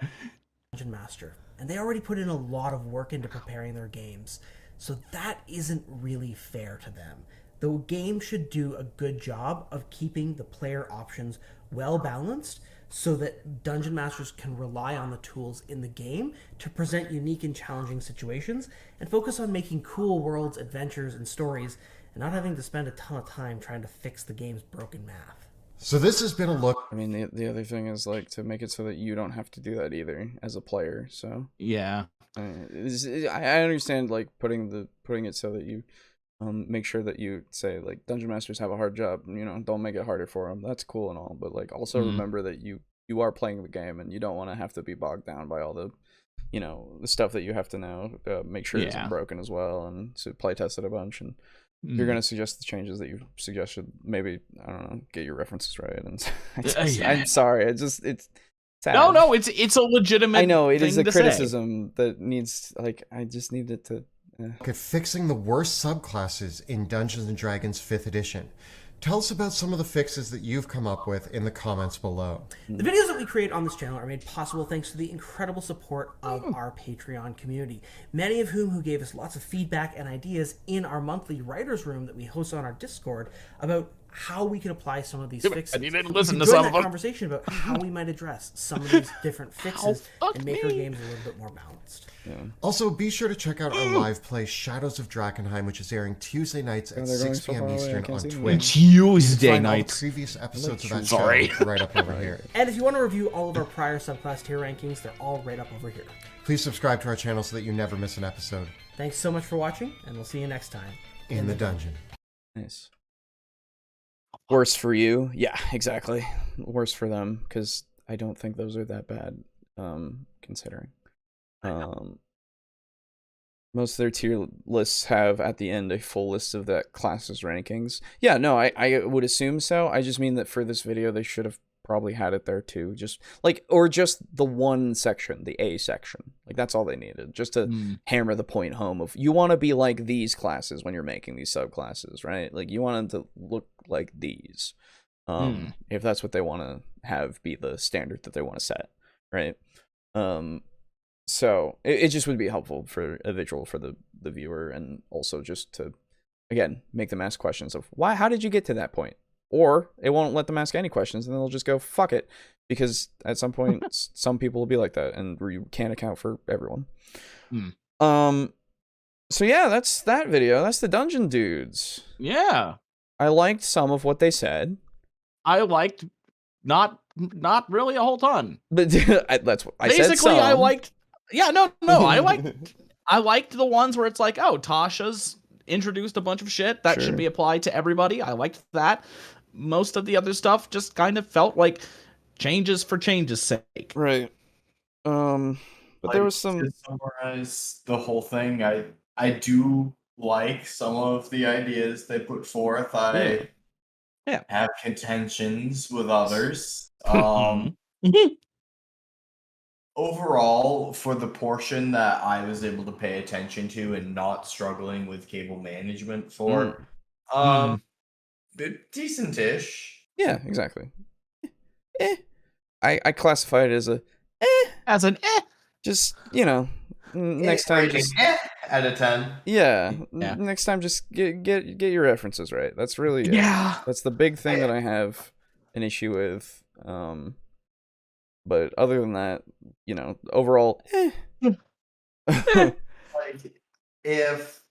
Dungeon master, and they already put in a lot of work into preparing their games. So that isn't really fair to them. The game should do a good job of keeping the player options well balanced, so that dungeon masters can rely on the tools in the game to present unique and challenging situations, and focus on making cool worlds, adventures, and stories, and not having to spend a ton of time trying to fix the game's broken math. So this has been a look. I mean, the other thing is like to make it so that you don't have to do that either as a player. So yeah. I understand like putting it so that you make sure that you say like dungeon masters have a hard job, don't make it harder for them. That's cool and all, but like also remember that you are playing the game, and you don't want to have to be bogged down by all the the stuff that you have to know, make sure it isn't broken as well, and so play test it a bunch, and you're going to suggest the changes that you suggested. Maybe, I don't know, get your references right. And I'm sorry, it's sad. No, it's a legitimate. I know it is a to criticism that needs, like, I just need it to. Look at fixing the worst subclasses in Dungeons & Dragons 5th edition. Tell us about some of the fixes that you've come up with in the comments below. The videos that we create on this channel are made possible thanks to the incredible support of our Patreon community, many of who gave us lots of feedback and ideas in our monthly writers' room that we host on our Discord about how we can apply some of these fixes. You didn't listen to join some that of them. Conversation about how we might address some of these different fixes and make our games a little bit more balanced. Yeah. Also, be sure to check out our live play Shadows of Drakenheim, which is airing Tuesday nights at 6 p.m. Eastern on Twitch. Tuesday nights. Previous episodes of that show right up over here. And if you want to review all of our prior subclass tier rankings, they're all right up over here. Please subscribe to our channel so that you never miss an episode. Thanks so much for watching, and we'll see you next time in the dungeon. Nice. Worse for you. Yeah, exactly. Worse for them, because I don't think those are that bad, considering. Most of their tier lists have at the end a full list of that class's rankings. Yeah, no, I would assume so. I just mean that for this video, they should have probably had it there too. Just like, or just the one section, the A section. Like that's all they needed, just to hammer the point home of you want to be like these classes when you're making these subclasses, right? Like you want them to look like these. If that's what they want to have be the standard that they want to set, right? So it just would be helpful for a visual for the viewer, and also just to, again, make them ask questions of how did you get to that point? Or it won't let them ask any questions, and they'll just go, fuck it. Because at some point, some people will be like that, and you can't account for everyone. So yeah, that's that video. That's the Dungeon Dudes. Yeah. I liked some of what they said. I liked not really a whole ton. But that's what I said. Basically, I liked... Yeah, no, I liked the ones where it's like, oh, Tasha's introduced a bunch of shit that should be applied to everybody. I liked that. Most of the other stuff just kind of felt like changes for change's sake. Right. But there was some... To summarize the whole thing, I do like some of the ideas they put forth. I have contentions with others. Overall, for the portion that I was able to pay attention to and not struggling with cable management for, decent-ish. Yeah, exactly. I classify it as a As an just, you know, next time Rating just out of 10. yeah, Yeah. next time just get your references right. That's really it. Yeah. That's the big thing that I have an issue with. But other than that, you know, overall, Like, if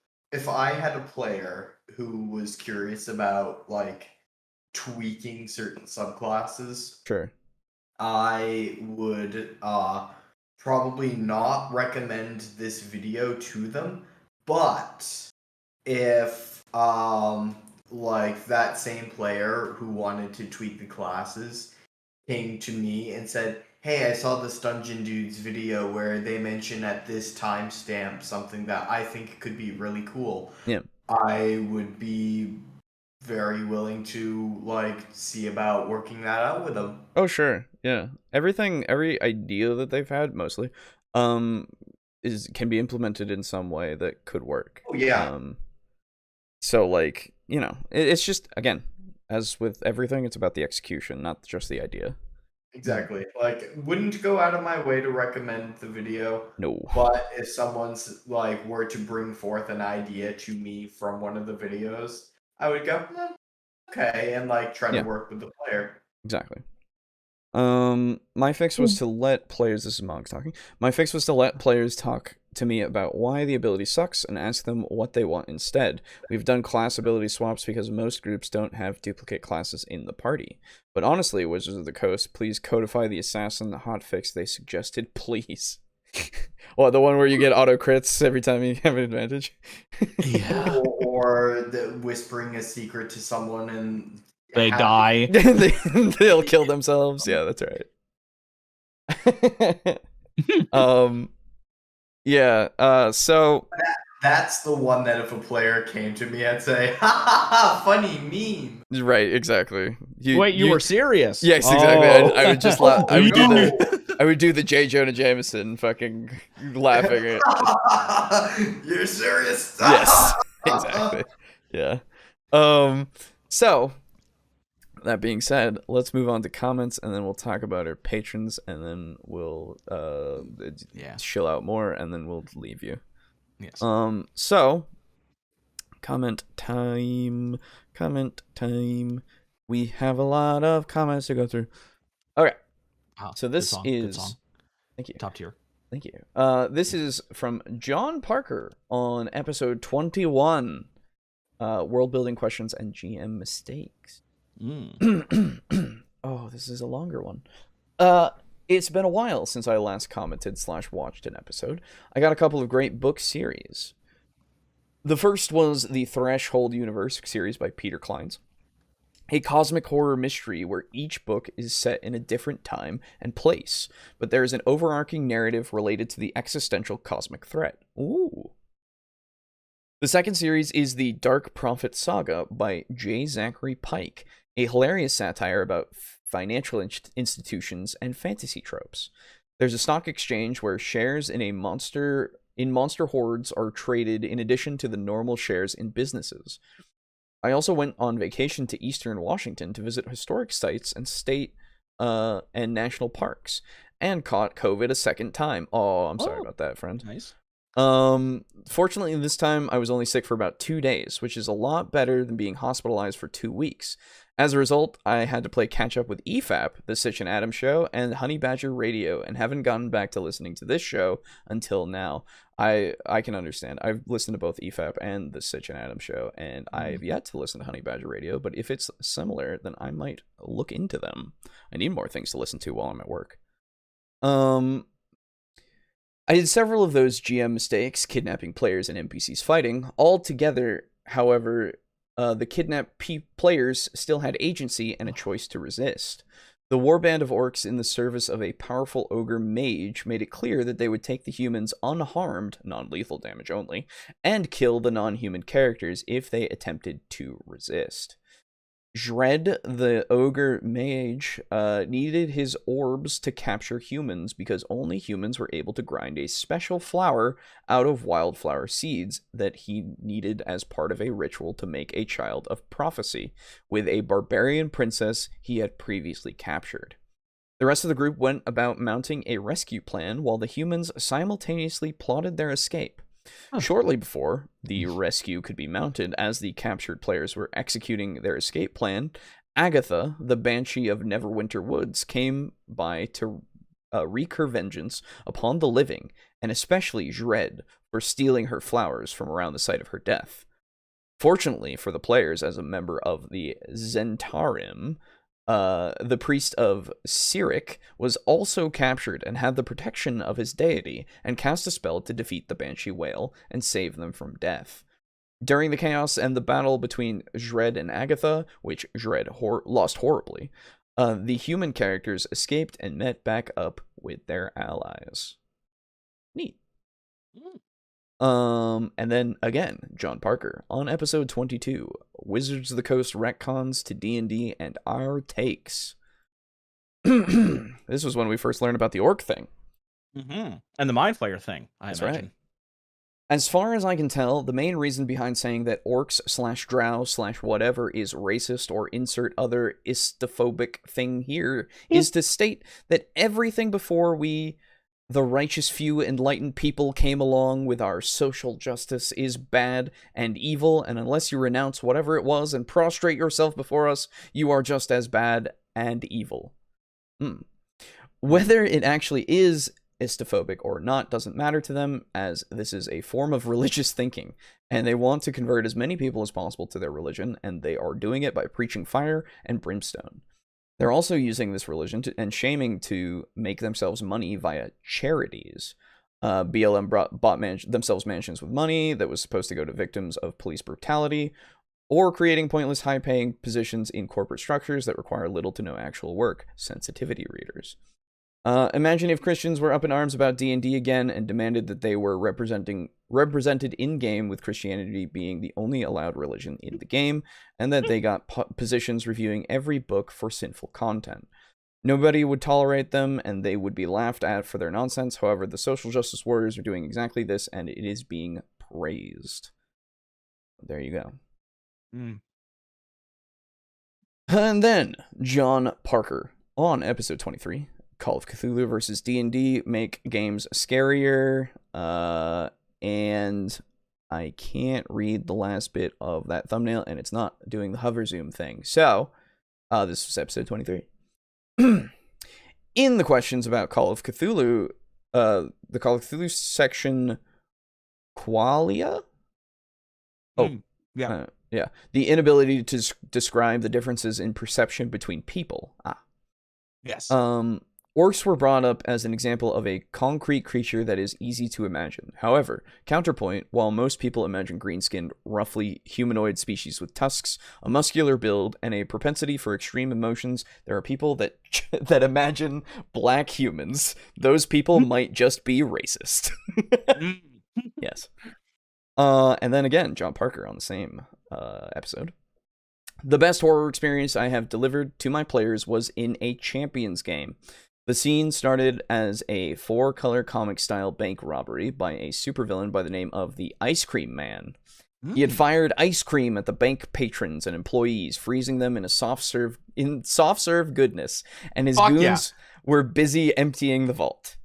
I had a player who was curious about like tweaking certain subclasses, sure. I would probably not recommend this video to them. But if like that same player who wanted to tweak the classes came to me and said, "Hey, I saw this Dungeon Dudes video where they mention at this timestamp something that I think could be really cool," Yeah. I would be very willing to like see about working that out with them. Oh, sure. Yeah. Every idea that they've had mostly can be implemented in some way that could work. Oh yeah. So like, you know, it's just, again, as with everything, it's about the execution, not just the idea. Exactly. Like, wouldn't go out of my way to recommend the video. No. But if someone's like were to bring forth an idea to me from one of the videos, I would go, okay, and like try to work with the player. Exactly. My fix was to let players, this is Monk talking, my fix was to let players talk to me about why the ability sucks and ask them what they want instead. We've done class ability swaps because most groups don't have duplicate classes in the party. But honestly, Wizards of the Coast, please codify the assassin hotfix they suggested, please. What, the one where you get auto crits every time you have an advantage? Yeah. Or whispering a secret to someone and They die. They'll kill themselves. Yeah, that's right. Yeah, so that's the one that if a player came to me, I'd say, "Ha ha ha! Funny meme." Right, exactly. Wait, you were serious? Yes, exactly. Oh. I would just laugh. I would do the J. Jonah Jameson fucking laughing at. You're serious? Yes, exactly. Yeah. So that being said, let's move on to comments, and then we'll talk about our patrons, and then we'll chill out more, and then we'll leave you. Yes. So comment time. We have a lot of comments to go through. Okay. So this is good song. Thank you. Top tier. Thank you. This is from John Parker on episode 21. World building questions and GM mistakes. Oh, this is a longer one. It's been a while since I last commented/watched an episode. I got a couple of great book series. The first was the Threshold Universe series by Peter Clines, a cosmic horror mystery where each book is set in a different time and place, but there is an overarching narrative related to the existential cosmic threat. Ooh. The second series is the Dark Prophet Saga by J. Zachary Pike, a hilarious satire about financial institutions and fantasy tropes. There's a stock exchange where shares in monster hordes are traded in addition to the normal shares in businesses. I also went on vacation to Eastern Washington to visit historic sites and state and national parks, and caught COVID a second time. Oh, I'm sorry about that, friend. Nice. Fortunately, this time I was only sick for about 2 days, which is a lot better than being hospitalized for 2 weeks. As a result, I had to play catch up with EFAP, The Sitch and Adam Show, and Honey Badger Radio, and haven't gotten back to listening to this show until now. I can understand. I've listened to both EFAP and The Sitch and Adam Show, and I've yet to listen to Honey Badger Radio, but if it's similar, then I might look into them. I need more things to listen to while I'm at work. I did several of those GM mistakes, kidnapping players and NPCs fighting. All together, however, the kidnapped players still had agency and a choice to resist. The warband of orcs in the service of a powerful ogre mage made it clear that they would take the humans unharmed, non-lethal damage only, and kill the non-human characters if they attempted to resist. Dred, the ogre mage, needed his orbs to capture humans because only humans were able to grind a special flower out of wildflower seeds that he needed as part of a ritual to make a child of prophecy with a barbarian princess he had previously captured. The rest of the group went about mounting a rescue plan while the humans simultaneously plotted their escape. Shortly before the rescue could be mounted, as the captured players were executing their escape plan, Agatha, the Banshee of Neverwinter Woods, came by to wreak her vengeance upon the living, and especially Dred, for stealing her flowers from around the site of her death. Fortunately for the players, as a member of the Zentarim, the priest of Cyric was also captured and had the protection of his deity, and cast a spell to defeat the Banshee Whale and save them from death. During the chaos and the battle between Dred and Agatha, which Dred lost horribly, the human characters escaped and met back up with their allies. Neat. And then again, John Parker on episode 22, Wizards of the Coast retcons to D&D and our takes. This was when we first learned about the orc thing. Mm-hmm. And the Mind Flayer thing, That's imagine. right. As far as I can tell, the main reason behind saying that orcs/drow/whatever is racist or insert other istophobic thing here is to state that everything before the righteous few enlightened people came along with our social justice is bad and evil, and unless you renounce whatever it was and prostrate yourself before us, you are just as bad and evil. Whether it actually is istophobic or not doesn't matter to them, as this is a form of religious thinking, and they want to convert as many people as possible to their religion, and they are doing it by preaching fire and brimstone. They're also using this religion and shaming to make themselves money via charities. BLM bought themselves mansions with money that was supposed to go to victims of police brutality, or creating pointless high-paying positions in corporate structures that require little to no actual work. Sensitivity readers. Imagine if Christians were up in arms about D&D again and demanded that they were represented in-game, with Christianity being the only allowed religion in the game, and that they got positions reviewing every book for sinful content. Nobody would tolerate them, and they would be laughed at for their nonsense. However, the social justice warriors are doing exactly this, and it is being praised. There you go. And then, John Parker, on episode 23, Call of Cthulhu versus D&D make games scarier, and I can't read the last bit of that thumbnail, and it's not doing the hover zoom thing. So, this was episode 23. In the questions about Call of Cthulhu, the Call of Cthulhu section, Qualia? Yeah. Yeah. The inability to describe the differences in perception between people. Yes. Orcs were brought up as an example of a concrete creature that is easy to imagine. However, counterpoint, while most people imagine green-skinned, roughly humanoid species with tusks, a muscular build, and a propensity for extreme emotions, there are people that imagine black humans. Those people might just be racist. Yes. And then again, John Parker on the same episode. The best horror experience I have delivered to my players was in a Champions game. The scene started as a 4-color comic-style bank robbery by a supervillain by the name of the Ice Cream Man. He had fired ice cream at the bank patrons and employees, freezing them in soft serve goodness, and his goons were busy emptying the vault.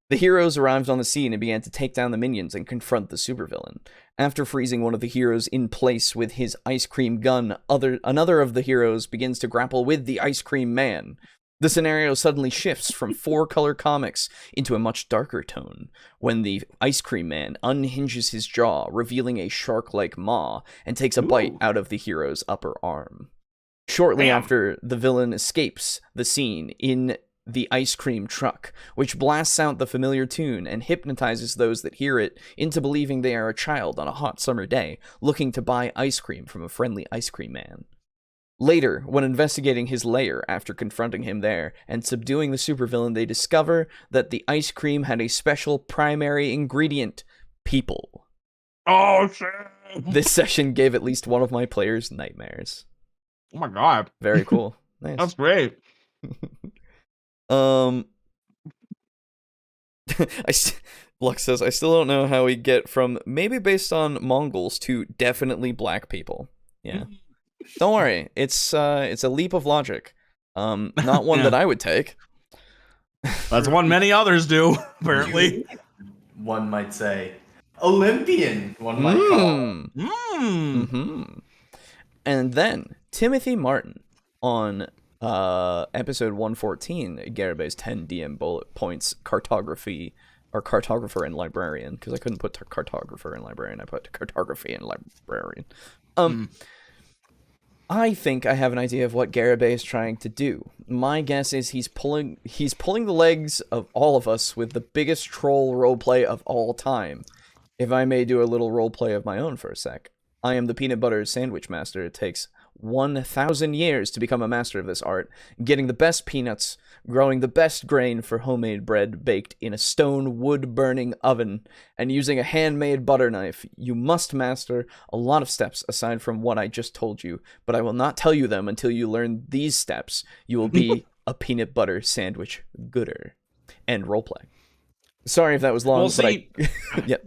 The heroes arrived on the scene and began to take down the minions and confront the supervillain. After freezing one of the heroes in place with his ice cream gun, another of the heroes begins to grapple with the Ice Cream Man. The scenario suddenly shifts from 4-color comics into a much darker tone when the Ice Cream Man unhinges his jaw, revealing a shark-like maw, and takes a bite out of the hero's upper arm. Shortly after, the villain escapes the scene in the ice cream truck, which blasts out the familiar tune and hypnotizes those that hear it into believing they are a child on a hot summer day, looking to buy ice cream from a friendly Ice Cream Man. Later, when investigating his lair after confronting him there and subduing the supervillain, they discover that the ice cream had a special primary ingredient: people. Oh, shit! This session gave at least one of my players nightmares. Oh my god. Very cool. Nice. That's great. Lux says, I still don't know how we get from maybe based on Mongols to definitely black people. Yeah. Don't worry. It's a leap of logic. Not one that I would take. That's one many others do, apparently. One might say. Olympian, one might call. Mm-hmm. And then Timothy Martin on episode 114, Garabay's 10 DM bullet points, cartography, or cartographer and librarian, because I couldn't put cartographer and librarian, I put cartography and librarian. I think I have an idea of what Garabay is trying to do. My guess is he's pulling the legs of all of us with the biggest troll roleplay of all time. If I may do a little roleplay of my own for a sec. I am the peanut butter sandwich master. It takes 1,000 years to become a master of this art, getting the best peanuts, growing the best grain for homemade bread baked in a stone wood-burning oven, and using a handmade butter knife. You must master a lot of steps aside from what I just told you, but I will not tell you them until you learn these steps. You will be a peanut butter sandwich gooder. End roleplay. Sorry if that was long, Well, but see, yeah.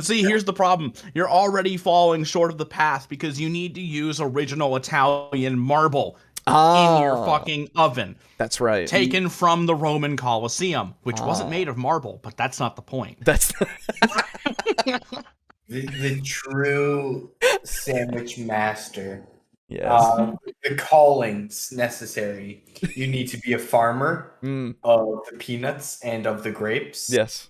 See, here's the problem. You're already falling short of the path because you need to use original Italian marble in your fucking oven. That's right. Taken from the Roman Colosseum, which wasn't made of marble, but that's not the point. That's The true sandwich master. yes. The callings necessary. You need to be a farmer of the peanuts and of the grapes. Yes.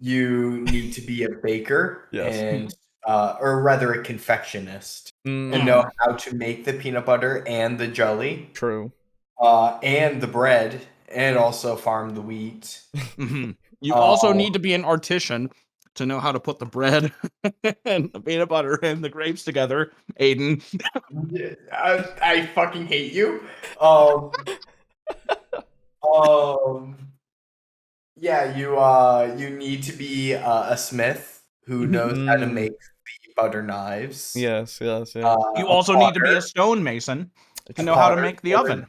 You need to be a baker and or rather a confectionist and know how to make the peanut butter and the jelly. True. And the bread and also farm the wheat. You also need to be an artisan to know how to put the bread and the peanut butter and the grapes together, Aiden. I fucking hate you. Yeah, you need to be a smith who knows how to make the butter knives. Yes. You also need to be a stonemason to know how to make the oven.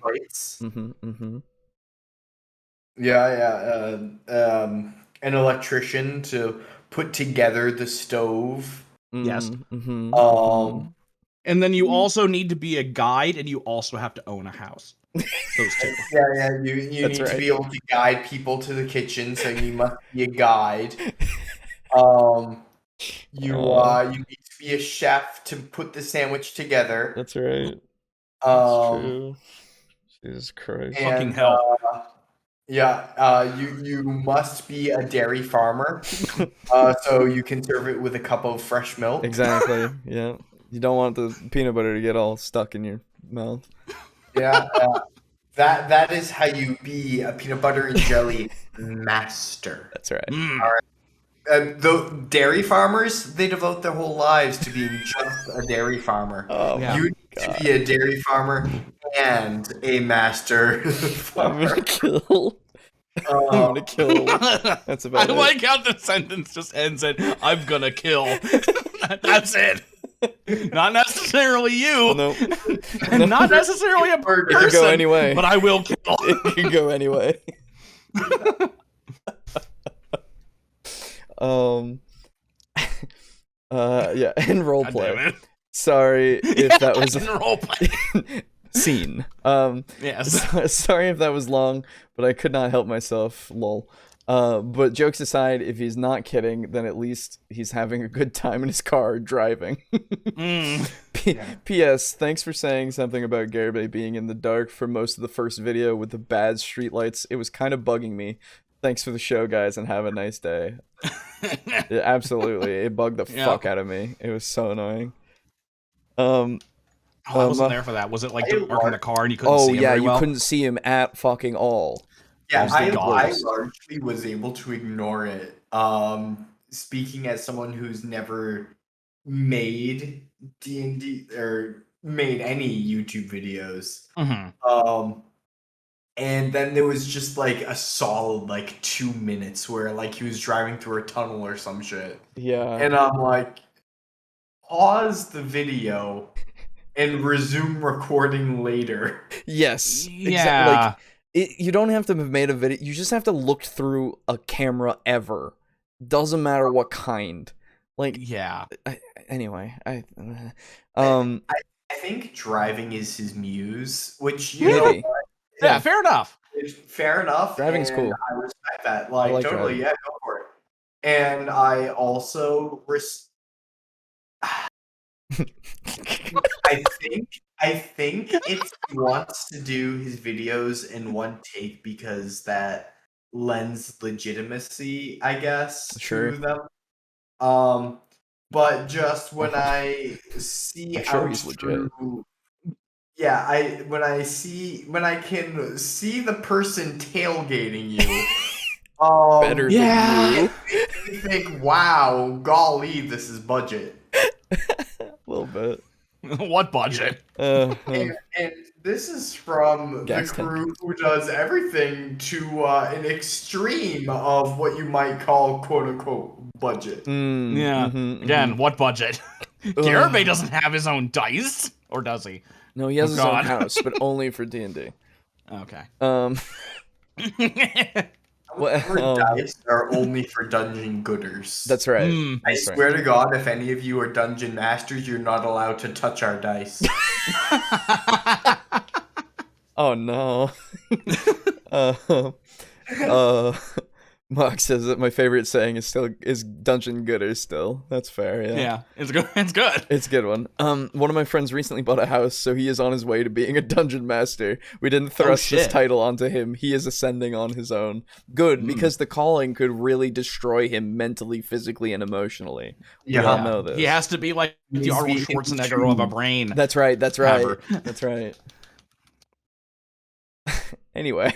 An electrician to put together the stove. Yes. Um, And then you also need to be a guide, and you also have to own a house. Those two. You need to be able to guide people to the kitchen, so you must be a guide. You need to be a chef to put the sandwich together. That's right. That's true. Jesus Christ. Fucking hell. You must be a dairy farmer, so you can serve it with a cup of fresh milk. Exactly. Yeah. You don't want the peanut butter to get all stuck in your mouth. Yeah. That is how you be a peanut butter and jelly master. That's right. All right. The dairy farmers, they devote their whole lives to being just a dairy farmer. Oh, yeah. You need to be a dairy farmer and a master farmer. I'm gonna kill. That's about I it. like how the sentence just ends at, I'm gonna kill. That's it. Not necessarily you. No. And not necessarily a person. It could go anyway. But I will kill. It could go anyway. Yeah, and roleplay. Sorry if that was roleplay. Scene. Yes. Sorry if that was long, but I could not help myself. Lol. But jokes aside, if he's not kidding, then at least he's having a good time in his car driving. P.S. Thanks for saying something about Garibay being in the dark for most of the first video with the bad streetlights. It was kind of bugging me. Thanks for the show, guys, and have a nice day. Yeah, absolutely. It bugged the fuck out of me. It was so annoying. I wasn't there for that. Was it like dark in the car and you couldn't see him very well? You couldn't see him at fucking all. Yeah, I largely was able to ignore it. Speaking as someone who's never made D&D or made any YouTube videos. And then there was just like a solid 2 minutes where like he was driving through a tunnel or some shit. Yeah. And I'm like, pause the video and resume recording later. Yes. Yeah. You don't have to have made a video. You just have to look through a camera ever. Doesn't matter what kind. Like, Yeah. anyway, I think driving is his muse, which you maybe. know, Yeah, fair enough. fair enough. Driving's and cool. I respect that. I Like, like totally, driving. yeah, go for it. And I also I think it's he wants to do his videos in one take because that lends legitimacy, I guess, Sure. to them. But just when I see I'm sure out he's legit. through, yeah, when I can see the person tailgating you, Better yeah. than you. makes me think, wow, golly, this is budget. A little bit. What budget? And this is from Gas the tank. crew who does everything to an extreme of what you might call "quote unquote" budget. Yeah. Mm-hmm, Again, what budget? Garibay doesn't have his own dice, or does he? No, he has his own God. house, but only for D&D. Okay. Our dice are only for dungeon gooders. That's right. I swear to God, if any of you are dungeon masters, you're not allowed to touch our dice. Oh no. Mark says that my favorite saying is dungeon gooder still. That's fair, yeah. Yeah, it's good. It's good. It's a good one. One of my friends recently bought a house, so he is on his way to being a dungeon master. We didn't thrust this shit. title onto him. He is ascending on his own. Good, because the calling could really destroy him mentally, physically, and emotionally. We all know this. He has to be like the Arnold Schwarzenegger of a brain. That's right. That's right. Ever. That's right. Anyway.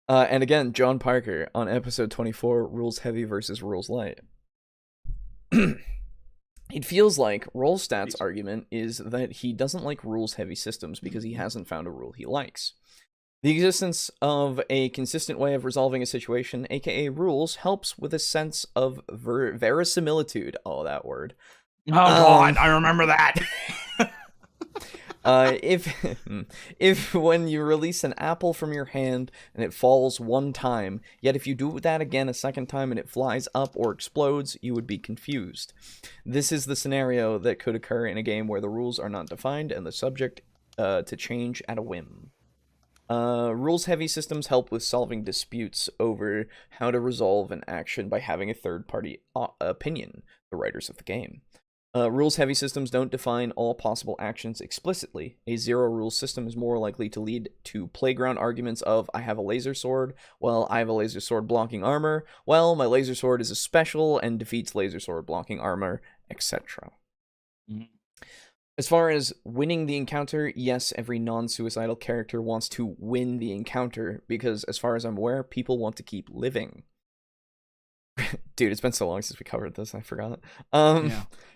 And again, John Parker on episode 24, Rules Heavy versus Rules Light. It feels like Roll Stat's argument is that he doesn't like rules-heavy systems because he hasn't found a rule he likes. The existence of a consistent way of resolving a situation, aka rules, helps with a sense of verisimilitude. Oh, that word. Oh God, I remember that. If when you release an apple from your hand and it falls one time, yet if you do that again a second time and it flies up or explodes, you would be confused. This is the scenario that could occur in a game where the rules are not defined and the subject to change at a whim. Rules-heavy systems help with solving disputes over how to resolve an action by having a third-party opinion, the writers of the game. Rules-heavy systems don't define all possible actions explicitly. A zero-rule system is more likely to lead to playground arguments of, I have a laser sword, well, I have a laser sword blocking armor, well, my laser sword is a special and defeats laser sword blocking armor, etc. As far as winning the encounter, yes, every non-suicidal character wants to win the encounter, because as far as I'm aware, people want to keep living. Dude, it's been so long since we covered this, I forgot.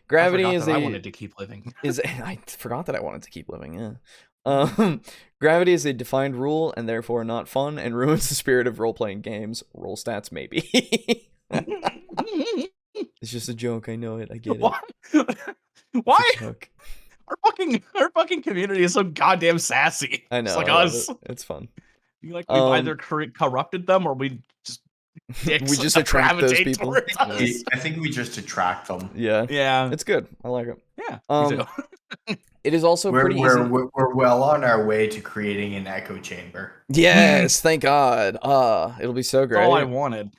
Gravity I is I wanted to keep living. I forgot that I wanted to keep living, yeah. Gravity is a defined rule and therefore not fun and ruins the spirit of role-playing games. Roll stats, maybe. It's just a joke, I know it, I get it. Why? It's a joke. Our fucking community is so goddamn sassy. I know. It's like I love us. it. It's fun. We've either corrupted them or we just We just attract those gravitate people. towards us. I think we just attract them. Yeah. Yeah. It's good. I like it. Yeah. Me too. It is also pretty easy. We're well on our way to creating an echo chamber. Yes, thank God. It'll be so great. That's all I wanted.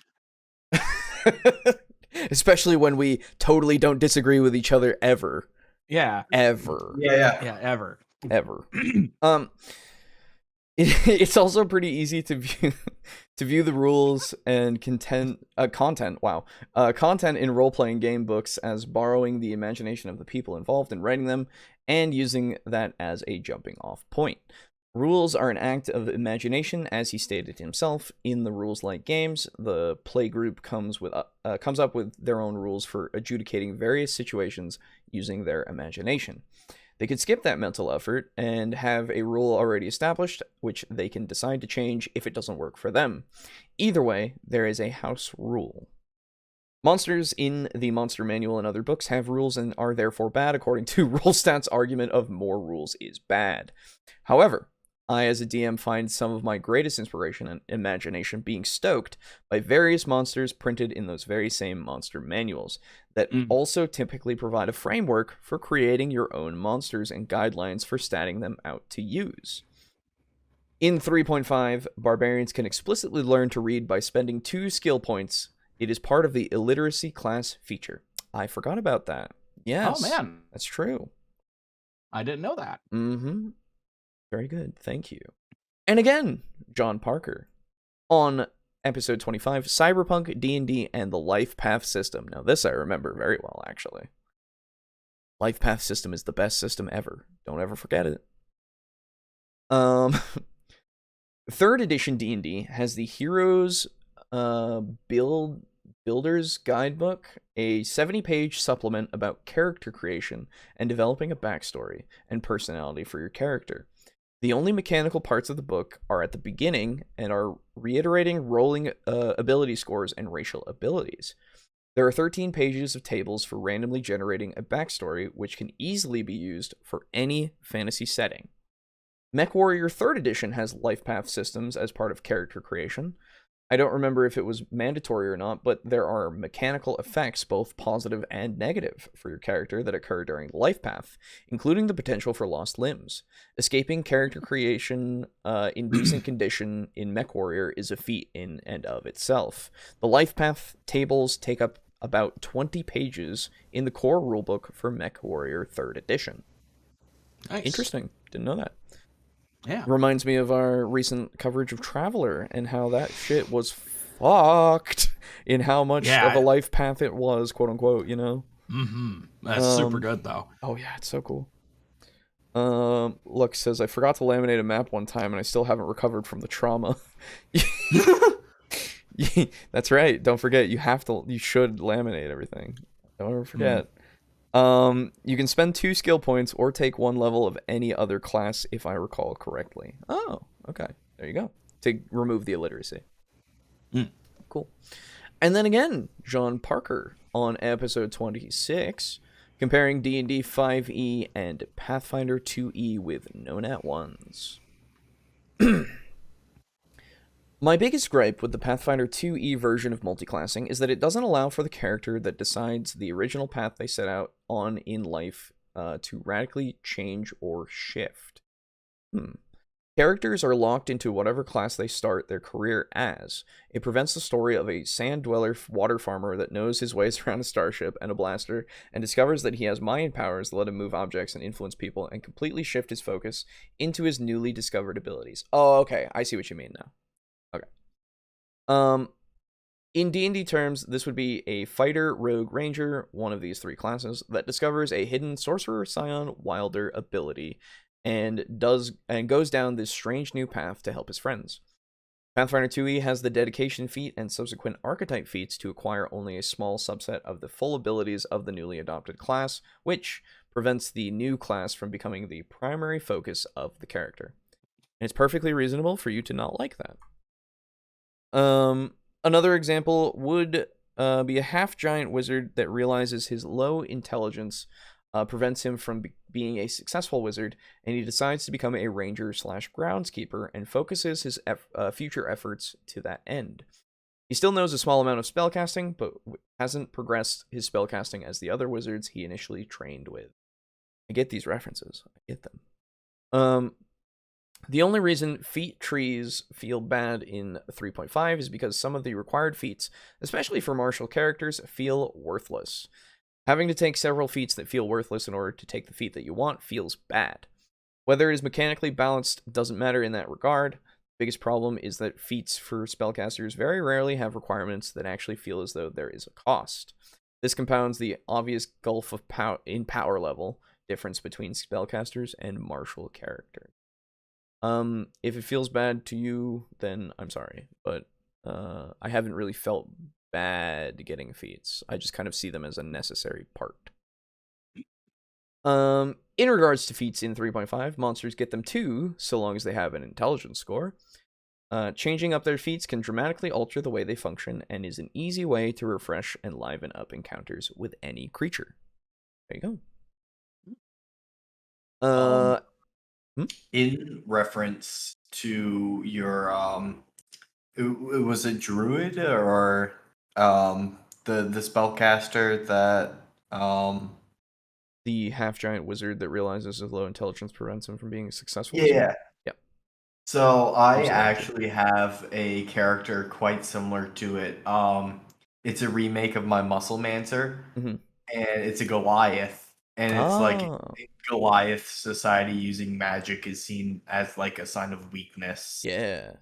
Especially when we totally don't disagree with each other ever. Yeah. Ever. Yeah, ever. It's also pretty easy to view the rules and content in role-playing game books as borrowing the imagination of the people involved in writing them and using that as a jumping off point. Rules are an act of imagination, as he stated himself. In the rules-like games, the playgroup comes up with their own rules for adjudicating various situations using their imagination. They could skip that mental effort and have a rule already established, which they can decide to change if it doesn't work for them. Either way, there is a house rule. Monsters in the monster manual and other books have rules and are therefore bad, according to Rollstat's argument of more rules is bad. However, I, as a DM, find some of my greatest inspiration and imagination being stoked by various monsters printed in those very same monster manuals that also typically provide a framework for creating your own monsters and guidelines for statting them out to use. In 3.5, barbarians can explicitly learn to read by spending 2 skill points. It is part of the illiteracy class feature. I forgot about that. Yes. Oh, man. That's true. I didn't know that. Mm-hmm. Very good. Thank you. And again, John Parker. On episode 25, Cyberpunk, D&D, and the Life Path system. Now, this I remember very well, actually. Life Path system is the best system ever. Don't ever forget it. 3rd edition D&D has the Heroes Builder's Guidebook, a 70-page supplement about character creation and developing a backstory and personality for your character. The only mechanical parts of the book are at the beginning and are reiterating rolling ability scores and racial abilities. There are 13 pages of tables for randomly generating a backstory, which can easily be used for any fantasy setting. MechWarrior 3rd edition has life path systems as part of character creation. I don't remember if it was mandatory or not, but there are mechanical effects, both positive and negative, for your character that occur during the life path, including the potential for lost limbs. Escaping character creation in decent condition in MechWarrior is a feat in and of itself. The life path tables take up about 20 pages in the core rulebook for MechWarrior 3rd edition. Nice. Interesting. Didn't know that. Yeah. Reminds me of our recent coverage of Traveler and how that shit was fucked in how much of a life path it was, quote unquote, you know? Mm-hmm. That's super good, though. Oh, yeah, it's so cool. Lux says, I forgot to laminate a map one time and I still haven't recovered from the trauma. That's right. Don't forget, you should laminate everything. Don't ever forget. You can spend 2 skill points or take 1 level of any other class, if I recall correctly. Oh, okay. There you go. To remove the illiteracy. Cool. And then again, John Parker on episode 26, comparing D&D 5e and Pathfinder 2e with no nat 1s. My biggest gripe with the Pathfinder 2e version of multiclassing is that it doesn't allow for the character that decides the original path they set out on in life to radically change or shift. Characters are locked into whatever class they start their career as. It prevents the story of a sand dweller water farmer that knows his ways around a starship and a blaster and discovers that he has mind powers that let him move objects and influence people and completely shift his focus into his newly discovered abilities. Oh, okay. I see what you mean now. In D&D terms, this would be a fighter, rogue, ranger, one of these 3 classes, that discovers a hidden sorcerer, scion, wilder ability, and goes down this strange new path to help his friends. Pathfinder 2e has the dedication feat and subsequent archetype feats to acquire only a small subset of the full abilities of the newly adopted class, which prevents the new class from becoming the primary focus of the character. And it's perfectly reasonable for you to not like that. Another example would be a half-giant wizard that realizes his low intelligence prevents him from being a successful wizard, and he decides to become a ranger/groundskeeper and focuses his future efforts to that end. He still knows a small amount of spellcasting, but hasn't progressed his spellcasting as the other wizards he initially trained with. I get these references. I get them. The only reason feat trees feel bad in 3.5 is because some of the required feats, especially for martial characters, feel worthless. Having to take several feats that feel worthless in order to take the feat that you want feels bad. Whether it is mechanically balanced doesn't matter in that regard. The biggest problem is that feats for spellcasters very rarely have requirements that actually feel as though there is a cost. This compounds the obvious gulf of power level difference between spellcasters and martial characters. If it feels bad to you, then I'm sorry, but I haven't really felt bad getting feats. I just kind of see them as a necessary part. In regards to feats in 3.5, monsters get them too, so long as they have an intelligence score. Changing up their feats can dramatically alter the way they function and is an easy way to refresh and liven up encounters with any creature. There you go. In reference to your it was a druid or the spellcaster that the half-giant wizard that realizes his low intelligence prevents him from being a successful yeah. wizard? Yep. So I Absolutely. actually have a character quite similar to it. It's a remake of my Musclemancer, Mhm. and it's a Goliath, and it's like Oh. in Goliath society, using magic is seen as like a sign of weakness. Yeah.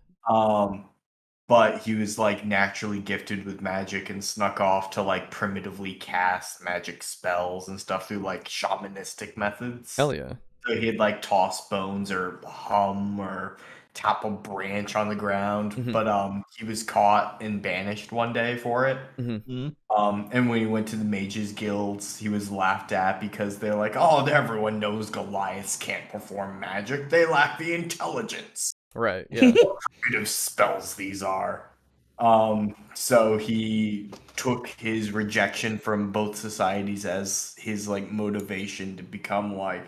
But he was like naturally gifted with magic and snuck off to like primitively cast magic spells and stuff through like shamanistic methods. Hell yeah. So he'd like toss bones or hum or tap a branch on the ground. Mhm. But he was caught and banished one day for it. Mhm. And when he went to the mages guilds, he was laughed at because they're like, "Oh, everyone knows Goliaths can't perform magic. They lack the intelligence." Right, yeah. What kind of spells these are? So he took his rejection from both societies as his like motivation to become like,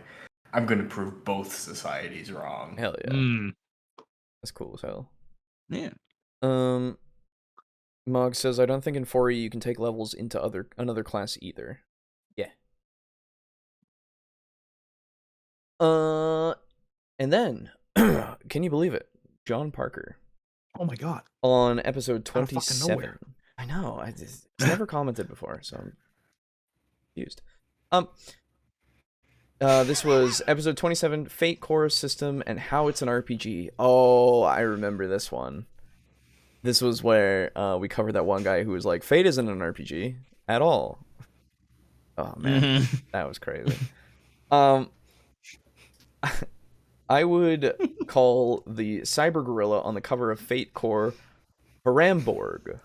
I'm gonna prove both societies wrong. Hell yeah. That's cool as hell. Yeah. Mog says, I don't think in 4E you can take levels into another class either. Yeah. And then, can you believe it? John Parker. Oh my god. On episode Out of fucking 27. nowhere. I know. It's never commented before, so I'm confused. This was episode 27, Fate Core System and How It's an RPG. Oh, I remember this one. This was where we covered that one guy who was like, Fate isn't an RPG at all. Oh, man. That was crazy. I would call the cyber gorilla on the cover of Fate Core Haramborg.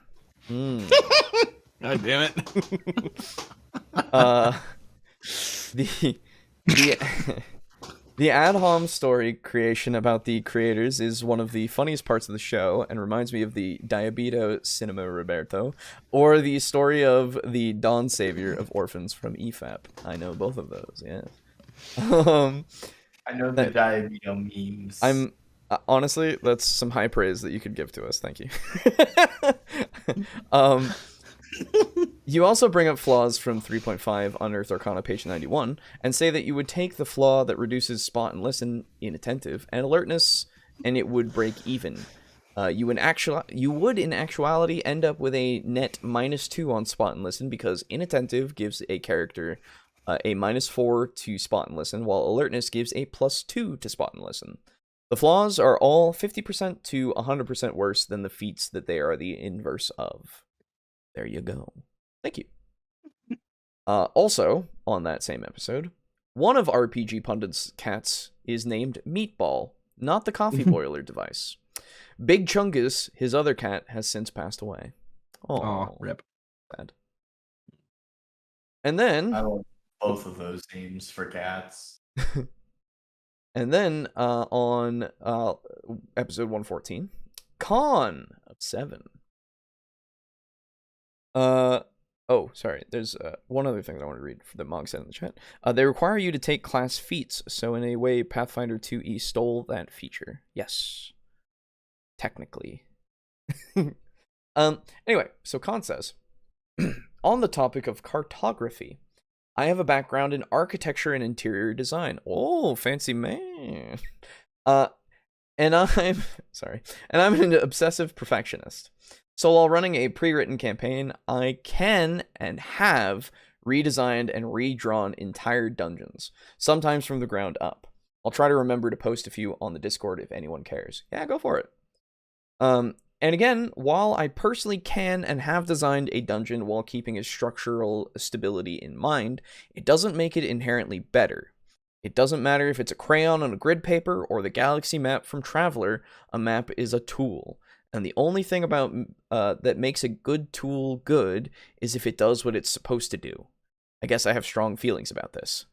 God damn it. The ad hom story creation about the creators is one of the funniest parts of the show and reminds me of the Diabito Cinema Roberto or the story of the Dawn Savior of Orphans from EFAP. I know both of those, yes. I know the Diabito memes. I'm honestly, that's some high praise that you could give to us. Thank you. You also bring up flaws from 3.5 Unearthed Arcana page 91 and say that you would take the flaw that reduces spot and listen, inattentive, and alertness, and it would break even. You would in actuality end up with a net -2 on spot and listen because inattentive gives a character a -4 to spot and listen, while alertness gives a +2 to spot and listen. The flaws are all 50% to 100% worse than the feats that they are the inverse of. There you go. Thank you. Also, on that same episode, one of RPG Pundit's cats is named Meatball, not the coffee boiler device. Big Chungus, his other cat, has since passed away. Oh, rip. Sad. And then... I love both of those names for cats. And then on episode 114, Con of 7. Oh, sorry. There's one other thing that I want to read that Mog said in the chat. They require you to take class feats, so in a way, Pathfinder 2E stole that feature. Yes. Technically. Anyway, so Con says, on the topic of cartography, I have a background in architecture and interior design. Oh, fancy man. And I'm an obsessive perfectionist. So while running a pre-written campaign, I can and have redesigned and redrawn entire dungeons, sometimes from the ground up. I'll try to remember to post a few on the Discord if anyone cares. Yeah, go for it. And again, while I personally can and have designed a dungeon while keeping its structural stability in mind, it doesn't make it inherently better. It doesn't matter if it's a crayon on a grid paper or the galaxy map from Traveler, a map is a tool. And the only thing about that makes a good tool good is if it does what it's supposed to do. I guess I have strong feelings about this.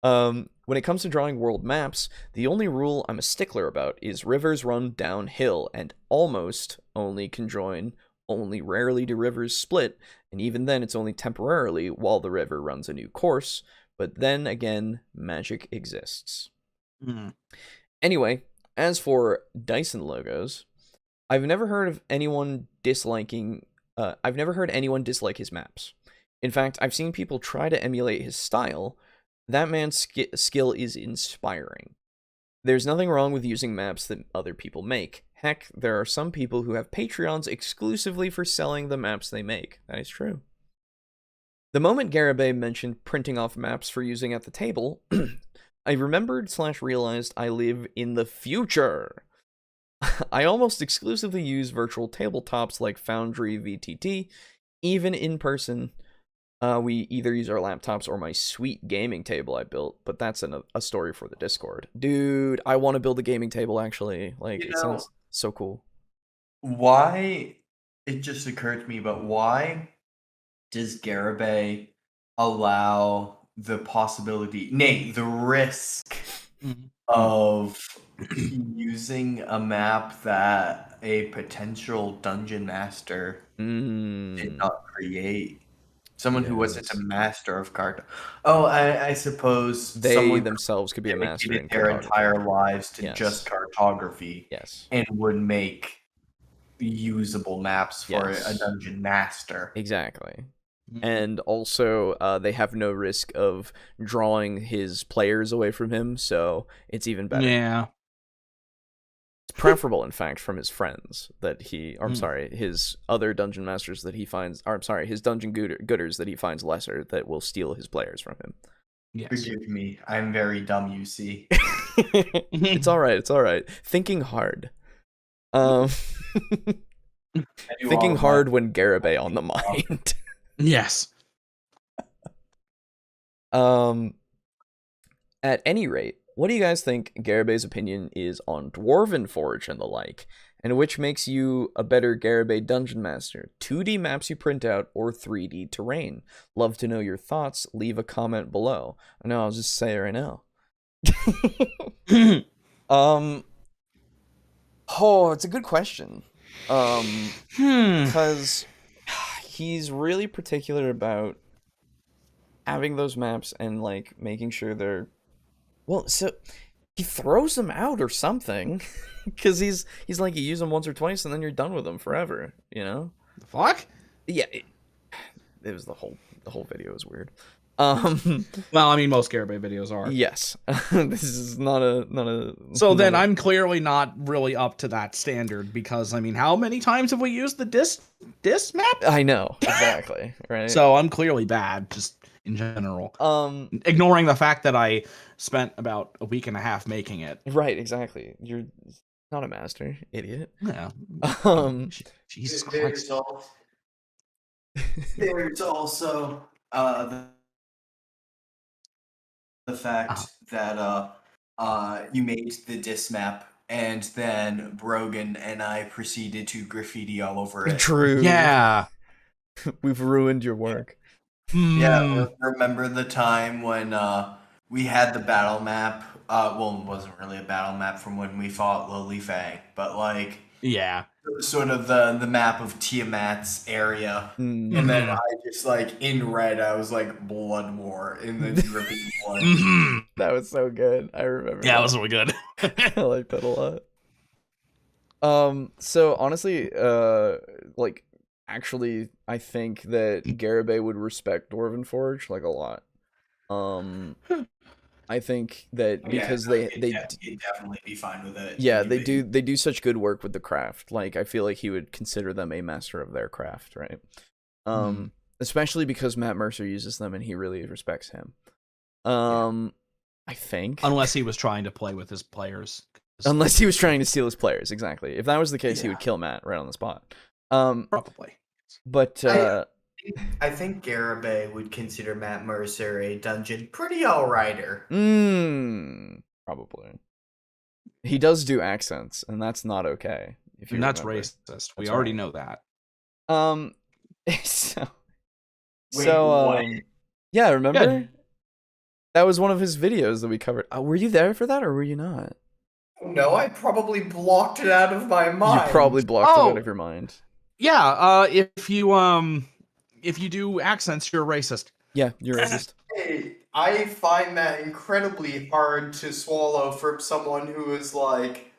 When it comes to drawing world maps, the only rule I'm a stickler about is rivers run downhill and almost only conjoin. Only rarely do rivers split, and even then it's only temporarily while the river runs a new course, but then again, magic exists. Anyway, as for Dyson logos, I've never heard anyone dislike his maps. In fact, I've seen people try to emulate his style. That man's skill is inspiring. There's nothing wrong with using maps that other people make. Heck, there are some people who have Patreons exclusively for selling the maps they make. That is true. The moment Garibay mentioned printing off maps for using at the table, I remembered/realized I live in the future. I almost exclusively use virtual tabletops like Foundry VTT, even in person. We either use our laptops or my sweet gaming table I built, but that's a story for the Discord. Dude, I want to build a gaming table, actually. Like, it sounds so cool. Why, it just occurred to me, but why does Garibay allow the possibility, nay, the risk of using a map that a potential dungeon master did not create? Someone who wasn't a master of card. Oh, I suppose They someone themselves could be a master in their cartography. entire lives to just cartography. Yes. And would make usable maps for a dungeon master. Exactly. And also, they have no risk of drawing his players away from him, so it's even better. Yeah. It's preferable, in fact, from his friends that he... Or, I'm sorry, his other dungeon masters that he finds... Or, I'm sorry, his dungeon gooders that he finds lesser that will steal his players from him. Yes. Forgive me. I'm very dumb, you see. It's alright, it's alright. Thinking hard. Thinking hard when Garibay on the mind. Yes. At any rate, what do you guys think Garibay's opinion is on Dwarven Forge and the like? And which makes you a better Garibay dungeon master? 2D maps you print out or 3D terrain? Love to know your thoughts. Leave a comment below. I know, I'll just say it right now. Oh, it's a good question. Because he's really particular about having those maps and like making sure they're so he throws them out or something because he's like you use them once or twice and then you're done with them forever, you know? The fuck? Yeah, it was the whole video is weird. Well, I mean, most Garibay videos are. Yes. This is not a So then I'm clearly not really up to that standard because, I mean, how many times have we used the dis map? I know, exactly, right? So I'm clearly bad, just in general. Ignoring the fact that I spent about a week and a half making it. Right, exactly. You're not a master, idiot. Yeah. Jesus Christ. There's also the fact that you made the diss map and then Brogan and I proceeded to graffiti all over it. True. Yeah. We've ruined your work. Yeah, remember the time when we had the battle map? Well, it wasn't really a battle map from when we fought Lily Fang, but like... Yeah. Sort of the map of Tiamat's area. And then I just, like, in red, I was like, Blood War in the dripping blood. That was so good. I remember. Yeah, that was really good. I like that a lot. So honestly, like, actually, I think that Garibay would respect Dwarven Forge, like, a lot. I think that because they definitely be fine with it. Yeah, they do such good work with the craft. Like, I feel like he would consider them a master of their craft, right? Especially because Matt Mercer uses them and he really respects him. I think unless he was trying to play with his players. Unless he was trying to steal his players, exactly. If that was the case, he would kill Matt right on the spot. Probably. But I think Garibay would consider Matt Mercer a dungeon pretty all-righter. Probably. He does do accents, and that's not okay. And that's racist. We already know that. Yeah, remember? That was one of his videos that we covered. Were you there for that, or were you not? No, I probably blocked it out of my mind. You probably blocked it out of your mind. Yeah, if you do accents, you're racist. Yeah, you're racist. Hey, I find that incredibly hard to swallow from someone who is like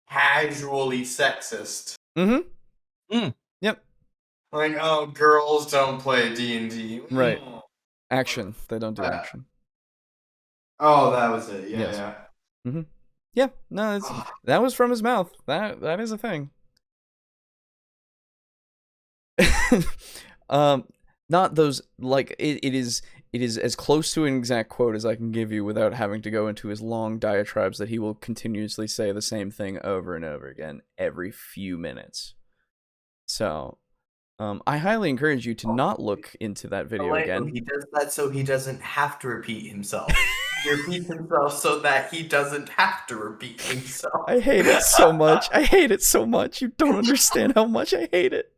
casually sexist. Mm-hmm. Yep. Like, oh, girls don't play D&D. Right. Action. They don't do action. Oh, that was it. Yeah, Yes. yeah. Mm-hmm. Yeah. No, that was from his mouth. That is a thing. Not those, like, it is as close to an exact quote as I can give you without having to go into his long diatribes that he will continuously say the same thing over and over again every few minutes. So, I highly encourage you to not look into that video again. He does that so he doesn't have to repeat himself. He repeats himself so that he doesn't have to repeat himself. I hate it so much. I hate it so much. You don't understand how much I hate it.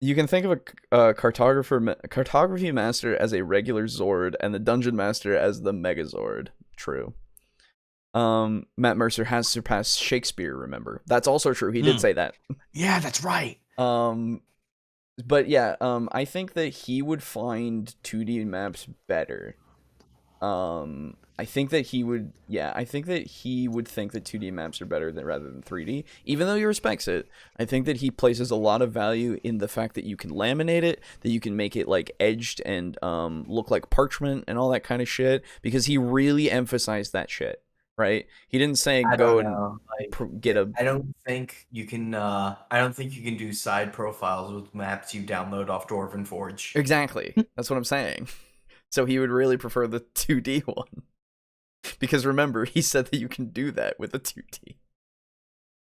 You can think of a cartography master as a regular Zord and the dungeon master as the Megazord. True. Matt Mercer has surpassed Shakespeare, remember? That's also true. He did say that. Yeah, that's right. But yeah, I think that he would find 2D maps better. I think that he would think that 2D maps are better rather than 3D, even though he respects it. I think that he places a lot of value in the fact that you can laminate it, that you can make it like edged and look like parchment and all that kind of shit, because he really emphasized that shit. Right? He didn't say go and get a. I don't think you can. I don't think you can do side profiles with maps you download off Dwarven Forge. Exactly. That's what I'm saying. So he would really prefer the 2D one, because remember, he said that you can do that with a 2D.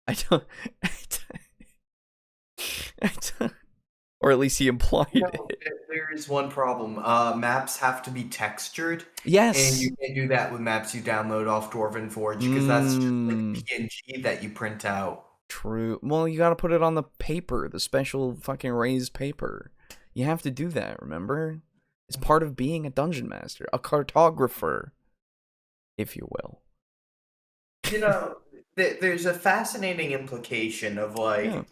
I don't. Or at least he implied it. There is one problem. Maps have to be textured. Yes. And you can't do that with maps you download off Dwarven Forge, because that's just like PNG that you print out. True. Well, you gotta put it on the paper, the special fucking raised paper. You have to do that, remember? It's part of being a dungeon master, a cartographer, if you will. You know, there's a fascinating implication of like,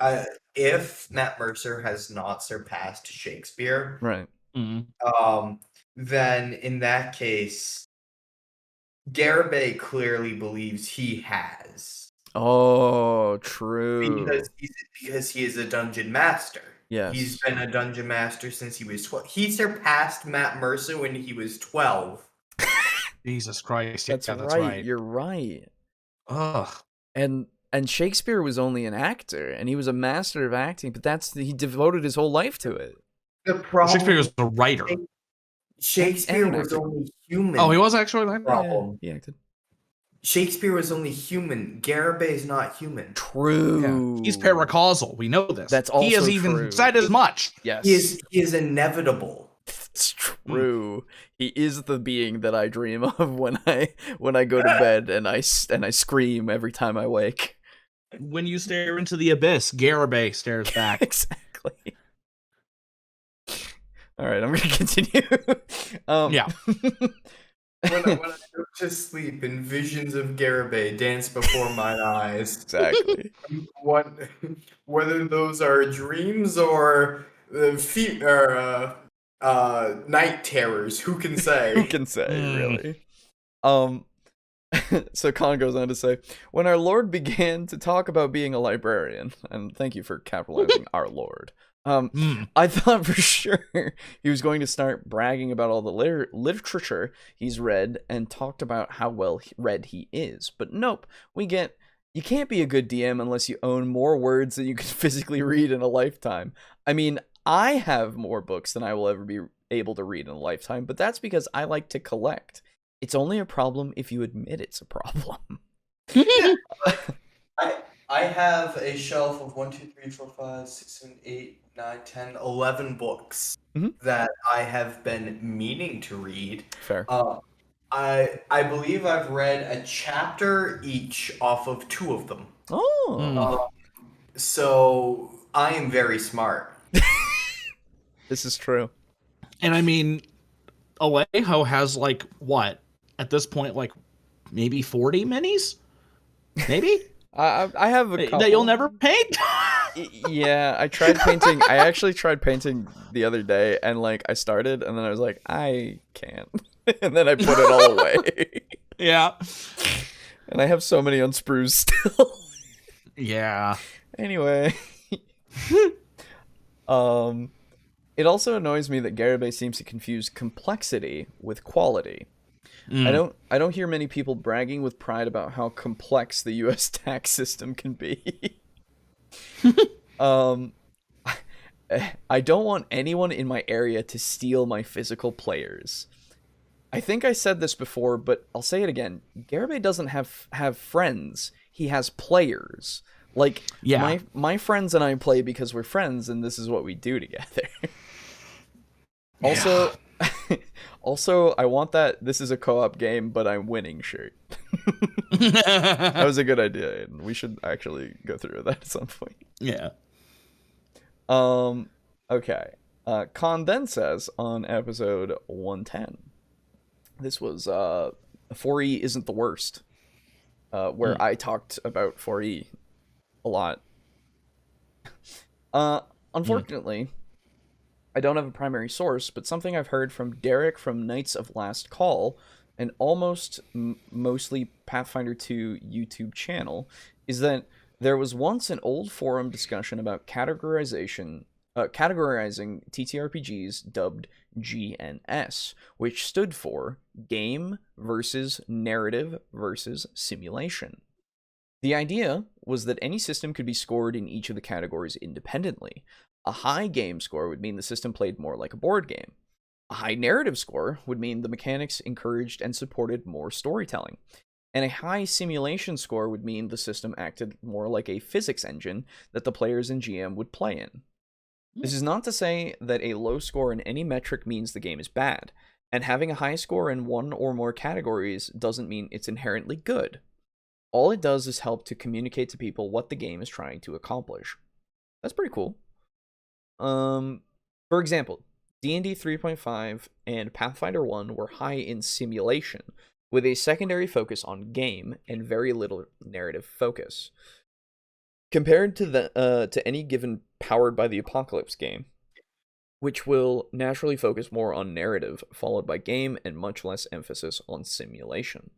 if Matt Mercer has not surpassed Shakespeare, right? Then in that case, Garibay clearly believes he has. Oh, true. Because he is a dungeon master. Yes. He's been a dungeon master since he was 12. He surpassed Matt Mercer when he was 12. Jesus Christ. That's right. You're right. Ugh. And Shakespeare was only an actor, and he was a master of acting, but he devoted his whole life to it. The problem, Shakespeare was a writer. Shakespeare was only human. Oh, he was actually like problem. Yeah, he acted. Shakespeare was only human. Garibay is not human. True. Yeah. He's paracausal. We know this. That's also he has true. even said as much. Yes. He is inevitable. It's true. He is the being that I dream of when I go to bed and I scream every time I wake. When you stare into the abyss, Garibay stares back. Exactly. All right, I'm going to continue. Yeah. When I go to sleep and visions of Garibay dance before my eyes. Exactly. Whether those are dreams or night terrors, who can say? Who can say, really? So Khan goes on to say, when our Lord began to talk about being a librarian, and thank you for capitalizing our Lord, I thought for sure he was going to start bragging about all the literature he's read and talked about how well read he is. But nope, you can't be a good DM unless you own more words than you can physically read in a lifetime. I mean, I have more books than I will ever be able to read in a lifetime, but that's because I like to collect. It's only a problem if you admit it's a problem. I have a shelf of 1, 2, 3, 4, 5, 6, 7, 8, 9, 10, 11 books that I have been meaning to read. Fair. I believe I've read a chapter each off of 2 of them. Oh. So I am very smart. This is true. And I mean, Alejo has like what at this point, like maybe 40 minis, maybe. I have a couple That you'll never paint. Yeah, I tried painting. I actually tried painting the other day, and like I started, and then I was like, I can't, and then I put it all away. Yeah. And I have so many unsprues still. Yeah. Anyway, it also annoys me that Garibay seems to confuse complexity with quality. I don't hear many people bragging with pride about how complex the US tax system can be. I don't want anyone in my area to steal my physical players. I think I said this before, but I'll say it again. Garibay doesn't have friends. He has players. Like, yeah. my friends and I play because we're friends, and this is what we do together. Also, also, I want that this is a co-op game, but I'm winning shirt. That was a good idea, Aiden. We should actually go through that at some point. Yeah. Okay. Con then says on episode 110, this was 4E isn't the worst, where I talked about 4E a lot. Unfortunately, I don't have a primary source, but something I've heard from Derek from Knights of Last Call, an almost mostly Pathfinder 2 YouTube channel, is that there was once an old forum discussion about categorizing TTRPGs dubbed GNS, which stood for Game versus Narrative versus Simulation. The idea was that any system could be scored in each of the categories independently. A high game score would mean the system played more like a board game. A high narrative score would mean the mechanics encouraged and supported more storytelling. And a high simulation score would mean the system acted more like a physics engine that the players and GM would play in. This is not to say that a low score in any metric means the game is bad, and having a high score in one or more categories doesn't mean it's inherently good. All it does is help to communicate to people what the game is trying to accomplish. That's pretty cool. For example, D&D 3.5 and Pathfinder 1 were high in simulation, with a secondary focus on game and very little narrative focus. Compared to any given Powered by the Apocalypse game, which will naturally focus more on narrative, followed by game, and much less emphasis on simulation.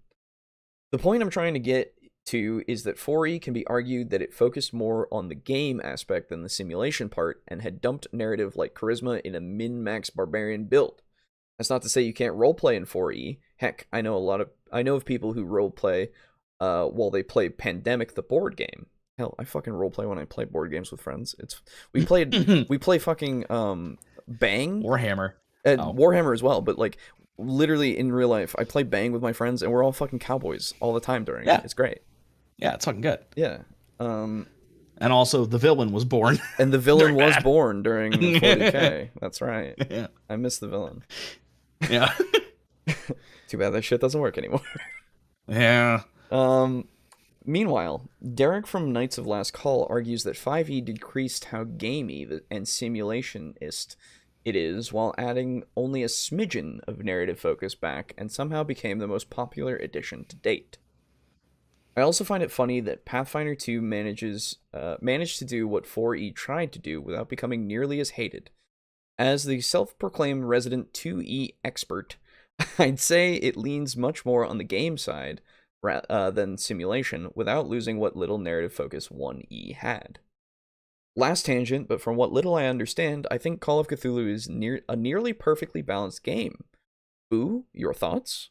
The point I'm trying to get to is that 4E can be argued that it focused more on the game aspect than the simulation part, and had dumped narrative like charisma in a min-max barbarian build. That's not to say you can't roleplay in 4E. Heck, I know of people who roleplay while they play Pandemic the board game. Hell, I fucking roleplay when I play board games with friends. We play fucking Bang. Warhammer. Warhammer as well, but like literally in real life, I play Bang with my friends, and we're all fucking cowboys all the time during it. It's great. Yeah, it's fucking good. Yeah. And also, the villain was born. And the villain was born during 40K. That's right. Yeah. I miss the villain. Yeah. Too bad that shit doesn't work anymore. Yeah. Meanwhile, Derek from Knights of Last Call argues that 5e decreased how gamey and simulationist it is, while adding only a smidgen of narrative focus back, and somehow became the most popular edition to date. I also find it funny that Pathfinder 2 managed to do what 4e tried to do without becoming nearly as hated. As the self-proclaimed resident 2e expert, I'd say it leans much more on the game side than simulation, without losing what little narrative focus 1e had. Last tangent, but from what little I understand, I think Call of Cthulhu is a nearly perfectly balanced game. Boo, your thoughts?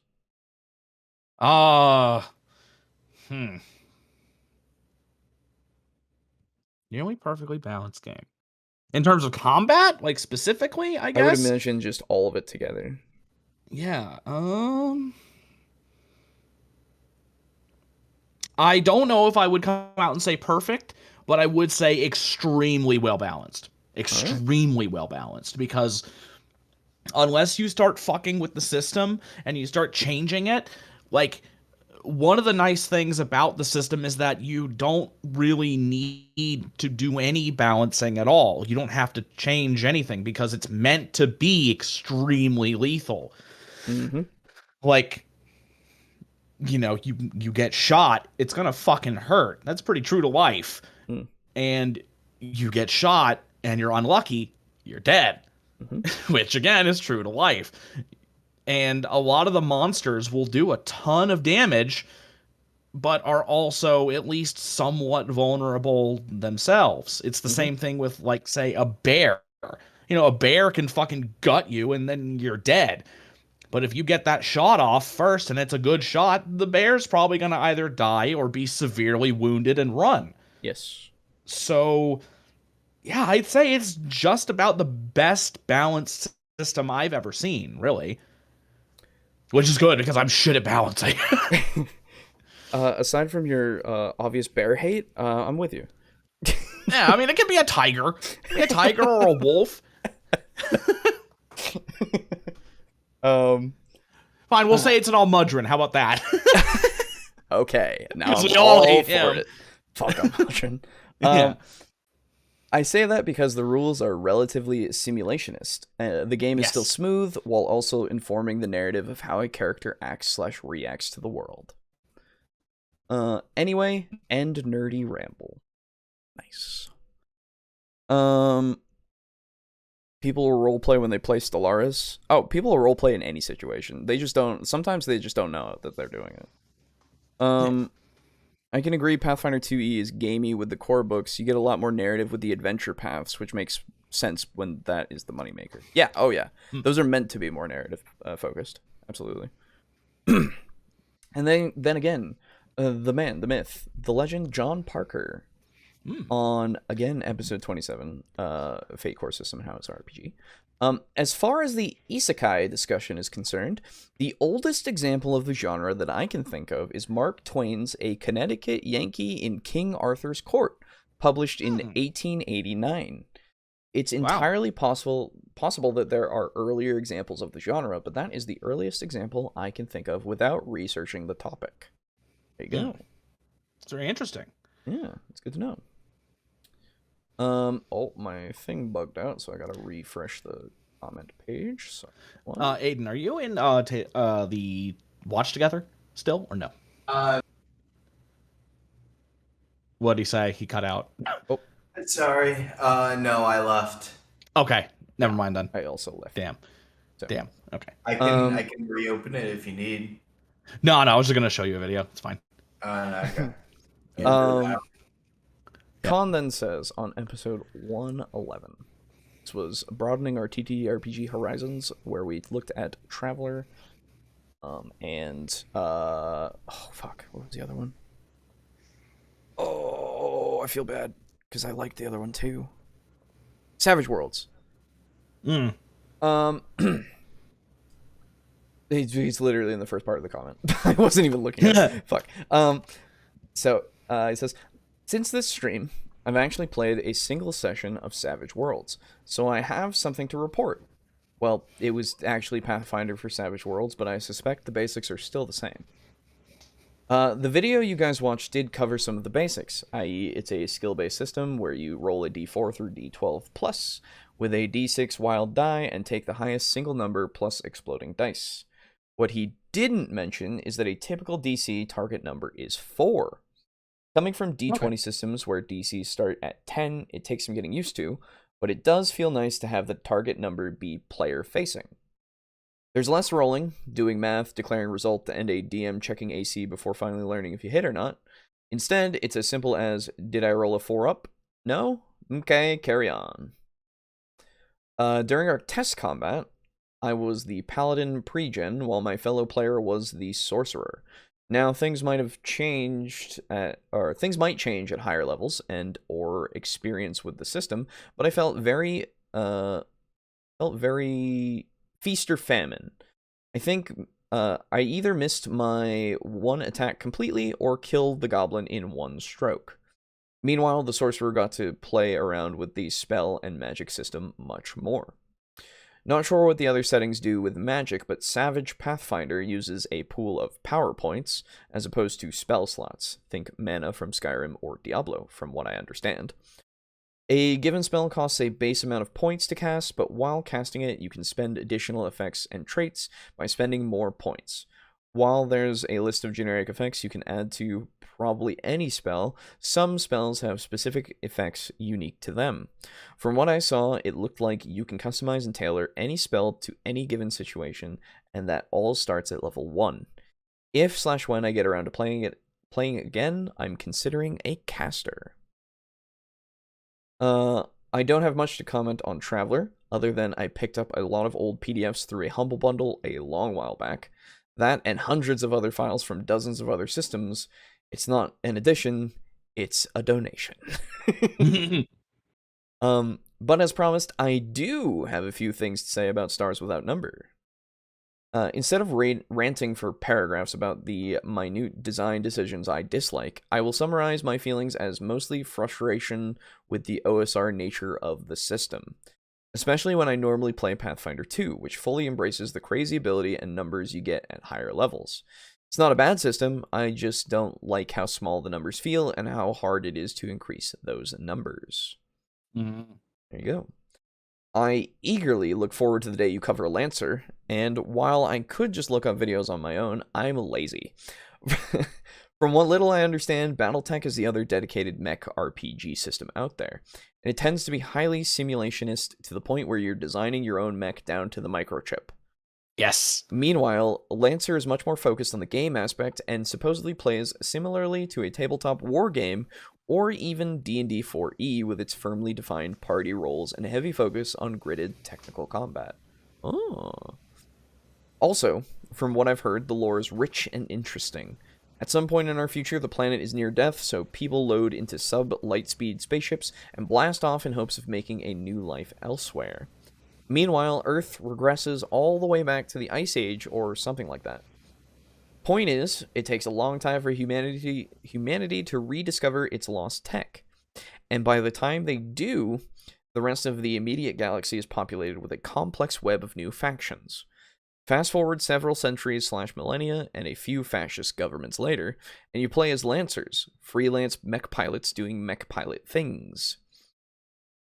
Nearly perfectly balanced game. In terms of combat, like specifically, I guess? I would imagine just all of it together. Yeah, I don't know if I would come out and say perfect, but I would say extremely well balanced. Extremely well balanced, because unless you start fucking with the system and you start changing it, like one of the nice things about the system is that you don't really need to do any balancing at all. You don't have to change anything because it's meant to be extremely lethal. Mm-hmm. Like, you know, you get shot, it's gonna fucking hurt. That's pretty true to life. Mm. And you get shot and you're unlucky, you're dead. Mm-hmm. Which again is true to life. And a lot of the monsters will do a ton of damage, but are also at least somewhat vulnerable themselves. It's the same thing with, like, say, a bear. You know, a bear can fucking gut you and then you're dead. But if you get that shot off first and it's a good shot, the bear's probably going to either die or be severely wounded and run. Yes. So, yeah, I'd say it's just about the best balanced system I've ever seen, really. Which is good, because I'm shit at balancing. Aside from your obvious bear hate, I'm with you. Yeah, I mean, it could be a tiger. It could be a tiger or a wolf. Fine, we'll say it's an Almudron. How about that? Okay, now I'm We all all hate for him. it. Fuck Almudron. Yeah. I say that because the rules are relatively simulationist. The game is Yes. still smooth, while also informing the narrative of how a character acts/reacts to the world. Anyway, end nerdy ramble. Nice. People will roleplay when they play Stellaris. Oh, people will roleplay in any situation. They just don't. Sometimes they just don't know that they're doing it. I can agree Pathfinder 2e is gamey with the core books. You get a lot more narrative with the adventure paths, which makes sense when that is the moneymaker. Yeah, oh yeah. Those are meant to be more narrative focused. Absolutely. And then again, the man, the myth, the legend, John Parker, on, again, episode 27, Fate Core System and How It's RPG. As far as the isekai discussion is concerned, the oldest example of the genre that I can think of is Mark Twain's A Connecticut Yankee in King Arthur's Court, published in 1889. It's entirely possible that there are earlier examples of the genre, but that is the earliest example I can think of without researching the topic. There you go. It's very interesting. Yeah, it's good to know. Oh, my thing bugged out, so I gotta refresh the comment page. So, Aiden, are you in the Watch Together still, or no? What'd he say? He cut out. Oh, Sorry. No, I left. Okay, never mind then. I also left. Damn. So- Damn. Okay. I can reopen it if you need. No, I was just gonna show you a video. It's fine. Okay. Khan then says on episode 111, this was broadening our TTRPG horizons, where we looked at Traveler, and oh fuck, what was the other one? Oh, I feel bad because I liked the other one too. Savage Worlds. He's literally in the first part of the comment. I wasn't even looking at it. Fuck. So he says, since this stream, I've actually played a single session of Savage Worlds, so I have something to report. Well, it was actually Pathfinder for Savage Worlds, but I suspect the basics are still the same. The video you guys watched did cover some of the basics, i.e. it's a skill-based system where you roll a d4 through d12 plus with a d6 wild die and take the highest single number plus exploding dice. What he didn't mention is that a typical DC target number is 4. Coming from D20 systems where DCs start at 10, it takes some getting used to, but it does feel nice to have the target number be player-facing. There's less rolling, doing math, declaring result, and a DM checking AC before finally learning if you hit or not. Instead, it's as simple as, did I roll a 4 up? No? Okay, carry on. During our test combat, I was the paladin pre-gen, while my fellow player was the sorcerer. Now, things might change at higher levels and or experience with the system, but I felt very feast or famine. I think I either missed my one attack completely or killed the goblin in one stroke. Meanwhile, the sorcerer got to play around with the spell and magic system much more. Not sure what the other settings do with magic, but Savage Pathfinder uses a pool of power points as opposed to spell slots. Think mana from Skyrim or Diablo, from what I understand. A given spell costs a base amount of points to cast, but while casting it, you can spend additional effects and traits by spending more points. While there's a list of generic effects you can add to probably any spell, some spells have specific effects unique to them. From what I saw, it looked like you can customize and tailor any spell to any given situation, and that all starts at level 1. If/when I get around to playing again, I'm considering a caster. I don't have much to comment on Traveler, other than I picked up a lot of old PDFs through a Humble Bundle a long while back. That and hundreds of other files from dozens of other systems. It's not an addition, it's a donation. But as promised, I do have a few things to say about Stars Without Number. Instead of ranting for paragraphs about the minute design decisions I dislike, I will summarize my feelings as mostly frustration with the OSR nature of the system. Especially when I normally play Pathfinder 2, which fully embraces the crazy ability and numbers you get at higher levels. It's not a bad system, I just don't like how small the numbers feel and how hard it is to increase those numbers. There you go. I eagerly look forward to the day you cover Lancer, and while I could just look up videos on my own, I'm lazy. From what little I understand, BattleTech is the other dedicated mech RPG system out there, and it tends to be highly simulationist to the point where you're designing your own mech down to the microchip. Yes. Meanwhile, Lancer is much more focused on the game aspect and supposedly plays similarly to a tabletop war game or even D&D 4E with its firmly defined party roles and a heavy focus on gridded technical combat. Oh. Also, from what I've heard, the lore is rich and interesting. At some point in our future, the planet is near death, so people load into sub-light-speed spaceships and blast off in hopes of making a new life elsewhere. Meanwhile, Earth regresses all the way back to the Ice Age or something like that. Point is, it takes a long time for humanity to rediscover its lost tech. And by the time they do, the rest of the immediate galaxy is populated with a complex web of new factions. Fast forward several centuries/millennia and a few fascist governments later, and you play as Lancers, freelance mech pilots doing mech pilot things.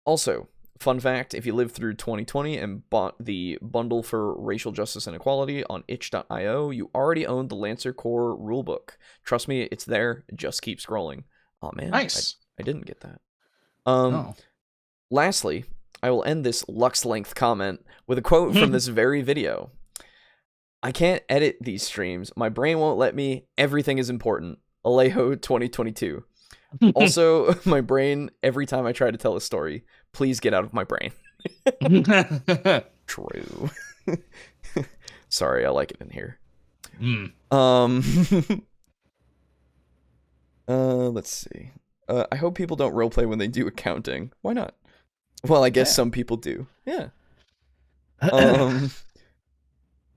Also, fun fact, if you lived through 2020 and bought the bundle for racial justice and equality on itch.io, you already owned the Lancer Core rulebook. Trust me, it's there. Just keep scrolling. Oh man, Nice. I didn't get that. Oh. Lastly, I will end this Lux-length comment with a quote from this very video. I can't edit these streams. My brain won't let me. Everything is important. Alejo 2022. Also, my brain, every time I try to tell a story, please get out of my brain. True. Sorry, I like it in here. Let's see. I hope people don't roleplay when they do accounting. Why not? Well, I guess some people do. Yeah.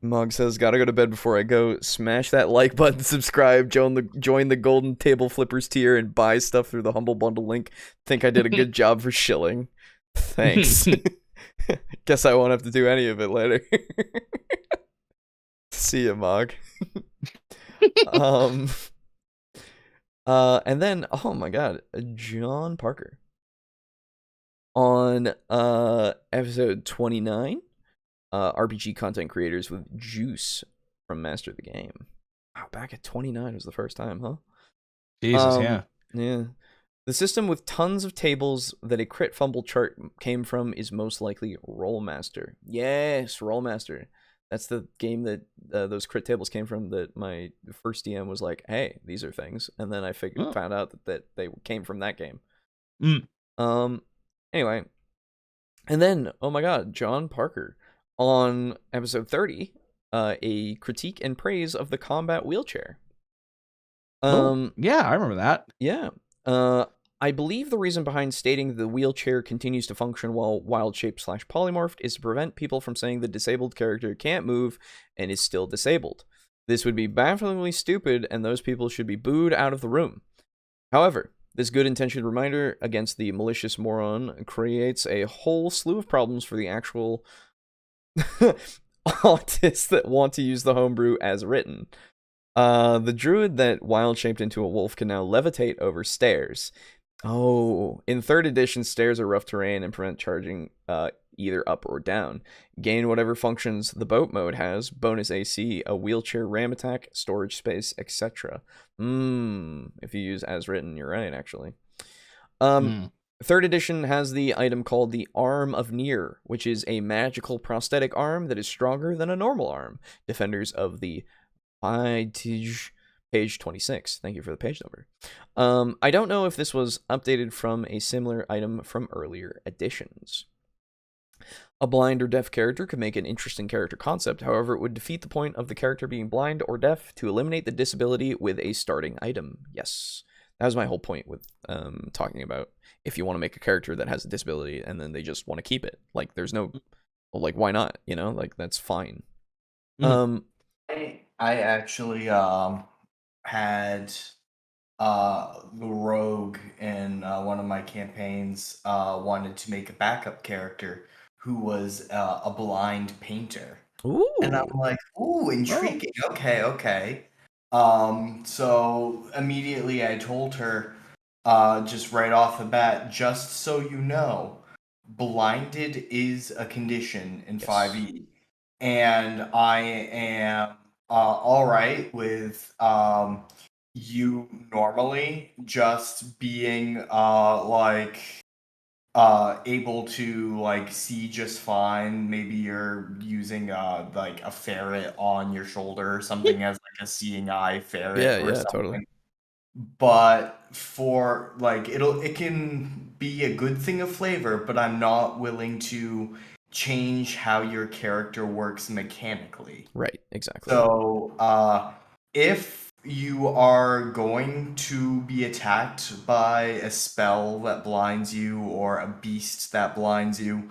Mog says, gotta go to bed before I go. Smash that like button, subscribe, join the Golden Table Flippers tier, and buy stuff through the Humble Bundle link. Think I did a good job for shilling. Thanks. Guess I won't have to do any of it later. See ya, Mog. And then, oh my god, John Parker. On episode 29, RPG content creators with juice from Master the Game. Wow, back at 29 was the first time, huh? Jesus, yeah. Yeah. The system with tons of tables that a crit fumble chart came from is most likely Rollmaster. Yes, Rollmaster. That's the game that those crit tables came from, that my first DM was like, hey, these are things. And then I found out that they came from that game. Anyway. And then, oh my god, John Parker. On episode 30, a critique and praise of the combat wheelchair. Yeah, I remember that. Yeah. I believe the reason behind stating the wheelchair continues to function while wild-shaped/polymorphed is to prevent people from saying the disabled character can't move and is still disabled. This would be bafflingly stupid, and those people should be booed out of the room. However, this good-intentioned reminder against the malicious moron creates a whole slew of problems for the actual Autists that want to use the homebrew as written. The druid that wild shaped into a wolf can now levitate over stairs. Oh, in 3rd edition, stairs are rough terrain and prevent charging either up or down. Gain whatever functions the boat mode has, bonus AC, a wheelchair ram attack, storage space, etc. If you use as written, you're right, actually. 3rd edition has the item called the Arm of Nier, which is a magical prosthetic arm that is stronger than a normal arm. Defenders of the page 26. Thank you for the page number. I don't know if this was updated from a similar item from earlier editions. A blind or deaf character could make an interesting character concept, however, it would defeat the point of the character being blind or deaf to eliminate the disability with a starting item. Yes, that was my whole point with talking about if you want to make a character that has a disability and then they just want to keep it. Like, there's no, like, why not? You know, like, that's fine. I actually had the rogue in one of my campaigns wanted to make a backup character who was a blind painter. Ooh. And I'm like, ooh, intriguing. Oh. Okay. So immediately I told her, just right off the bat, just so you know, blinded is a condition in 5e. And I am all right with you normally just being able to like see just fine. Maybe you're using like a ferret on your shoulder or something as like a seeing eye ferret or something. Totally. But for like it can be a good thing of flavor, but I'm not willing to change how your character works mechanically. Right, exactly. So if you are going to be attacked by a spell that blinds you or a beast that blinds you,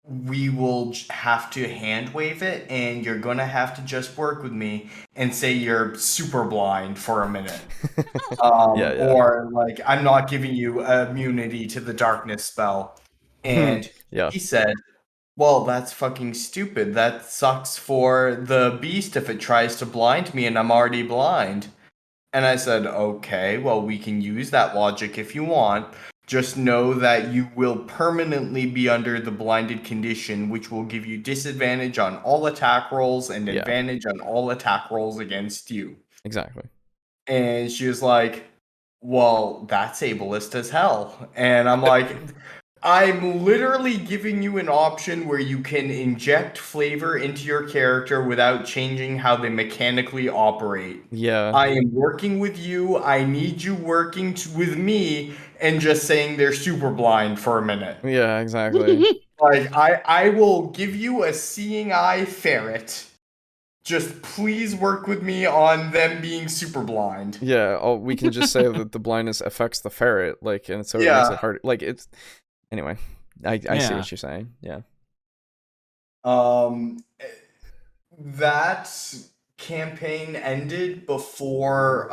we will have to hand wave it, and you're gonna have to just work with me and say you're super blind for a minute. Or like, I'm not giving you immunity to the darkness spell. And he said, well, that's fucking stupid. That sucks for the beast if it tries to blind me and I'm already blind. And I said, okay, well, we can use that logic if you want. Just know that you will permanently be under the blinded condition, which will give you disadvantage on all attack rolls and advantage on all attack rolls against you. Exactly. And she was like, well, that's ableist as hell. And I'm like, I'm literally giving you an option where you can inject flavor into your character without changing how they mechanically operate. Yeah. I am working with you. I need you working with me and just saying they're super blind for a minute. Yeah, exactly. Like, I will give you a seeing eye ferret. Just please work with me on them being super blind. Yeah, we can just say that the blindness affects the ferret, like, and so it makes it hard. Like, it's... Anyway, I see what you're saying. Yeah. That campaign ended before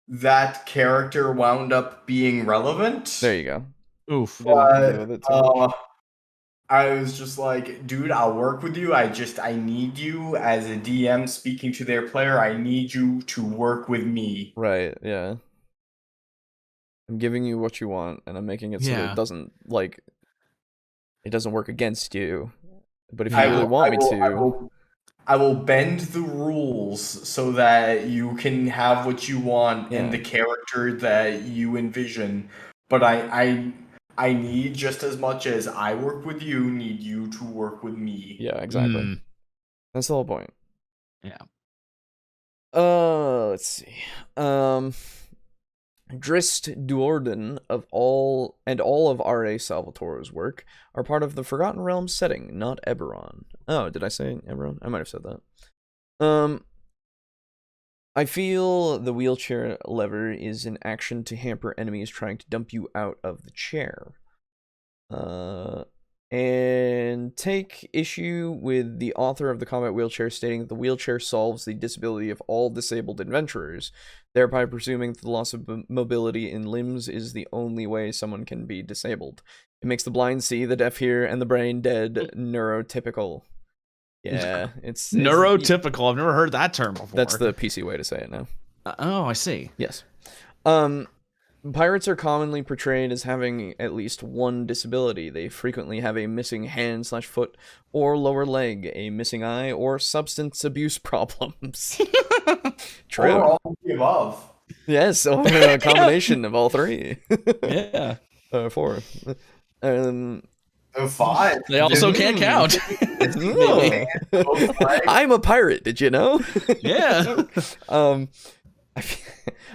that character wound up being relevant. There you go. Oof. But, I was just like, dude, I'll work with you. I need you as a DM speaking to their player. I need you to work with me. Right, yeah. I'm giving you what you want, and I'm making it so that it doesn't, like, it doesn't work against you. But if you really want me to... I will bend the rules so that you can have what you want in the character that you envision. But I need, just as much as I work with you, need you to work with me. Yeah, exactly. That's the whole point. Yeah. Let's see. Drist Duorden of all of R.A. Salvatore's work are part of the Forgotten Realms setting, not Eberron. Oh, did I say Eberron? I might have said that. I feel the wheelchair lever is an action to hamper enemies trying to dump you out of the chair. And take issue with the author of the combat wheelchair stating that the wheelchair solves the disability of all disabled adventurers, thereby presuming that the loss of mobility in limbs is the only way someone can be disabled. It makes the blind see, the deaf hear, and the brain dead neurotypical. Yeah, it's Neurotypical. I've never heard that term before. That's the PC way to say it now. Oh, I see. Yes. Pirates are commonly portrayed as having at least one disability. They frequently have a missing hand/foot or lower leg, a missing eye, or substance abuse problems. True. Or all of the above. Yes, or a combination of all three. Yeah. 4. 5. They also can't count. No. I'm a pirate, did you know? Yeah.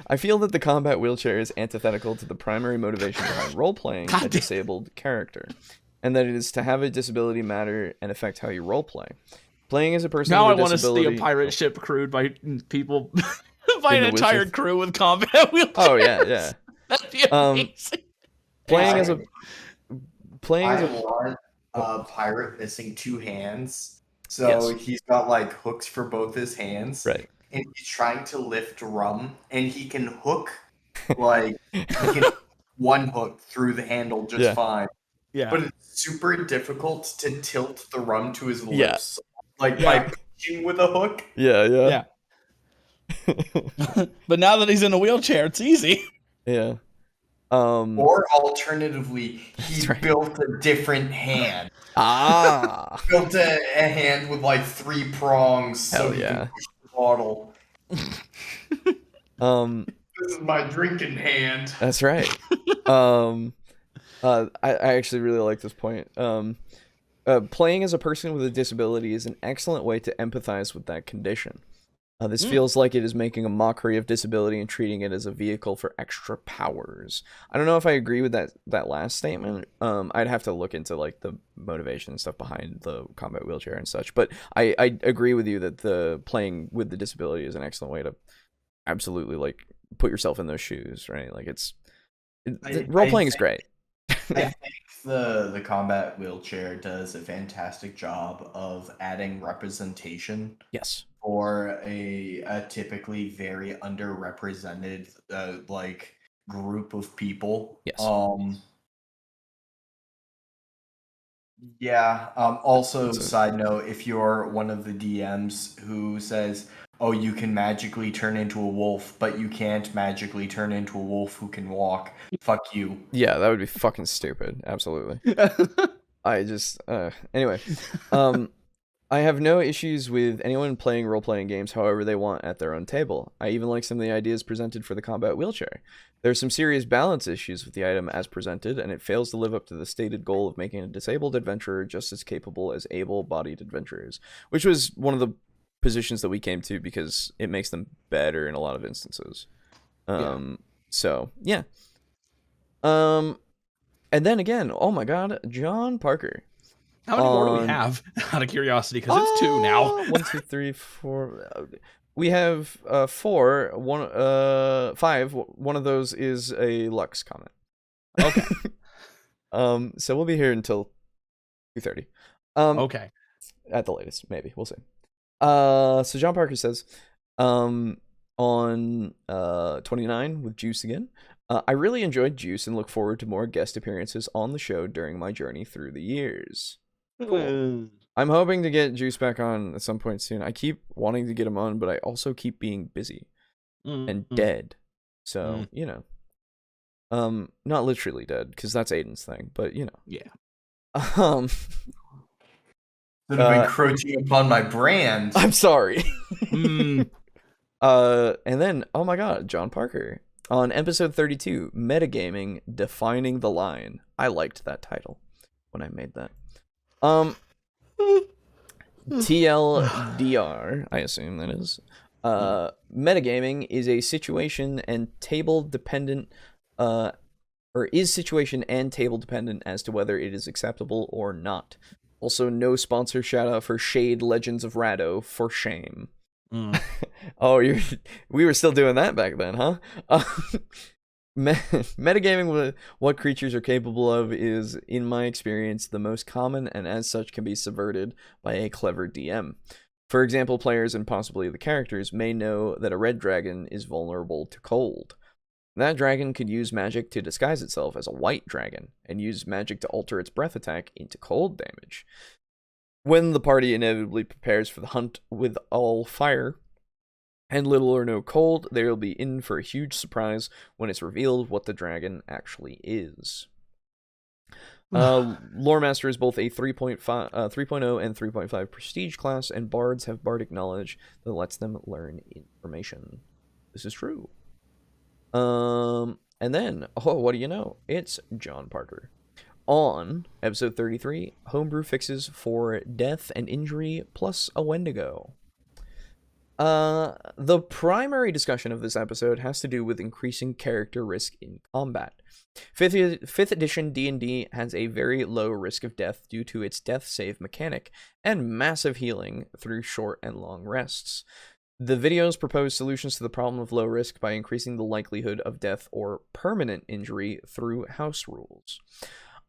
I feel that the combat wheelchair is antithetical to the primary motivation behind role-playing a disabled character, and that it is to have a disability matter and affect how you role-play. Playing as a person Now I with a want to disability... see a pirate ship crewed by people, by an the entire wheelchair. crew with combat wheelchairs. Oh, yeah. That'd be amazing. I want a pirate missing 2 hands. So he's got like hooks for both his hands. Right. And he's trying to lift rum, and he can hook like one hook through the handle just fine. Yeah. But it's super difficult to tilt the rum to his Yeah. lips. By pushing with a hook. Yeah. But now that he's in a wheelchair, it's easy. Yeah. Or alternatively, he right. built a different hand. Built a hand with like 3 prongs. Hell so he yeah. can push the bottle. This is my drinking hand. That's right. I actually really like this point. Playing as a person with a disability is an excellent way to empathize with that condition. This feels like it is making a mockery of disability and treating it as a vehicle for extra powers. I don't know if I agree with that last statement. I'd have to look into like the motivation and stuff behind the combat wheelchair and such. But I agree with you that the playing with the disability is an excellent way to absolutely like put yourself in those shoes, right? Like role playing is great. I think the combat wheelchair does a fantastic job of adding representation. Yes. For a typically very underrepresented like group of people. Yes. Also, side note, if you're one of the DMs who says, "Oh, you can magically turn into a wolf, but you can't magically turn into a wolf who can walk," fuck you. Yeah, that would be fucking stupid. Absolutely. Anyway. I have no issues with anyone playing role-playing games however they want at their own table. I even like some of the ideas presented for the combat wheelchair. There are some serious balance issues with the item as presented, and it fails to live up to the stated goal of making a disabled adventurer just as capable as able-bodied adventurers, which was one of the positions that we came to because it makes them better in a lot of instances. So, yeah. And then again, oh my god, John Parker. How many more do we have? Out of curiosity, because it's 2 now. 1, 2, 3, 4. We have 4. 5. One of those is a Lux comment. Okay. So we'll be here until 2:30. Okay. At the latest, maybe we'll see. So John Parker says, on 29 with Juice again. I really enjoyed Juice and look forward to more guest appearances on the show during my journey through the years. Cool. I'm hoping to get Juice back on at some point soon. I keep wanting to get him on, but I also keep being busy and dead. So, you know. Not literally dead, because that's Aiden's thing, but you know. Yeah. Should have encroaching upon my brand. I'm sorry. And then, oh my god, John Parker. On episode 32, Metagaming, Defining the Line. I liked that title when I made that. TLDR, I assume that is. Metagaming is a situation and table dependent, or is situation and table dependent as to whether it is acceptable or not. Also, no sponsor shout out for Shade Legends of Rado, for shame. Oh, we were still doing that back then, huh? Metagaming with what creatures are capable of is, in my experience, the most common and as such can be subverted by a clever DM. For example, players and possibly the characters may know that a red dragon is vulnerable to cold. That dragon could use magic to disguise itself as a white dragon and use magic to alter its breath attack into cold damage. When the party inevitably prepares for the hunt with all fire and little or no cold, they will be in for a huge surprise when it's revealed what the dragon actually is. Lore Master is both a 3.0 and 3.5 prestige class, and bards have bardic knowledge that lets them learn information. This is true. And then, what do you know? It's John Parker. On episode 33, homebrew fixes for death and injury plus a Wendigo. The primary discussion of this episode has to do with increasing character risk in combat. 5th edition D&D has a very low risk of death due to its death save mechanic and massive healing through short and long rests. The videos propose solutions to the problem of low risk by increasing the likelihood of death or permanent injury through house rules.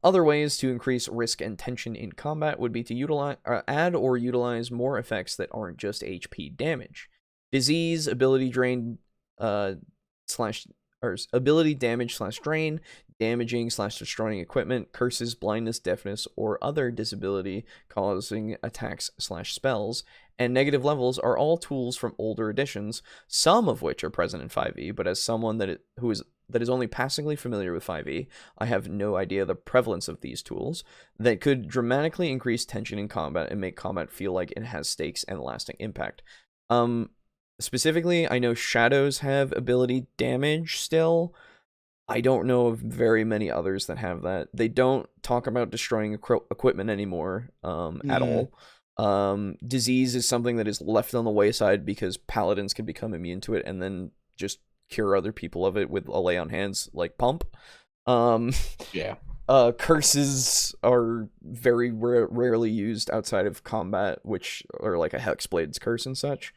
Other ways to increase risk and tension in combat would be to add or utilize more effects that aren't just HP damage. Disease, ability drain, ability damage / drain, damaging / destroying equipment, curses, blindness, deafness, or other disability causing attacks / spells, and negative levels are all tools from older editions, some of which are present in 5e, but as someone that is only passingly familiar with 5e, I have no idea the prevalence of these tools that could dramatically increase tension in combat and make combat feel like it has stakes and lasting impact. Specifically, I know shadows have ability damage still. I don't know of very many others that have that. They don't talk about destroying equipment anymore at all. Disease is something that is left on the wayside because paladins can become immune to it and then just cure other people of it with a lay on hands like pump. Curses are very rarely used outside of combat, which are like a Hexblade's curse and such.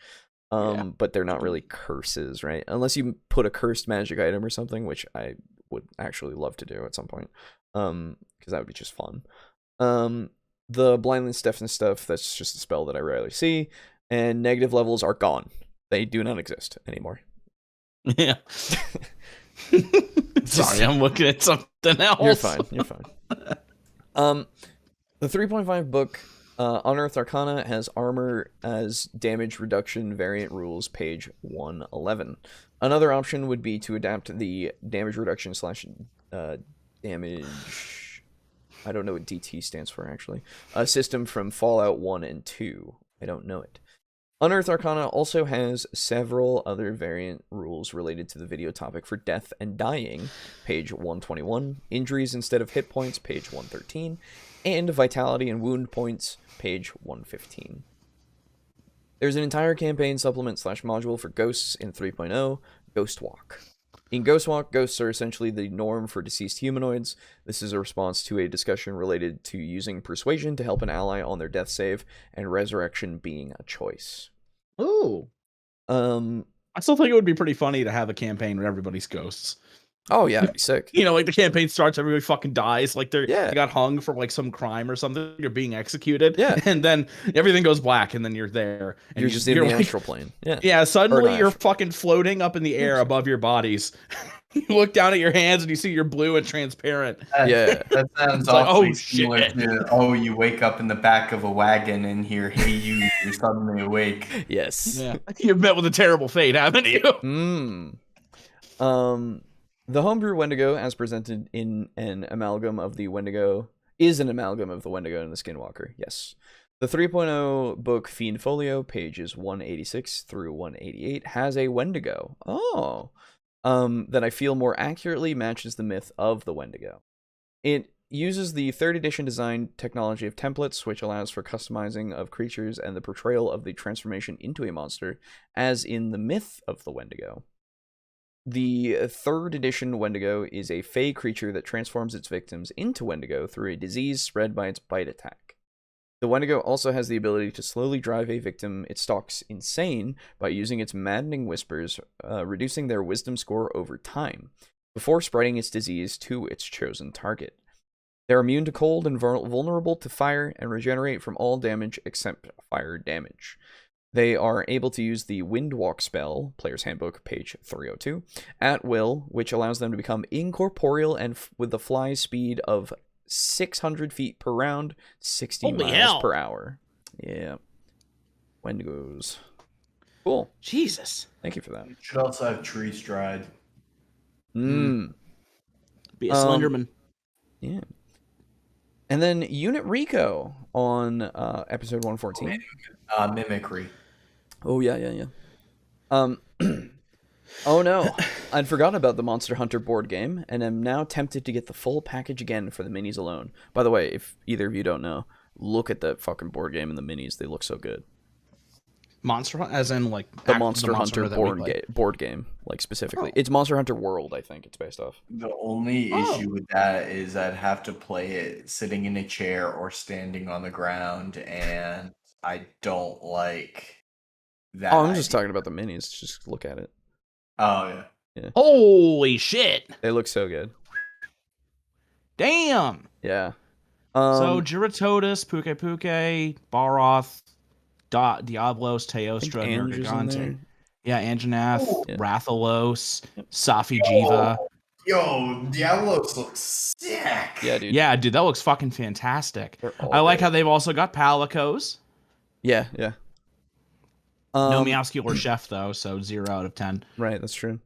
But they're not really curses, right? Unless you put a cursed magic item or something, which I would actually love to do at some point, because that would be just fun. The blindness, deafness stuff, that's just a spell that I rarely see, and negative levels are gone. They do not exist anymore. Yeah. Sorry, I'm looking at something else. You're fine. The 3.5 book, Unearthed Arcana, has armor as damage reduction variant rules, page 111. Another option would be to adapt the damage reduction / damage... I don't know what DT stands for, actually. A system from Fallout 1 and 2. I don't know it. Unearthed Arcana also has several other variant rules related to the video topic for death and dying, page 121, injuries instead of hit points, page 113, and vitality and wound points, page 115. There's an entire campaign supplement / module for ghosts in 3.0, Ghost Walk. In Ghost Walk, ghosts are essentially the norm for deceased humanoids. This is a response to a discussion related to using persuasion to help an ally on their death save, and resurrection being a choice. Ooh. I still think it would be pretty funny to have a campaign where everybody's ghosts. Oh yeah, it'd be sick. You know, like the campaign starts, everybody fucking dies, like they got hung for like some crime or something, you're being executed, and then everything goes black, and then you're there, and you're just in the astral plane. Suddenly you're fucking floating up in the air above your bodies. You look down at your hands and you see you're blue and transparent. That sounds like, oh shit. You wake up in the back of a wagon and hear, "Hey, you're suddenly awake." Yes. Yeah. You've met with a terrible fate, haven't you? The homebrew Wendigo, as presented in an amalgam of the Wendigo, is an amalgam of the Wendigo and the Skinwalker. Yes. The 3.0 book Fiend Folio, pages 186 through 188, has a Wendigo. That I feel more accurately matches the myth of the Wendigo. It uses the 3rd edition design technology of templates, which allows for customizing of creatures and the portrayal of the transformation into a monster, as in the myth of the Wendigo. The 3rd edition Wendigo is a fey creature that transforms its victims into Wendigo through a disease spread by its bite attack. The Wendigo also has the ability to slowly drive a victim it stalks insane by using its maddening whispers, reducing their wisdom score over time, before spreading its disease to its chosen target. They're immune to cold and vulnerable to fire, and regenerate from all damage except fire damage. They are able to use the Windwalk spell, Player's Handbook, page 302, at will, which allows them to become incorporeal and with a fly speed of 600 feet per round, 60 miles per hour. Yeah. Wendigos. Cool. Jesus. Thank you for that. Should also have tree stride. Mm. Be a Slenderman. Yeah. And then Unit Rico on episode 114. Mimicry. Oh, yeah. Oh no, I'd forgotten about the Monster Hunter board game, and am now tempted to get the full package again for the minis alone. By the way, if either of you don't know, look at that fucking board game and the minis. They look so good. Monster Hunter, as in like The Monster Hunter that we play. board game, like specifically. It's Monster Hunter World, I think it's based off. The only issue with that is I'd have to play it sitting in a chair or standing on the ground, and I don't like that. Oh, I'm just talking about the minis. Just look at it. Oh, yeah. Holy shit. They look so good. Damn. Yeah. So Giratotus, Puke, Baroth, Diablos, Teostra, Anger's in Nergigante. there. Yeah, Anjanath, Yeah. Rathalos, Safi Jiva. Yo, Diablos looks sick. Yeah, dude. Yeah, dude, that looks fucking fantastic. They're all I like great. how they've also got Palicos. Yeah. No Meowsky or Chef, though, so 0 out of 10. Right, that's true.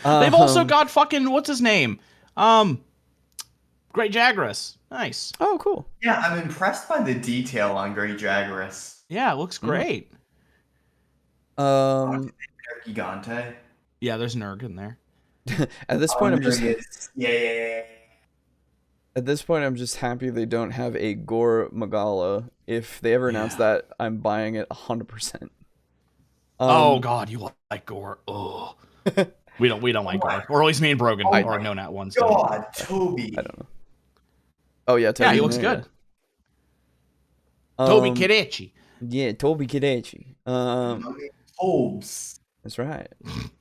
They've also got fucking, what's his name? Great Jagras. Nice. Oh, cool. Yeah, I'm impressed by the detail on Great Jagras. Yeah, it looks great. Gigante. Yeah, there's Nerg in there. At this point, Yeah. At this point, I'm just happy they don't have a Gore Magala. If they ever announce that, I'm buying it 100%. Oh god, you like Gore. Oh. we don't like Gore. Or at least me and Brogan are known at once. God, Toby. I don't know. Oh yeah, Toby. Yeah, he looks good. Toby Kirechi. Yeah, Toby Kirechi. Tobes. That's right.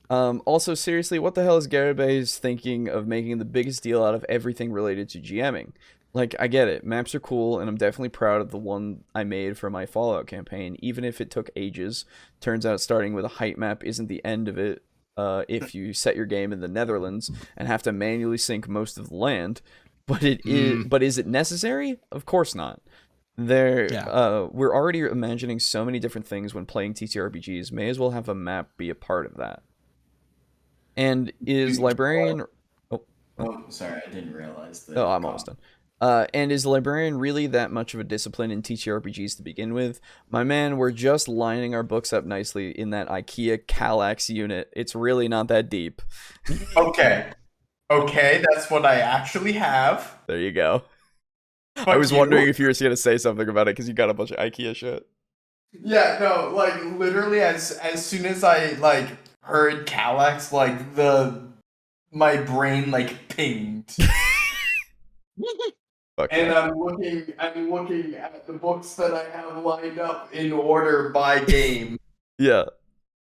Also, seriously, what the hell is Garabay's thinking of making the biggest deal out of everything related to GMing? Like, I get it. Maps are cool, and I'm definitely proud of the one I made for my Fallout campaign, even if it took ages. Turns out starting with a height map isn't the end of it if you set your game in the Netherlands and have to manually sync most of the land. But is it necessary? Of course not. We're already imagining so many different things when playing TTRPGs. May as well have a map be a part of that. And is Librarian... Oh, sorry, I didn't realize that. Oh, I'm almost done. And is Librarian really that much of a discipline in TTRPGs to begin with? My man, we're just lining our books up nicely in that IKEA Kallax unit. It's really not that deep. Okay, that's what I actually have. There you go. Fuck I was you. wondering if you were going to say something about it because you got a bunch of IKEA shit. Yeah, no, like literally as soon as I like heard Kallax, like my brain like pinged. Okay. And I'm looking at the books that I have lined up in order by game. Yeah.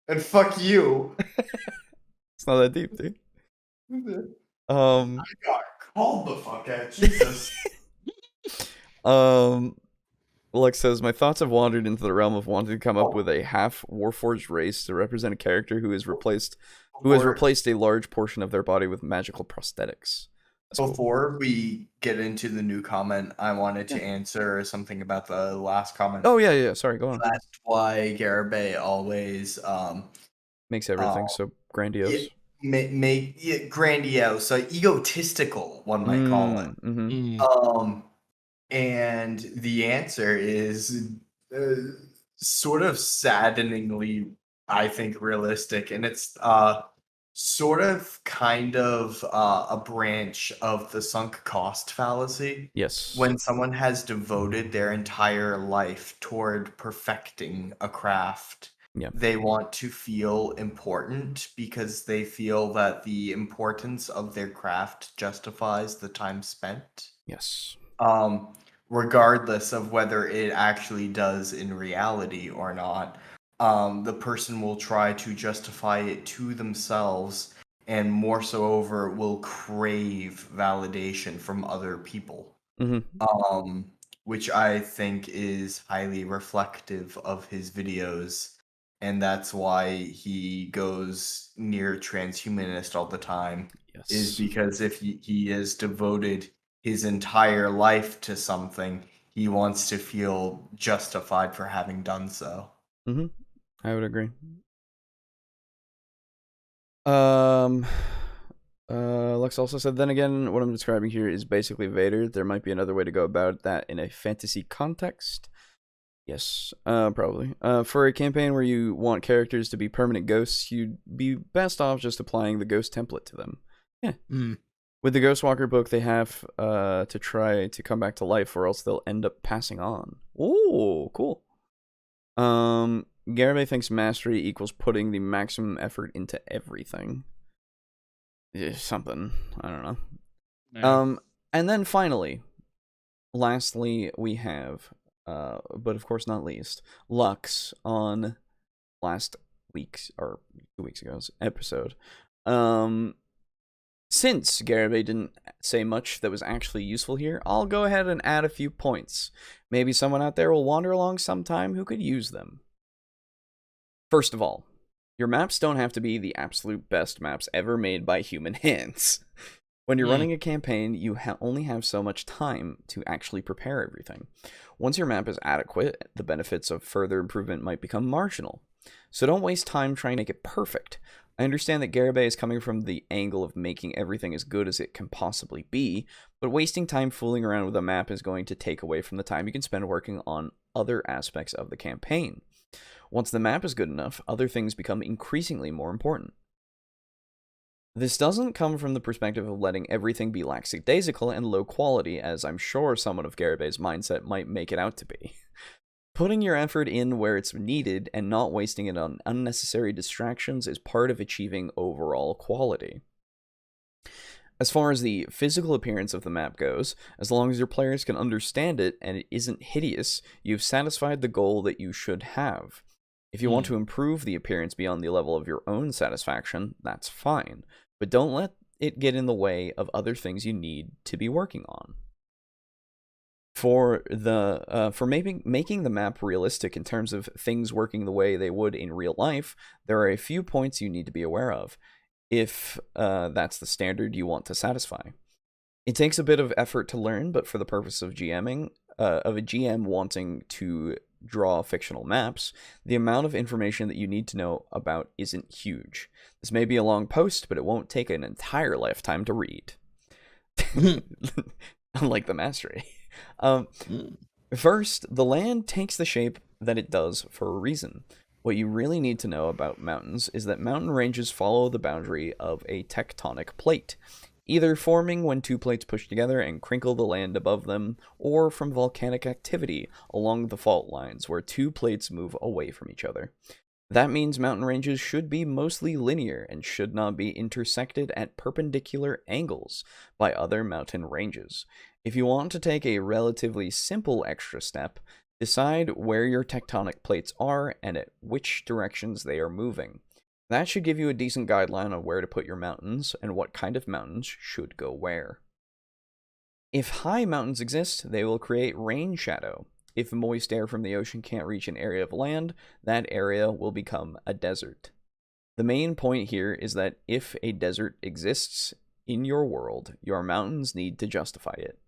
And fuck you. It's not that deep, dude. I got called the fuck out, Jesus. Lex says, my thoughts have wandered into the realm of wanting to come up with a half Warforged race to represent a character who has replaced a large portion of their body with magical prosthetics. Before we get into the new comment, I wanted to answer something about the last comment. Oh yeah. Sorry, go on. That's why Garibay always Makes everything so grandiose. Make it grandiose, so egotistical, one might call it. Mm-hmm. And the answer is sort of saddeningly, I think, realistic, and it's sort of kind of a branch of the sunk cost fallacy. Yes. When someone has devoted their entire life toward perfecting a craft, they want to feel important because they feel that the importance of their craft justifies the time spent. Yes. Regardless of whether it actually does in reality or not. The person will try to justify it to themselves, and more so over will crave validation from other people. Mm-hmm. Which I think is highly reflective of his videos, and that's why he goes near transhumanist all the time. Yes. Is because if he has devoted his entire life to something, he wants to feel justified for having done so. Mm-hmm. I would agree. Lux also said, then again, what I'm describing here is basically Vader. There might be another way to go about that in a fantasy context. Yes, probably. For a campaign where you want characters to be permanent ghosts, you'd be best off just applying the ghost template to them. Yeah. With the Ghostwalker book, they have to try to come back to life, or else they'll end up passing on. Ooh, cool. Garibay thinks mastery equals putting the maximum effort into everything. Yeah, something. I don't know. Yeah. And then finally, lastly, we have, but of course not least, Lux on last week's, or 2 weeks ago's episode. Since Garibay didn't say much that was actually useful here, I'll go ahead and add a few points. Maybe someone out there will wander along sometime who could use them. First of all, your maps don't have to be the absolute best maps ever made by human hands. When you're running a campaign, you only have so much time to actually prepare everything. Once your map is adequate, the benefits of further improvement might become marginal. So don't waste time trying to make it perfect. I understand that Garibay is coming from the angle of making everything as good as it can possibly be, but wasting time fooling around with a map is going to take away from the time you can spend working on other aspects of the campaign. Once the map is good enough, other things become increasingly more important. This doesn't come from the perspective of letting everything be lackadaisical and low quality, as I'm sure someone of Garibay's mindset might make it out to be. Putting your effort in where it's needed and not wasting it on unnecessary distractions is part of achieving overall quality. As far as the physical appearance of the map goes, as long as your players can understand it and it isn't hideous, you've satisfied the goal that you should have. If you want to improve the appearance beyond the level of your own satisfaction, that's fine, but don't let it get in the way of other things you need to be working on. For making the map realistic in terms of things working the way they would in real life, there are a few points you need to be aware of, if that's the standard you want to satisfy. It takes a bit of effort to learn, but for the purpose of GMing, of a GM wanting to draw fictional maps, the amount of information that you need to know about isn't huge. This may be a long post, but it won't take an entire lifetime to read. Unlike the mastery. First, the land takes the shape that it does for a reason. What you really need to know about mountains is that mountain ranges follow the boundary of a tectonic plate, either forming when two plates push together and crinkle the land above them, or from volcanic activity along the fault lines where two plates move away from each other. That means mountain ranges should be mostly linear and should not be intersected at perpendicular angles by other mountain ranges. If you want to take a relatively simple extra step, decide where your tectonic plates are and at which directions they are moving. That should give you a decent guideline on where to put your mountains and what kind of mountains should go where. If high mountains exist, they will create rain shadow. If moist air from the ocean can't reach an area of land, that area will become a desert. The main point here is that if a desert exists in your world, your mountains need to justify it.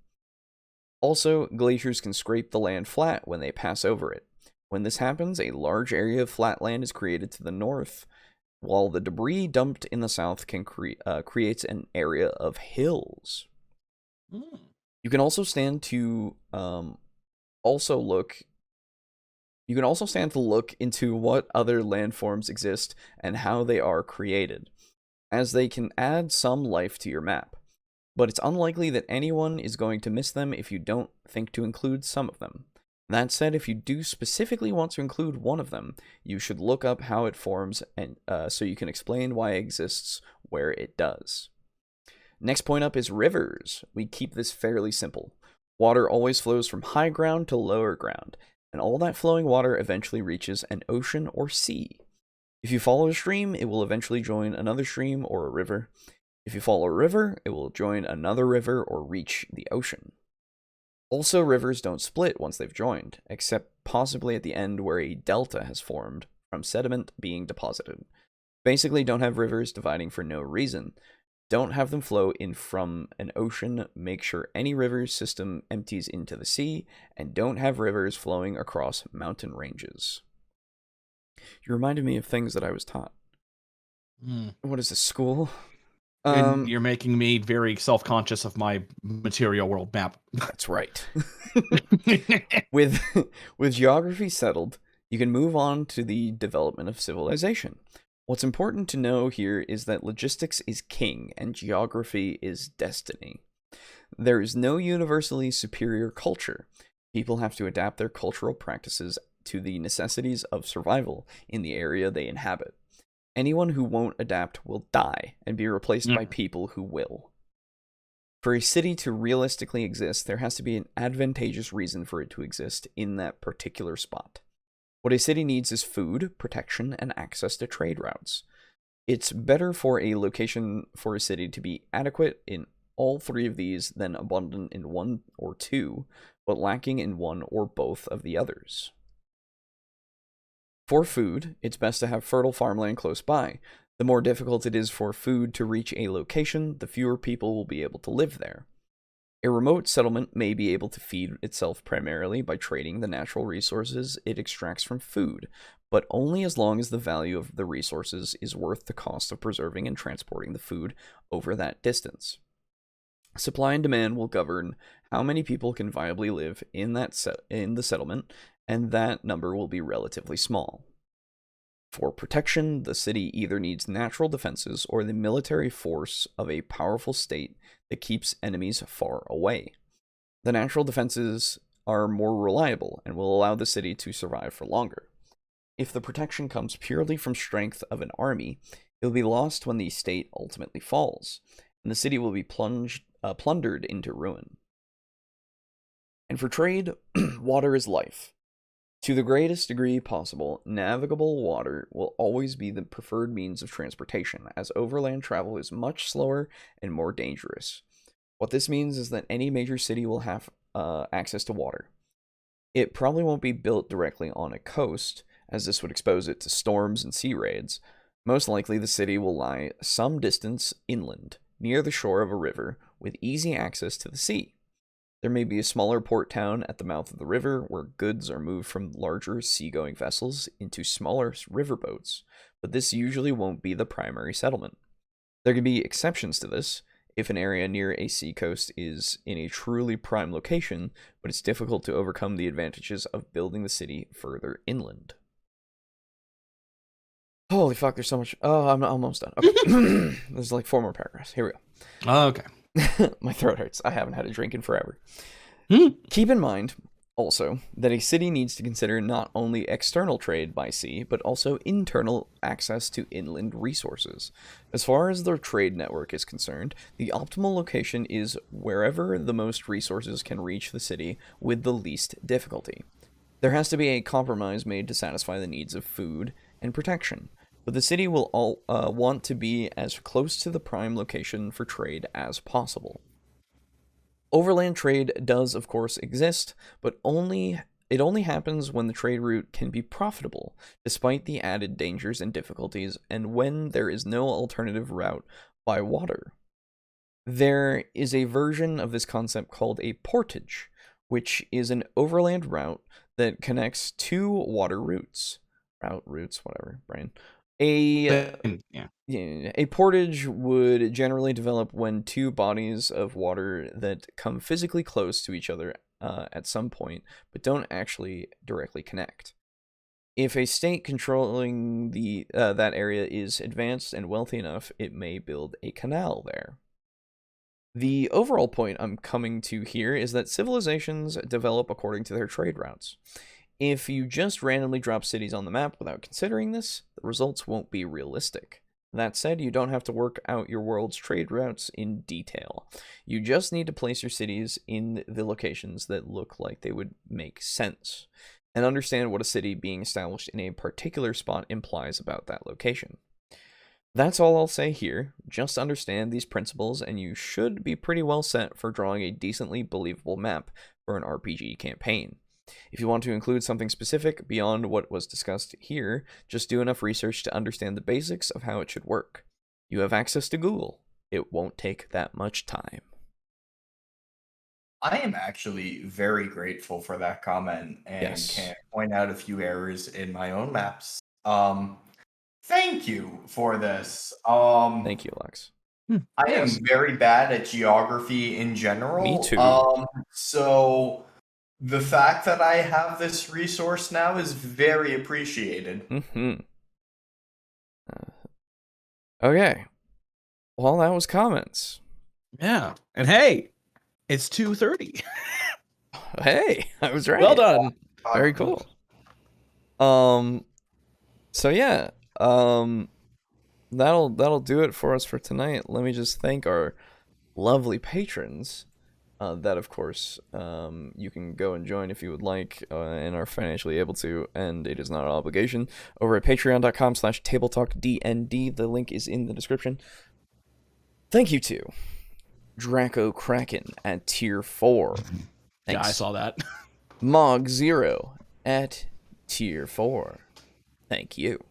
Also, glaciers can scrape the land flat when they pass over it. When this happens, a large area of flat land is created to the north, while the debris dumped in the south can creates an area of hills. You can also stand to look into what other landforms exist and how they are created, as they can add some life to your map. But it's unlikely that anyone is going to miss them if you don't think to include some of them. That said, if you do specifically want to include one of them, you should look up how it forms and so you can explain why it exists where it does. Next point up is rivers. We keep this fairly simple. Water always flows from high ground to lower ground, and all that flowing water eventually reaches an ocean or sea. If you follow a stream, it will eventually join another stream or a river. If you follow a river, it will join another river or reach the ocean. Also, rivers don't split once they've joined, except possibly at the end where a delta has formed from sediment being deposited. Basically, don't have rivers dividing for no reason. Don't have them flow in from an ocean. Make sure any river system empties into the sea, and don't have rivers flowing across mountain ranges. You reminded me of things that I was taught. What is this, school? And you're making me very self-conscious of my material world map. That's right. With geography settled, you can move on to the development of civilization. What's important to know here is that logistics is king and geography is destiny. There is no universally superior culture. People have to adapt their cultural practices to the necessities of survival in the area they inhabit. Anyone who won't adapt will die and be replaced by people who will. For a city to realistically exist, there has to be an advantageous reason for it to exist in that particular spot. What a city needs is food, protection, and access to trade routes. It's better for a location for a city to be adequate in all three of these than abundant in one or two, but lacking in one or both of the others. For food, it's best to have fertile farmland close by. The more difficult it is for food to reach a location, the fewer people will be able to live there. A remote settlement may be able to feed itself primarily by trading the natural resources it extracts from food, but only as long as the value of the resources is worth the cost of preserving and transporting the food over that distance. Supply and demand will govern how many people can viably live in the settlement, and that number will be relatively small. For protection, the city either needs natural defenses or the military force of a powerful state that keeps enemies far away. The natural defenses are more reliable and will allow the city to survive for longer. If the protection comes purely from strength of an army, it will be lost when the state ultimately falls, and the city will be plundered into ruin. And for trade, water is life. To the greatest degree possible, navigable water will always be the preferred means of transportation, as overland travel is much slower and more dangerous. What this means is that any major city will have access to water. It probably won't be built directly on a coast, as this would expose it to storms and sea raids. Most likely, the city will lie some distance inland, near the shore of a river, with easy access to the sea. There may be a smaller port town at the mouth of the river where goods are moved from larger seagoing vessels into smaller riverboats, but this usually won't be the primary settlement. There can be exceptions to this if an area near a seacoast is in a truly prime location, but it's difficult to overcome the advantages of building the city further inland. Holy fuck, there's so much. Oh, I'm almost done. Okay. There's like 4 more paragraphs. Here we go. Okay. My throat hurts. I haven't had a drink in forever. Keep in mind, also, that a city needs to consider not only external trade by sea, but also internal access to inland resources. As far as the trade network is concerned, the optimal location is wherever the most resources can reach the city with the least difficulty. There has to be a compromise made to satisfy the needs of food and protection, but the city will want to be as close to the prime location for trade as possible. Overland trade does, of course, exist, but it only happens when the trade route can be profitable, despite the added dangers and difficulties, and when there is no alternative route by water. There is a version of this concept called a portage, which is an overland route that connects 2 water routes. Whatever, brain. A portage would generally develop when 2 bodies of water that come physically close to each other at some point, but don't actually directly connect. If a state controlling that area is advanced and wealthy enough, it may build a canal there. The overall point I'm coming to here is that civilizations develop according to their trade routes. If you just randomly drop cities on the map without considering this, the results won't be realistic. That said, you don't have to work out your world's trade routes in detail. You just need to place your cities in the locations that look like they would make sense, and understand what a city being established in a particular spot implies about that location. That's all I'll say here. Just understand these principles, and you should be pretty well set for drawing a decently believable map for an RPG campaign. If you want to include something specific beyond what was discussed here, just do enough research to understand the basics of how it should work. You have access to Google. It won't take that much time. I am actually very grateful for that comment and Yes. can point out a few errors in my own maps. Thank you for this. Thank you, Lex. I am very bad at geography in general. Me too. So the fact that I have this resource now is very appreciated. Okay. Well, that was comments. Yeah. And hey, it's 2:30. Hey, I was right. Well done. Very cool. So yeah, that'll do it for us for tonight. Let me just thank our lovely patrons. That of course, you can go and join if you would like, and are financially able to, and it is not an obligation. Over at patreon.com/tabletalkdnd. The link is in the description. Thank you to Draco Kraken at tier 4. Yeah, I saw that. Mog0 at tier 4. Thank you.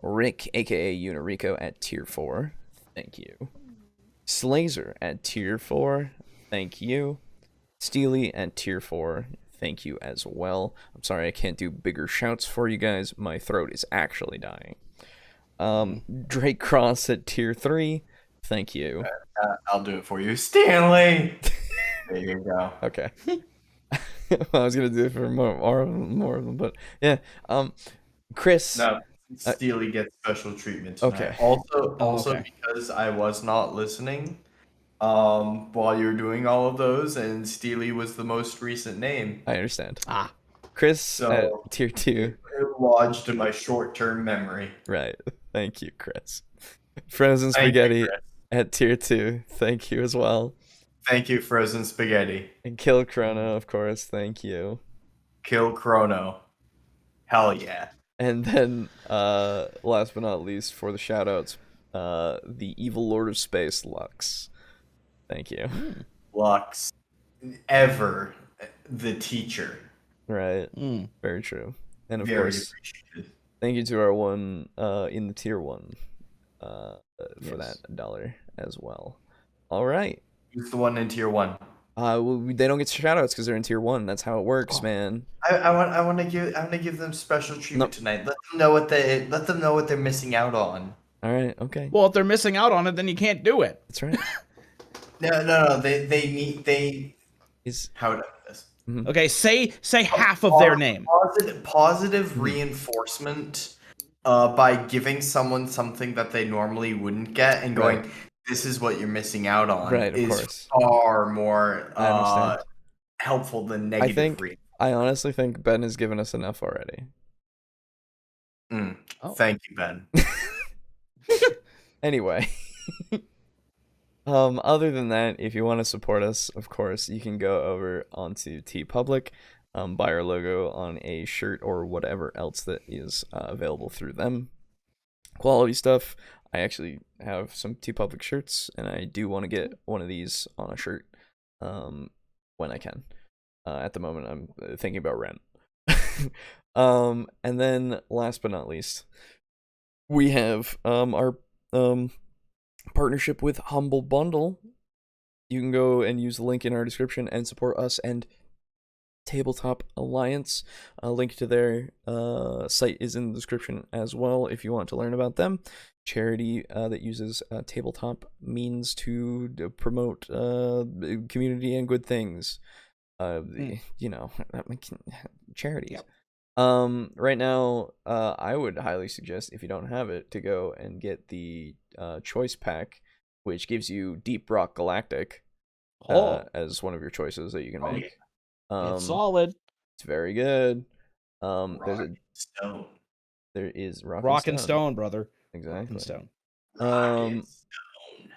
Rick, aka Unirico, at tier 4. Thank you. Slazer at tier 4. Thank you. Steely at tier 4. Thank you as well. I'm sorry I can't do bigger shouts for you guys. My throat is actually dying. Drake Cross at tier 3. Thank you. I'll do it for you. Stanley! There you go. Okay. I was going to do it for more of them, but yeah. Chris. No, Steely gets special treatment tonight. Okay. Also okay. because I was not listening while you were doing all of those, and Steely was the most recent name. I understand. Chris at tier 2. It lodged in my short-term memory. Right. Thank you, Chris. Frozen Spaghetti at tier 2. Thank you as well. Thank you, Frozen Spaghetti. And Kill Chrono, of course. Thank you. Kill Chrono. Hell yeah. And then, last but not least, for the shoutouts, the Evil Lord of Space, Lux. Thank you. Lux. Ever the teacher. Right. Very true. And of Very course, appreciated. thank you to our one in the tier 1 for that $1 as well. All right. Who's the one in tier 1? Well, they don't get shoutouts because they're in tier 1. That's how it works, man. I want to give them special treatment tonight. Let them know what they're missing out on. All right. Okay. Well, if they're missing out on it, then you can't do it. That's right. No. They Is how would I put this? Okay, say half of their name. Positive reinforcement by giving someone something that they normally wouldn't get and going, Right. this is what you're missing out on, Right, of is course. far more I understand. helpful than negative reinforcement. I honestly think Ben has given us enough already. Oh. Thank you, Ben. Anyway. Other than that, if you want to support us, of course, you can go over onto TeePublic, buy our logo on a shirt or whatever else that is available through them. Quality stuff. I actually have some TeePublic shirts, and I do want to get one of these on a shirt when I can. At the moment, I'm thinking about rent. And then, last but not least, we have our partnership with Humble Bundle. You can go and use the link in our description and support us and Tabletop Alliance. A link to their site is in the description as well if you want to learn about them. Charity that uses tabletop means to promote community and good things. Charities. Yep. Right now, I would highly suggest, if you don't have it, to go and get the choice pack, which gives you Deep Rock Galactic as one of your choices that you can make. It's solid. It's very good. Stone. There is Rock and Stone, brother. Exactly. Rock and Stone.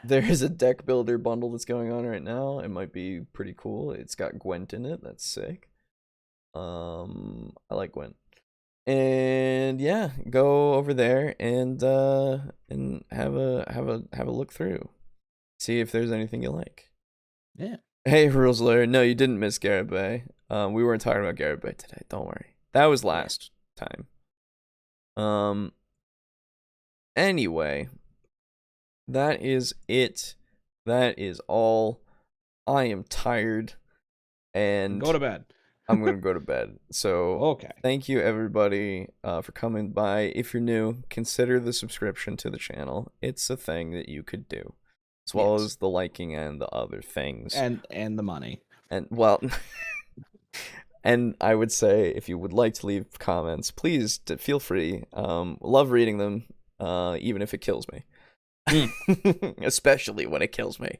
There is a deck builder bundle that's going on right now. It might be pretty cool. It's got Gwent in it. That's sick. I like Gwent. And yeah, go over there and have a look through. See if there's anything you like. Yeah. Hey, Rules Lawyer. No, you didn't miss Garrett Bay. We weren't talking about Garrett Bay today. Don't worry. That was last time. Anyway, that is it that is all. I am tired, and Go to bed. I'm gonna go to bed. So Okay. thank you everybody for coming by. If you're new, consider the subscription to the channel. It's a thing that you could do, as well Yes. as the liking and the other things. And the money. And well, and I would say if you would like to leave comments, please feel free. Love reading them, even if it kills me. Especially when it kills me.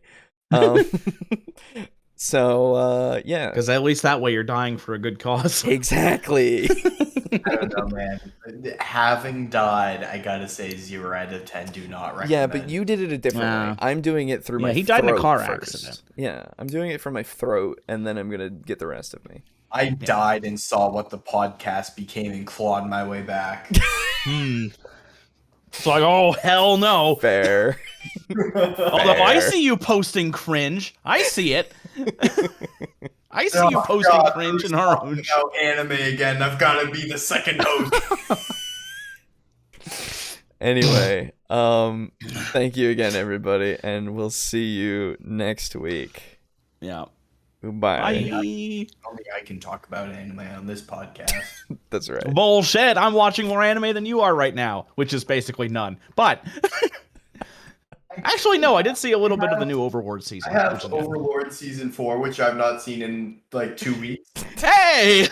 So yeah, Because at least that way you're dying for a good cause. exactly. I don't know, man. Having died, I gotta say 0 out of 10. Do not recommend. Yeah, but you did it a different way. Yeah. I'm doing it through my he died in a throat car first. accident. Yeah, I'm doing it from my throat, and then I'm gonna get the rest of me. I died and saw what the podcast became and clawed my way back. It's like, oh, hell no. Fair. Although I Fair. see you posting cringe. I see it. I see you posting cringe in our own About anime again. I've got to be the second host. Anyway, thank you again, everybody, and we'll see you next week. Yeah. Goodbye. Bye. Only I can talk about anime on this podcast. That's right. Bullshit. I'm watching more anime than you are right now, which is basically none. But actually, no, I did see a little bit of the new Overlord season. I have which is good. Overlord season 4, which I've not seen in like 2 weeks. Hey!